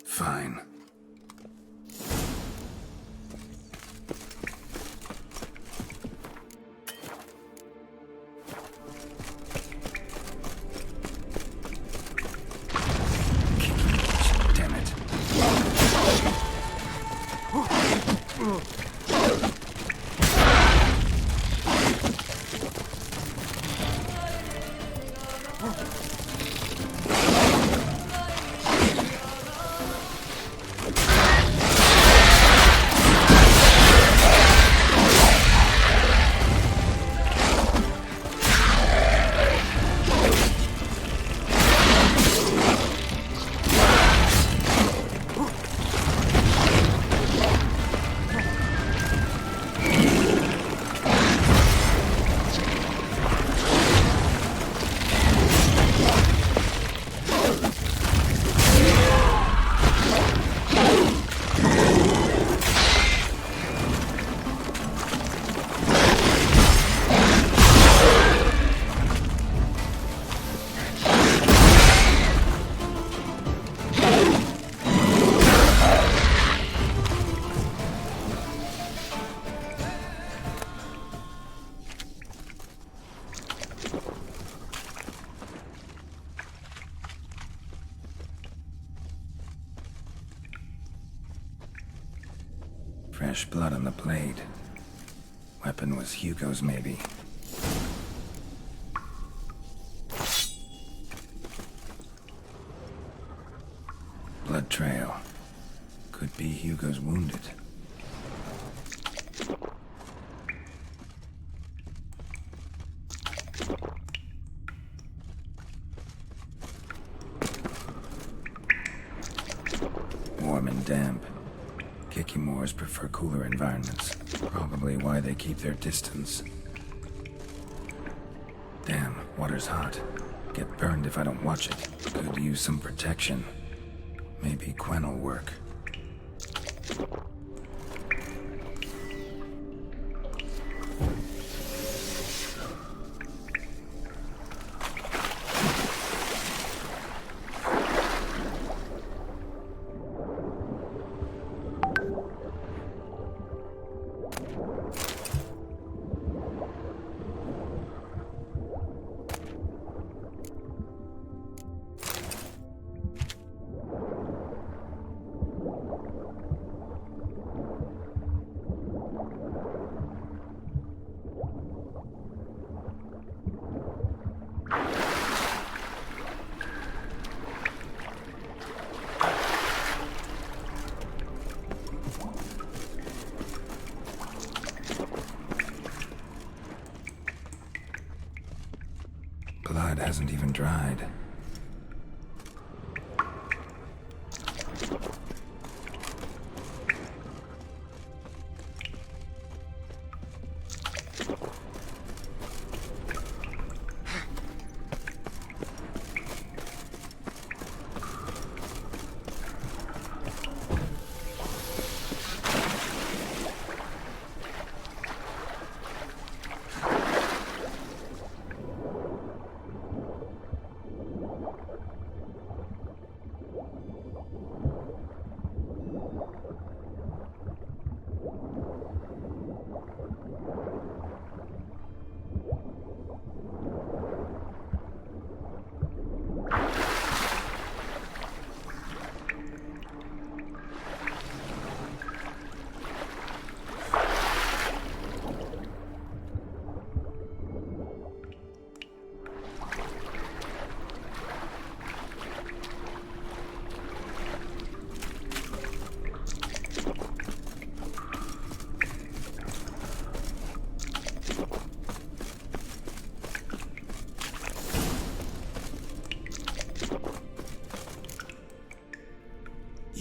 Fine. Damn it. Fresh blood on the blade. Weapon was Hugo's, maybe. Blood trail. Could be Hugo's wounded. Warm and damp. Kikimores prefer cooler environments. Probably why they keep their distance. Damn, water's hot. Get burned if I don't watch it. Could use some protection. Maybe Quen will work. Blood hasn't even dried.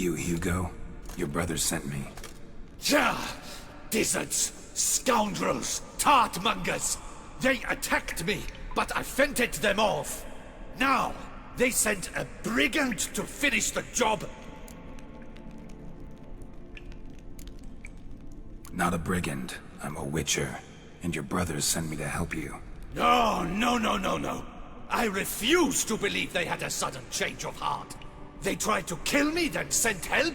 You, Hugo? Your brother sent me. Ja! Dizzards! Scoundrels! Tartmongers! They attacked me, but I fended them off. Now, they sent a brigand to finish the job. Not a brigand. I'm a witcher. And your brothers sent me to help you. No, no, no, no, no. I refuse to believe they had a sudden change of heart. They tried to kill me, then sent help?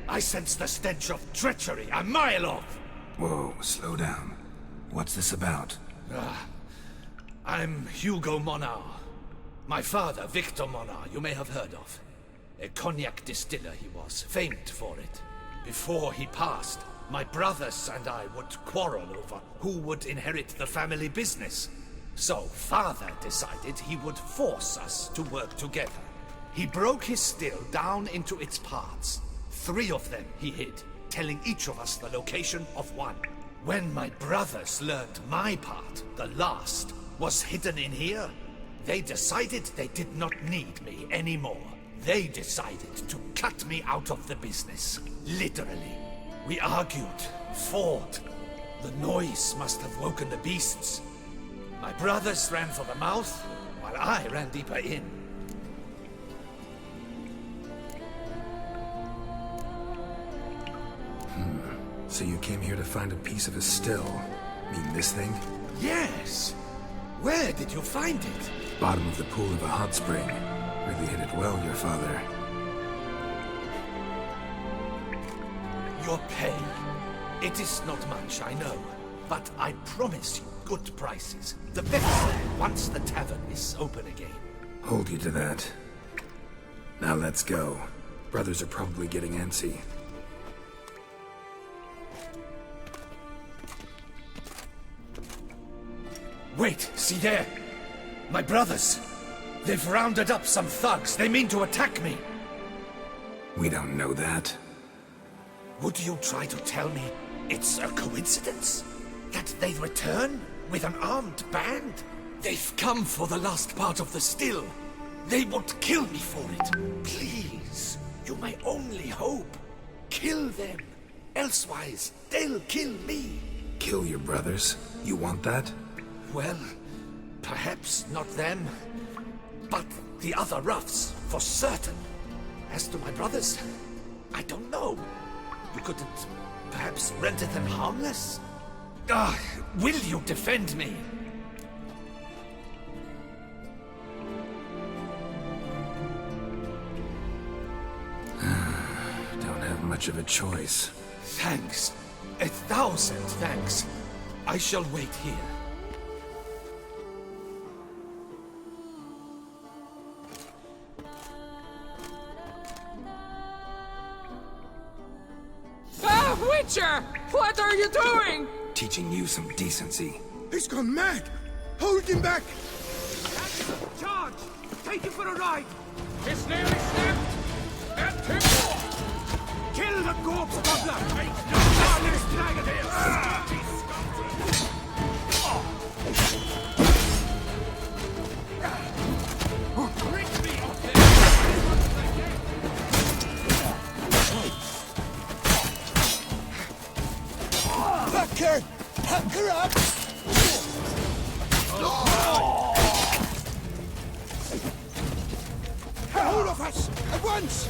I sense the stench of treachery a mile off. Whoa, slow down. What's this about? I'm Hugo Monar. My father, Victor Monar, you may have heard of. A cognac distiller he was, famed for it. Before he passed, my brothers and I would quarrel over who would inherit the family business. So, father decided he would force us to work together. He broke his still down into its parts. 3 of them he hid, telling each of us the location of one. When my brothers learned my part, the last, was hidden in here, they decided they did not need me anymore. They decided to cut me out of the business, literally. We argued, fought. The noise must have woken the beasts. My brothers ran for the mouth, while I ran deeper in. So you came here to find a piece of a still? Mean this thing? Yes! Where did you find it? Bottom of the pool of a hot spring. Really hit it well, your father. Your pay. It is not much, I know. But I promise you good prices. The best once the tavern is open again. Hold you to that. Now let's go. Brothers are probably getting antsy. Wait, see there! My brothers! They've rounded up some thugs. They mean to attack me. We don't know that. Would you try to tell me it's a coincidence? That they return with an armed band? They've come for the last part of the still. They would kill me for it. Please, you're my only hope. Kill them. Elsewise, they'll kill me. Kill your brothers? You want that? Well, perhaps not them, but the other roughs, for certain. As to my brothers, I don't know. You couldn't perhaps render them harmless? Will you defend me? Don't have much of a choice. Thanks. 1,000 thanks. I shall wait here. Witcher! What are you doing? Teaching you some decency. He's gone mad! Hold him back! Charge! Take him for a ride! It's nearly snapped! At him! Kill the corpse gobbler! Let's drag it here! Rid me of this! Back her! Hack her up! Hold of us! At once!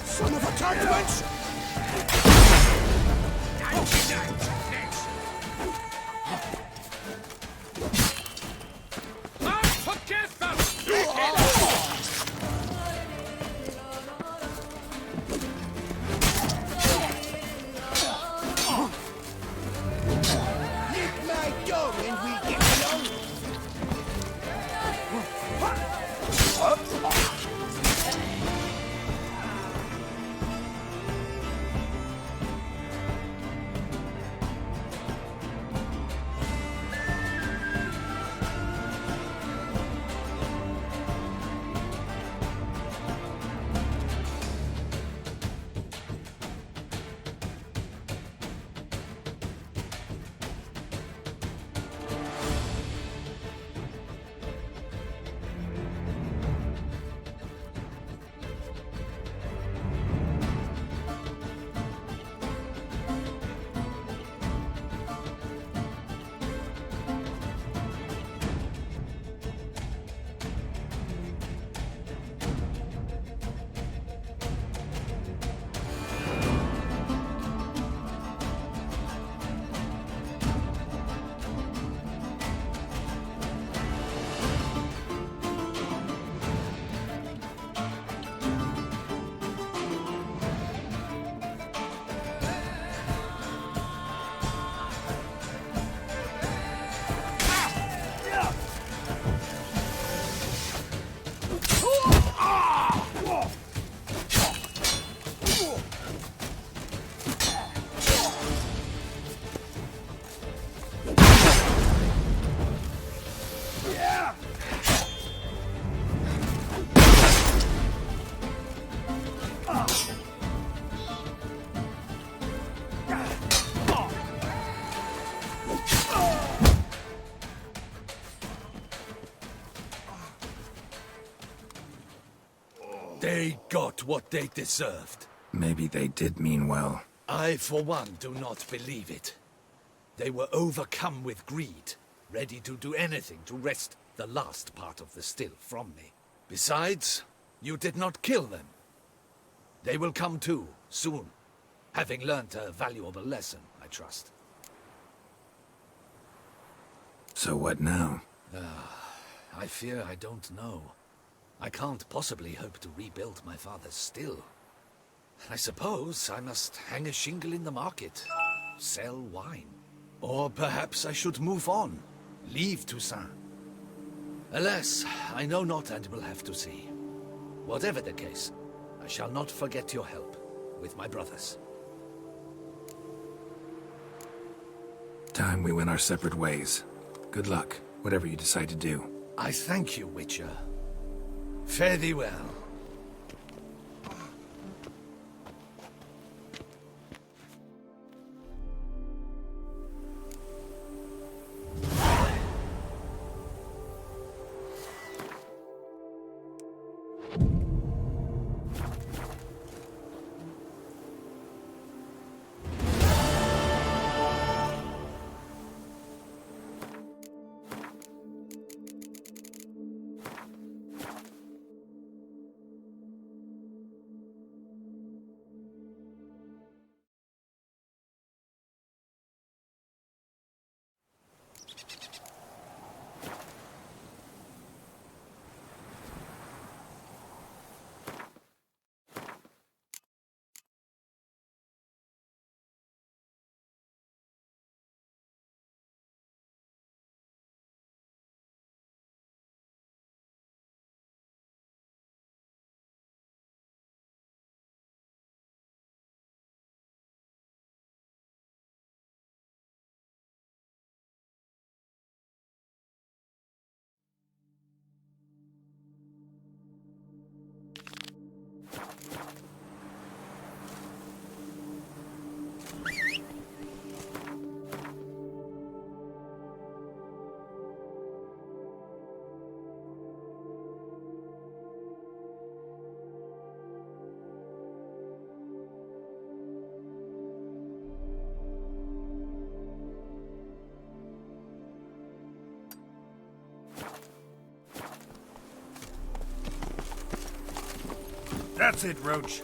Son of a tartament! Lick my dog and we get along! They got what they deserved. Maybe they did mean well. I, for one, do not believe it. They were overcome with greed, ready to do anything to wrest the last part of the still from me. Besides, you did not kill them. They will come too, soon, having learnt a valuable lesson, I trust. So what now? I fear I don't know. I can't possibly hope to rebuild my father's still. I suppose I must hang a shingle in the market, sell wine. Or perhaps I should move on, leave Toussaint. Alas, I know not and will have to see. Whatever the case, I shall not forget your help with my brothers. Time we went our separate ways. Good luck, whatever you decide to do. I thank you, Witcher. Fare thee well. That's it, Roach.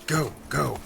Go, go.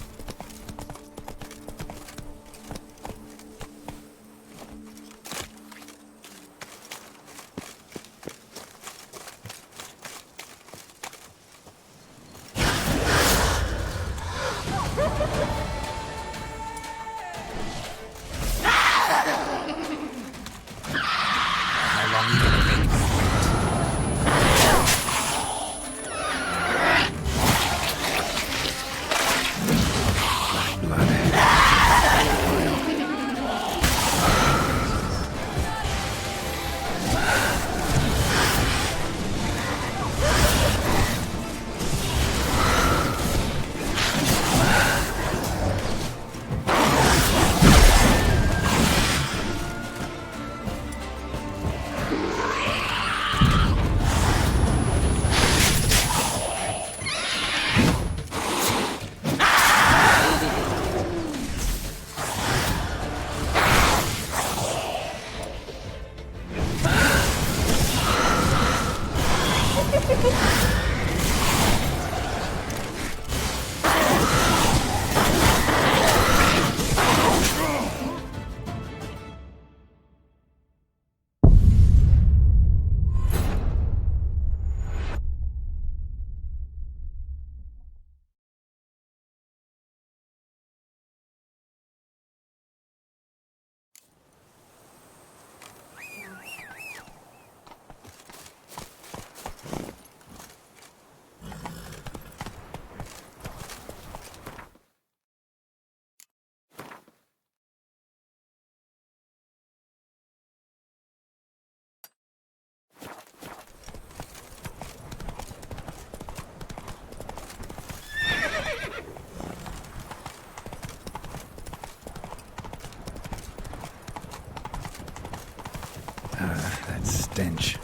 stench.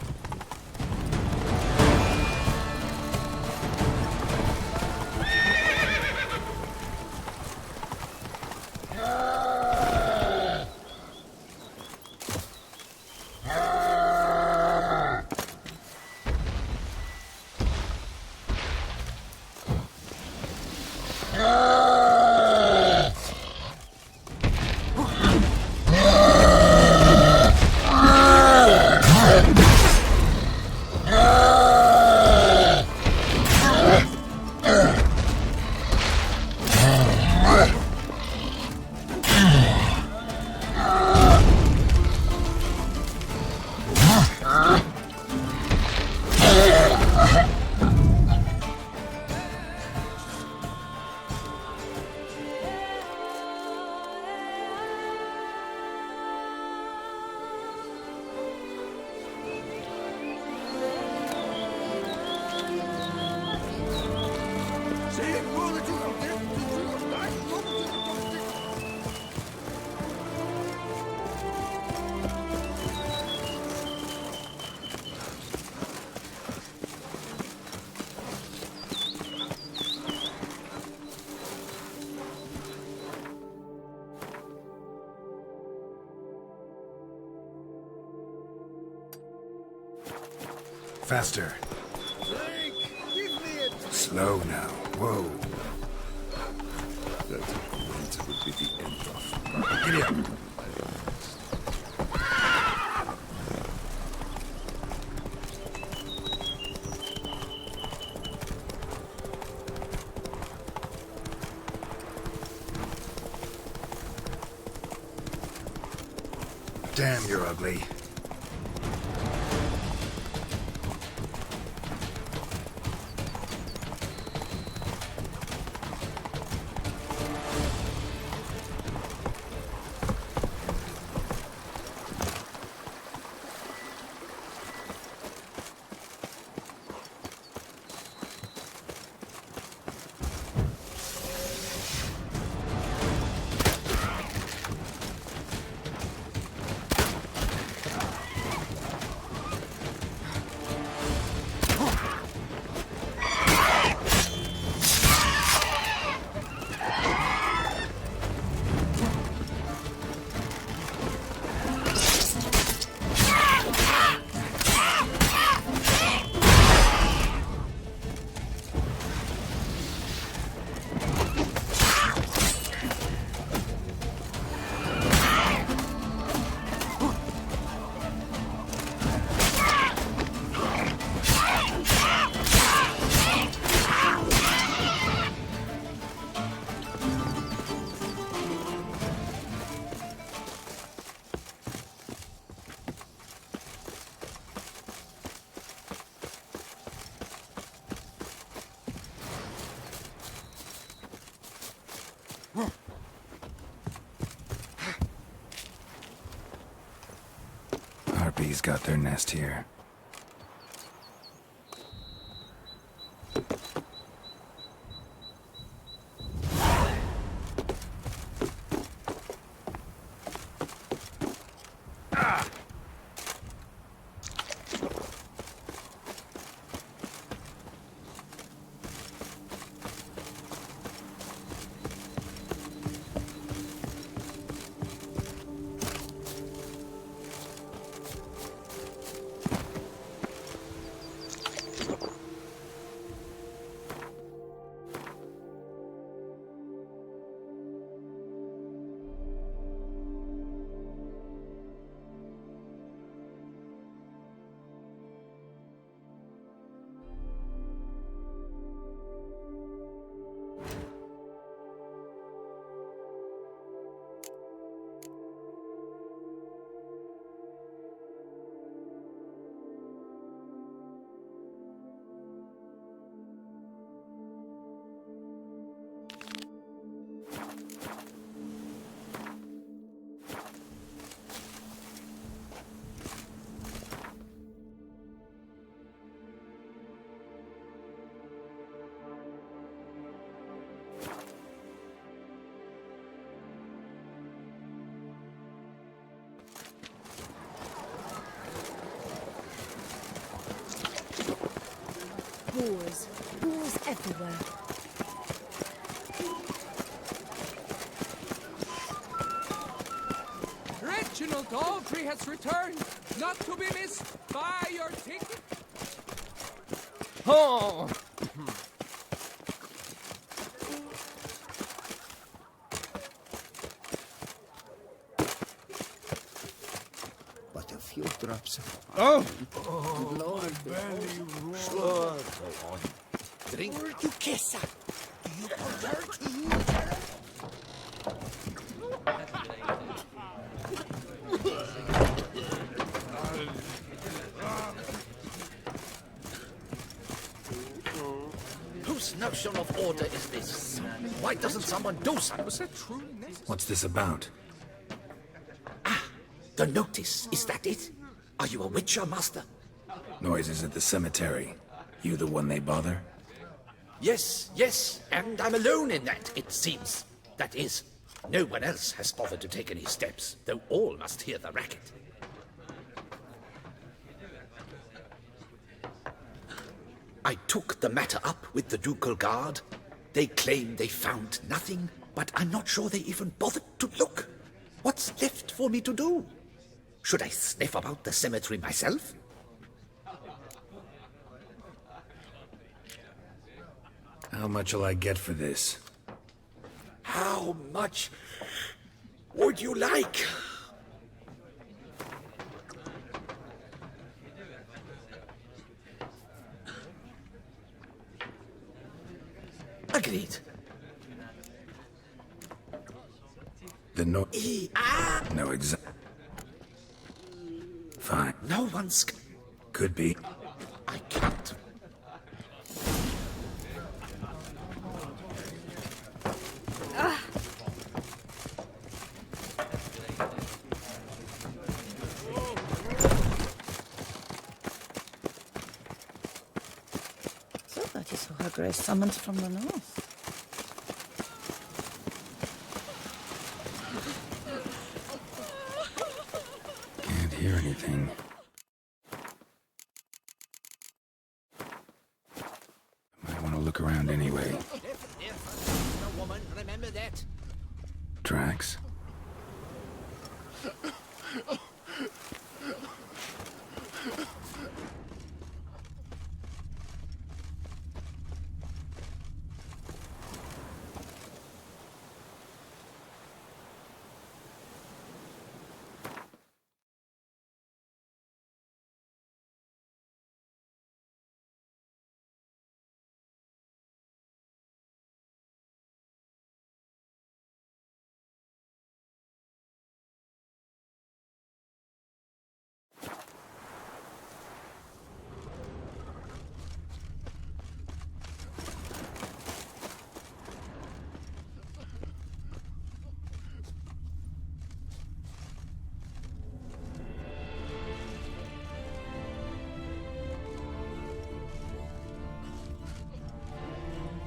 Faster. Slow now. Whoa. That will be the end of. Giddy up. Damn, you're ugly. Harpies got their nest here. boars. Boars everywhere. Reginald Daltrey has returned, not to be missed. Buy your ticket. Oh! But a few drops of Oh! Good Lord, Sure, go on. Drink. You kiss her. Do you compare to you, Whose notion of order is this? Why doesn't someone do something? Was that truly necessary? What's this about? The notice, is that it? Are you a witcher, master? Noises at the cemetery. You the one they bother? Yes, yes, and I'm alone in that, it seems. That is, no one else has bothered to take any steps, though all must hear the racket. I took the matter up with the ducal guard. They claim they found nothing, but I'm not sure they even bothered to look. What's left for me to do? Should I sniff about the cemetery myself? How much'll I get for this? How much would you like? Agreed. The no... No exact... Fine. No one's... Could be. I can't. So that is who her grace summons from the north. Can't hear anything. Might want to look around anyway. No woman, remember that. Tracks?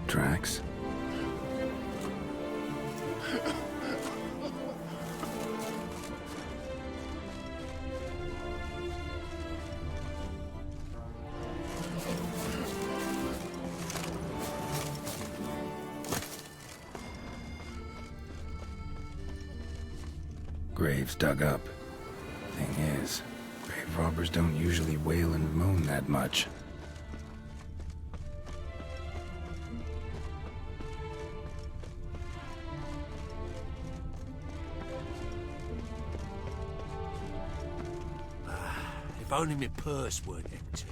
Tracks? Graves dug up. Thing is, grave robbers don't usually wail and moan that much. If only my purse weren't empty.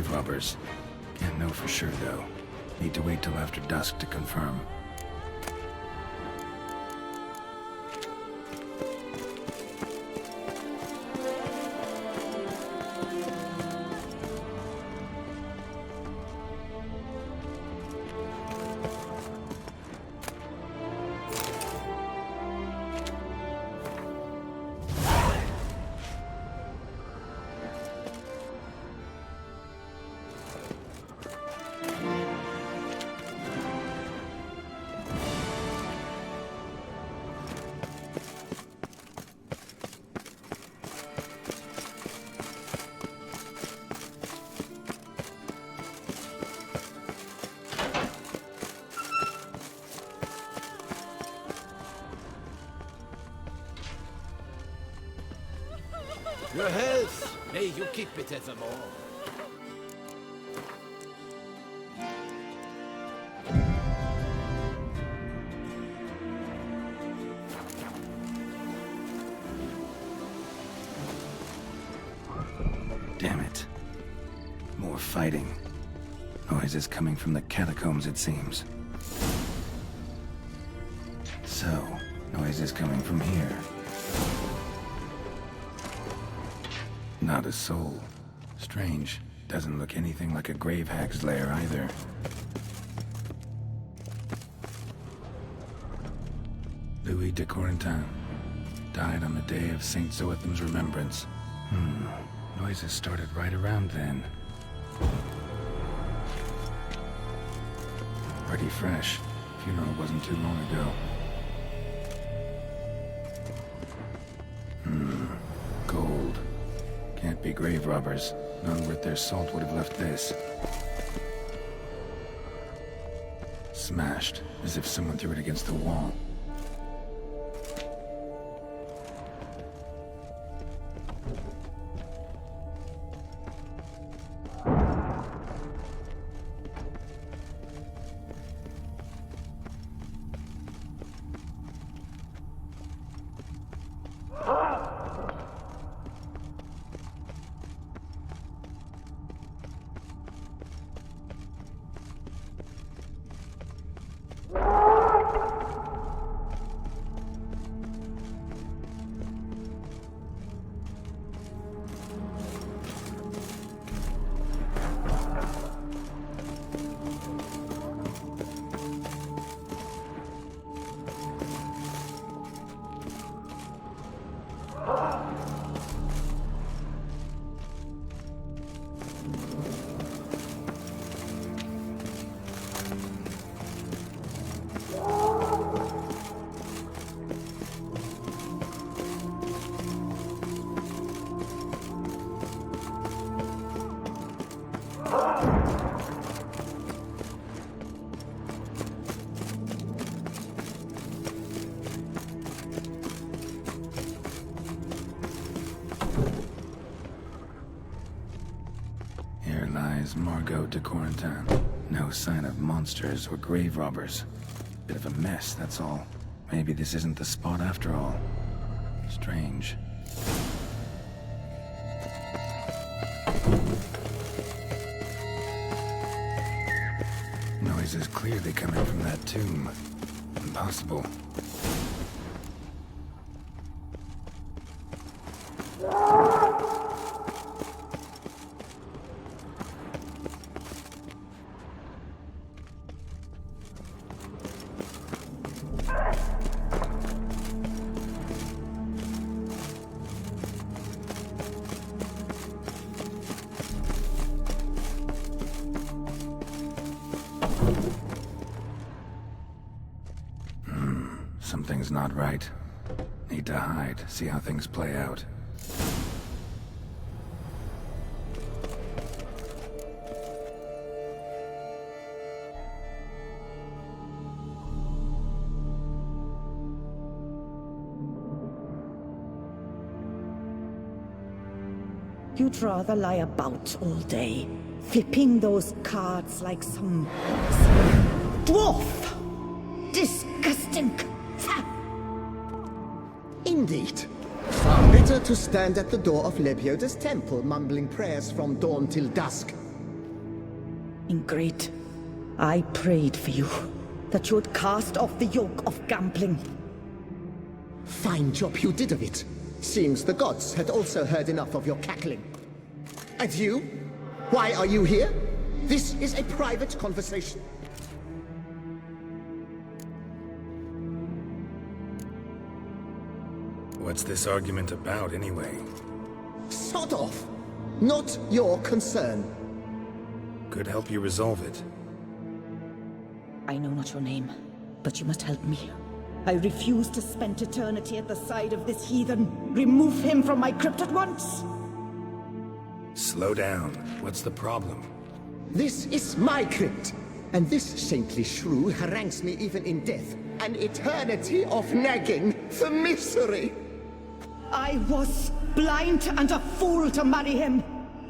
grave robbers. Can't know for sure, though. Need to wait till after dusk to confirm. Your health, may you keep it evermore. Damn it. More fighting. Noises coming from the catacombs, it seems. So, noises coming from here. Not a soul. Strange. Doesn't look anything like a grave hag's lair either. Louis de Corentin. Died on the day of Saint Zoetham's remembrance. Noises started right around then. Pretty fresh. Funeral wasn't too long ago. Gold. Can't be grave robbers. None worth their salt would have left this. Smashed, as if someone threw it against the wall. Margot de Corentin. No sign of monsters or grave robbers. Bit of a mess, that's all. Maybe this isn't the spot after all. Strange. Noise is clearly coming from that tomb. Impossible. Something's not right. Need to hide, see how things play out. You'd rather lie about all day, flipping those cards like some dwarf. Disgusting. Indeed. Far better to stand at the door of Lebioda's temple, mumbling prayers from dawn till dusk. Ingrate. I prayed for you, that you would cast off the yoke of gambling. Fine job you did of it. Seems the gods had also heard enough of your cackling. And you? Why are you here? This is a private conversation. What's this argument about, anyway? Sod off! Not your concern. Could help you resolve it. I know not your name, but you must help me. I refuse to spend eternity at the side of this heathen. Remove him from my crypt at once! Slow down. What's the problem? This is my crypt, and this saintly shrew harangues me even in death. An eternity of nagging for misery. I was blind and a fool to marry him.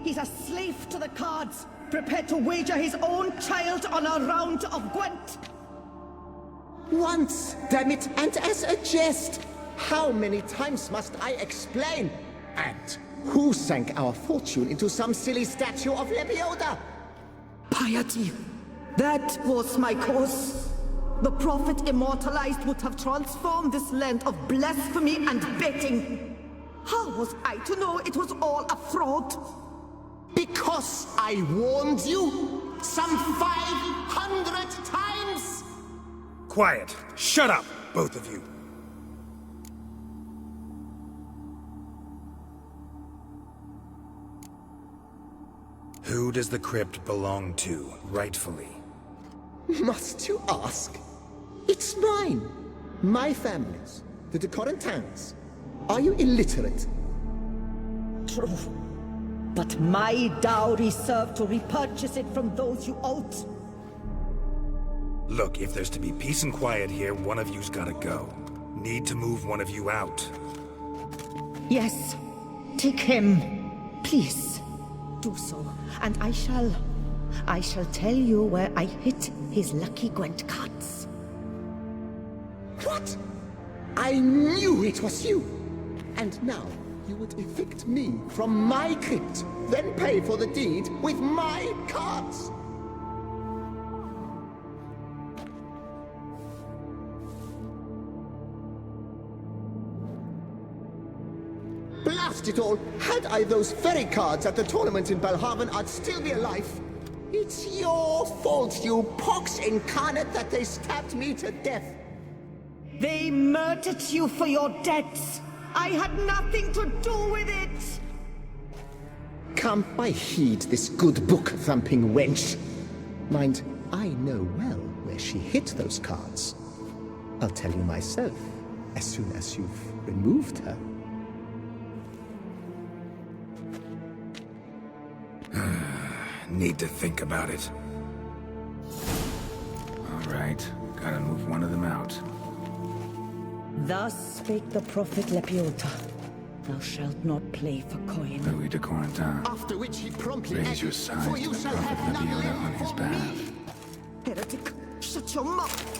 He's a slave to the cards, prepared to wager his own child on a round of Gwent. Once, damn it, and as a jest. How many times must I explain? And who sank our fortune into some silly statue of Lebioda? Piety. That was my cause. The prophet immortalized would have transformed this land of blasphemy and betting. How was I to know it was all a fraud? Because I warned you some 500 times! Quiet! Shut up, both of you! Who does the crypt belong to, rightfully? Must you ask? It's mine. My family's. The de Corentins. Are you illiterate? True. But my dowry served to repurchase it from those you owed. Look, if there's to be peace and quiet here, one of you's gotta go. Need to move one of you out. Yes. Take him. Please. Do so. And I shall tell you where I hid his lucky Gwent cards. What? I knew it was you! And now, you would evict me from my crypt, then pay for the deed with my cards! Blast it all! Had I those very cards at the tournament in Belhaven, I'd still be alive. It's your fault, you pox incarnate, that they stabbed me to death. They murdered you for your debts. I had nothing to do with it. Come, I heed this good book-thumping wench. Mind, I know well where she hid those cards. I'll tell you myself, as soon as you've removed her. Need to think about it. Alright, gotta move one of them out. Thus spake the prophet Lepiota. Thou shalt not play for coin. Louis de Corentin. After which he promptly Raise your sides to the prophet Lepiota on his behalf. Heretic, shut your mouth!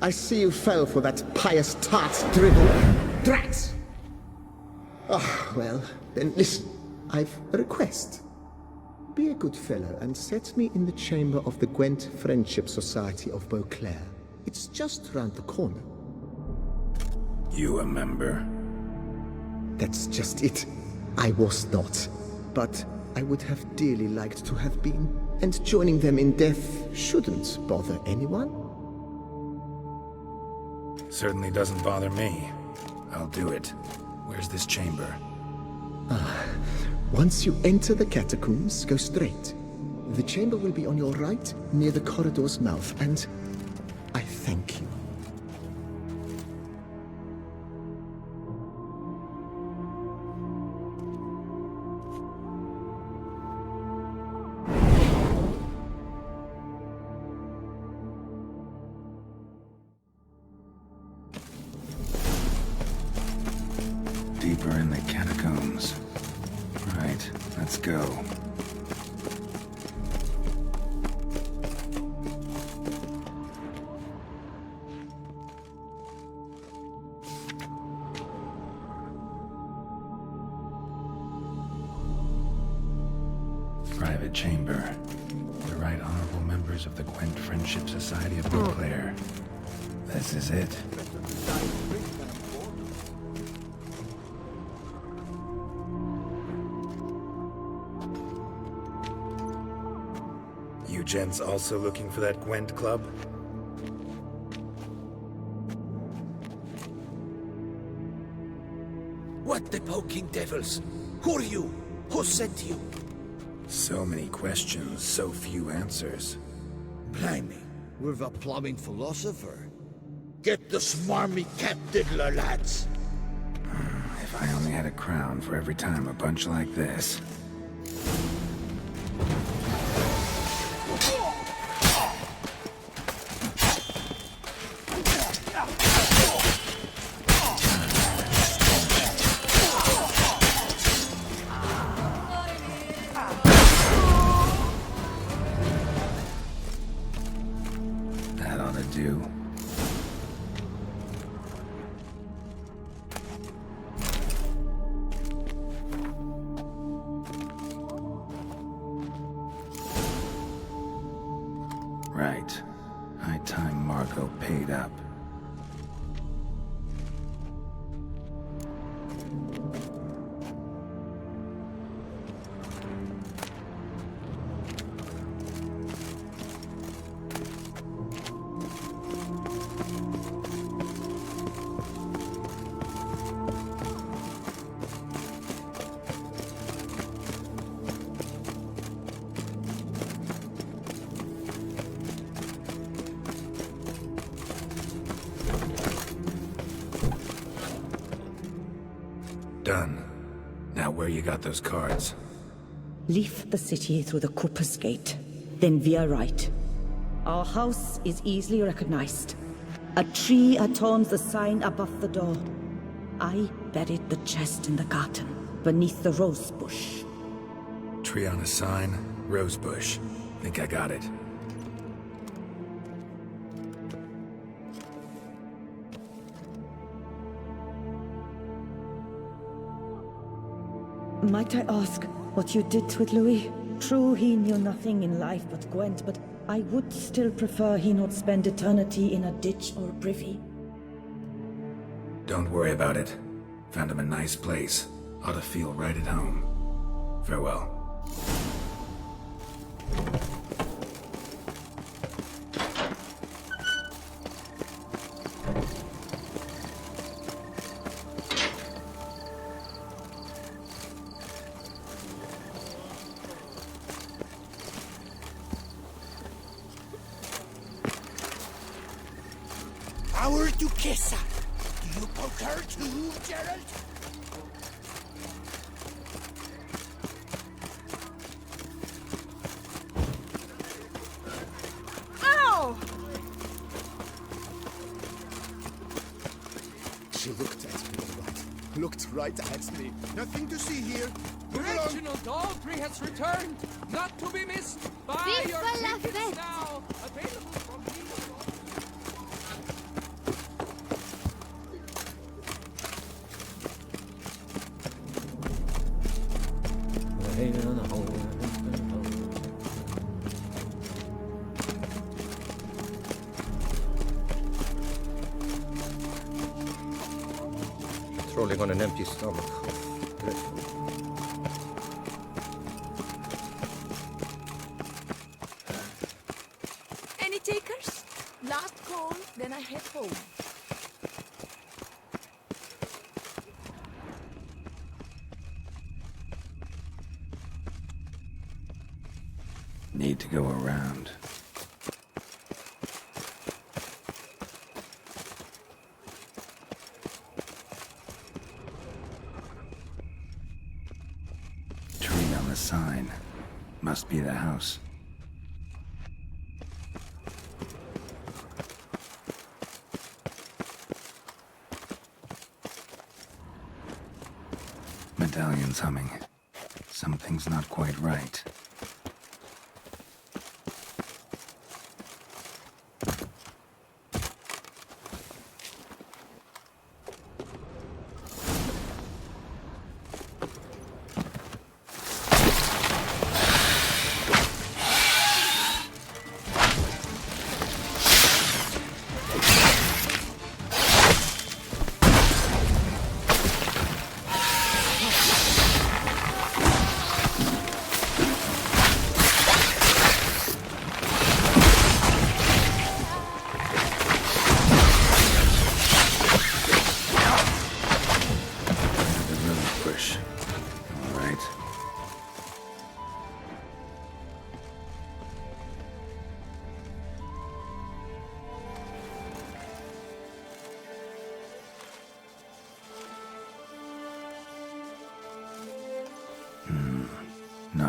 I see you fell for that pious tart's dribble. Drats! Ah, well, then listen. I've a request. Be a good fellow and set me in the chamber of the Gwent Friendship Society of Beauclair. It's just round the corner. You a member? That's just it. I was not. But I would have dearly liked to have been. And joining them in death shouldn't bother anyone. Certainly doesn't bother me. I'll do it. Where's this chamber? Once you enter the catacombs, go straight. The chamber will be on your right, near the corridor's mouth, and I thank you. Deeper in the catacombs. Right, let's go. private chamber. The Right Honorable members of the Gwent Friendship Society of Beauclair. This is it. You gents also looking for that Gwent club? What the poking devils? Who are you? Who sent you? So many questions, so few answers. Blimey, we're the plumbing philosopher. Get the smarmy cat diddler, lads. If I only had a crown for every time a bunch like this. That ought to do. Right. High time Margot paid up. Done. Now where you got those cards? Leave the city through the Cooper's Gate, then veer right. Our house is easily recognized. A tree adorns the sign above the door. I buried the chest in the garden, beneath the rose bush. Tree on a sign, rose bush. Think I got it. Might I ask what you did with Louis? True, he knew nothing in life but Gwent, but I would still prefer he not spend eternity in a ditch or privy. Don't worry about it. Found him a nice place. Ought to feel right at home. Farewell. Our Duchessa. Do you poke her too, Gerald? Ow! She looked at me, all right. Looked right at me. Nothing to see here. Move along. Reginald Daltrey has returned, not to be missed. Buy Vive your la tickets fête! now. Available from Trolling on an empty stomach. Dreadful. Any takers? Last call, then I head home. Need to go around. Tree on the sign. Must be the house. Medallion's humming. Something's not quite right.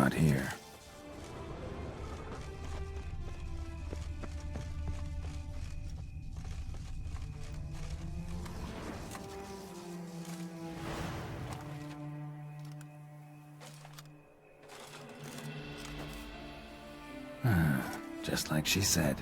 not here. Just like she said.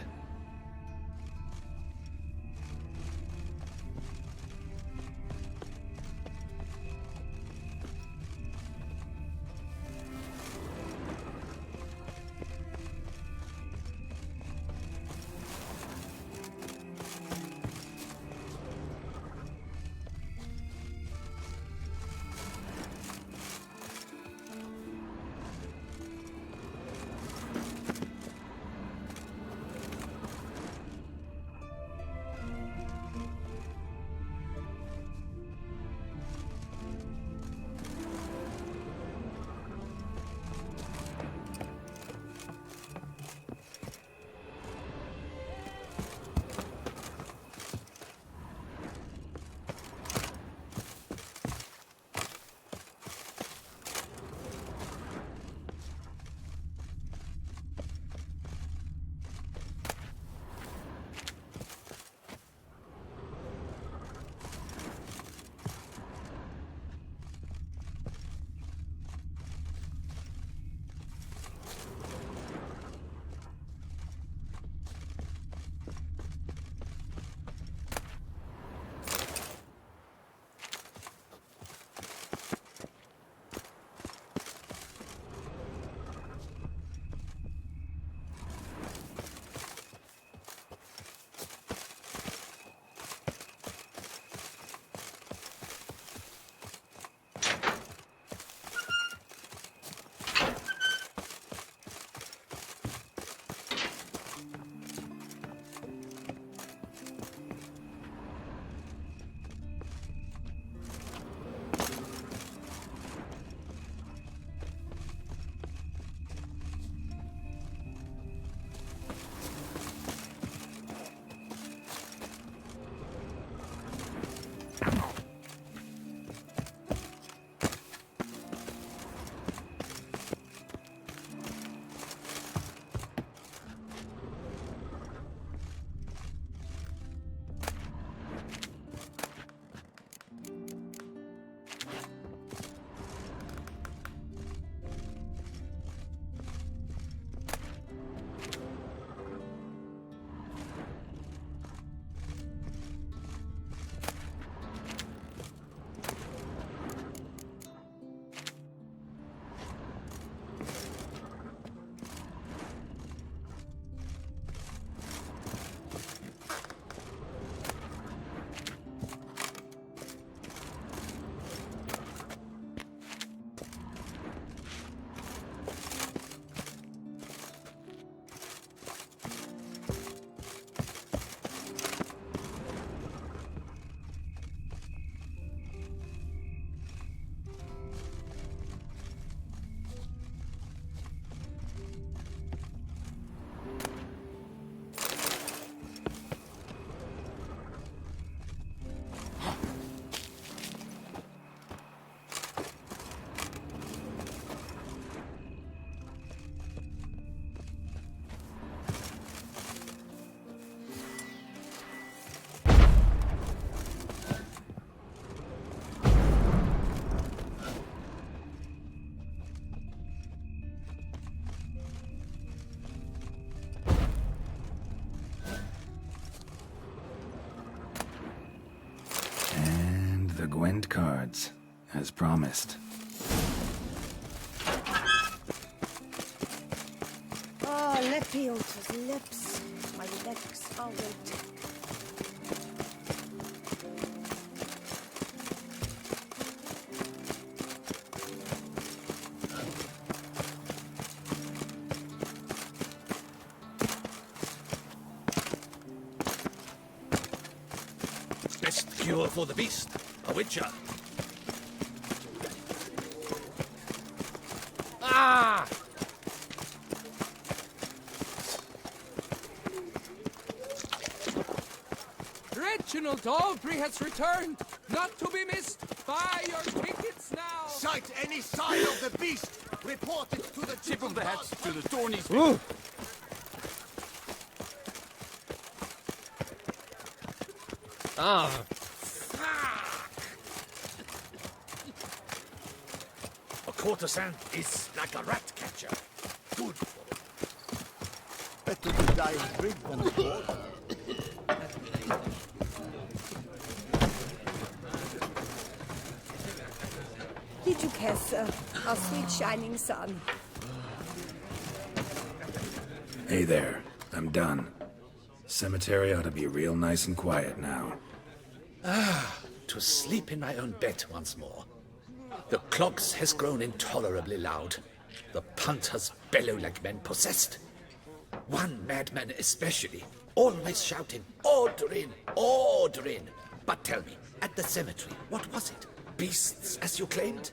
The Gwent cards, as promised. Oh, Lepiota's lips. My legs are waiting. Best cure for the beast. A witcher. Ah! Reginald Dalbury has returned, not to be missed. Buy your tickets now. Sight any sign of the beast. Report it to the tip of the hat to the Thornies. Ah. A courtesan is like a rat catcher. Good for it. Better to die of drink than of water. Did you care, sir? Our sweet shining sun. Hey there, I'm done. Cemetery ought to be real nice and quiet now. Ah, to sleep in my own bed once more. The clogs has grown intolerably loud. The punters bellow like men possessed. One madman especially, always shouting, "Order in! Order in!" But tell me, at the cemetery, what was it? Beasts, as you claimed?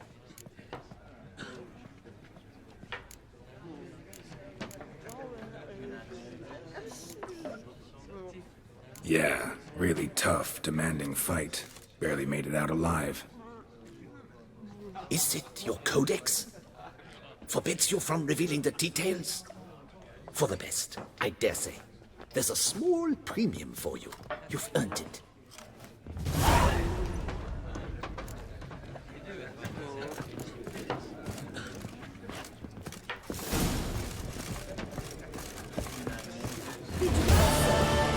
Yeah, really tough, demanding fight. Barely made it out alive. Is it your codex? Forbids you from revealing the details? For the best, I dare say. There's a small premium for you. You've earned it.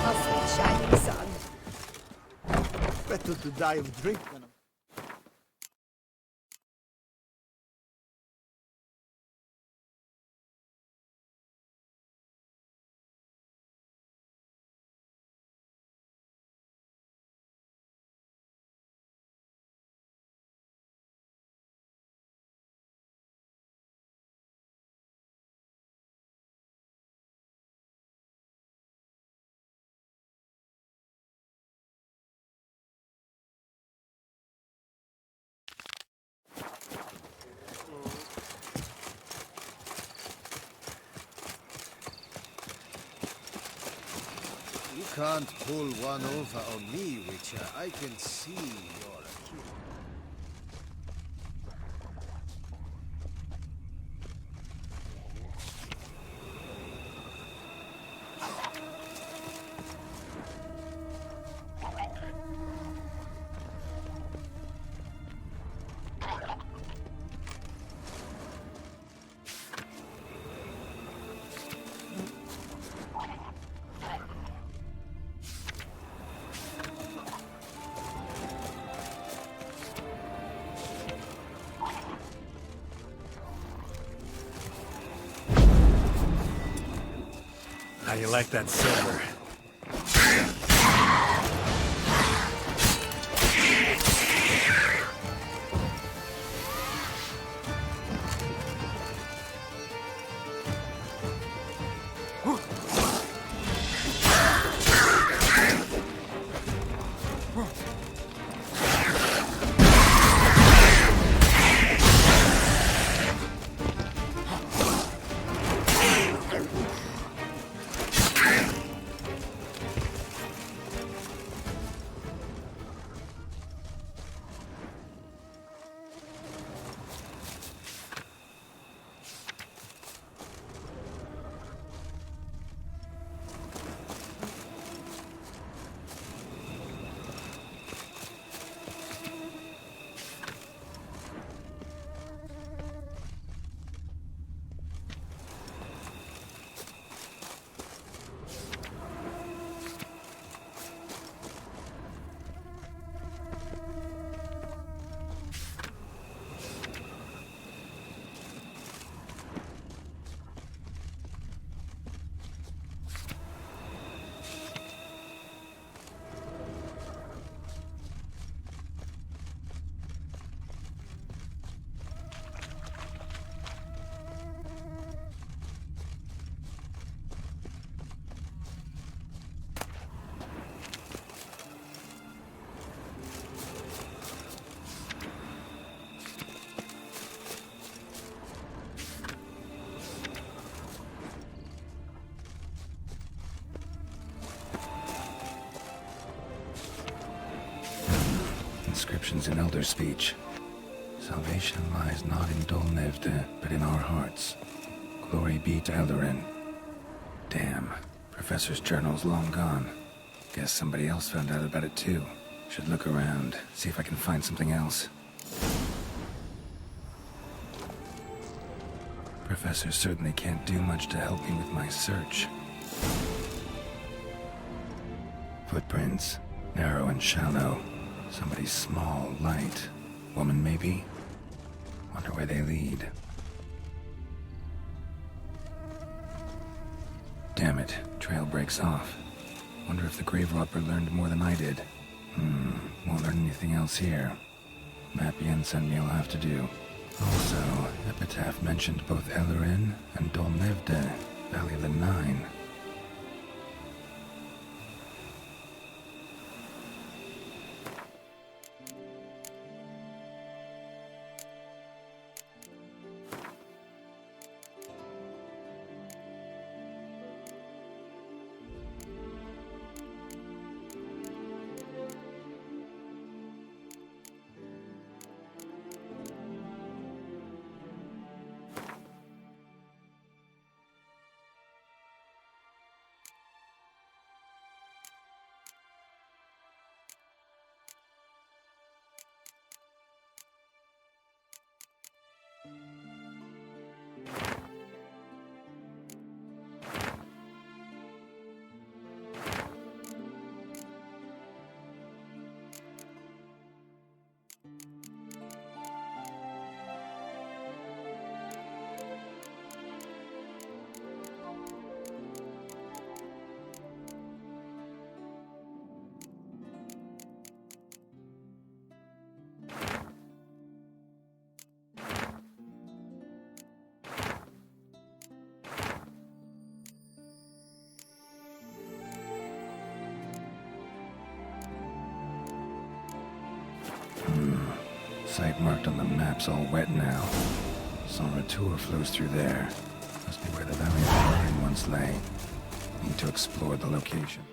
Our sweet shining sun. Better to die of drink than of... You can't pull one over on me, Witcher. I can see you're a kid. How you like that silver? Inscriptions in Elder speech. Salvation lies not in Dolnevde, but in our hearts. Glory be to Eldarin. Damn, Professor's journal's long gone. Guess somebody else found out about it too. Should look around, see if I can find something else. Professor certainly can't do much to help me with my search. Footprints, narrow and shallow. Somebody small, light. Woman, maybe? Wonder where they lead. Damn it, trail breaks off. Wonder if the grave robber learned more than I did. Won't learn anything else here. Map Jensen me'll have to do. Also, Epitaph mentioned both Eldarin and Dolnevde, Valley of the Nine. Site marked on the map's all wet now. Sonratur flows through there. Must be where the Valley of the Nine once lay. Need to explore the location.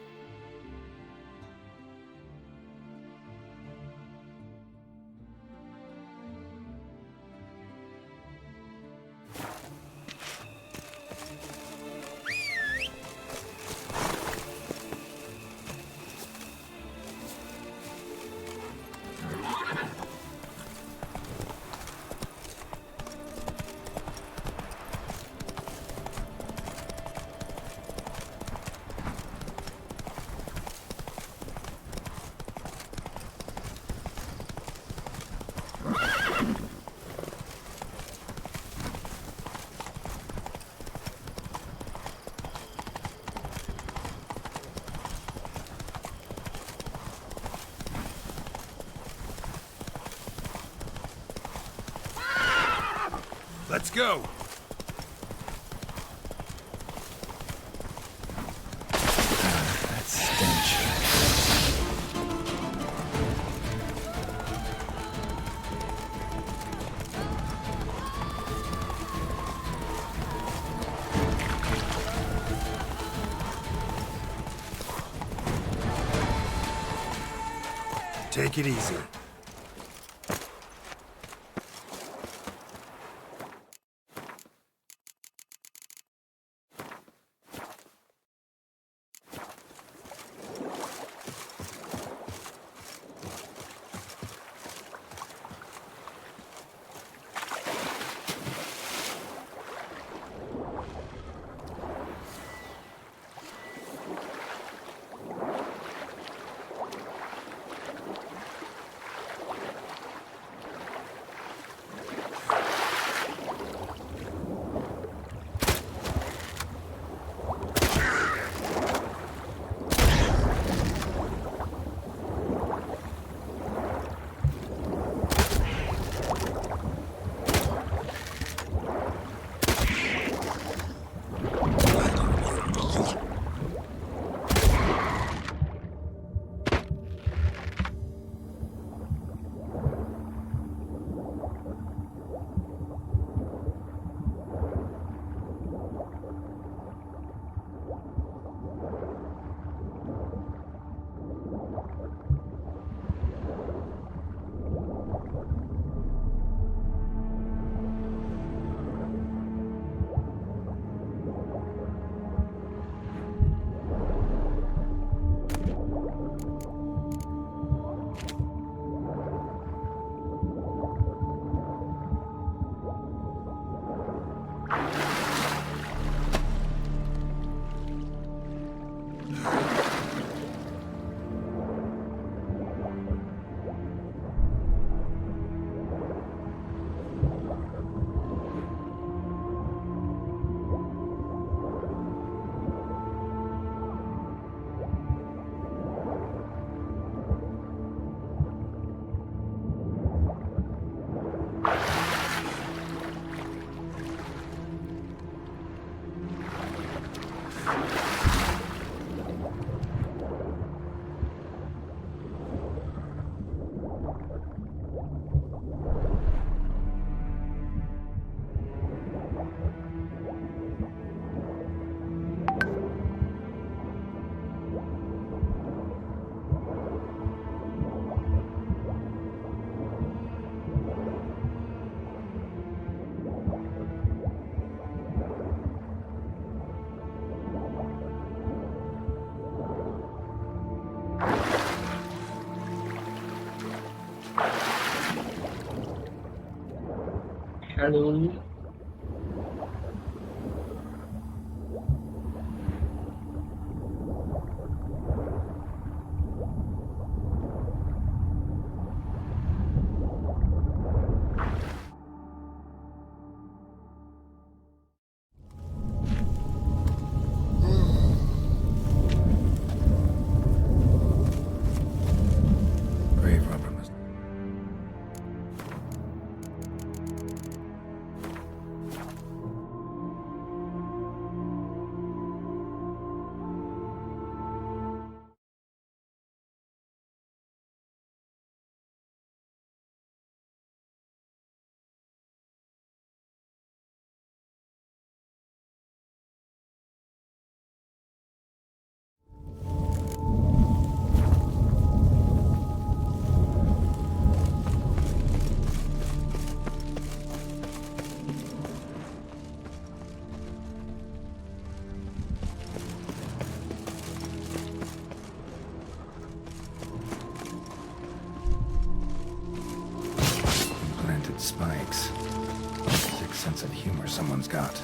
Let's go! That stench. Take it easy. Hello. Grave robber must... Planted spikes. Sick sense of humor someone's got.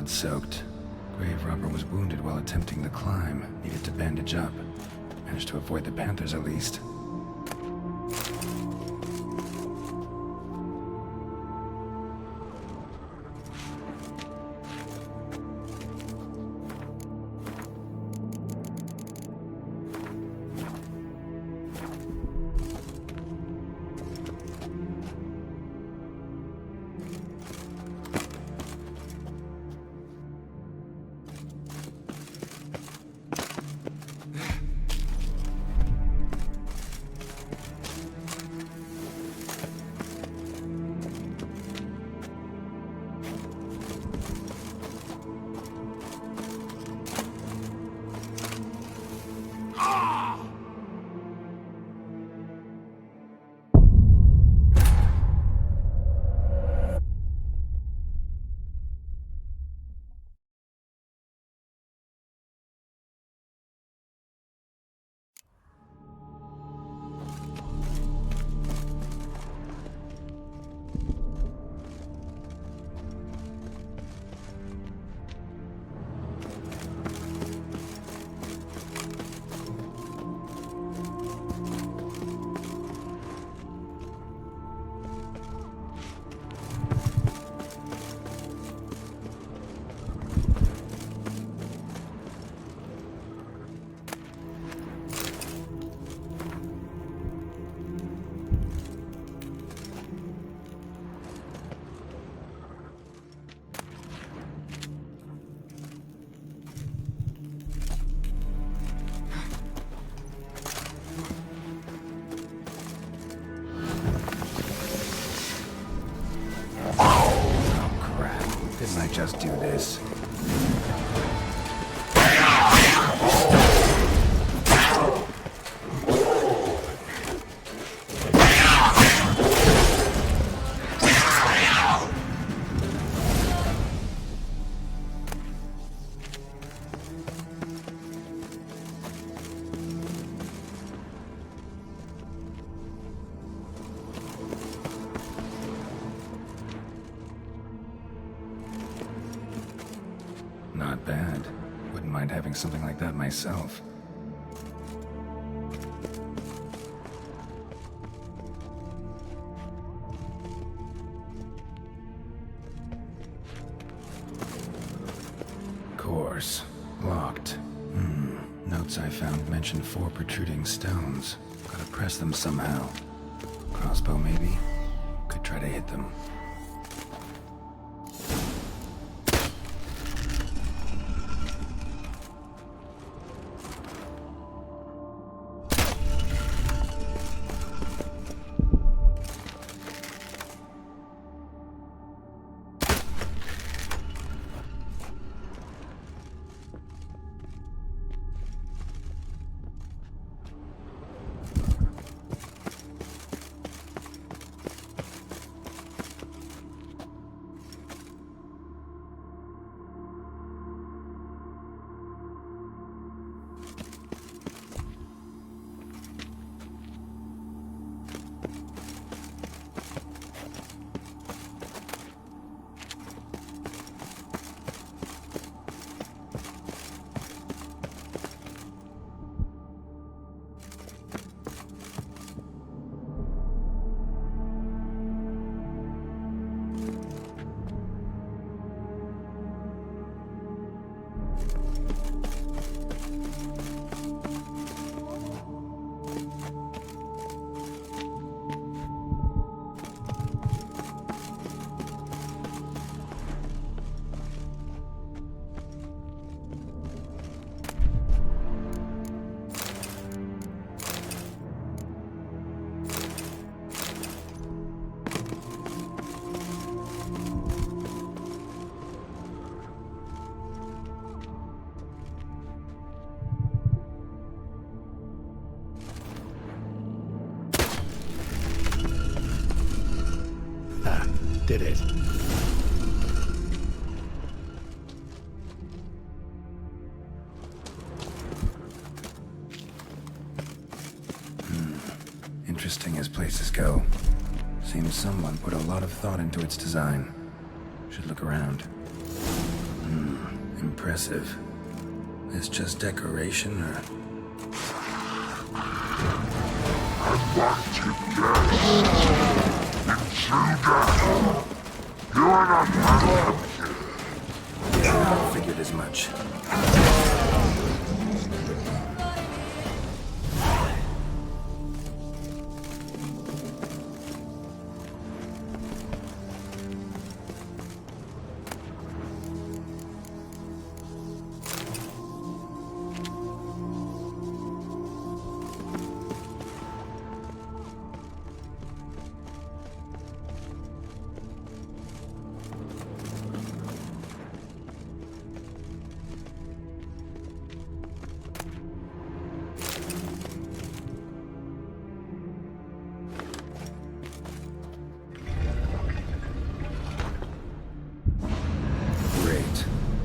blood-soaked. Grave robber was wounded while attempting the climb. Needed to bandage up. Managed to avoid the panthers at least. Didn't I just do this? Not bad. Wouldn't mind having something like that myself. Course. Locked. Notes I found mentioned 4 protruding stones. Gotta press them somehow. Crossbow, maybe? Could try to hit them. Did it. Interesting as places go. Seems someone put a lot of thought into its design. Should look around. Impressive. It's just decoration, or... Yeah, I figured as much.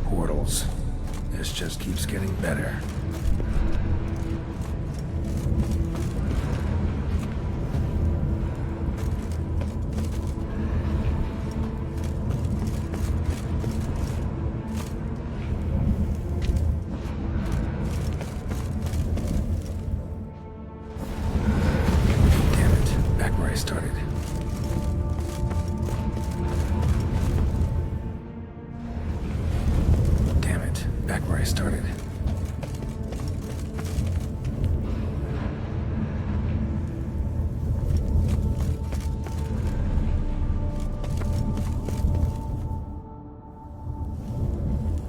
Portals. This just keeps getting better. Damn it, back where I started. Back where I started.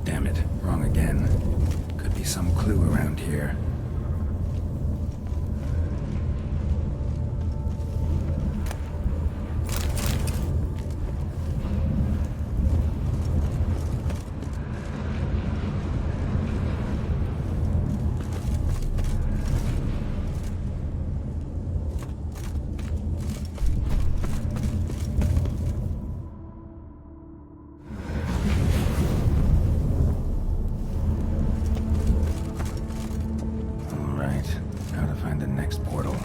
Damn it, wrong again. Could be some clue around here. Now to find the next portal.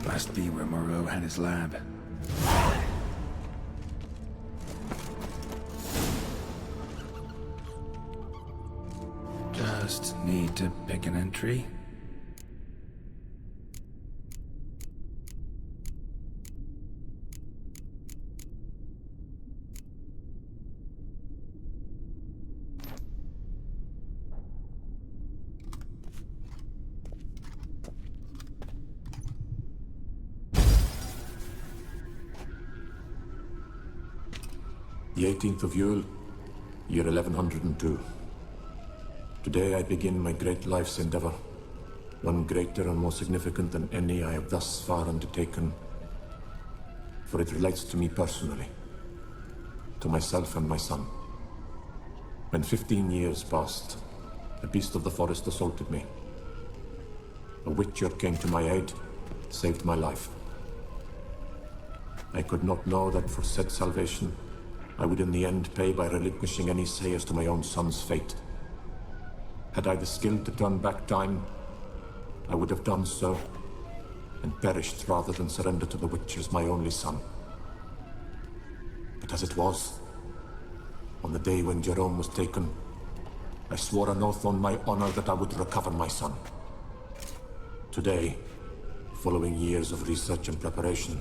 Must be where Moreau had his lab. Just need to pick an entry. The 18th of Yule, year 1102. Today I begin my great life's endeavor, one greater and more significant than any I have thus far undertaken, for it relates to me personally, to myself and my son. When 15 years passed, a beast of the forest assaulted me. A witcher came to my aid, saved my life. I could not know that for said salvation, I would in the end pay by relinquishing any say as to my own son's fate. Had I the skill to turn back time, I would have done so, and perished rather than surrender to the Witchers my only son. But as it was, on the day when Jerome was taken, I swore an oath on my honor that I would recover my son. Today, Following years of research and preparation,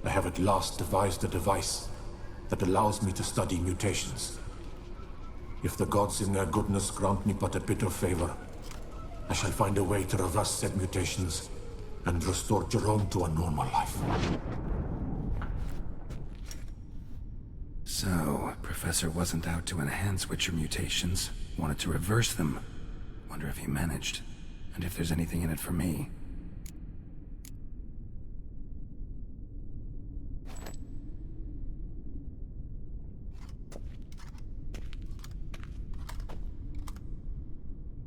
I have at last devised a device that allows me to study mutations. If the gods in their goodness grant me but a bit of favor, I shall find a way to reverse said mutations and restore Jerome to a normal life. So, Professor wasn't out to enhance Witcher mutations, wanted to reverse them. Wonder if he managed, and if there's anything in it for me.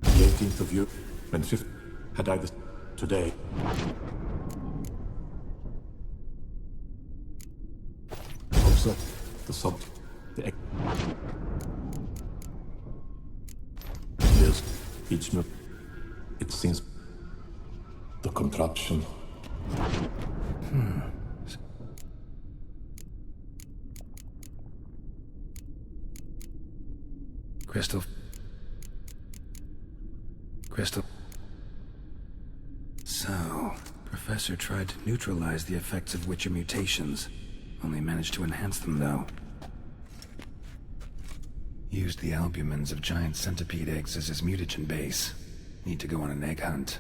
The 18th of Yule and 5th had I this today. Also, the sub, the there's each move. It seems the contraption. Crystal. So, Professor tried to neutralize the effects of Witcher mutations. Only managed to enhance them, though. Used the albumins of giant centipede eggs as his mutagen base. Need to go on an egg hunt.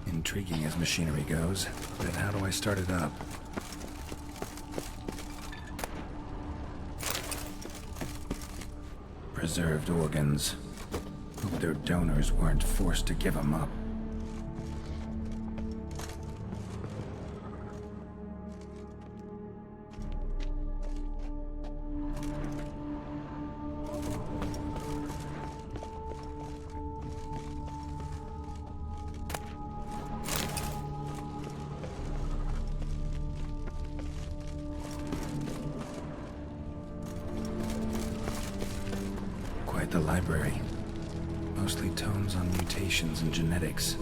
Intriguing as machinery goes, but how do I start it up? Preserved organs. Hope their donors weren't forced to give them up. Quite the library. Mostly tomes on mutations and genetics.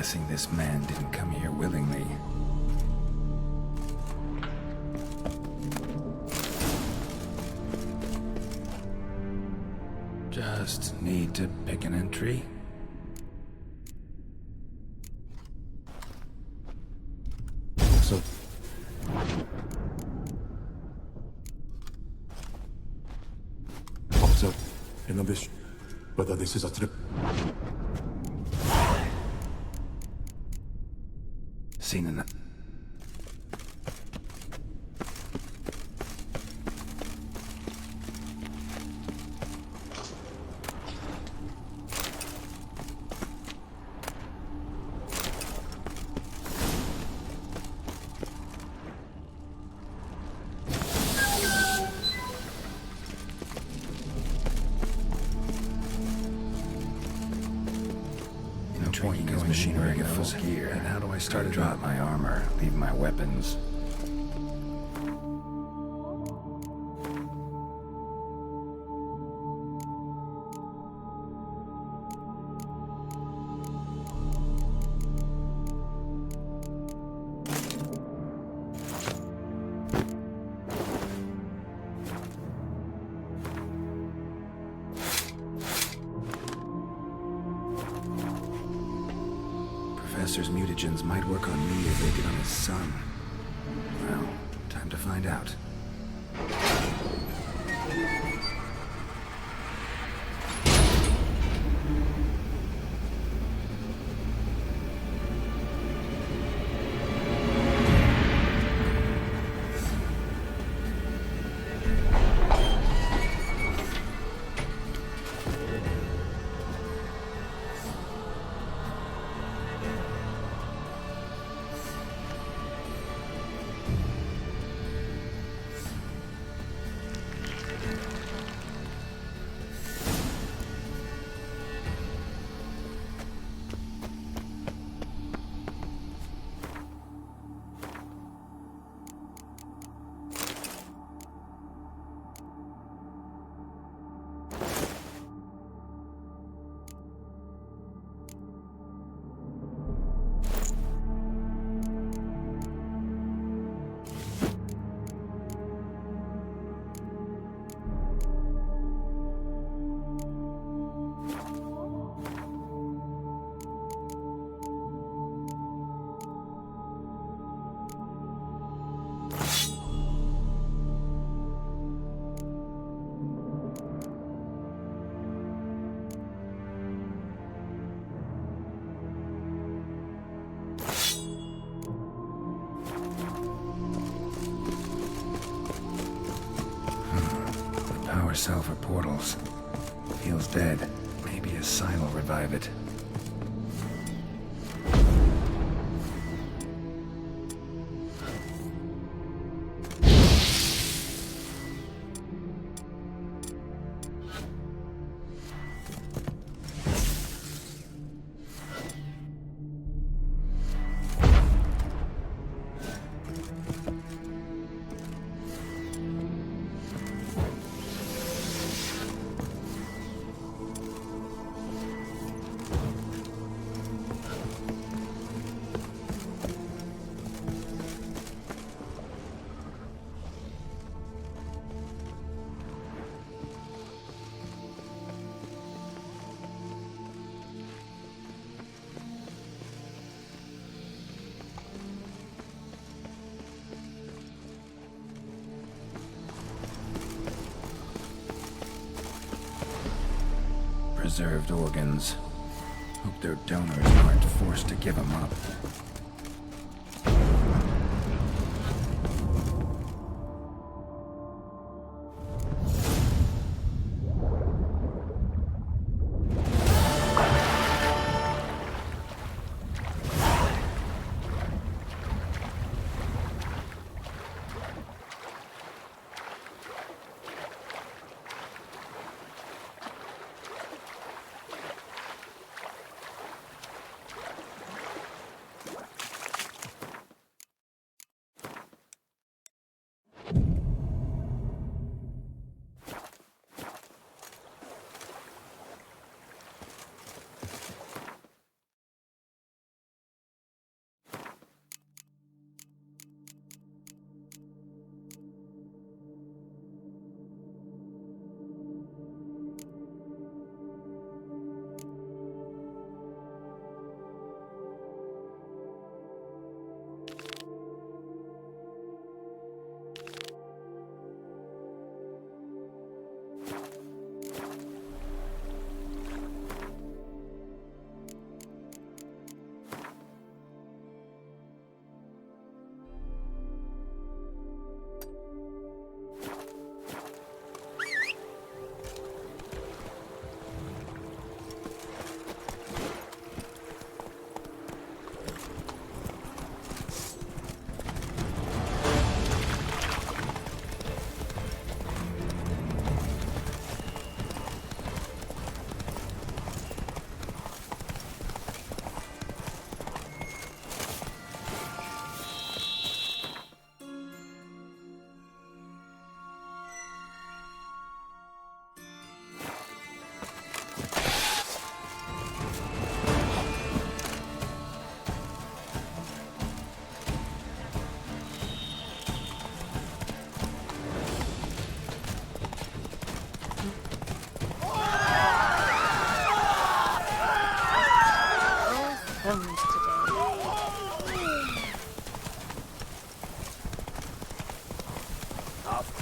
guessing this man didn't come here willingly. Just need to pick an entry. So... Officer, in this, whether this is a trip. Seen in the... Training is machinery at full gear. And how do I start to drop my armor, leave my weapons? Professor's mutagens might work on me as they did on his son. Well, time to find out. Power cell for portals. Feels dead. Maybe a sign will revive it. Preserved organs. Hope their donors aren't forced to give them up.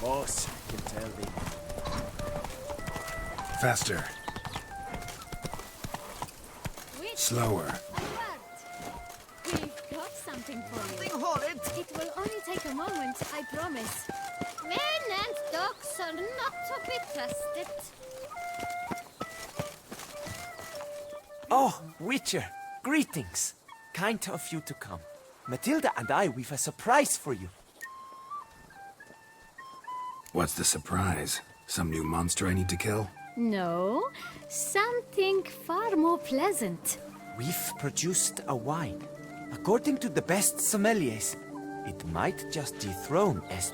course, I can tell thee. Faster. Slower. We've got something for you. Something horrid. It will only take a moment, I promise. Men and dogs are not to be trusted. Oh, Witcher, greetings. Kind of you to come. Matilda and we've a surprise for you. What's the surprise? Some new monster I need to kill? No, something far more pleasant. We've produced a wine. According to the best sommeliers, it might just dethrone Est.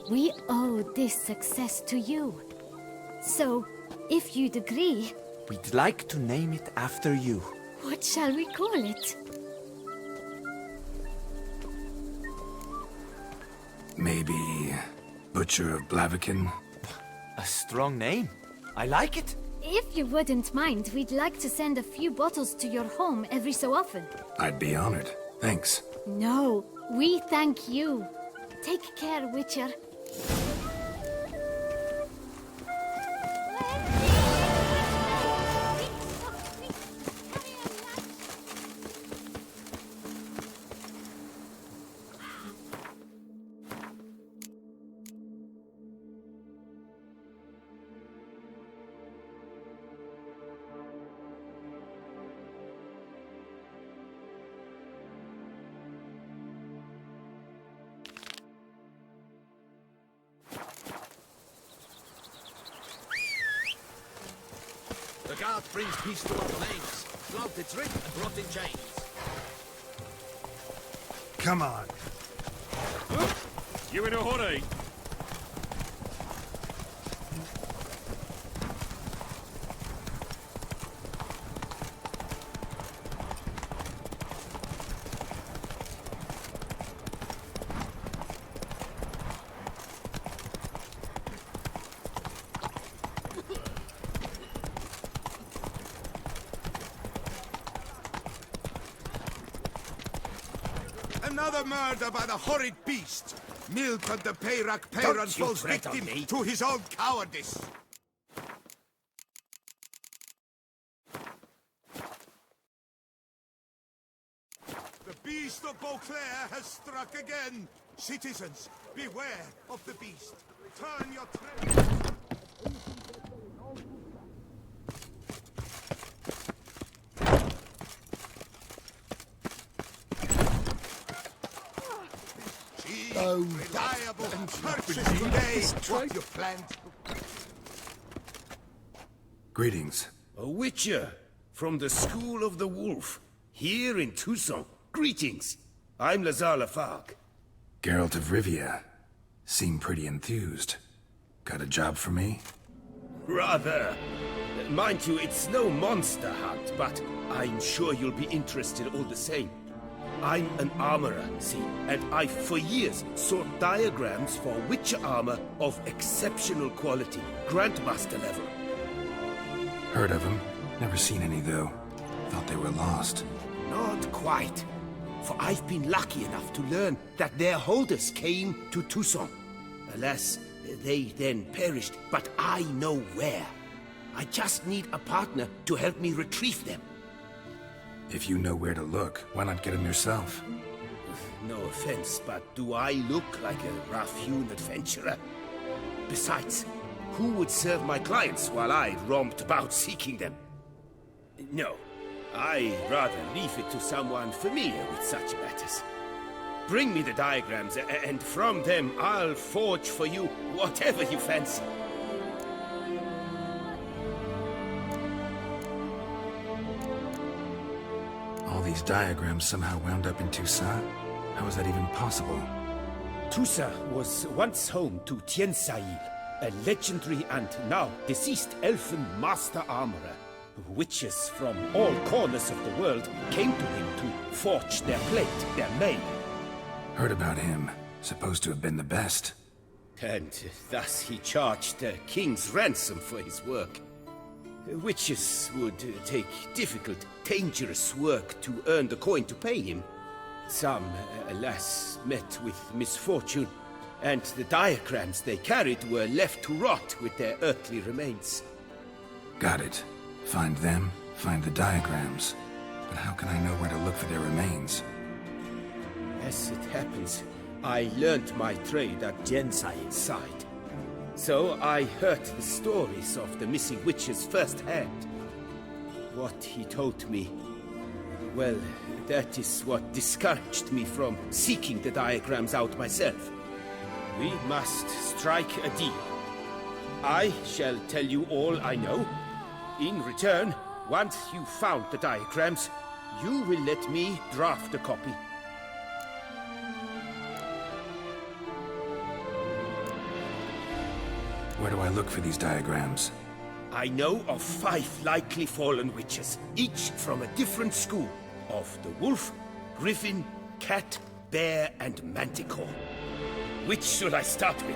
We owe this success to you. So, if you'd agree... We'd like to name it after you. What shall we call it? Maybe... Butcher of Blaviken? A strong name. I like it. If you wouldn't mind, we'd like to send a few bottles to your home every so often. I'd be honored. Thanks. No, we thank you. Take care, Witcher. The guard brings peace to our flames. Flout its ring and rot in chains. Come on. You in a hurry? Another murder by the horrid beast! Milk of the Peyrac Peyran falls victim to his own cowardice! The beast of Beauclair has struck again! Citizens, beware of the beast! Turn your reliable purchase today what you planned. Greetings. A witcher from the School of the Wolf, here in Tucson. Greetings. I'm Lazar Lafargue. Geralt of Rivia. Seem pretty enthused. Got a job for me? Rather. Mind you, it's no monster hunt, but I'm sure you'll be interested all the same. I'm an armorer, see, and I've for years sought diagrams for witcher armor of exceptional quality, Grandmaster level. Heard of them. Never seen any, though. Thought they were lost. Not quite. For I've been lucky enough to learn that their holders came to Tucson. Alas, they then perished, but I know where. I just need a partner to help me retrieve them. If you know where to look, why not get them yourself? No offense, but do I look like a rough-hewn adventurer? Besides, who would serve my clients while I romped about seeking them? No, I'd rather leave it to someone familiar with such matters. Bring me the diagrams, and from them I'll forge for you whatever you fancy. All these diagrams somehow wound up in Tucson? How is that even possible? Tucson was once home to Tiensail, a legendary and now deceased elfin master armorer. Witches from all corners of the world came to him to forge their plate, their mail. Heard about him. Supposed to have been the best. And thus he charged the king's ransom for his work. Witches would take difficult, dangerous work to earn the coin to pay him. Some, alas, met with misfortune, And the diagrams they carried were left to rot with their earthly remains. Got it. Find them, find the diagrams. But how can I know where to look for their remains? As it happens, I learned my trade at Gensai side. So I heard the stories of the missing witches firsthand. What he told me, well, that is what discouraged me from seeking the diagrams out myself. We must strike a deal. I shall tell you all I know. In return, once you've found the diagrams, you will let me draft a copy. Where do I look for these diagrams? I know of 5 likely fallen witches, each from a different school of the wolf, griffin, cat, bear, and manticore. Which should I start with?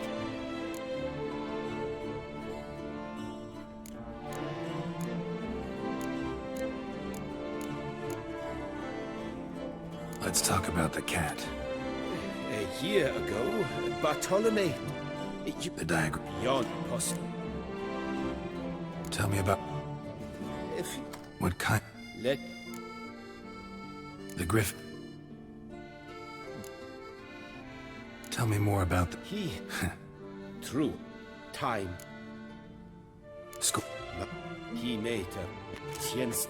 Let's talk about the cat. A year ago, Bartolome... The diagram. Beyond possible. Tell me about... If... What kind... Let... The griffin. Tell me more about the... He... True. Time. School. He made a... Tiens...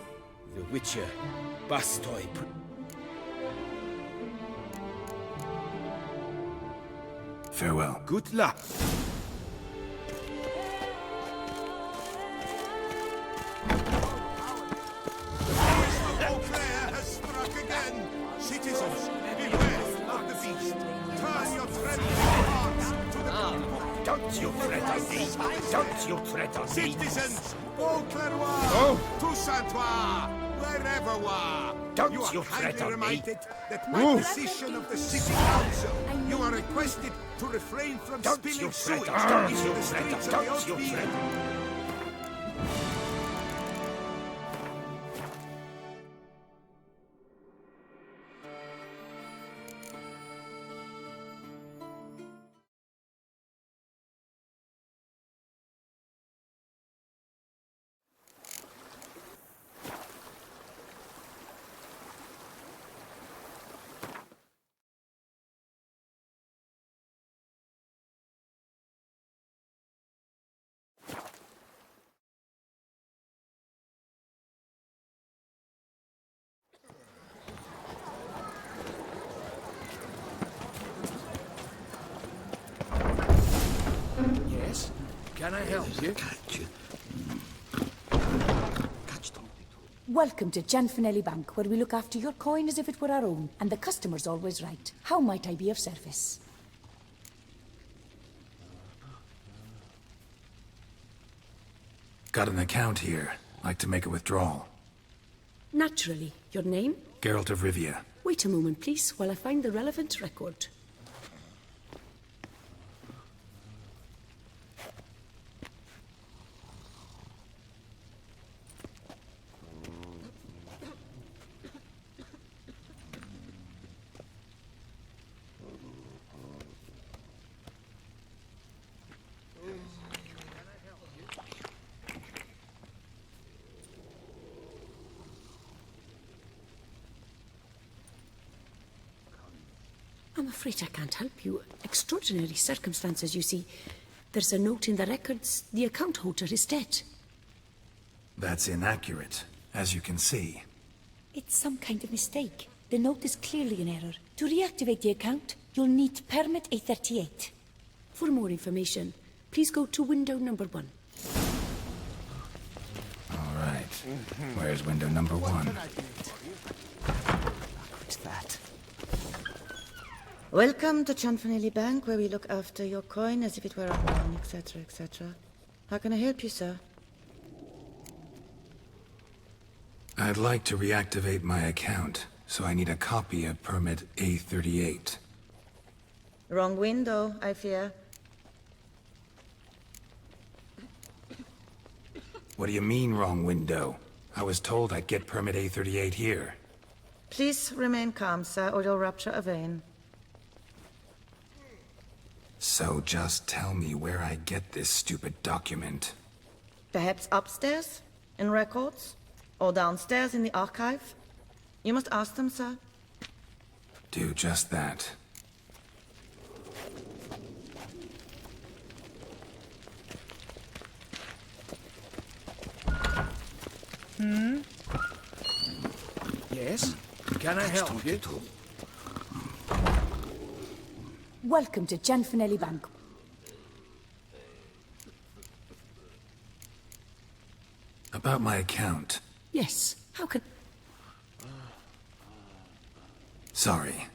The Witcher... Bastoy... Farewell. Good luck. Beauclair has struck again. Citizens, beware of the beast. Turn your trembling hearts to the... Don't you threaten me! Don't you threaten me! Citizens, Beauclair, Toussaint, wherever wa. Don't you you are kindly threaten me. reminded that by decision of the city council, you are requested to refrain from spilling sewage into the streets of the Oathfield. Yes? Can I help you? Welcome to Gianfinelli Bank, where we look after your coin as if it were our own, and the customer's always right. How might I be of service? Got an account here. Like to make a withdrawal. Naturally. Your name? Geralt of Rivia. Wait a moment, please, while I find the relevant record. I'm afraid I can't help you. Extraordinary circumstances, you see. There's a note in the records. The account holder is dead. That's inaccurate, as you can see. It's some kind of mistake. The note is clearly in error. To reactivate the account, you'll need permit A38. For more information, please go to window number 1. All right. Where's window number 1? What's that? Welcome to Gianfinelli Bank, where we look after your coin as if it were our own, etc., etc. How can I help you, sir? I'd like to reactivate my account, so I need a copy of permit A38. Wrong window, I fear. What do you mean, wrong window? I was told I'd get permit A38 here. Please remain calm, sir, or you'll rupture a vein. So just tell me where I get this stupid document. Perhaps upstairs, in records? Or downstairs in the archive? You must ask them, sir. Do just that. Yes? Can I help you? Welcome to Gianfinelli Bank. About my account. Yes. How can... Sorry.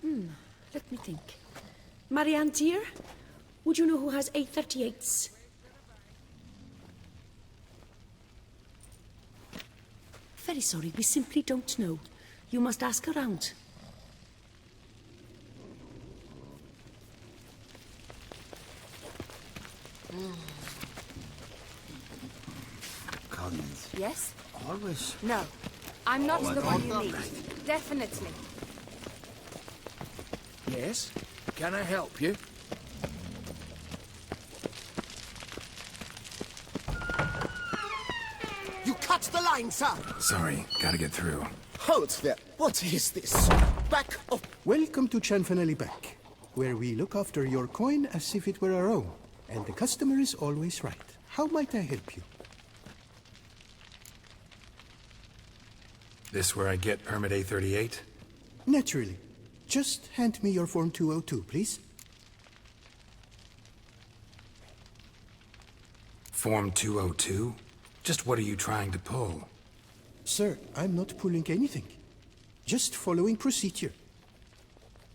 Let me think. Marianne dear, would you know who has 838s? Very sorry, we simply don't know. You must ask around. Collins. Yes? Always. No. I'm not Oh, the I one you don't need. like Definitely. Yes? Can I help you? You cut the line, sir! Sorry, gotta get through. Hold there. What is this? Back of... Welcome to Gianfinelli Bank, where we look after your coin as if it were our own, and the customer is always right. How might I help you? This where I get permit A38? Naturally. Just hand me your Form 202, please. Form 202? Just what are you trying to pull? Sir, I'm not pulling anything. Just following procedure.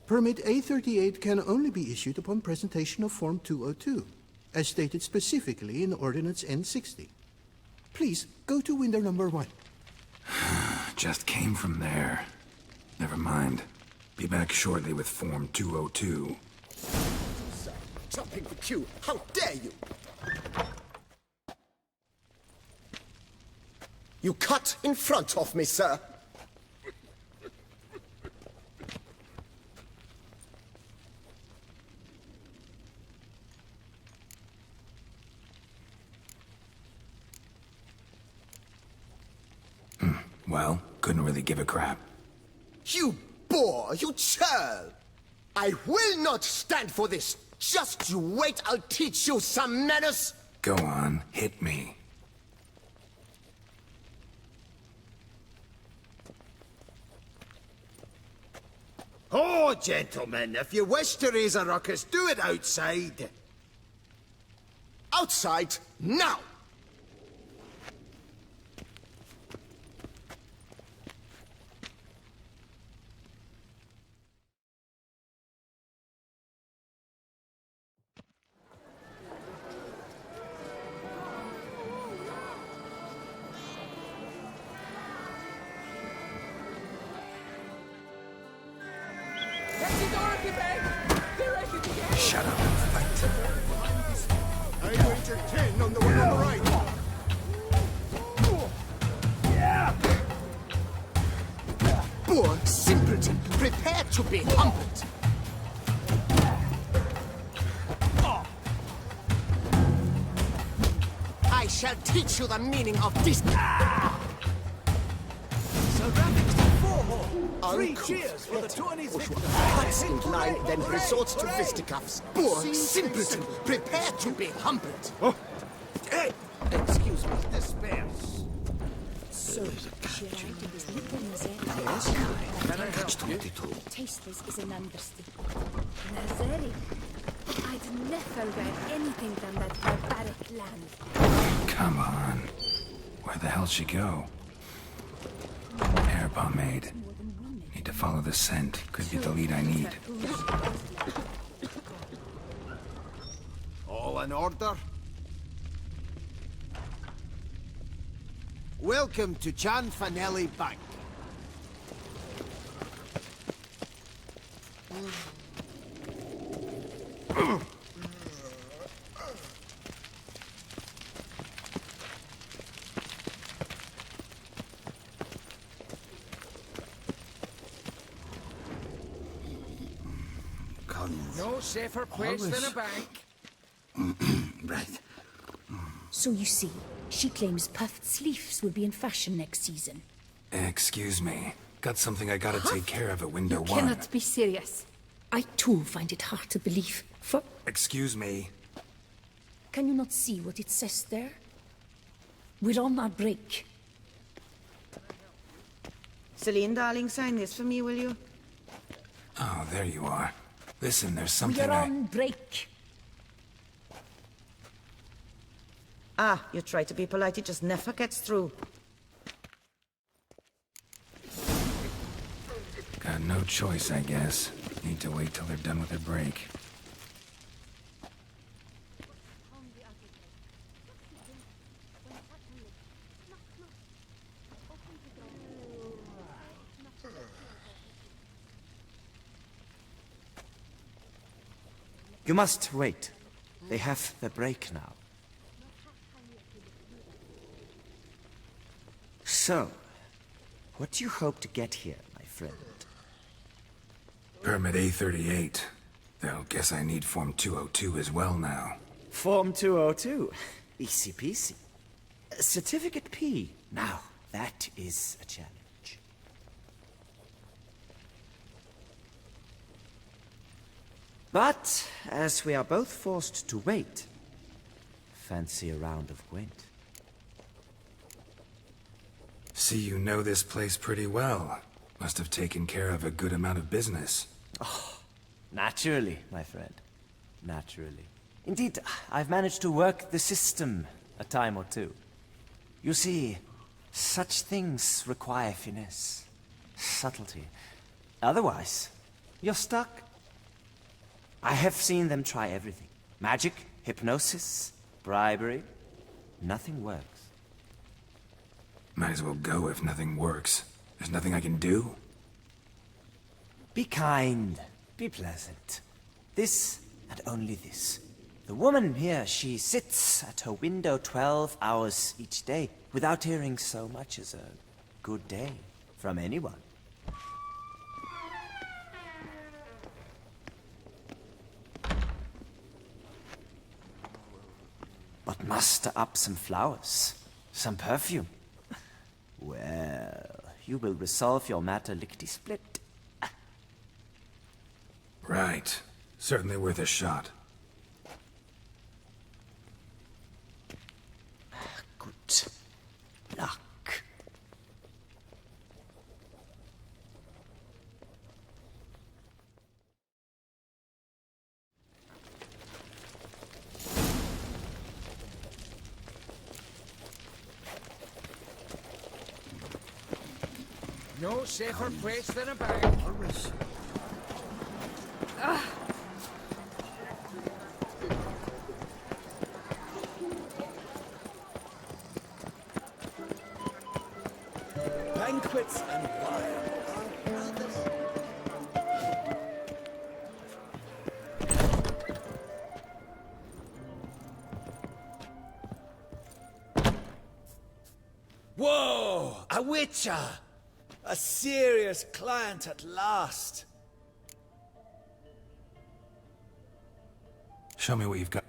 Permit A38 can only be issued upon presentation of Form 202, as stated specifically in Ordinance N60. Please, go to window number 1. Just came from there. Never mind. Be back shortly with Form 202. Sir, jumping the queue. How dare you! You cut in front of me, sir. Well, couldn't really give a crap. You boor, you churl! I will not stand for this. Just you wait, I'll teach you some manners. Go on, hit me. Oh, gentlemen, if you wish to raise a ruckus, do it outside. Outside, now! Shut up and fight. I wager 10 on the one on the right. Boor, simpleton, prepare to be humbled. I shall teach you the meaning of this. Ceramics to 4-hole. 3 Uncouth cheers for the Tawny's victory. Cuts in line, then resorts to fisticuffs. Boor, simpleton, prepare to be humbled. Hey, excuse me, disperse. So, she arrived at this little Nazeri. Yes? Can I help you? Tasteless is an understatement. Nazeri. I'd never wear anything from that barbaric land. Come on. Where the hell she go? Hair pomade. Need to follow the scent. Could be the lead I need. All in order? Welcome to Gianfinelli Bank. No safer place than a bank. Right. So you see, she claims puffed sleeves will be in fashion next season. Excuse me. Got something I gotta take care of at window You one. cannot be serious. I too find it hard to believe. For Excuse me. Can you not see what it says there? We're on our break. Celine, darling, sign this for me, will you? Oh, there you are. Listen, there's We something are on break. Ah, you try to be polite, it just never gets through. Got no choice, I guess. Need to wait till they're done with their break. You must wait. They have their break now. So, what do you hope to get here, my friend? Permit A38. Though, guess I need Form 202 as well now. Form 202. Easy peasy. Certificate P. Now, that is a challenge. But, as we are both forced to wait, fancy a round of Gwent. See, you know this place pretty well. Must have taken care of a good amount of business. Oh, naturally, my friend. Naturally. Indeed, I've managed to work the system a time or two. You see, such things require finesse, subtlety. Otherwise, you're stuck. I have seen them try everything. Magic, hypnosis, bribery. Nothing works. Might as well go if nothing works. There's nothing I can do. Be kind. Be pleasant. This and only this. The woman here, she sits at her window 12 hours each day without hearing so much as a good day from anyone. But muster up some flowers, some perfume. Well, you will resolve your matter lickety-split. Right. Certainly worth a shot. Good luck. No safer place than a bank. Banquets and wine are others. Whoa! A witcher! A serious client at last. Show me what you've got.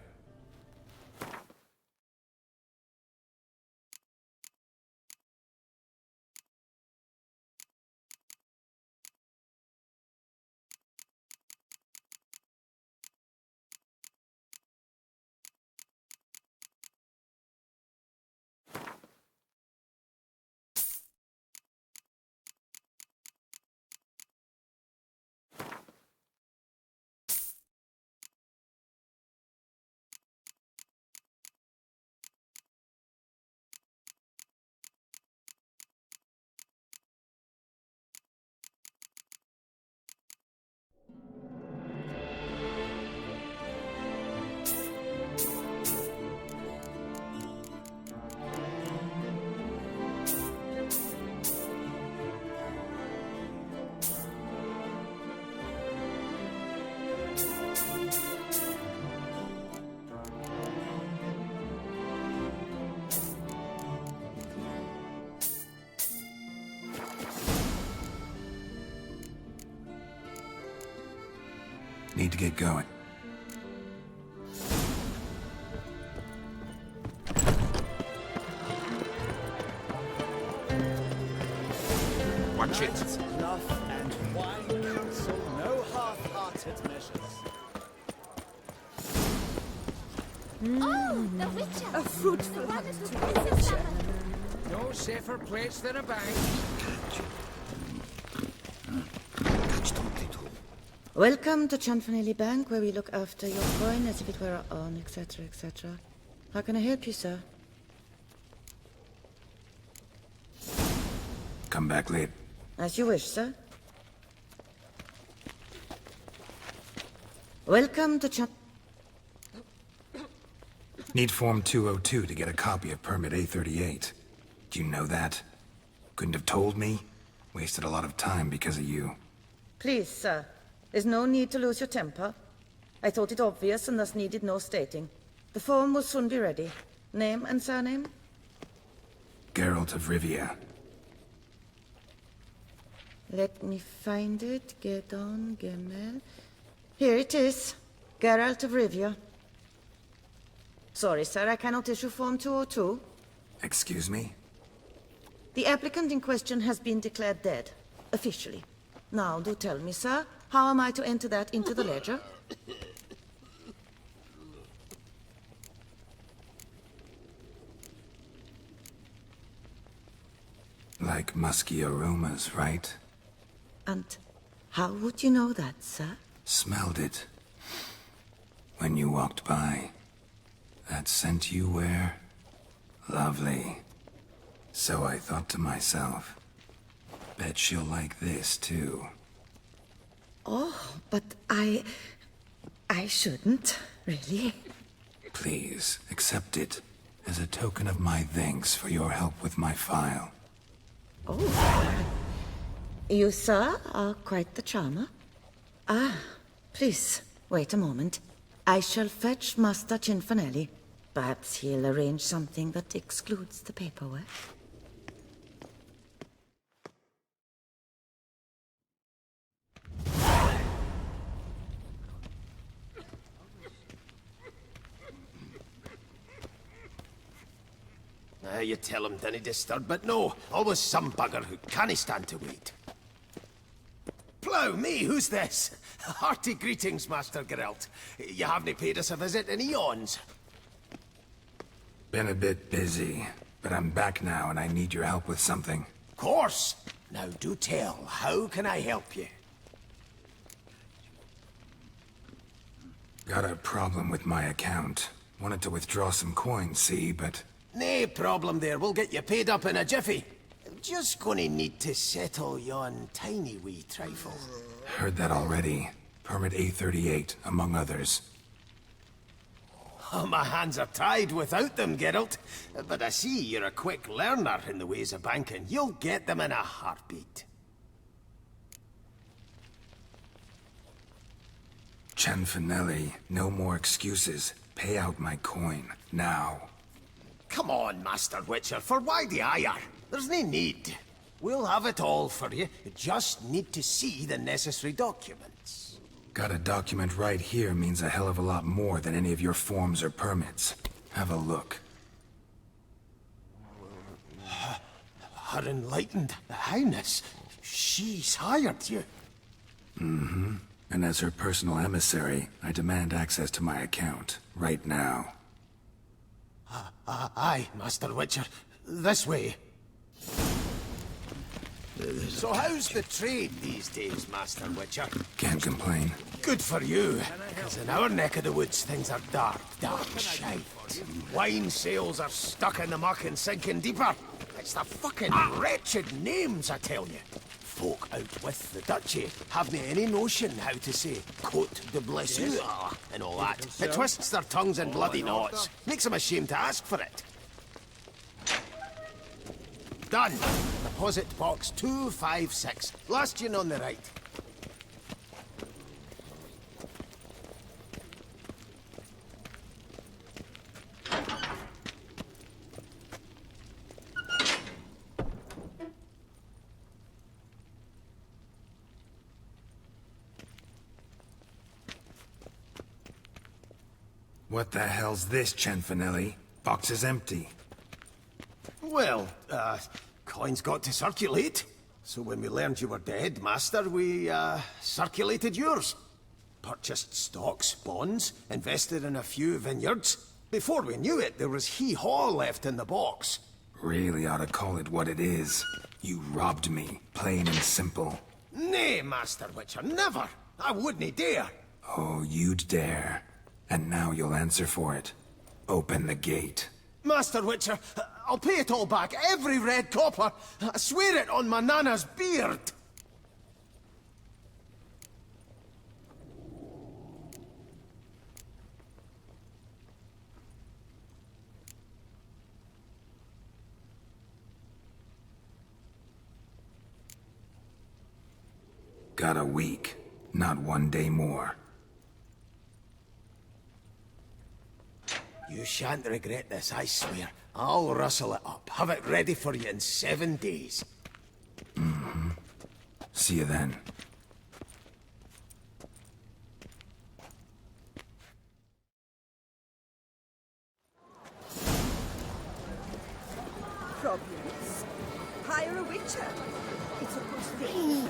Need to get going. Watch it. Enough and wine counsel no half-hearted measures. Oh, the Witcher! A fruitful Witcher. No safer place than a bank. Welcome to Chanfanelli Bank, where we look after your coin as if it were our own, etc., etc. How can I help you, sir? Come back late. As you wish, sir. Welcome to Need Form 202 to get a copy of Permit A38. Do you know that? Couldn't have told me? Wasted a lot of time because of you. Please, sir. There's no need to lose your temper. I thought it obvious and thus needed no stating. The form will soon be ready. Name and surname? Geralt of Rivia. Let me find it. Gedon Gemel. Here it is. Geralt of Rivia. Sorry, sir, I cannot issue Form 202. Excuse me? The applicant in question has been declared dead. Officially. Now, do tell me, sir, how am I to enter that into the ledger? Like musky aromas, right? And how would you know that, sir? Smelled it. When you walked by. That scent you wear? Lovely. So I thought to myself, bet she'll like this too. Oh, but I shouldn't, really. Please, accept it as a token of my thanks for your help with my file. Oh. You, sir, are quite the charmer. Ah, please, wait a moment. I shall fetch Master Cinfanelli. Perhaps he'll arrange something that excludes the paperwork. You tell him dinna disturb, but no, always some bugger who can't stand to wait. Plough me, who's this? Hearty greetings, Master Geralt. You haven't paid us a visit in eons. Been a bit busy, but I'm back now and I need your help with something. Of course. Now do tell, how can I help you? Got a problem with my account. Wanted to withdraw some coins, see, but... Nae problem there, we'll get you paid up in a jiffy. Just gonna need to settle yon tiny wee trifle. Heard that already. Permit A38, among others. Oh, my hands are tied without them, Geralt. But I see you're a quick learner in the ways of banking. You'll get them in a heartbeat. Chanfanelli, no more excuses. Pay out my coin, now. Come on, Master Witcher, for why the ire? There's no need. We'll have it all for you. You just need to see the necessary documents. Got a document right here means a hell of a lot more than any of your forms or permits. Have a look. Her Enlightened Highness, she's hired you. Mm-hmm. And as her personal emissary, I demand access to my account, right now. Aye, Master Witcher. This way. So how's the trade these days, Master Witcher? Can't complain. Good for you, because in our neck of the woods things are dark, dark shite. Wine sales are stuck in the muck and sinking deeper. It's the fucking wretched names, I tell you. Folk out with the duchy haven't any notion how to say Côte de Blessure and all that. It twists their tongues in bloody knots. Makes them ashamed to ask for it. Done. Deposit box 256. Last tune on the right. What the hell's this, Cianfanelli? Box is empty. Well, coins got to circulate. So when we learned you were dead, Master, we, circulated yours. Purchased stocks, bonds, invested in a few vineyards. Before we knew it, there was hee-haw left in the box. Really ought to call it what it is. You robbed me, plain and simple. Nay, Master Witcher, never! I wouldn't dare! Oh, you'd dare. And now you'll answer for it. Open the gate. Master Witcher, I'll pay it all back, every red copper. I swear it on my nana's beard. Got a week, not 1 day more. You shan't regret this, I swear. I'll rustle it up, have it ready for you in 7 days. Mm-hmm. See you then. Problems? Hire a witcher. It's a good thing.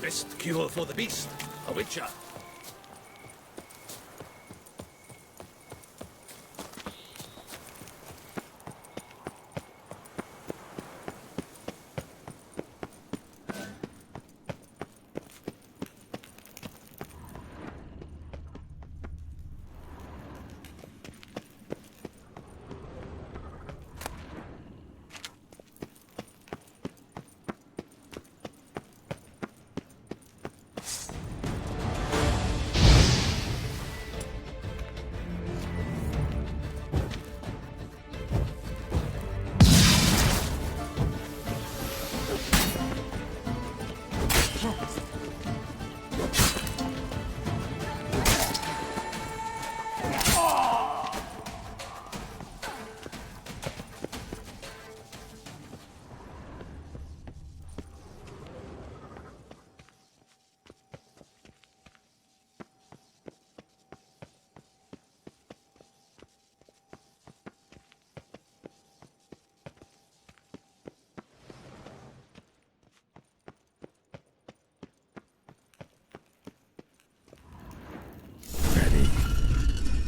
Best cure for the beast, a witcher.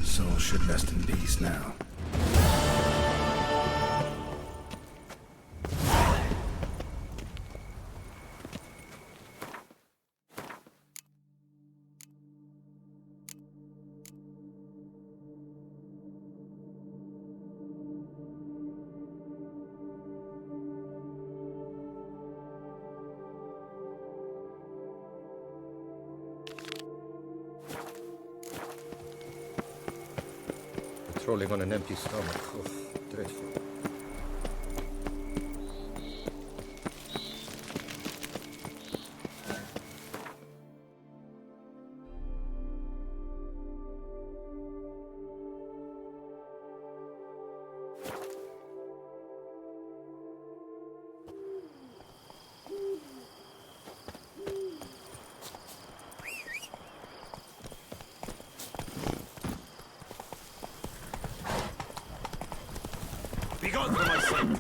Soul should rest in peace now. Patrolling on an empty stomach. Oh, dreadful. Begone from my sight!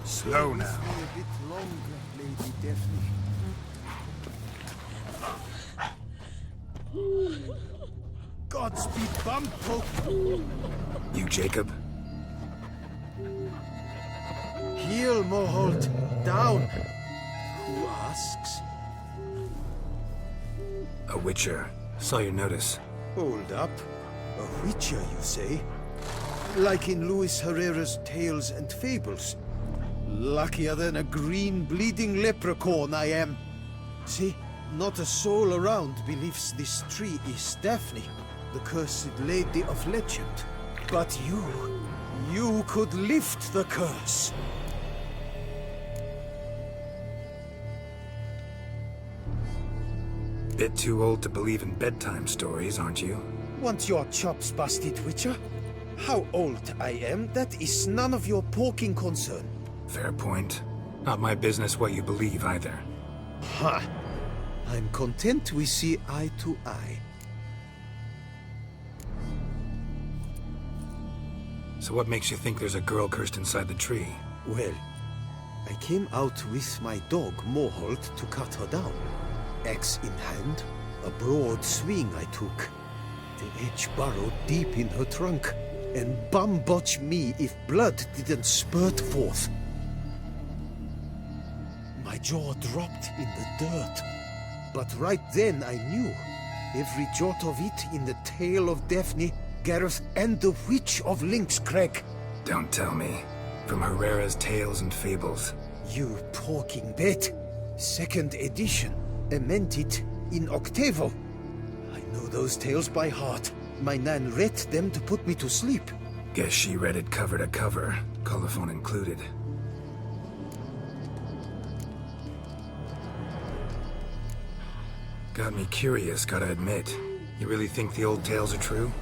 Slow now. A bit longer, Lady Daphne. Godspeed, Bumpo. You, Jacob? Heel, Moholt. Down. Who asks? A witcher. Saw your notice. Hold up. A witcher, you say? Like in Luis Herrera's Tales and Fables. Luckier than a green bleeding leprechaun I am. See, not a soul around believes this tree is Daphne, the cursed lady of legend. But you could lift the curse. Bit too old to believe in bedtime stories, aren't you? Want your chops busted, Witcher? How old I am, that is none of your poking concern. Fair point. Not my business what you believe, either. Ha! I'm content we see eye to eye. So what makes you think there's a girl cursed inside the tree? Well, I came out with my dog, Moholt, to cut her down. Axe in hand, a broad swing I took. The edge burrowed deep in her trunk, and bum-botch me if blood didn't spurt forth. My jaw dropped in the dirt. But right then I knew. Every jot of it in the tale of Daphne, Gareth, and the Witch of Lynx Crag. Don't tell me. From Herrera's Tales and Fables. You talking bet. Second edition. Amended in octavo. I know those tales by heart. My nan read them to put me to sleep. Guess she read it cover to cover, colophon included. Got me curious, gotta admit. You really think the old tales are true?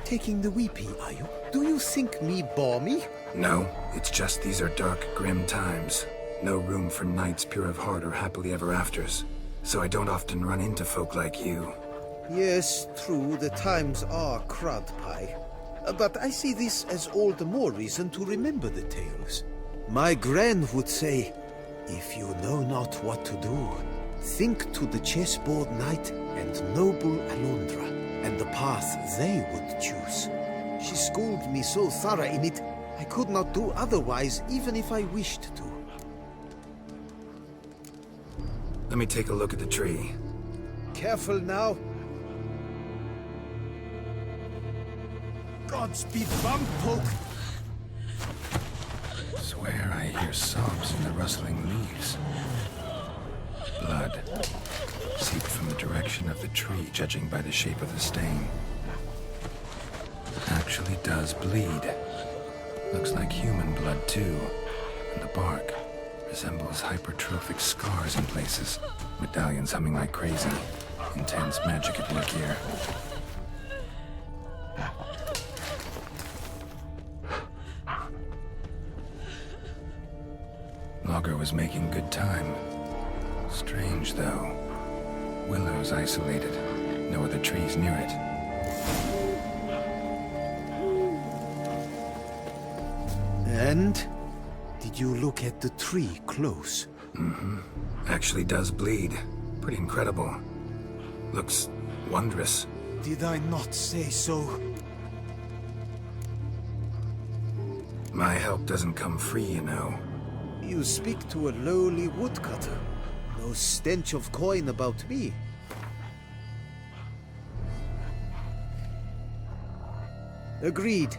Taking the weepy, are you? Do you think me balmy? No, it's just these are dark, grim times. No room for knights pure of heart or happily ever afters. So I don't often run into folk like you. Yes, true, the times are crud pie. But I see this as all the more reason to remember the tales. My gran would say, if you know not what to do, think to the chessboard knight and noble Alondra, and the path they would choose. She schooled me so thorough in it, I could not do otherwise even if I wished to. Let me take a look at the tree. Careful now. Godspeed, Bumpo. Swear I hear sobs in the rustling leaves. Blood. Seeped from the direction of the tree, judging by the shape of the stain. Actually does bleed. Looks like human blood, too. And the bark resembles hypertrophic scars in places. Medallions humming like crazy. Intense magic at work here. Logger was making good time. Strange, though. Willow's isolated. No other trees near it. And? Did you look at the tree close? Mm-hmm. Actually does bleed. Pretty incredible. Looks wondrous. Did I not say so? My help doesn't come free, you know. You speak to a lowly woodcutter. No stench of coin about me. Agreed.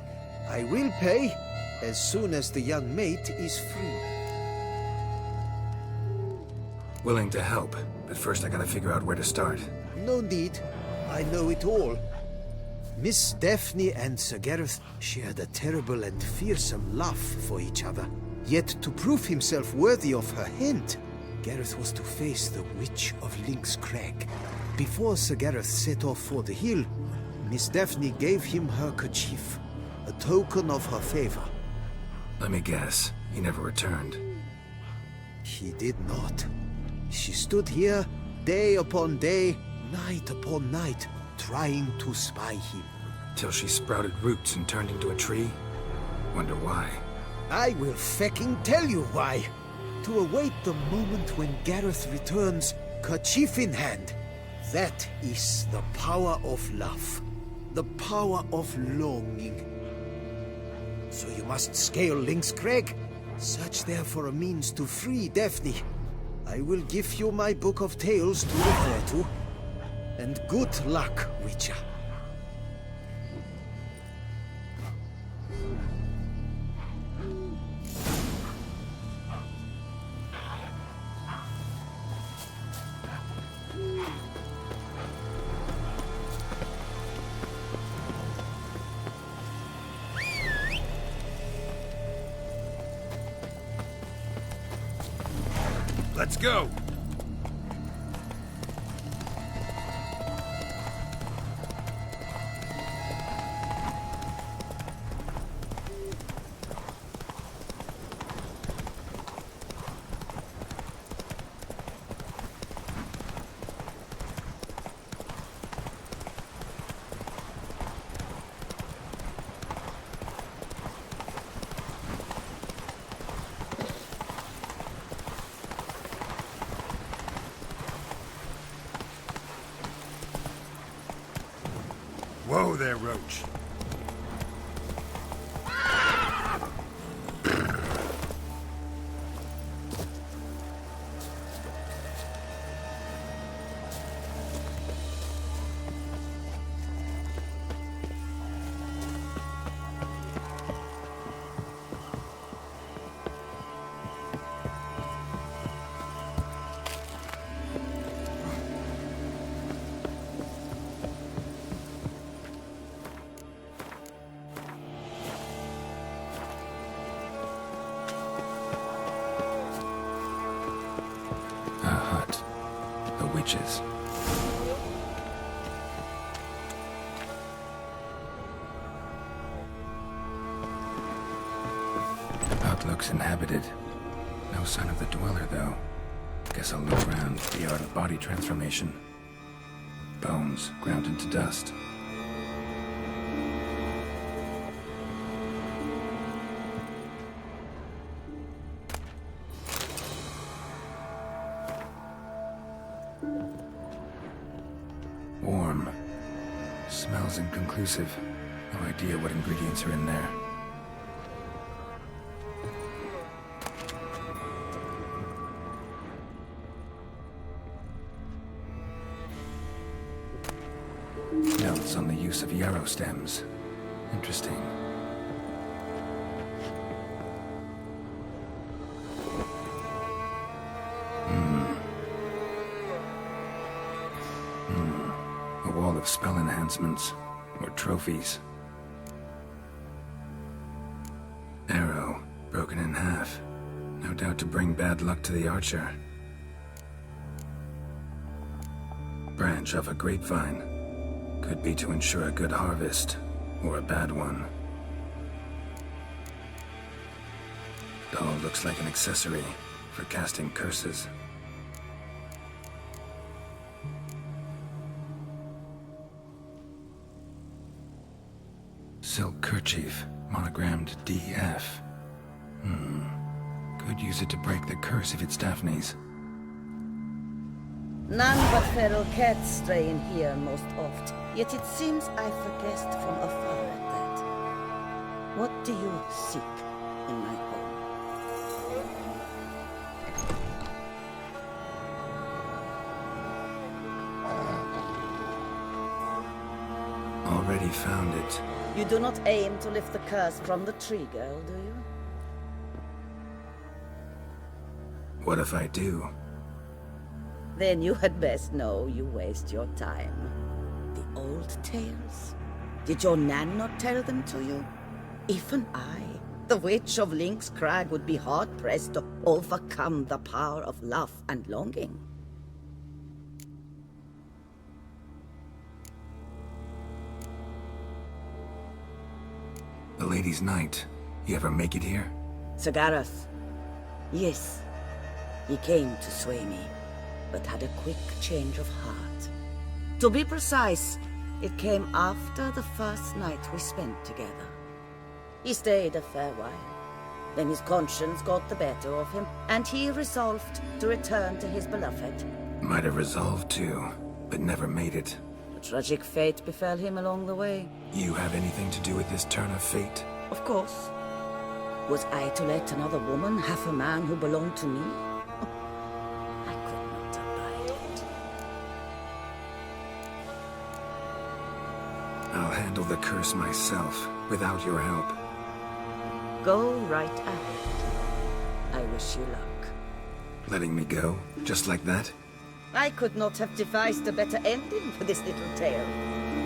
I will pay as soon as the young mate is free. Willing to help, but first I gotta figure out where to start. No need. I know it all. Miss Daphne and Sir Gareth shared a terrible and fearsome love for each other. Yet to prove himself worthy of her hand, Gareth was to face the Witch of Lynx Crag. Before Sir Gareth set off for the hill, Miss Daphne gave him her kerchief, a token of her favor. Let me guess, he never returned. He did not. She stood here, day upon day, night upon night, trying to spy him. Till she sprouted roots and turned into a tree? Wonder why. I will fecking tell you why. To await the moment when Gareth returns, kerchief in hand. That is the power of love. The power of longing. So you must scale Link's Crag? Search there for a means to free Daphne. I will give you my book of tales to refer to. And good luck, Witcher. Let's go! Whoa there, Roach. Witches. The hut looks inhabited. No sign of the dweller, though. Guess I'll look around for the art of body transformation. Bones ground into dust. Warm. Smells inconclusive. No idea what ingredients are in there. Notes on the use of yarrow stems. Interesting. A wall of spell enhancements, or trophies. Arrow, broken in half. No doubt to bring bad luck to the archer. Branch of a grapevine. Could be to ensure a good harvest, or a bad one. Doll looks like an accessory for casting curses. Silk kerchief, monogrammed DF. Could use it to break the curse if it's Daphne's. None but feral cats stray in here most oft, yet it seems I've guessed from afar at that. What do you seek in my home? Already found it. You do not aim to lift the curse from the tree girl, do you? What if I do? Then you had best know you waste your time. The old tales? Did your Nan not tell them to you? Even I, the Witch of Link's Crag, would be hard-pressed to overcome the power of love and longing. The Lady's Knight. You ever make it here? Sir Gareth. Yes. He came to sway me, but had a quick change of heart. To be precise, it came after the first night we spent together. He stayed a fair while. Then his conscience got the better of him, and he resolved to return to his beloved. Might have resolved to, but never made it. Tragic fate befell him along the way. You have anything to do with this turn of fate? Of course. Was I to let another woman have a man who belonged to me? I could not abide it. I'll handle the curse myself, without your help. Go right ahead. I wish you luck. Letting me go? Just like that? I could not have devised a better ending for this little tale.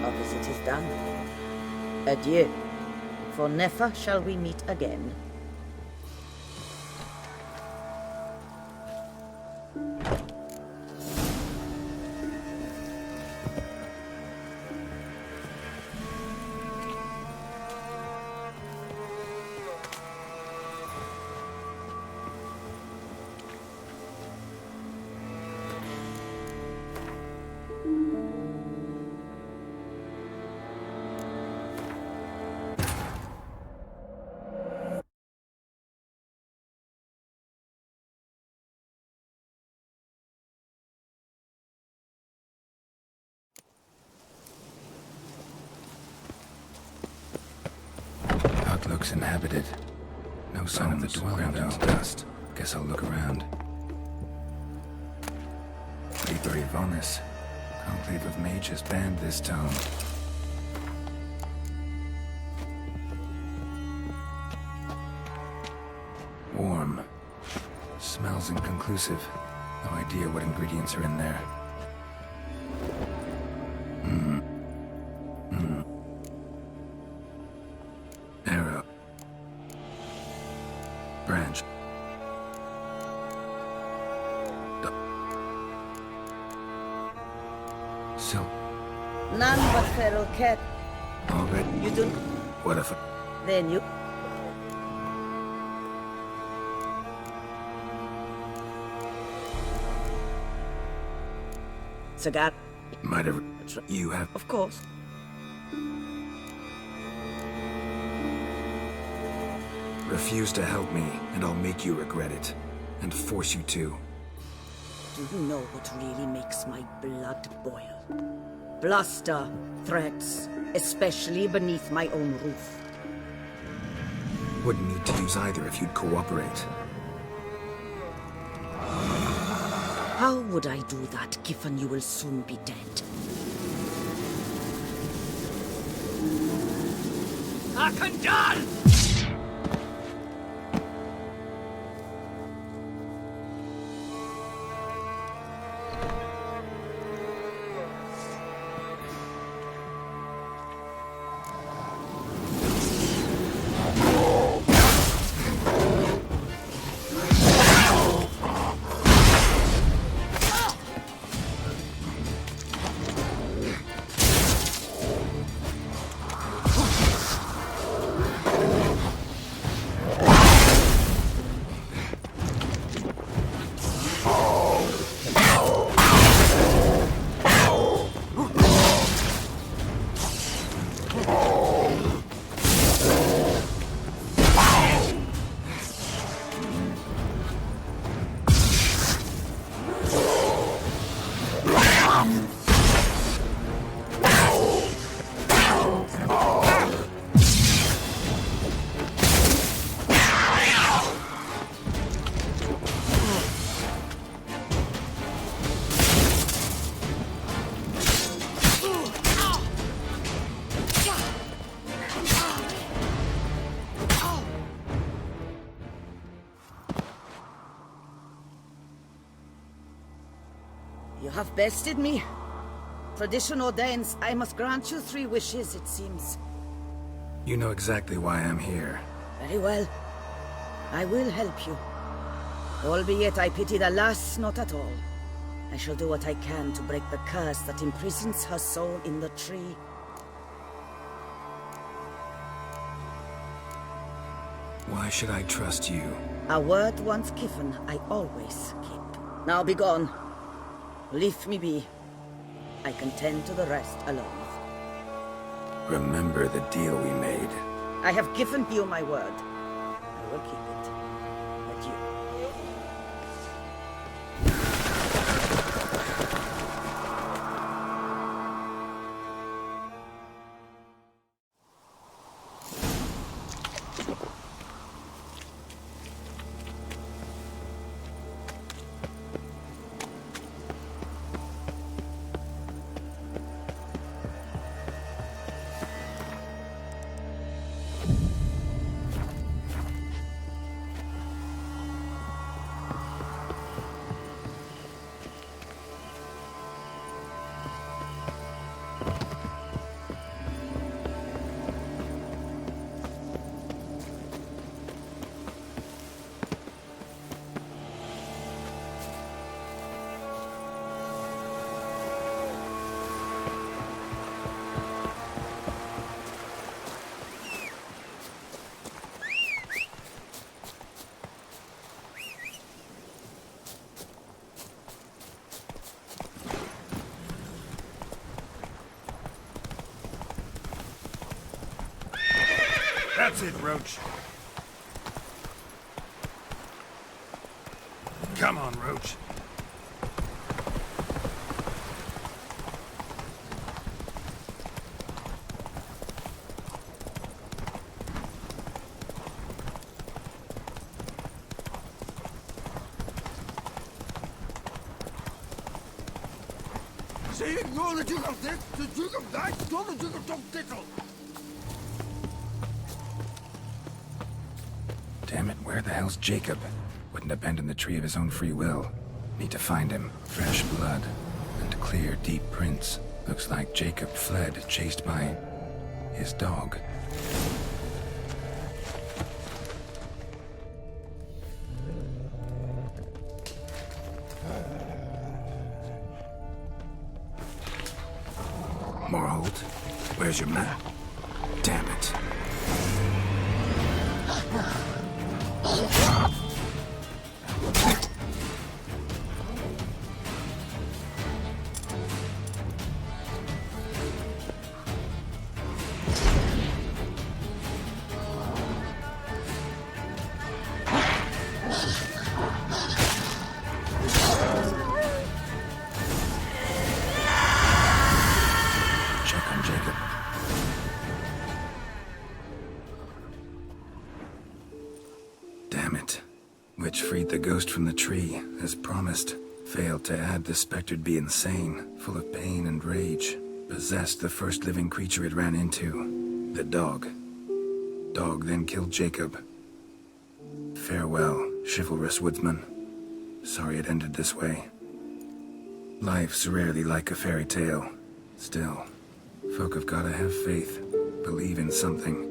Opposite is done. Adieu. For never shall we meet again. Looks inhabited. No sign of the dwelling, though. Dust. Guess I'll look around. Liber Yvonis. Conclave of Mages banned this tome. Warm. Smells inconclusive. No idea what ingredients are in there. Arrow. Branch. Silk. None but feral cat. Already. You do. What if? Then you. Cigar. Might have. You have. Of course. Refuse to help me, and I'll make you regret it. And force you to. Do you know what really makes my blood boil? Bluster, threats, especially beneath my own roof. Wouldn't need to use either if you'd cooperate. How would I do that, given you will soon be dead? Akandal! You have bested me. Tradition ordains I must grant you 3 wishes, it seems. You know exactly why I'm here. Very well. I will help you. Albeit I pity the lass not at all. I shall do what I can to break the curse that imprisons her soul in the tree. Why should I trust you? A word once given, I always keep. Now be gone. Leave me be. I can tend to the rest alone. Remember the deal we made. I have given you my word. I will keep it. Adieu. That's it, Roach. Come on, Roach. Say it, you're the Duke of this, the Duke of that, you're the Duke of Tom Tittle. Damn it, where the hell's Jacob? Wouldn't abandon the tree of his own free will. Need to find him. Fresh blood. And clear, deep prints. Looks like Jacob fled, chased by his dog. Morhold, where's your map? Damn it. Check on Jacob. Damn it. Witch freed the ghost from the tree, as promised. Failed to add the spectered be insane, full of pain and rage. Possessed the first living creature it ran into. The dog. Dog then killed Jacob. Farewell, chivalrous woodsman. Sorry it ended this way. Life's rarely like a fairy tale. Still, folk have gotta have faith. Believe in something.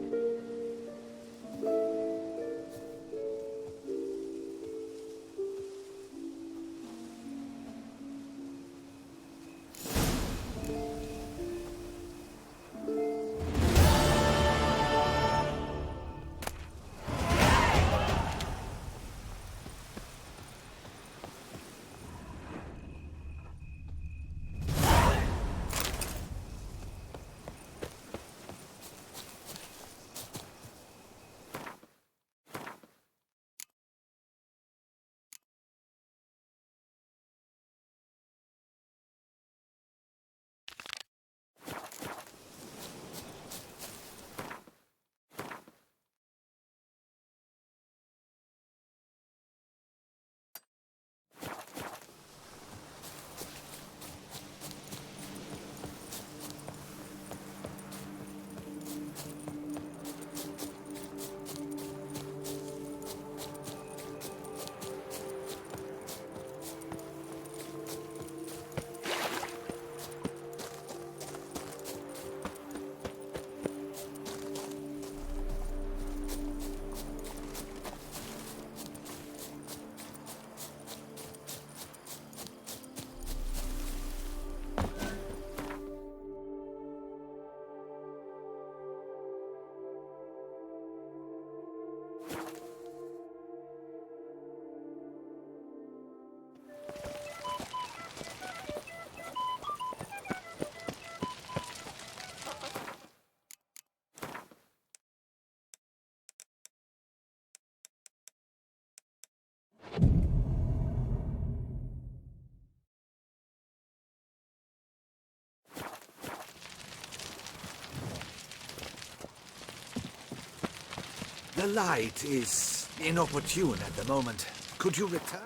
The light is inopportune at the moment. Could you return?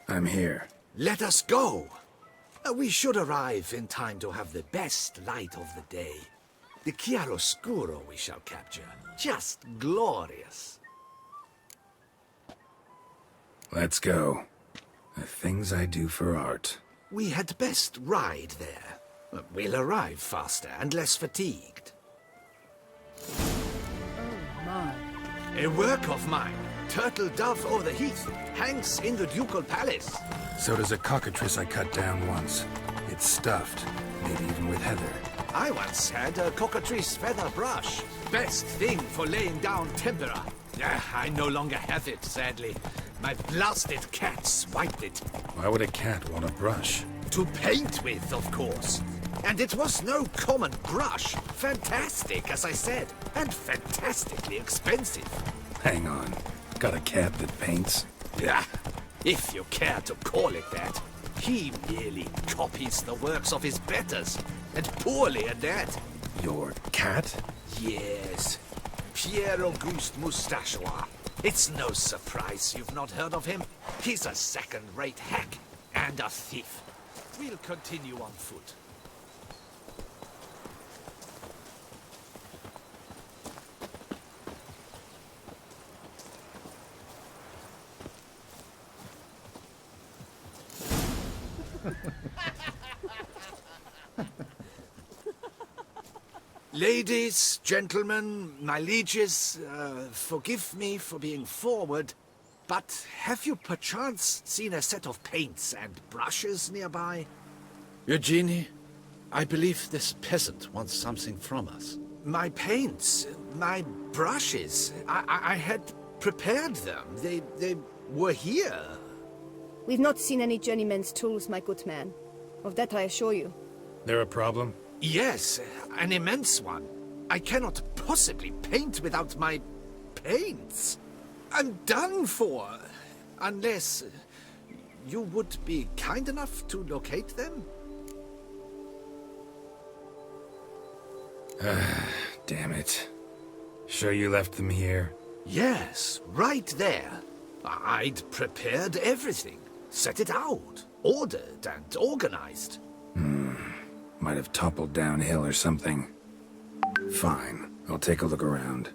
I'm here. Let us go! We should arrive in time to have the best light of the day. The chiaroscuro we shall capture. Just glorious. Let's go. The things I do for art. We had best ride there. We'll arrive faster and less fatigued. Oh, my. A work of mine. Turtle dove over the heath. Hangs in the ducal palace. So does a cockatrice I cut down once. It's stuffed, maybe even with heather. I once had a cockatrice feather brush. Best thing for laying down tempera. I no longer have it, sadly. My blasted cat swiped it. Why would a cat want a brush? To paint with, of course. And it was no common brush. Fantastic, as I said. And fantastically expensive. Hang on. Got a cat that paints? Yeah, if you care to call it that. He merely copies the works of his betters. And poorly at that. Your cat? Yes. Pierre-Auguste Moustachois. It's no surprise you've not heard of him. He's a second-rate hack and a thief. We'll continue on foot. Ladies, gentlemen, my lieges, forgive me for being forward, but have you perchance seen a set of paints and brushes nearby? Eugenie, I believe this peasant wants something from us. My paints, my brushes, I had prepared them. They were here. We've not seen any journeyman's tools, my good man. Of that I assure you. There a problem? Yes, an immense one. I cannot possibly paint without my paints. I'm done for. Unless you would be kind enough to locate them? Damn it. Sure you left them here? Yes, right there. I'd prepared everything. Set it out. Ordered and organized. Might have toppled downhill or something. Fine. I'll take a look around.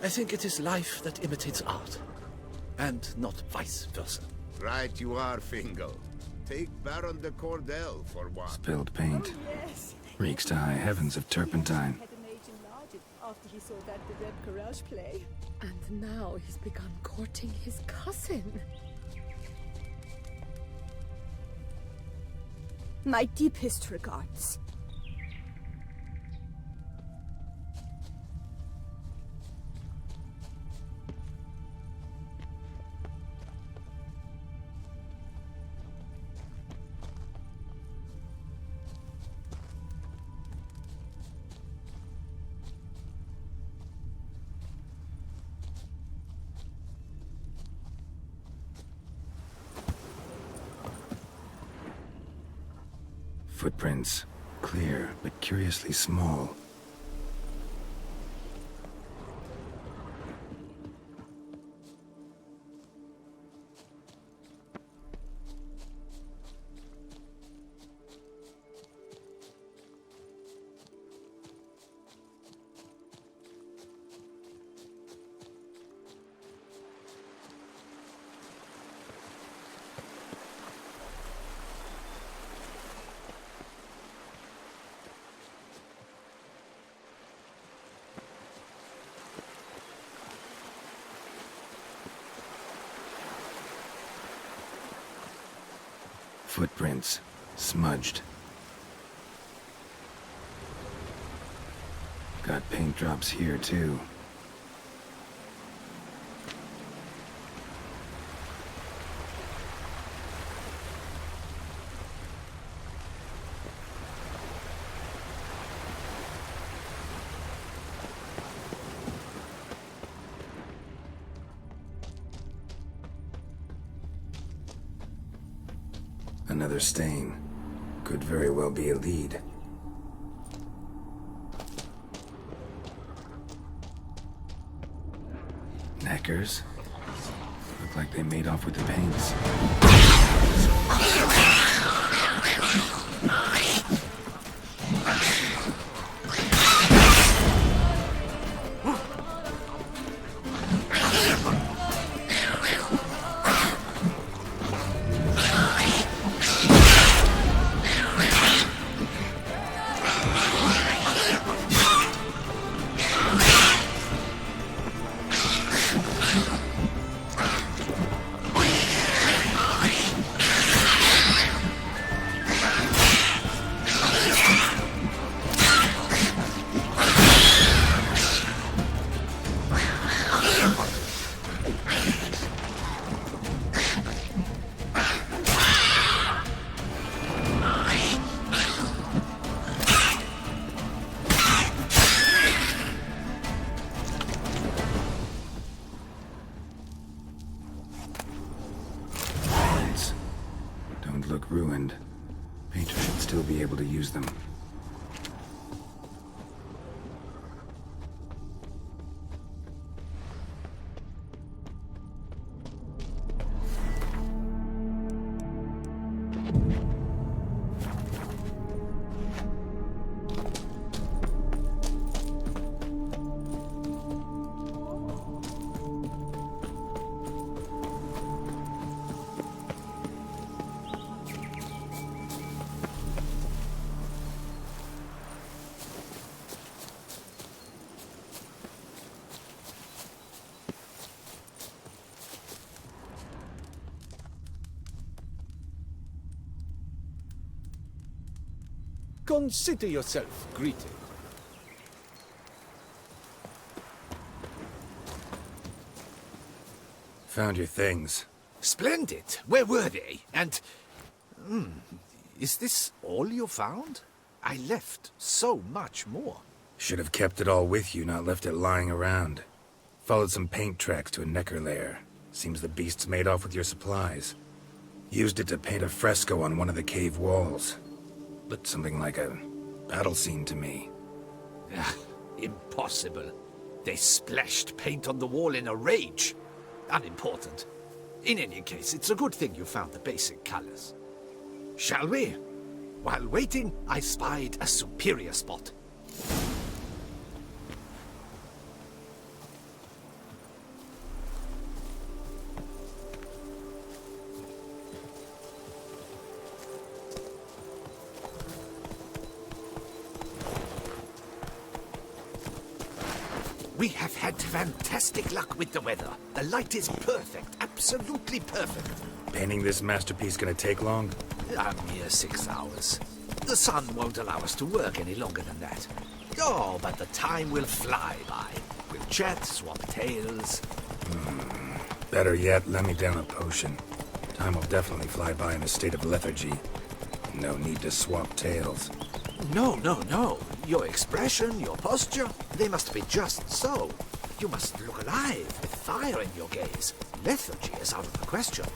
I think it is life that imitates art, and not vice versa. Right you are, Fingal. Take Baron de Cordel for one. Spilled paint. Oh, yes. Reeks to high heavens of turpentine. Had an age enlarged after he saw that the Red Courage play. And now he's begun courting his cousin. My deepest regards. Footprints. Clear, but curiously small. Footprints. Smudged. Got paint drops here, too. Another stain. Could very well be a lead. Knackers? Look like they made off with the paints. Look ruined. Painter should still be able to use them. Consider yourself greeted. Found your things. Splendid. Where were they? And... is this all you found? I left so much more. Should have kept it all with you, not left it lying around. Followed some paint tracks to a Necker lair. Seems the beast's made off with your supplies. Used it to paint a fresco on one of the cave walls. Looked something like a battle scene to me. Impossible. They splashed paint on the wall in a rage. Unimportant. In any case, it's a good thing you found the basic colors. Shall we? While waiting, I spied a superior spot. We have had fantastic luck with the weather. The light is perfect, absolutely perfect. Painting this masterpiece gonna take long? A mere 6 hours. The sun won't allow us to work any longer than that. Oh, but the time will fly by. We'll chat, swap tales. Better yet, let me down a potion. Time will definitely fly by in a state of lethargy. No need to swap tales. No, no, no. Your expression, your posture, they must be just so. You must look alive, with fire in your gaze. Lethargy is out of the question.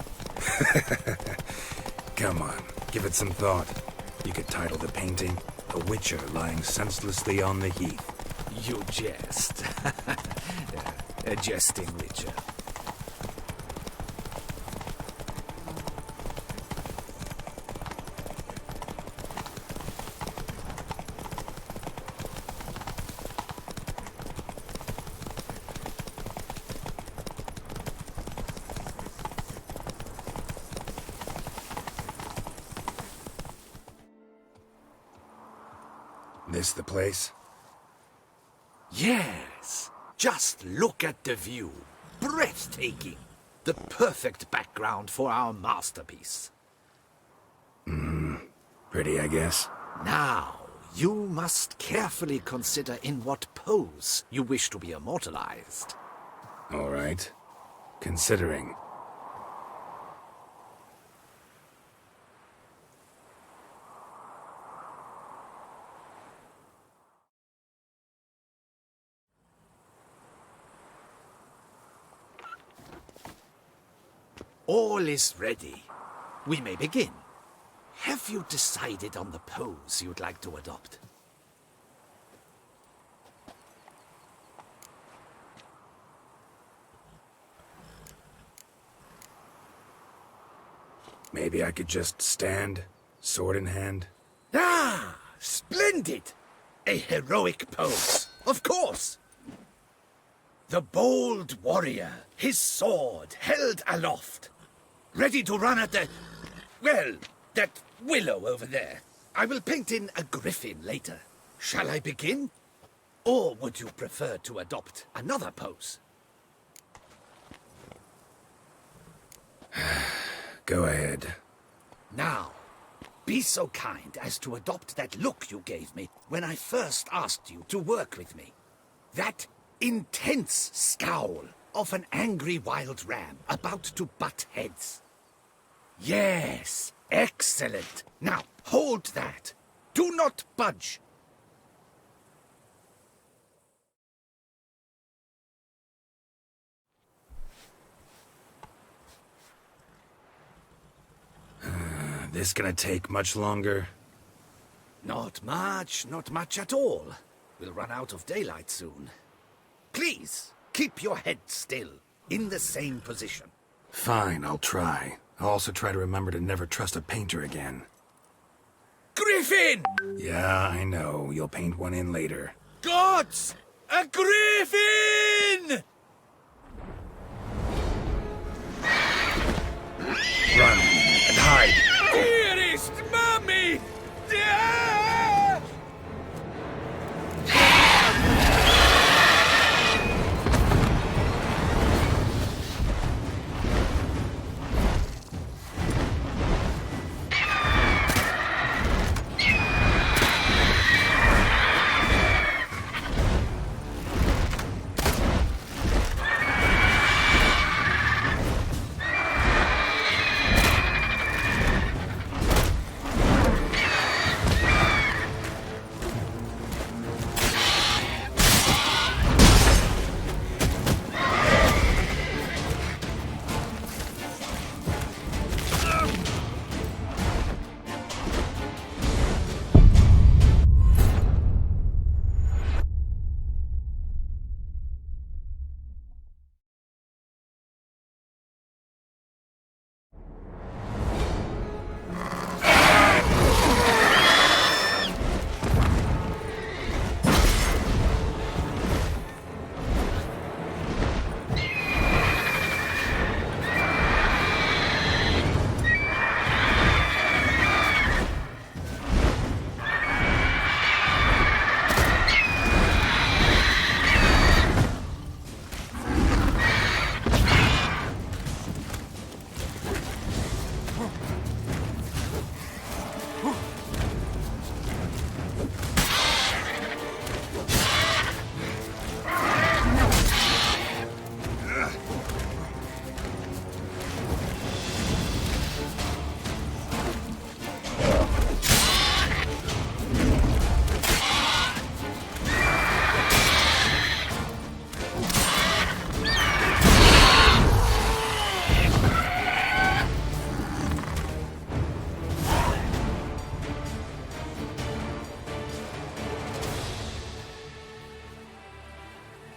Come on, give it some thought. You could title the painting, A Witcher Lying Senselessly on the Heath. You jest. A jesting witcher. This the place? Yes. Just look at the view. Breathtaking. The perfect background for our masterpiece. Pretty, I guess. Now, you must carefully consider in what pose you wish to be immortalized. All right. Considering. All is ready. We may begin. Have you decided on the pose you'd like to adopt? Maybe I could just stand, sword in hand. Ah, splendid! A heroic pose, of course. The bold warrior, his sword held aloft, ready to run at that willow over there. I will paint in a griffin later. Shall I begin? Or would you prefer to adopt another pose? Go ahead. Now, be so kind as to adopt that look you gave me when I first asked you to work with me. That intense scowl of an angry wild ram about to butt heads. Yes, excellent. Now, hold that. Do not budge. This gonna take much longer? Not much at all. We'll run out of daylight soon. Please, keep your head still, in the same position. Fine, I'll try. I'll also try to remember to never trust a painter again. Griffin! Yeah, I know. You'll paint one in later. Gods! A griffin! Run and hide! Dearest mommy! Ah!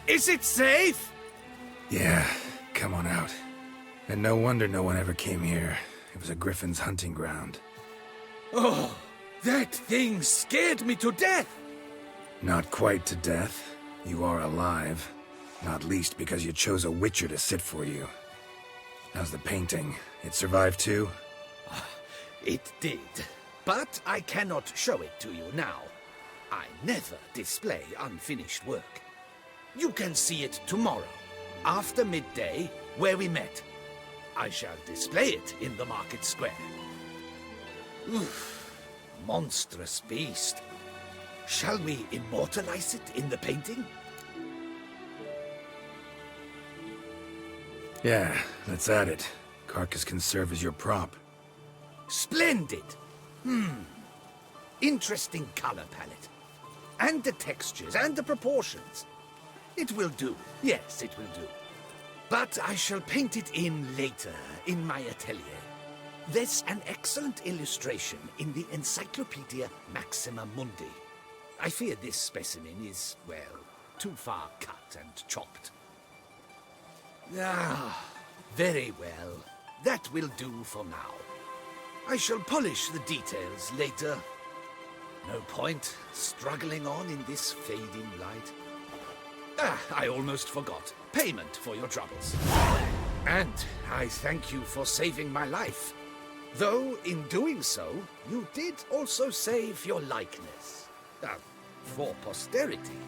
Is it safe? Yeah, come on out. And no wonder no one ever came here. It was a griffin's hunting ground. Oh, that thing scared me to death! Not quite to death. You are alive. Not least because you chose a witcher to sit for you. How's the painting? It survived too? It did. But I cannot show it to you now. I never display unfinished work. You can see it tomorrow, after midday, where we met. I shall display it in the market square. Oof, monstrous beast. Shall we immortalize it in the painting? Yeah, let's add it. Carcass can serve as your prop. Splendid! Interesting color palette. And the textures and the proportions. It will do. Yes, it will do. But I shall paint it in later, in my atelier. There's an excellent illustration in the Encyclopedia Maxima Mundi. I fear this specimen is, well, too far cut and chopped. Ah, very well. That will do for now. I shall polish the details later. No point struggling on in this fading light. Ah, I almost forgot. Payment for your troubles. And I thank you for saving my life. Though, in doing so, you did also save your likeness. For posterity.